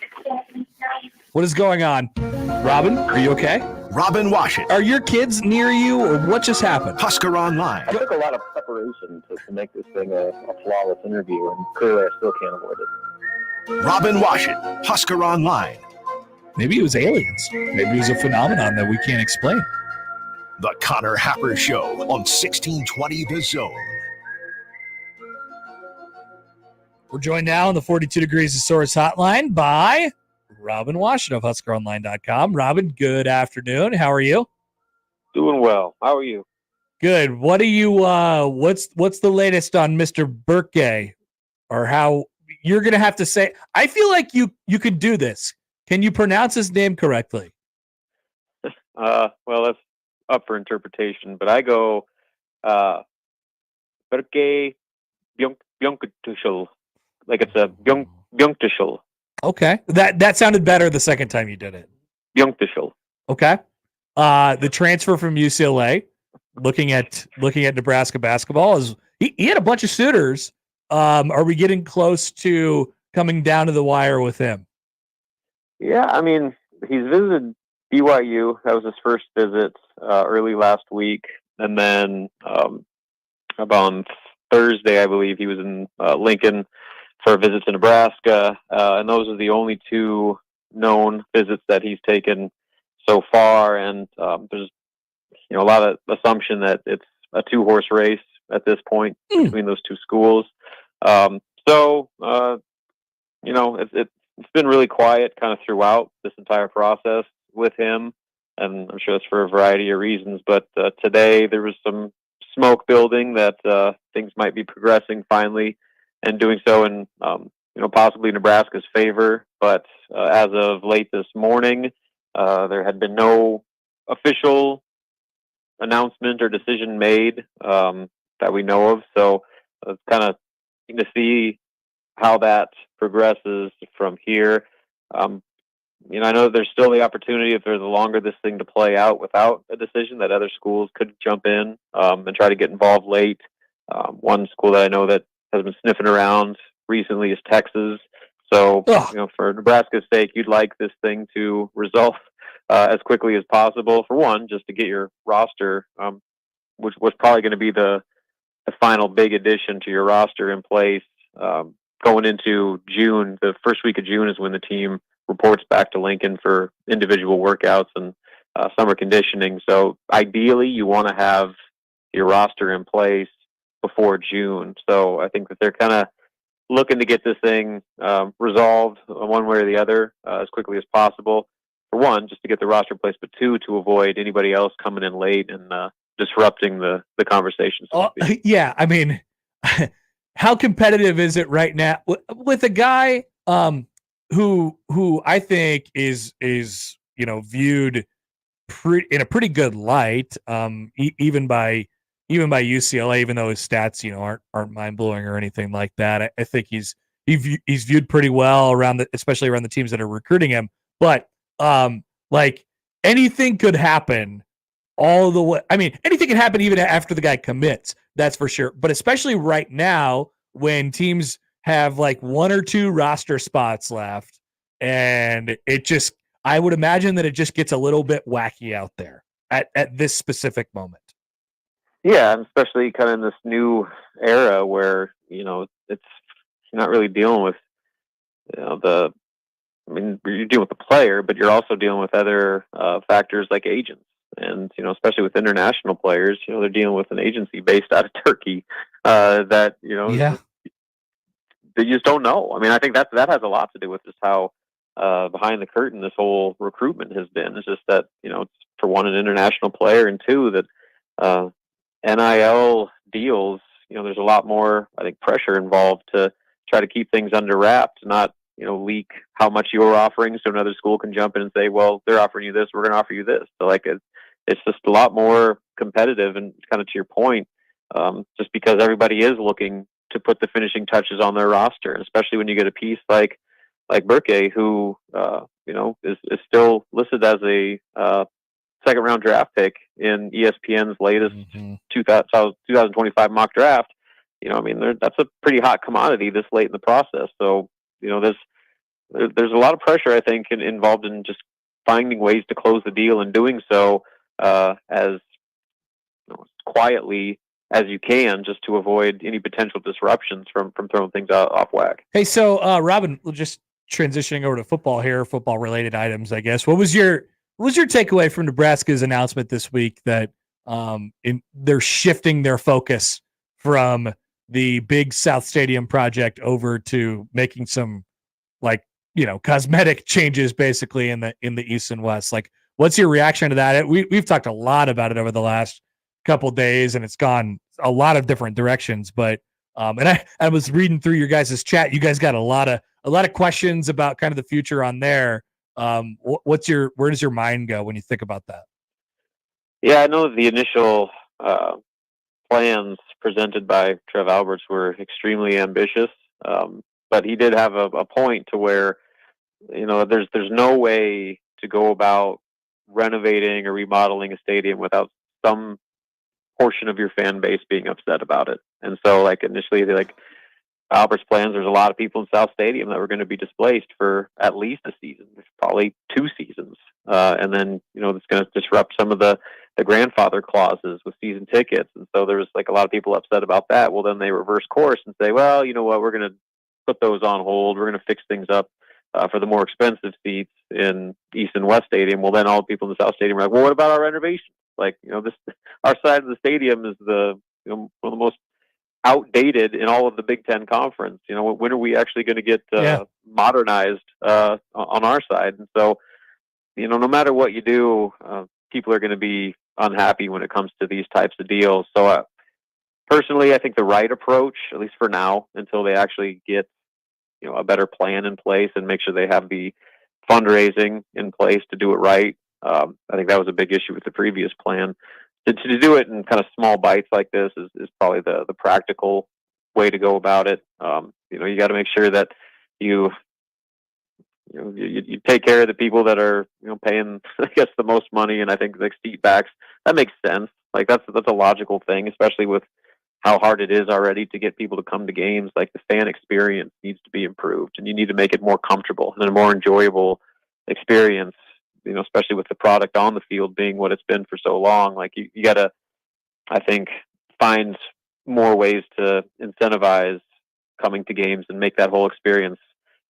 [SPEAKER 6] What is going on? Robin, are you okay?
[SPEAKER 8] Robin Washut.
[SPEAKER 6] Are your kids near you, or what just happened?
[SPEAKER 8] Husker Online.
[SPEAKER 28] I took a lot of preparation to make this thing a flawless interview, and clearly I still can't avoid it.
[SPEAKER 8] Robin Washut, Husker Online.
[SPEAKER 6] Maybe it was aliens. Maybe it was a phenomenon that we can't explain.
[SPEAKER 8] The Connor Happer Show on 1620 The Zone.
[SPEAKER 6] We're joined now on the 42 Degrees of Source hotline by Robin Washut of HuskerOnline.com. Robin, good afternoon. How are you?
[SPEAKER 28] Doing well. How are you?
[SPEAKER 6] Good. What are you? What's the latest on Mr. Burke, or how you're gonna have to say? I feel like you could do this. Can you pronounce his name correctly?
[SPEAKER 28] Well, that's up for interpretation, but I go Burke Bjunkutushel. Like it's a Bjunkutushel.
[SPEAKER 6] Okay. That sounded better the second time you did it.
[SPEAKER 28] Bjunkutushel.
[SPEAKER 6] Okay. The transfer from UCLA, looking at Nebraska basketball, is he had a bunch of suitors. Are we getting close to coming down to the wire with him?
[SPEAKER 28] Yeah, I mean, he's visited BYU. That was his first visit early last week. And then on Thursday, I believe, he was in Lincoln for a visit to Nebraska. And those are the only two known visits that he's taken so far. And there's a lot of assumption that it's a two-horse race at this point between those two schools. It's been really quiet kind of throughout this entire process with him, and I'm sure that's for a variety of reasons. But today there was some smoke building that things might be progressing finally, and doing so in possibly Nebraska's favor. But as of late this morning, there had been no official announcement or decision made that we know of. So it's kind of to see how that progresses from here. I know there's still the opportunity, if there's a longer this thing to play out without a decision, that other schools could jump in and try to get involved late. One school that I know that has been sniffing around recently is Texas. So, for Nebraska's sake, you'd like this thing to resolve as quickly as possible. For one, just to get your roster, which was probably going to be the final big addition to your roster in place. Going into June, the first week of June is when the team reports back to Lincoln for individual workouts and summer conditioning. So ideally, you want to have your roster in place before June. So I think that they're kind of looking to get this thing resolved one way or the other as quickly as possible. For one, just to get the roster in place, but two, to avoid anybody else coming in late and disrupting the conversation.
[SPEAKER 6] Yeah, I mean, how competitive is it right now with a guy who I think is viewed in a pretty good light, even by UCLA, even though his stats aren't mind blowing or anything like that. I think he's viewed pretty well especially around the teams that are recruiting him. But like anything could happen all the way. I mean, anything can happen even after the guy commits. That's for sure. But especially right now when teams have like one or two roster spots left, and I would imagine that it just gets a little bit wacky out there at this specific moment.
[SPEAKER 28] Yeah, and especially kind of in this new era where, you're not really dealing with, you're dealing with the player, but you're also dealing with other factors like agents. And, especially with international players, they're dealing with an agency based out of Turkey that you just don't know. I mean, I think that has a lot to do with just how behind the curtain this whole recruitment has been. It's just that, it's, for one, an international player, and two, that NIL deals, there's a lot more, I think, pressure involved to try to keep things under wraps, not, leak how much you're offering so another school can jump in and say, well, they're offering you this, we're going to offer you this. So like it's just a lot more competitive, and kind of to your point, just because everybody is looking to put the finishing touches on their roster, especially when you get a piece like Burke, who is still listed as a second round draft pick in ESPN's latest 2025 mock draft. That's a pretty hot commodity this late in the process. So, there's a lot of pressure, I think, involved in just finding ways to close the deal and doing so as quietly as you can, just to avoid any potential disruptions from throwing things off whack.
[SPEAKER 6] Hey, so Robin, we'll just transitioning over to football here, football related items, I guess. What was your takeaway from Nebraska's announcement this week that they're shifting their focus from the big South Stadium project over to making some cosmetic changes basically in the East and West? Like, what's your reaction to that? We've talked a lot about it over the last couple of days, and it's gone a lot of different directions. But and I was reading through your guys' chat. You guys got a lot of questions about kind of the future on there. Where does your mind go when you think about that?
[SPEAKER 28] Yeah, I know the initial plans presented by Trev Alberts were extremely ambitious, but he did have a point to where, there's no way to go about renovating or remodeling a stadium without some portion of your fan base being upset about it. And so, initially, Albert's plans, there's a lot of people in South Stadium that were going to be displaced for at least a season, probably 2 seasons. And then, it's going to disrupt some of the grandfather clauses with season tickets. And so there was a lot of people upset about that. Well, then they reverse course and say, well, you know what, we're going to put those on hold. We're going to fix things up for the more expensive seats in East and West Stadium. Well, then all the people in the South Stadium are like, well, what about our renovation? Our side of the stadium is one of the most outdated in all of the Big Ten Conference. When are we actually going to get modernized on our side? And so, no matter what you do, people are going to be unhappy when it comes to these types of deals. So personally, I think the right approach, at least for now, until they actually get a better plan in place and make sure they have the fundraising in place to do it right. I think that was a big issue with the previous plan. To do it in kind of small bites like this is probably the practical way to go about it. You got to make sure that you take care of the people that are paying, I guess, the most money. And I think seat backs, that makes sense. That's a logical thing, especially with how hard it is already to get people to come to games. The fan experience needs to be improved, and you need to make it more comfortable and a more enjoyable experience. Especially with the product on the field being what it's been for so long. You got to, I think, find more ways to incentivize coming to games and make that whole experience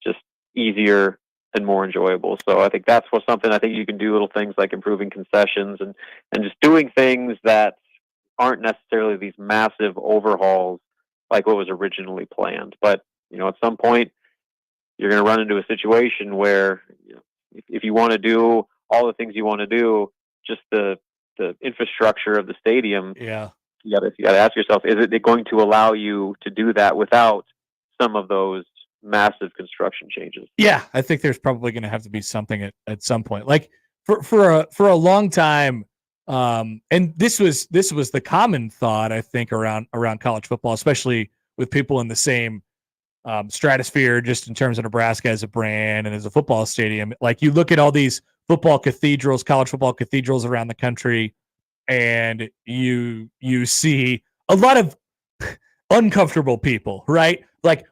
[SPEAKER 28] just easier and more enjoyable. So I think that's something I think you can do, little things like improving concessions and just doing things that aren't necessarily these massive overhauls like what was originally planned. But, at some point you're going to run into a situation where, if you want to do all the things you want to do, just the infrastructure of the stadium, you got to ask yourself, is it going to allow you to do that without some of those massive construction changes?
[SPEAKER 6] Yeah, I think there's probably going to have to be something at some point. For a long time, and this was the common thought, I think, around college football, especially with people in the same stratosphere, just in terms of Nebraska as a brand and as a football stadium. You look at all these football cathedrals, college football cathedrals around the country, and you see a lot of uncomfortable people, right?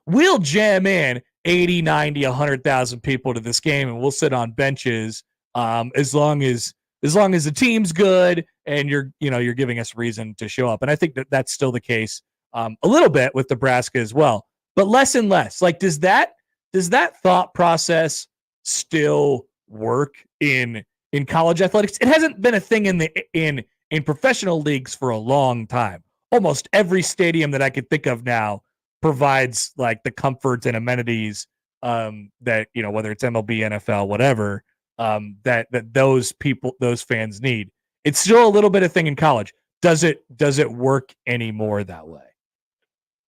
[SPEAKER 6] We'll jam in 80, 90, 100,000 people to this game, and we'll sit on benches as long as the team's good and you're giving us reason to show up. And I think that's still the case a little bit with Nebraska as well. But less and less. Does that thought process still work in college athletics? It hasn't been a thing in professional leagues for a long time. Almost every stadium that I could think of now provides the comforts and amenities that whether it's MLB, NFL, whatever, that those fans need. It's still a little bit of thing in college. Does it work anymore that way?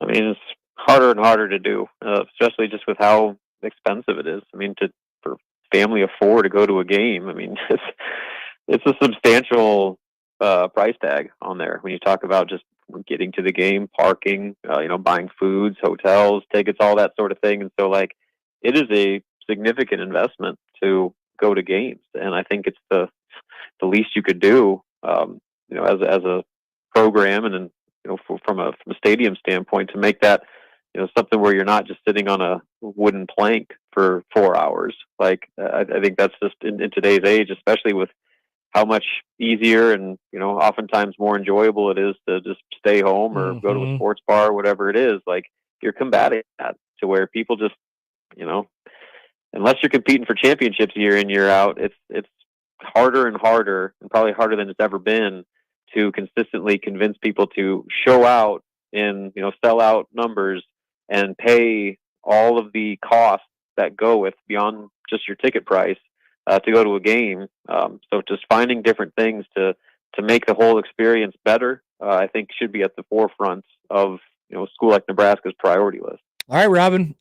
[SPEAKER 28] I mean, it's harder and harder to do, especially just with how expensive it is. I mean, for family of 4 to go to a game, I mean, it's a substantial price tag on there when you talk about just getting to the game, parking, buying foods, hotels, tickets, all that sort of thing. And so it is a significant investment to go to games. And I think it's the least you could do, as a program, and then, from a stadium standpoint, to make that, something where you're not just sitting on a wooden plank for 4 hours. Like, I think that's just in today's age, especially with how much easier and, oftentimes more enjoyable it is to just stay home or go to a sports bar or whatever it is. Like, you're combating that to where people just, unless you're competing for championships year in, year out, it's harder and harder, and probably harder than it's ever been, to consistently convince people to show out in, sell out numbers and pay all of the costs that go with beyond just your ticket price to go to a game. So just finding different things to make the whole experience better, I think should be at the forefront of, a school like Nebraska's priority list.
[SPEAKER 6] All right, Robin.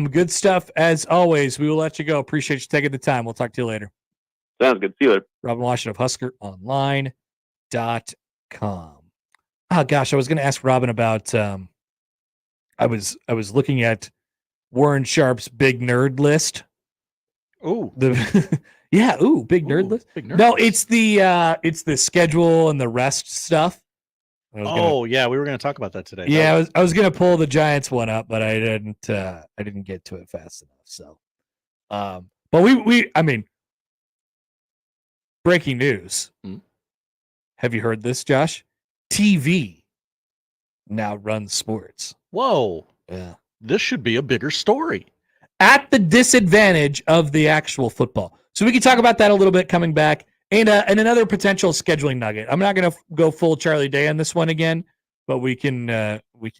[SPEAKER 6] Good stuff as always. We will let you go. Appreciate you taking the time. We'll talk to you later.
[SPEAKER 28] Sounds good. See you later.
[SPEAKER 6] Robin Washut of HuskerOnline.com. Oh gosh, I was going to ask Robin about. I was looking at Warren Sharp's big nerd list.
[SPEAKER 12] Oh,
[SPEAKER 6] big nerd list.
[SPEAKER 12] Big nerd
[SPEAKER 6] No,
[SPEAKER 12] list.
[SPEAKER 6] it's the schedule and the rest stuff.
[SPEAKER 12] Yeah, we were going to talk about that today.
[SPEAKER 6] Yeah, I was going to pull the Giants one up, but I didn't get to it fast enough. So, but I mean, breaking news. Have you heard this, Josh? TV now runs sports.
[SPEAKER 12] Whoa.
[SPEAKER 6] Yeah.
[SPEAKER 12] This should be a bigger story.
[SPEAKER 6] At the disadvantage of the actual football. So we can talk about that a little bit coming back. And another potential scheduling nugget. I'm not going to go full Charlie Day on this one again, but we can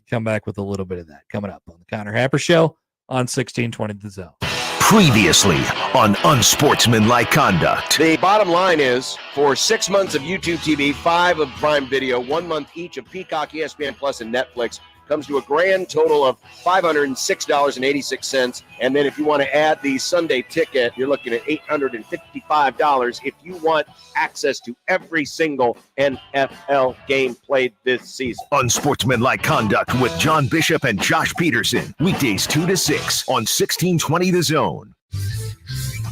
[SPEAKER 6] come back with a little bit of that coming up on the Connor Happer Show on 1620 The Zone.
[SPEAKER 8] Previously on Unsportsmanlike Conduct.
[SPEAKER 3] The bottom line is, for 6 months of YouTube TV, 5 of Prime Video, 1 month each of Peacock, ESPN Plus, and Netflix, comes to a grand total of $506.86. And then if you want to add the Sunday ticket, you're looking at $855 if you want access to every single NFL game played this season.
[SPEAKER 8] Unsportsmanlike Conduct with John Bishop and Josh Peterson. Weekdays 2 to 6 on 1620 The Zone.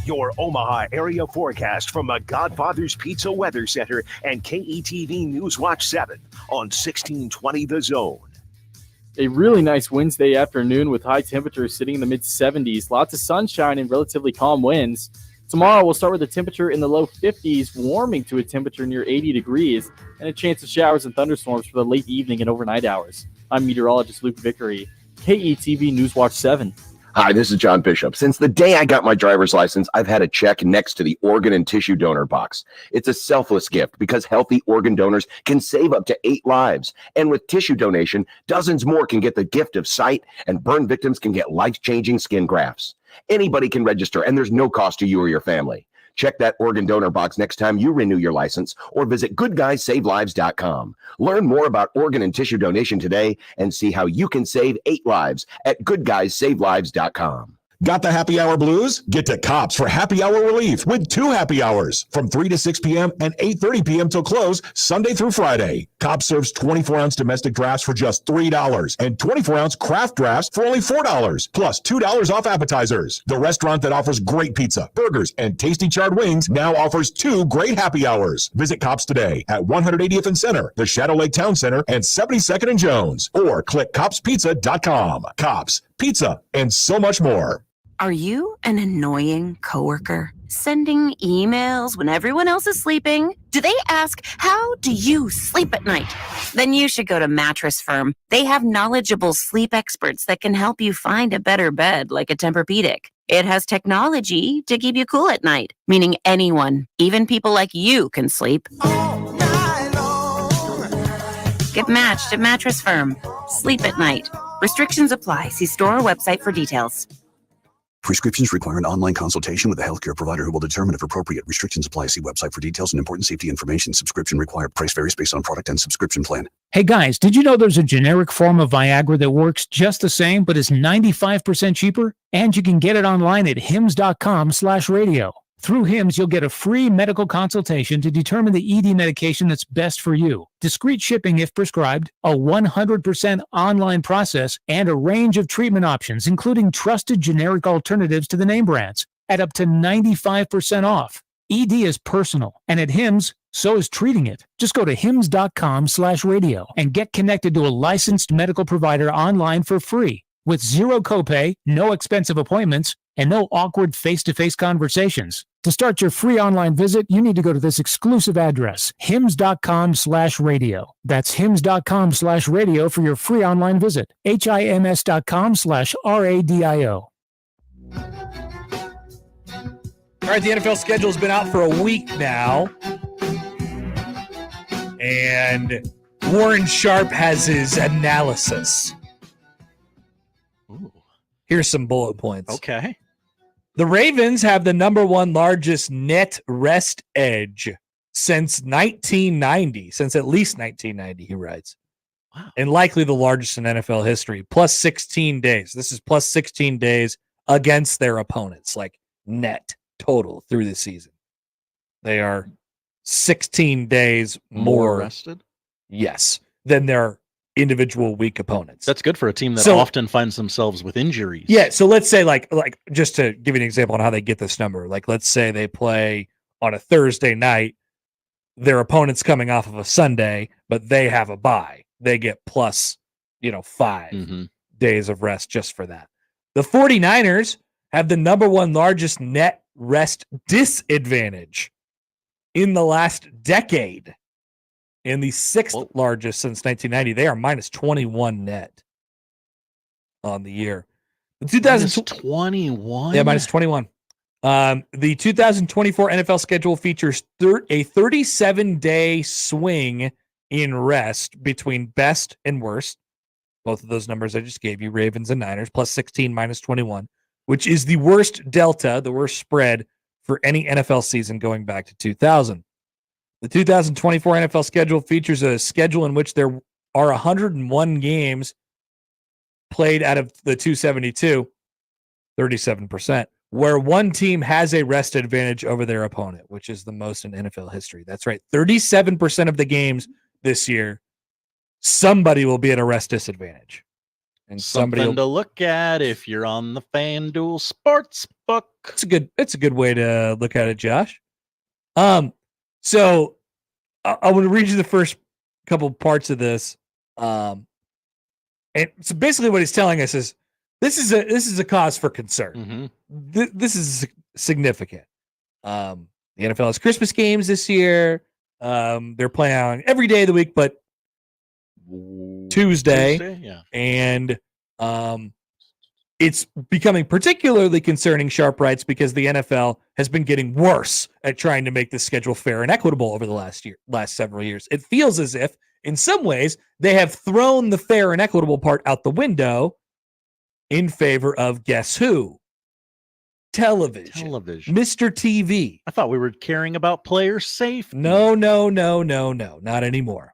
[SPEAKER 8] Your Omaha area forecast from the Godfather's Pizza Weather Center and KETV Newswatch 7 on 1620 The Zone.
[SPEAKER 4] A really nice Wednesday afternoon with high temperatures sitting in the mid-70s. Lots of sunshine and relatively calm winds. Tomorrow we'll start with a temperature in the low 50s, warming to a temperature near 80 degrees, and a chance of showers and thunderstorms for the late evening and overnight hours. I'm meteorologist Luke Vickery, KETV Newswatch 7.
[SPEAKER 3] Hi, this is John Bishop. Since the day I got my driver's license, I've had a check next to the organ and tissue donor box. It's a selfless gift because healthy organ donors can save up to 8 lives. And with tissue donation, dozens more can get the gift of sight, and burn victims can get life-changing skin grafts. Anybody can register, and there's no cost to you or your family. Check that organ donor box next time you renew your license, or visit goodguysavelives.com. Learn more about organ and tissue donation today and see how you can save 8 lives at goodguysavelives.com.
[SPEAKER 5] Got the happy hour blues? Get to Cops for happy hour relief with 2 happy hours from 3 to 6 p.m. and 8:30 p.m. till close Sunday through Friday. Cops serves 24-ounce domestic drafts for just $3 and 24-ounce craft drafts for only $4, plus $2 off appetizers. The restaurant that offers great pizza, burgers, and tasty charred wings now offers 2 great happy hours. Visit Cops today at 180th and Center, the Shadow Lake Town Center, and 72nd and Jones, or click copspizza.com. Cops, pizza, and so much more.
[SPEAKER 19] Are you an annoying coworker? Sending emails when everyone else is sleeping? Do they ask, how do you sleep at night? Then you should go to Mattress Firm. They have knowledgeable sleep experts that can help you find a better bed, like a Tempur-Pedic. It has technology to keep you cool at night, meaning anyone, even people like you, can sleep. Get matched at Mattress Firm. Sleep at night. Restrictions apply. See store or website for details.
[SPEAKER 18] Prescriptions require an online consultation with a healthcare provider who will determine if appropriate. Restrictions apply. See website for details and important safety information. Subscription required. Price varies based on product and subscription plan.
[SPEAKER 21] Hey guys, did you know there's a generic form of Viagra that works just the same but is 95% cheaper? And you can get it online at hims.com/radio. Through HIMS, you'll get a free medical consultation to determine the ED medication that's best for you, discreet shipping if prescribed, a 100% online process, and a range of treatment options, including trusted generic alternatives to the name brands, at up to 95% off. ED is personal, and at HIMS, so is treating it. Just go to hims.com/radio and get connected to a licensed medical provider online for free. with zero copay, no expensive appointments, and no awkward face-to-face conversations. To start your free online visit, you need to go to this exclusive address, hims.com/radio. That's hims.com/radio for your free online visit. HIMS.com/RADIO.
[SPEAKER 6] All right, the NFL schedule has been out for a week now. And Warren Sharp has his analysis.
[SPEAKER 12] Ooh.
[SPEAKER 6] Here's some bullet points.
[SPEAKER 12] Okay.
[SPEAKER 6] The Ravens have the number one largest net rest edge since 1990, since at least 1990, he writes.
[SPEAKER 12] Wow.
[SPEAKER 6] And likely the largest in NFL history, plus 16 days. This is plus 16 days against their opponents, like net total through the season. They are 16 days more
[SPEAKER 12] rested?
[SPEAKER 6] Yes, than their individual weak opponents.
[SPEAKER 12] That's good for a team that
[SPEAKER 6] So-
[SPEAKER 12] often finds themselves with injuries.
[SPEAKER 6] Yeah, so let's say like just to give you an example on how they get this number, like let's say they play on a Thursday night, their opponent's coming off of a Sunday, but they have a bye. They get plus, 5 days of rest just for that. The 49ers have the number one largest net rest disadvantage in the last decade. And the sixth largest since 1990. They are minus 21 net on the year. The
[SPEAKER 12] 21?
[SPEAKER 6] Yeah, minus 21. The 2024 NFL schedule features a 37-day swing in rest between best and worst. Both of those numbers I just gave you, Ravens and Niners, plus 16, minus 21, which is the worst delta, the worst spread for any NFL season going back to 2000. The 2024 NFL schedule features a schedule in which there are 101 games played out of the 272, 37%, where one team has a rest advantage over their opponent, which is the most in NFL history. That's right. 37% of the games this year, somebody will be at a rest disadvantage. And somebody
[SPEAKER 12] Something to look at if you're on the FanDuel Sportsbook.
[SPEAKER 6] It's a good way to look at it, Josh. So I want to read you the first couple parts of this. And so basically what he's telling us is this is a cause for concern. This is significant. The NFL has Christmas games this year. They're playing on every day of the week, but Tuesday.
[SPEAKER 12] Yeah.
[SPEAKER 6] And it's becoming particularly concerning, Sharp writes, because the NFL has been getting worse at trying to make the schedule fair and equitable over the last several years. It feels as if, in some ways, they have thrown the fair and equitable part out the window in favor of guess who? Television. Mr. TV.
[SPEAKER 12] I thought we were caring about player safety.
[SPEAKER 6] No, not anymore.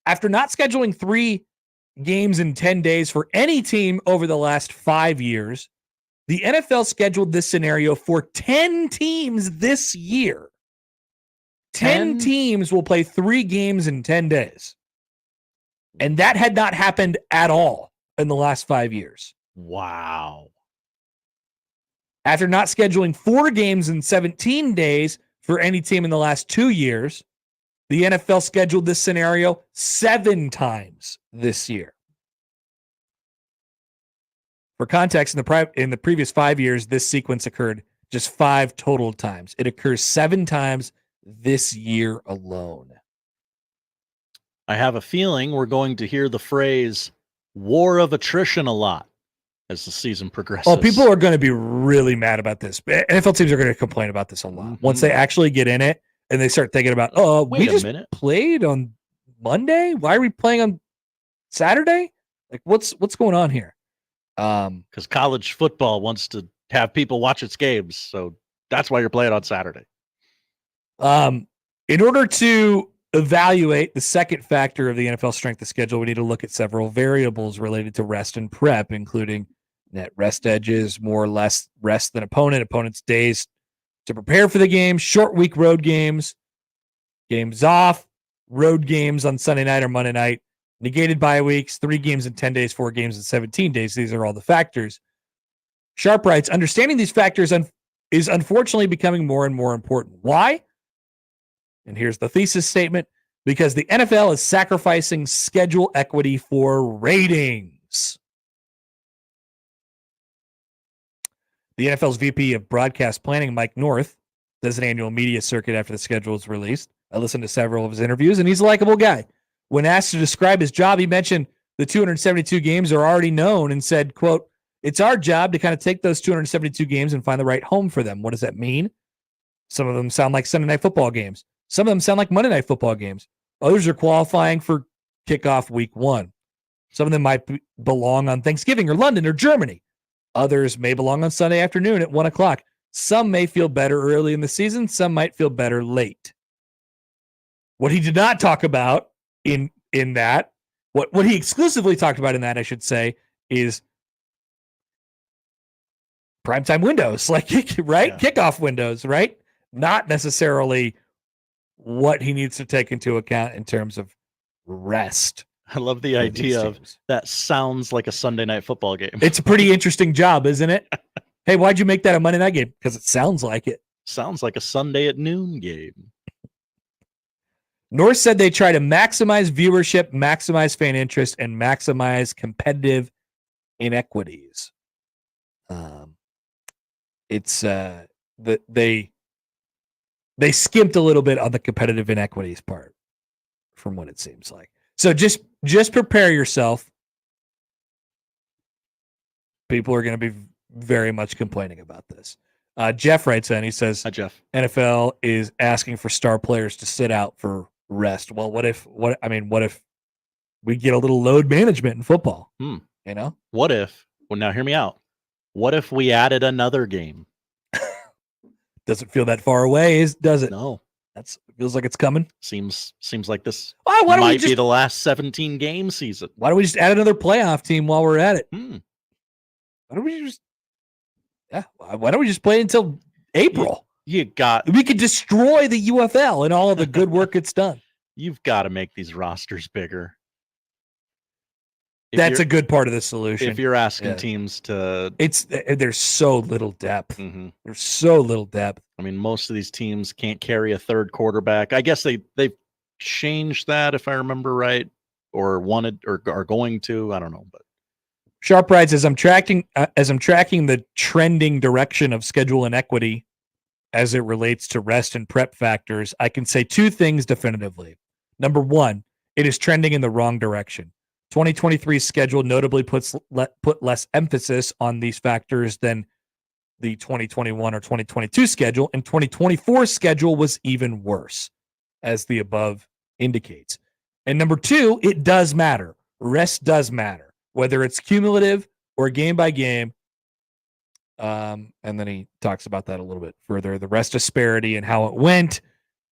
[SPEAKER 6] After not scheduling 3 games in 10 days for any team over the last 5 years, the NFL scheduled this scenario for 10 teams this year. 10 teams will play 3 games in 10 days. And that had not happened at all in the last 5 years.
[SPEAKER 12] Wow.
[SPEAKER 6] After not scheduling 4 games in 17 days for any team in the last 2 years, the NFL scheduled this scenario 7 times this year. For context, in the previous 5 years, this sequence occurred just 5 total times. It occurs 7 times this year alone.
[SPEAKER 12] I have a feeling we're going to hear the phrase war of attrition a lot as the season progresses.
[SPEAKER 6] Oh, people are going to be really mad about this. NFL teams are going to complain about this a lot. Once they actually get in it and they start thinking about, we just played on Monday? Why are we playing on Saturday? Like, what's going on here?
[SPEAKER 12] Because college football wants to have people watch its games, so that's why you're playing on Saturday.
[SPEAKER 6] In order to evaluate the second factor of the NFL strength of schedule, we need to look at several variables related to rest and prep, including net rest edges, more or less rest than opponent's days to prepare for the game, short week road games, games off, road games on Sunday night or Monday night, negated bye weeks, 3 games in 10 days, 4 games in 17 days. These are all the factors. Sharp writes, understanding these factors is unfortunately becoming more and more important. Why? And here's the thesis statement: because the NFL is sacrificing schedule equity for ratings. The NFL's VP of Broadcast Planning, Mike North, does an annual media circuit after the schedule is released. I listened to several of his interviews, and he's a likable guy. When asked to describe his job, he mentioned the 272 games are already known and said, quote, "It's our job to kind of take those 272 games and find the right home for them." What does that mean? Some of them sound like Sunday Night Football games. Some of them sound like Monday Night Football games. Others are qualifying for kickoff week 1. Some of them might belong on Thanksgiving or London or Germany. Others may belong on Sunday afternoon at 1 o'clock. Some may feel better early in the season. Some might feel better late. What he did not talk about in that, what he exclusively talked about in that, I should say, is primetime windows, like, right? Yeah. Kickoff windows, right? Not necessarily what he needs to take into account in terms of rest.
[SPEAKER 12] I love the idea of that sounds like a Sunday Night Football game.
[SPEAKER 6] It's a pretty interesting job, isn't it? Hey, why'd you make that a Monday night game? Because it sounds like it.
[SPEAKER 12] Sounds like a Sunday at noon game.
[SPEAKER 6] North said they try to maximize viewership, maximize fan interest, and maximize competitive inequities. It's they skimped a little bit on the competitive inequities part, from what it seems like. So just prepare yourself. People are going to be very much complaining about this. Jeff writes in. He says,
[SPEAKER 12] "Hi, Jeff.
[SPEAKER 6] NFL is asking for star players to sit out for rest." Well, what if we get a little load management in football? You know,
[SPEAKER 12] what if? Well, now hear me out. What if we added another game?
[SPEAKER 6] Doesn't feel that far away, does it?
[SPEAKER 12] No.
[SPEAKER 6] Feels like it's coming.
[SPEAKER 12] Seems like this
[SPEAKER 6] why don't
[SPEAKER 12] might be the last 17 game season.
[SPEAKER 6] Why don't we just add another playoff team while we're at it? Why don't we just play until April?
[SPEAKER 12] We
[SPEAKER 6] could destroy the UFL and all of the good work it's done.
[SPEAKER 12] You've got to make these rosters bigger.
[SPEAKER 6] That's a good part of the solution.
[SPEAKER 12] If you're asking teams to,
[SPEAKER 6] there's so little depth. There's so little depth.
[SPEAKER 12] I mean, most of these teams can't carry a third quarterback. I guess they've changed that, if I remember right, or wanted or are going to. I don't know, but
[SPEAKER 6] Sharp writes, as I'm tracking the trending direction of schedule inequity as it relates to rest and prep factors, I can say two things definitively. Number one, it is trending in the wrong direction. 2023 schedule notably put less emphasis on these factors than the 2021 or 2022 schedule, and 2024 schedule was even worse, as the above indicates. And number two, it does matter. Rest does matter, whether it's cumulative or game by game. And then he talks about that a little bit further, the rest disparity and how it went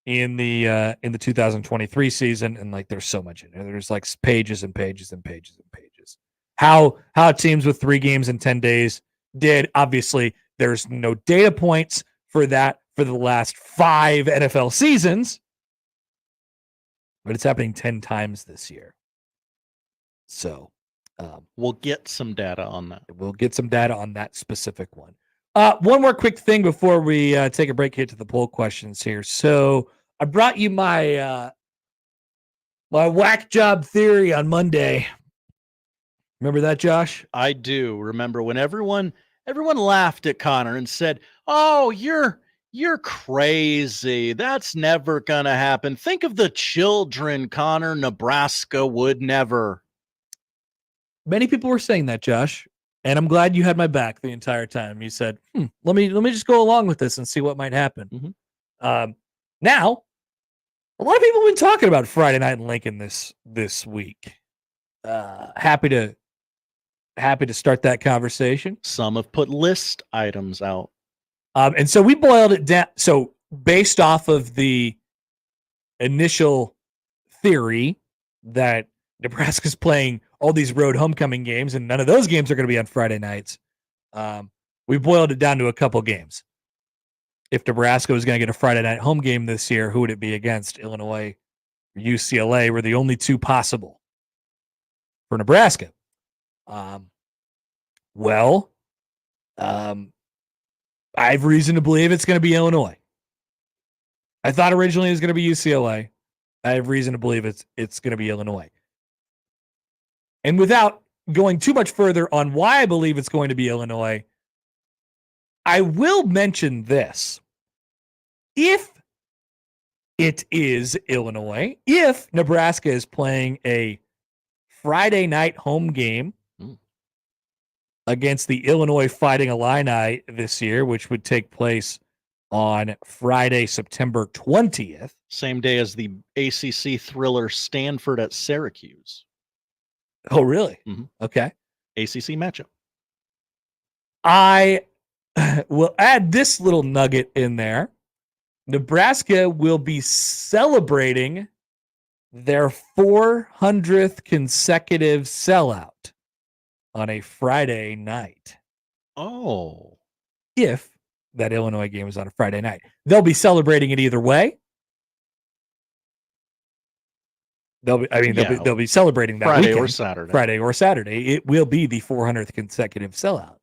[SPEAKER 6] in the 2023 season, and like there's so much in there. There's like pages and pages and pages and pages. How teams with 3 games in 10 days did. Obviously, there's no data points for that for the last 5 NFL seasons, but it's happening 10 times this year. So
[SPEAKER 12] we'll get some data on that.
[SPEAKER 6] We'll get some data on that specific one. One more quick thing before we take a break here to the poll questions here. So I brought you my my whack job theory on Monday. Remember that, Josh?
[SPEAKER 12] I do remember when everyone laughed at Connor and said, "Oh, you're crazy. That's never gonna happen. Think of the children, Connor. Nebraska would never."
[SPEAKER 6] Many people were saying that, Josh, and I'm glad you had my back the entire time. You said, let me just go along with this and see what might happen. Now, a lot of people have been talking about Friday Night in Lincoln this week. Happy to start that conversation.
[SPEAKER 12] Some have put list items out.
[SPEAKER 6] And so we boiled it down. So based off of the initial theory that Nebraska's playing all these road homecoming games and none of those games are going to be on Friday nights, we boiled it down to a couple games. If Nebraska was going to get a Friday night home game this year, who would it be against? Illinois or UCLA were the only two possible for Nebraska. I have reason to believe it's going to be Illinois. I thought originally it was going to be UCLA. I have reason to believe it's going to be Illinois. And without going too much further on why I believe it's going to be Illinois, I will mention this. If it is Illinois, if Nebraska is playing a Friday night home game against the Illinois Fighting Illini this year, which would take place on Friday, September 20th.
[SPEAKER 12] Same day as the ACC thriller Stanford at Syracuse.
[SPEAKER 6] Oh, really?
[SPEAKER 12] Mm-hmm.
[SPEAKER 6] Okay.
[SPEAKER 12] ACC matchup.
[SPEAKER 6] I will add this little nugget in there. Nebraska will be celebrating their 400th consecutive sellout on a Friday night.
[SPEAKER 12] Oh.
[SPEAKER 6] If that Illinois game is on a Friday night. They'll be celebrating it either way. They'll be celebrating that
[SPEAKER 12] Friday
[SPEAKER 6] weekend,
[SPEAKER 12] or Saturday.
[SPEAKER 6] Friday or Saturday. It will be the 400th consecutive sellout.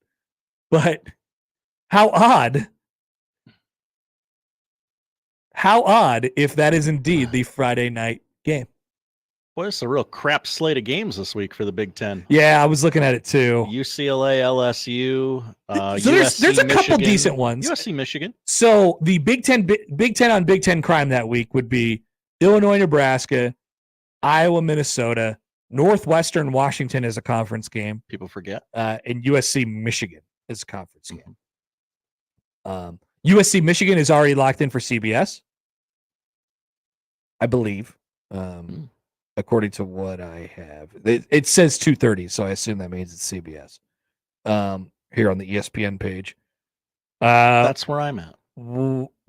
[SPEAKER 6] But how odd if that is indeed the Friday night game.
[SPEAKER 12] Boy, it's a real crap slate of games this week for the Big Ten.
[SPEAKER 6] Yeah, I was looking at it too.
[SPEAKER 12] UCLA, LSU,
[SPEAKER 6] So there's
[SPEAKER 12] USC,
[SPEAKER 6] a couple
[SPEAKER 12] Michigan.
[SPEAKER 6] decent ones.
[SPEAKER 12] USC, Michigan.
[SPEAKER 6] So the Big Ten on Big Ten crime that week would be Illinois, Nebraska, Iowa, Minnesota, Northwestern, Washington is a conference game.
[SPEAKER 12] People forget.
[SPEAKER 6] And USC, Michigan is a conference game. USC, Michigan is already locked in for CBS, I believe. According to what I have, it says 2:30, so I assume that means it's CBS. Here on the ESPN page,
[SPEAKER 12] That's where I'm at.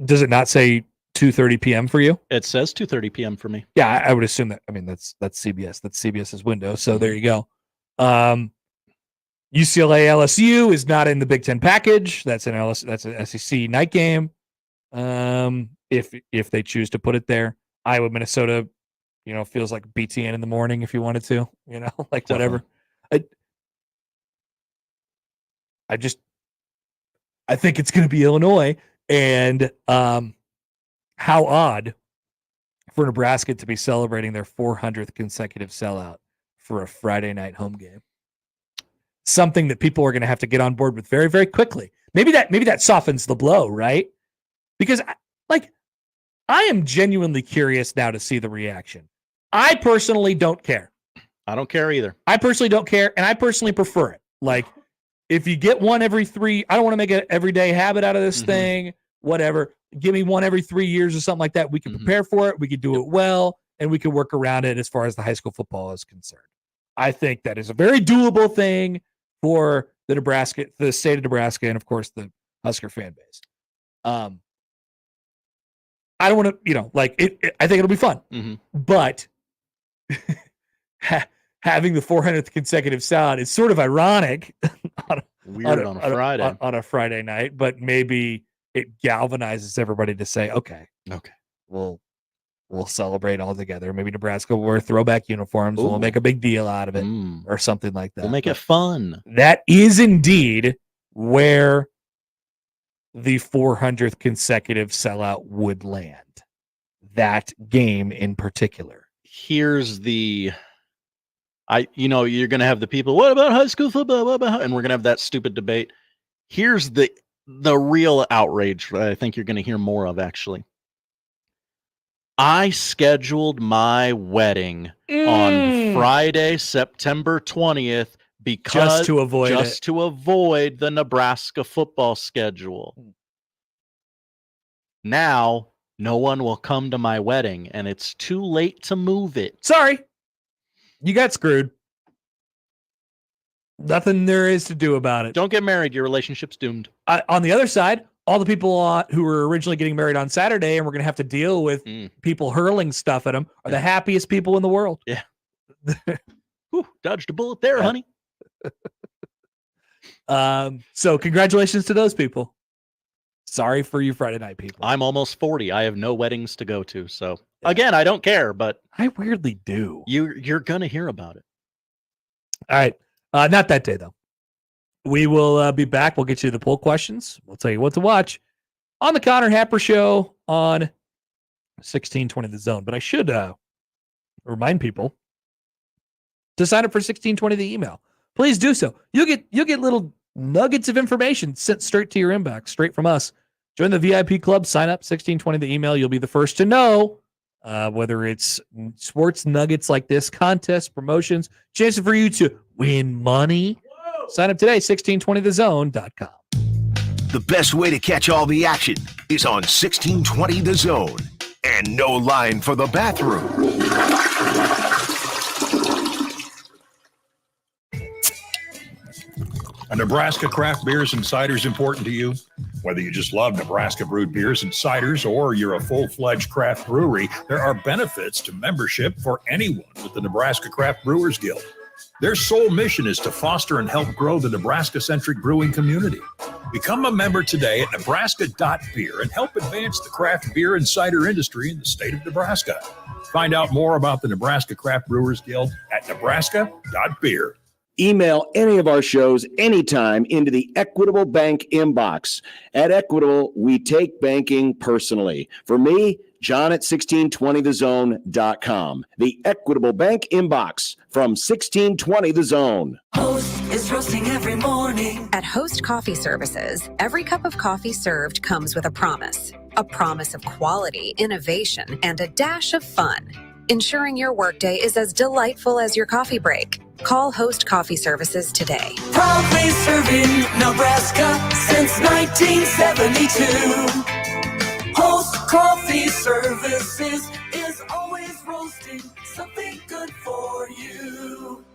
[SPEAKER 6] Does it not say 2:30 p.m. for you?
[SPEAKER 12] It says 2:30 p.m. for me.
[SPEAKER 6] Yeah, I would assume that. I mean, that's CBS. That's CBS's window. So there you go. UCLA LSU is not in the Big Ten package. That's an SEC night game. If they choose to put it there, Iowa Minnesota, feels like BTN in the morning if you wanted to, like whatever. I think it's going to be Illinois, and how odd for Nebraska to be celebrating their 400th consecutive sellout for a Friday night home game. Something that people are going to have to get on board with very, very quickly. Maybe that softens the blow, right? Because I am genuinely curious now to see the reaction. I personally don't care.
[SPEAKER 12] I don't care either.
[SPEAKER 6] I personally don't care, and I personally prefer it. Like, if you get one every 3, I don't want to make an everyday habit out of this thing, whatever. Give me one every 3 years or something like that. We can prepare for it. We can do it well, and we can work around it as far as the high school football is concerned. I think that is a very doable thing for the state of Nebraska, and of course the Husker fan base. I don't want to, I think it'll be fun, but having the 400th consecutive sellout is sort of ironic on a Friday night, but maybe it galvanizes everybody to say, okay, we'll celebrate all together. Maybe Nebraska will wear throwback uniforms. We'll make a big deal out of it or something like that.
[SPEAKER 12] We'll make it fun.
[SPEAKER 6] That is indeed where the 400th consecutive sellout would land. That game in particular.
[SPEAKER 12] Here's you're going to have the people, what about high school football? And we're going to have that stupid debate. Here's the real outrage that I think you're going to hear more of, actually. I scheduled my wedding on Friday, September 20th because
[SPEAKER 6] just to avoid
[SPEAKER 12] the Nebraska football schedule. Now, no one will come to my wedding, and it's too late to move it.
[SPEAKER 6] Sorry. You got screwed. Nothing there is to do about it.
[SPEAKER 12] Don't get married. Your relationship's doomed.
[SPEAKER 6] On the other side, all the people who were originally getting married on Saturday and we're going to have to deal with people hurling stuff at them are the happiest people in the world.
[SPEAKER 12] Yeah. Whew, dodged a bullet there, honey.
[SPEAKER 6] So congratulations to those people. Sorry for you Friday night people.
[SPEAKER 12] I'm almost 40. I have no weddings to go to. So again, I don't care, but
[SPEAKER 6] I weirdly do.
[SPEAKER 12] You're going to hear about it.
[SPEAKER 6] All right. Not that day, though. We will be back. We'll get you the poll questions. We'll tell you what to watch on the Connor Happer Show on 1620 The Zone. But I should remind people to sign up for 1620 The Email. Please do so. You'll get little nuggets of information sent straight to your inbox, straight from us. Join the VIP club, sign up, 1620 the email. You'll be the first to know whether it's sports nuggets like this, contests, promotions, chances for you to win money. Sign up today, 1620thezone.com.
[SPEAKER 8] The best way to catch all the action is on 1620 The Zone. And no line for the bathroom.
[SPEAKER 5] Are Nebraska craft beers and ciders important to you? Whether you just love Nebraska brewed beers and ciders or you're a full-fledged craft brewery, there are benefits to membership for anyone with the Nebraska Craft Brewers Guild. Their sole mission is to foster and help grow the Nebraska-centric brewing community. Become a member today at nebraska.beer and help advance the craft beer and cider industry in the state of Nebraska. Find out more about the Nebraska Craft Brewers Guild at nebraska.beer.
[SPEAKER 3] Email any of our shows anytime into the Equitable Bank inbox. At Equitable, we take banking personally. For me, John at 1620thezone.com. The Equitable Bank inbox from 1620 The Zone.
[SPEAKER 16] Host is roasting every morning.
[SPEAKER 2] At Host Coffee Services, every cup of coffee served comes with a promise of quality, innovation, and a dash of fun, ensuring your workday is as delightful as your coffee break. Call Host Coffee Services today.
[SPEAKER 16] Proudly serving Nebraska since 1972. Host Coffee Services is always roasting something good for you.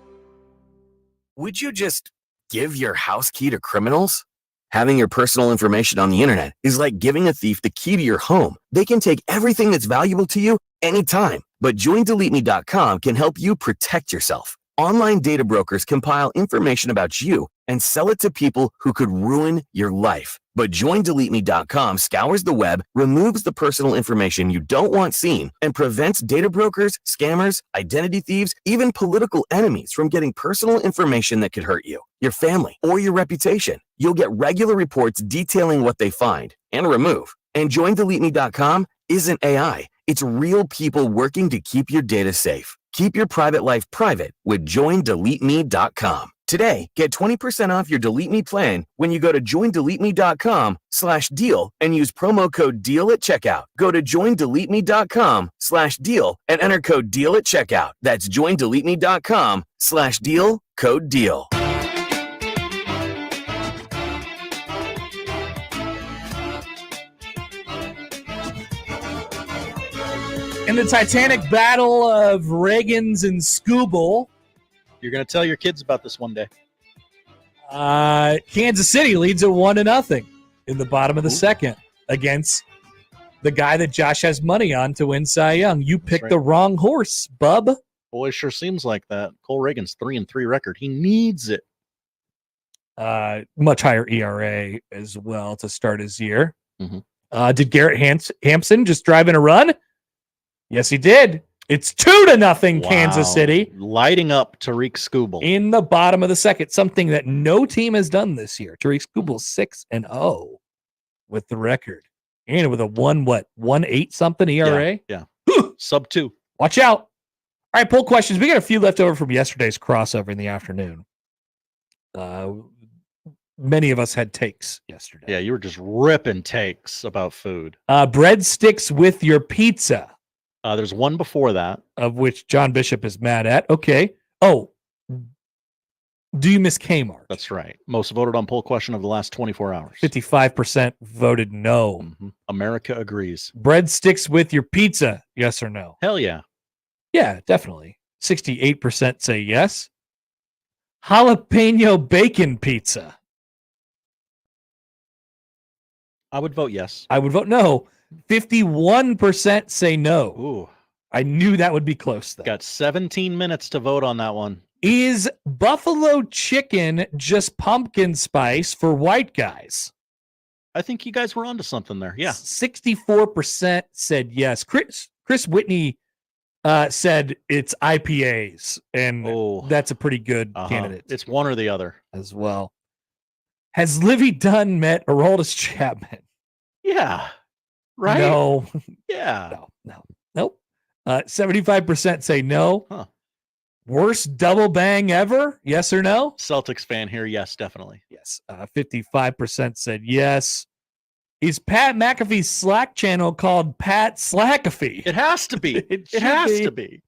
[SPEAKER 9] Would you just give your house key to criminals? Having your personal information on the internet is like giving a thief the key to your home. They can take everything that's valuable to you anytime. But JoinDeleteMe.com can help you protect yourself. Online data brokers compile information about you and sell it to people who could ruin your life. But JoinDeleteMe.com scours the web, removes the personal information you don't want seen, and prevents data brokers, scammers, identity thieves, even political enemies from getting personal information that could hurt you, your family, or your reputation. You'll get regular reports detailing what they find and remove. And JoinDeleteMe.com isn't AI. It's real people working to keep your data safe. Keep your private life private with JoinDeleteMe.com. Today, get 20% off your Delete Me plan when you go to JoinDeleteMe.com/deal and use promo code DEAL at checkout. Go to JoinDeleteMe.com/deal and enter code DEAL at checkout. That's JoinDeleteMe.com/deal, code DEAL.
[SPEAKER 6] In the titanic battle of Reagans and Scoobel,
[SPEAKER 12] You're going to tell your kids about this one day.
[SPEAKER 6] Kansas City leads at 1-0 in the bottom of the second against the guy that Josh has money on to win Cy Young. You picked the wrong horse, bub.
[SPEAKER 12] Boy, it sure seems like that. Cole Reagan's 3-3 record. He needs it.
[SPEAKER 6] Much higher ERA as well to start his year.
[SPEAKER 12] Mm-hmm.
[SPEAKER 6] Did Garrett Hampson just drive in a run? Yes, he did. It's 2-0 Kansas City.
[SPEAKER 12] Lighting up Tariq Skubal.
[SPEAKER 6] In the bottom of the second, something that no team has done this year. Tariq Skubal 6-0 with the record. And with a 1.8 something ERA?
[SPEAKER 12] Yeah. Sub 2.
[SPEAKER 6] Watch out. All right, poll questions. We got a few left over from yesterday's crossover in the afternoon. Many of us had takes yesterday.
[SPEAKER 12] Yeah, you were just ripping takes about food.
[SPEAKER 6] Breadsticks with your pizza.
[SPEAKER 12] There's one before that.
[SPEAKER 6] Of which John Bishop is mad at. Okay. Oh, do you miss Kmart?
[SPEAKER 12] That's right. Most voted on poll question of the last 24 hours.
[SPEAKER 6] 55% voted no.
[SPEAKER 12] Mm-hmm. America agrees.
[SPEAKER 6] Breadsticks with your pizza, yes or no?
[SPEAKER 12] Hell yeah.
[SPEAKER 6] Yeah, definitely. 68% say yes. Jalapeno bacon pizza.
[SPEAKER 12] I would vote yes.
[SPEAKER 6] I would vote no. 51% say no.
[SPEAKER 12] Ooh.
[SPEAKER 6] I knew that would be close, though.
[SPEAKER 12] Got 17 minutes to vote on that one.
[SPEAKER 6] Is buffalo chicken just pumpkin spice for white guys?
[SPEAKER 12] I think you guys were onto something there. Yeah.
[SPEAKER 6] 64% said yes. Chris Whitney said it's IPAs, and that's a pretty good candidate.
[SPEAKER 12] It's one or the other.
[SPEAKER 6] As well. Has Livy Dunn met Aroldis Chapman?
[SPEAKER 12] Yeah. Right?
[SPEAKER 6] No.
[SPEAKER 12] Yeah.
[SPEAKER 6] Nope. 75% say no.
[SPEAKER 12] Huh.
[SPEAKER 6] Worst double bang ever? Yes or no?
[SPEAKER 12] Celtics fan here. Yes, definitely.
[SPEAKER 6] Yes. 55% said yes. Is Pat McAfee's Slack channel called Pat Slackafee?
[SPEAKER 12] It has to be.
[SPEAKER 6] It
[SPEAKER 12] has to be.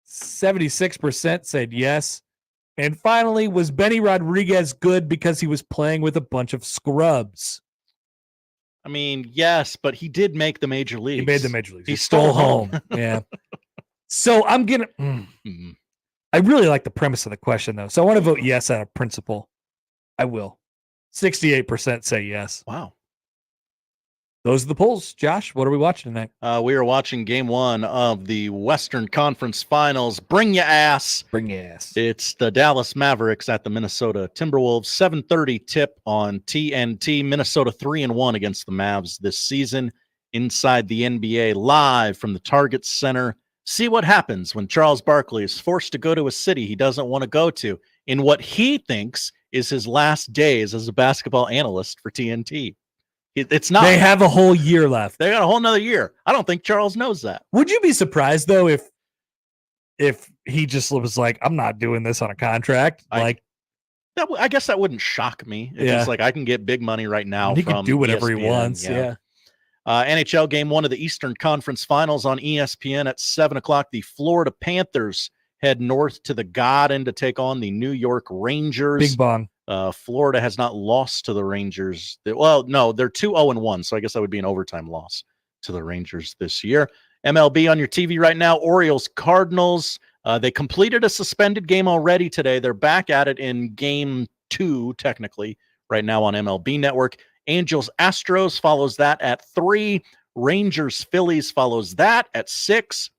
[SPEAKER 6] 76% said yes. And finally, was Benny Rodriguez good because he was playing with a bunch of scrubs?
[SPEAKER 12] I mean, yes, but he did make the major leagues.
[SPEAKER 6] He made the major leagues.
[SPEAKER 12] He stole home.
[SPEAKER 6] Yeah. So I'm going to... I really like the premise of the question, though. So I want to vote yes out of principle. I will. 68% say yes.
[SPEAKER 12] Wow.
[SPEAKER 6] Those are the polls. Josh, what are we watching tonight?
[SPEAKER 12] We are watching game 1 of the Western Conference Finals. Bring your ass.
[SPEAKER 6] Bring your ass.
[SPEAKER 12] It's the Dallas Mavericks at the Minnesota Timberwolves. 7:30 tip on TNT. Minnesota 3-1 against the Mavs this season. Inside the NBA, live from the Target Center. See what happens when Charles Barkley is forced to go to a city he doesn't want to go to in what he thinks is his last days as a basketball analyst for TNT. It's not.
[SPEAKER 6] They have a whole year left.
[SPEAKER 12] They got a whole nother year. I don't think Charles knows that.
[SPEAKER 6] Would you be surprised, though, if he just was like, I'm not doing this on a contract? I
[SPEAKER 12] guess that wouldn't shock me. It's just like, I can get big money right now.
[SPEAKER 6] He
[SPEAKER 12] from
[SPEAKER 6] can do whatever
[SPEAKER 12] ESPN.
[SPEAKER 6] he wants. Yeah.
[SPEAKER 12] NHL Game 1 of the Eastern Conference Finals on ESPN at 7 o'clock. The Florida Panthers head north to the Garden to take on the New York Rangers.
[SPEAKER 6] Big bong.
[SPEAKER 12] Florida has not lost to the Rangers. Well, no, they're 2-0-1, so I guess that would be an overtime loss to the Rangers this year. MLB on your TV right now, Orioles, Cardinals. They completed a suspended game already today. They're back at it in Game 2, technically, right now on MLB Network. Angels, Astros follows that at 3. Rangers, Phillies follows that at 6.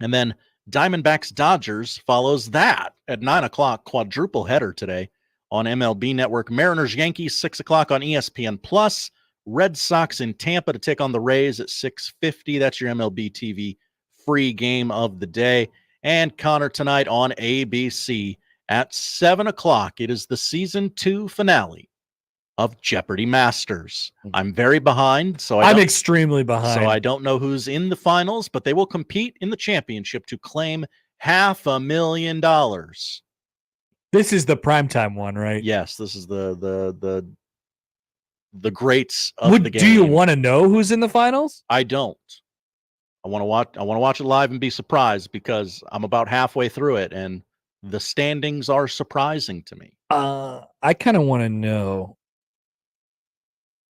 [SPEAKER 12] And then Diamondbacks, Dodgers follows that at 9 o'clock. Quadruple header today on MLB Network. Mariners, Yankees, 6 o'clock on ESPN Plus. Red Sox in Tampa to take on the Rays at 6:50. That's your MLB TV free game of the day. And Connor, tonight on ABC at 7 o'clock. It is the season 2 finale of Jeopardy Masters. I'm very behind, so
[SPEAKER 6] I'm extremely behind.
[SPEAKER 12] So I don't know who's in the finals, but they will compete in the championship to claim $500,000.
[SPEAKER 6] This is the primetime one, right?
[SPEAKER 12] Yes, this is the greats of the game.
[SPEAKER 6] Do you want to know who's in the finals?
[SPEAKER 12] I don't. I want to watch it live and be surprised because I'm about halfway through it and the standings are surprising to me.
[SPEAKER 6] I kind of want to know.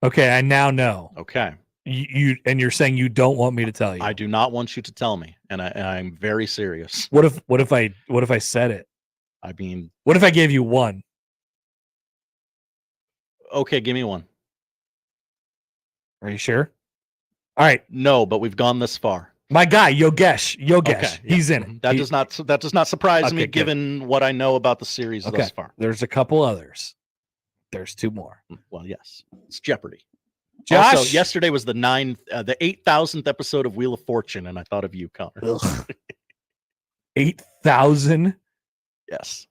[SPEAKER 6] Okay, I now know.
[SPEAKER 12] Okay.
[SPEAKER 6] You're saying you don't want me to tell you.
[SPEAKER 12] I do not want you to tell me, and I'm very serious.
[SPEAKER 6] What if I said it?
[SPEAKER 12] I mean,
[SPEAKER 6] what if I gave you one?
[SPEAKER 12] Okay, give me one.
[SPEAKER 6] Are you sure? All right.
[SPEAKER 12] No, but we've gone this far.
[SPEAKER 6] My guy, Yogesh. Okay, he's in it.
[SPEAKER 12] That does not surprise me,
[SPEAKER 6] good.
[SPEAKER 12] given what I know about the series thus far.
[SPEAKER 6] There's a couple others. There's 2 more.
[SPEAKER 12] Well, yes, it's Jeopardy.
[SPEAKER 6] Josh,
[SPEAKER 12] also, yesterday was the 8,000th episode of Wheel of Fortune, and I thought of you, Connor.
[SPEAKER 6] 8,000.
[SPEAKER 12] Yes.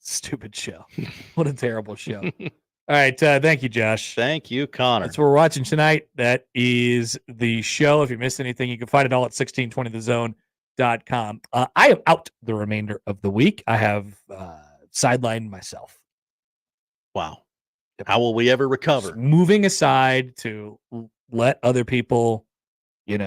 [SPEAKER 6] Stupid show. What a terrible show. All right. Thank you, Josh.
[SPEAKER 12] Thank you, Connor.
[SPEAKER 6] That's what we're watching tonight. That is the show. If you missed anything, you can find it all at 1620thezone.com. I am out the remainder of the week. I have sidelined myself.
[SPEAKER 12] Wow. How will we ever recover?
[SPEAKER 6] Just moving aside to let other people, get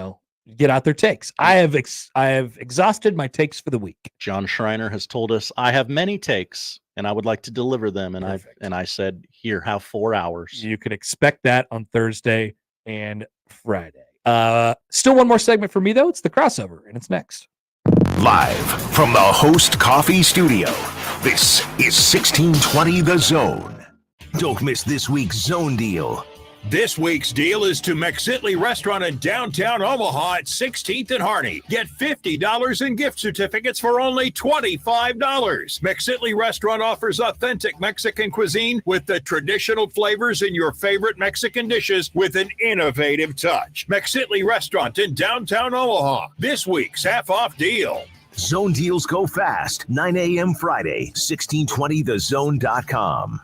[SPEAKER 6] out their takes. I have exhausted my takes for the week.
[SPEAKER 12] John Schreiner has told us I have many takes and I would like to deliver them. And I said, here, have 4 hours.
[SPEAKER 6] You can expect that on Thursday and Friday. Still one more segment for me though. It's the crossover, and it's next.
[SPEAKER 8] Live from the Host Coffee Studio, this is 1620 The Zone. Don't miss this week's Zone Deal.
[SPEAKER 5] This week's deal is to McSitley Restaurant in downtown Omaha at 16th and Harney. Get $50 in gift certificates for only $25. McSitley Restaurant offers authentic Mexican cuisine with the traditional flavors in your favorite Mexican dishes with an innovative touch. McSitley Restaurant in downtown Omaha. This week's half-off deal.
[SPEAKER 8] Zone deals go fast. 9 a.m. Friday, 1620thezone.com.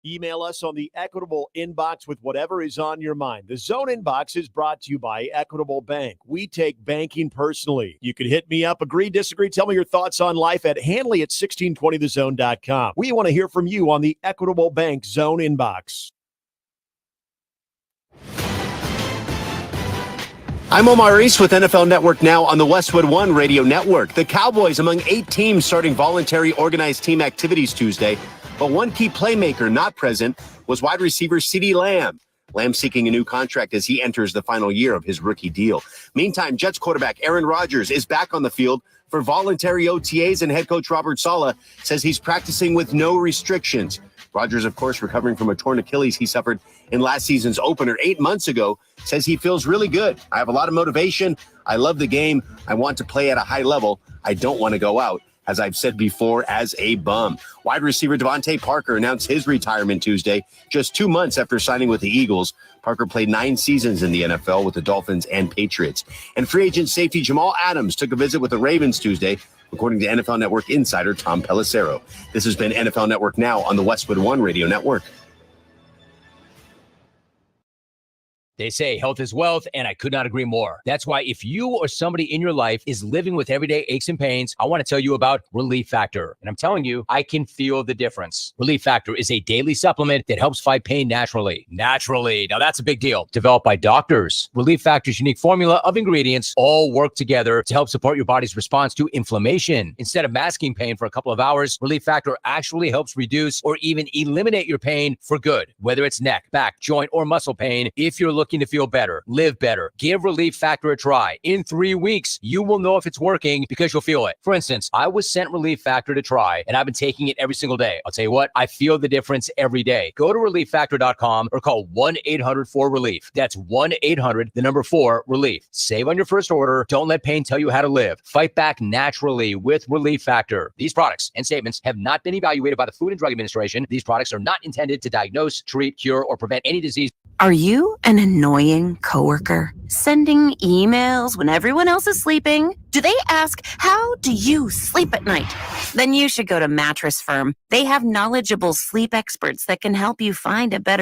[SPEAKER 13] Email us on the Equitable inbox with whatever is on your mind. The Zone inbox is brought to you by Equitable Bank. We take banking personally. You can hit me up, agree, disagree, tell me your thoughts on life at Hanley at 1620thezone.com. We want to hear from you on the Equitable Bank Zone inbox.
[SPEAKER 14] I'm Omar East with NFL Network Now on the Westwood One Radio Network. The Cowboys among 8 teams starting voluntary organized team activities Tuesday, but one key playmaker not present was wide receiver CeeDee Lamb. Lamb seeking a new contract as he enters the final year of his rookie deal. Meantime, Jets quarterback Aaron Rodgers is back on the field for voluntary OTAs, and head coach Robert Saleh says he's practicing with no restrictions. Rodgers, of course, recovering from a torn Achilles he suffered in last season's opener 8 months ago, says he feels really good. I have a lot of motivation. I love the game. I want to play at a high level. I don't want to go out, as I've said before, as a bum. Wide receiver Devontae Parker announced his retirement Tuesday, just 2 months after signing with the Eagles. Parker played 9 seasons in the NFL with the Dolphins and Patriots. And free agent safety Jamal Adams took a visit with the Ravens Tuesday, according to NFL Network insider Tom Pelissero. This has been NFL Network Now on the Westwood One Radio Network.
[SPEAKER 15] They say health is wealth, and I could not agree more. That's why if you or somebody in your life is living with everyday aches and pains, I want to tell you about Relief Factor. And I'm telling you, I can feel the difference. Relief Factor is a daily supplement that helps fight pain naturally. Naturally. Now that's a big deal. Developed by doctors. Relief Factor's unique formula of ingredients all work together to help support your body's response to inflammation. Instead of masking pain for a couple of hours, Relief Factor actually helps reduce or even eliminate your pain for good. Whether it's neck, back, joint, or muscle pain, if you're looking to feel better, live better, give Relief Factor a try. In 3 weeks, you will know if it's working because you'll feel it. For instance, I was sent Relief Factor to try, and I've been taking it every single day. I'll tell you what, I feel the difference every day. Go to ReliefFactor.com or call 1-800-4RELIEF. That's 1-800-4-RELIEF. Save on your first order. Don't let pain tell you how to live. Fight back naturally with Relief Factor. These products and statements have not been evaluated by the Food and Drug Administration. These products are not intended to diagnose, treat, cure, or prevent any disease.
[SPEAKER 19] Are you an annoying coworker? Sending emails when everyone else is sleeping? Do they ask, how do you sleep at night? Then you should go to Mattress Firm. They have knowledgeable sleep experts that can help you find a better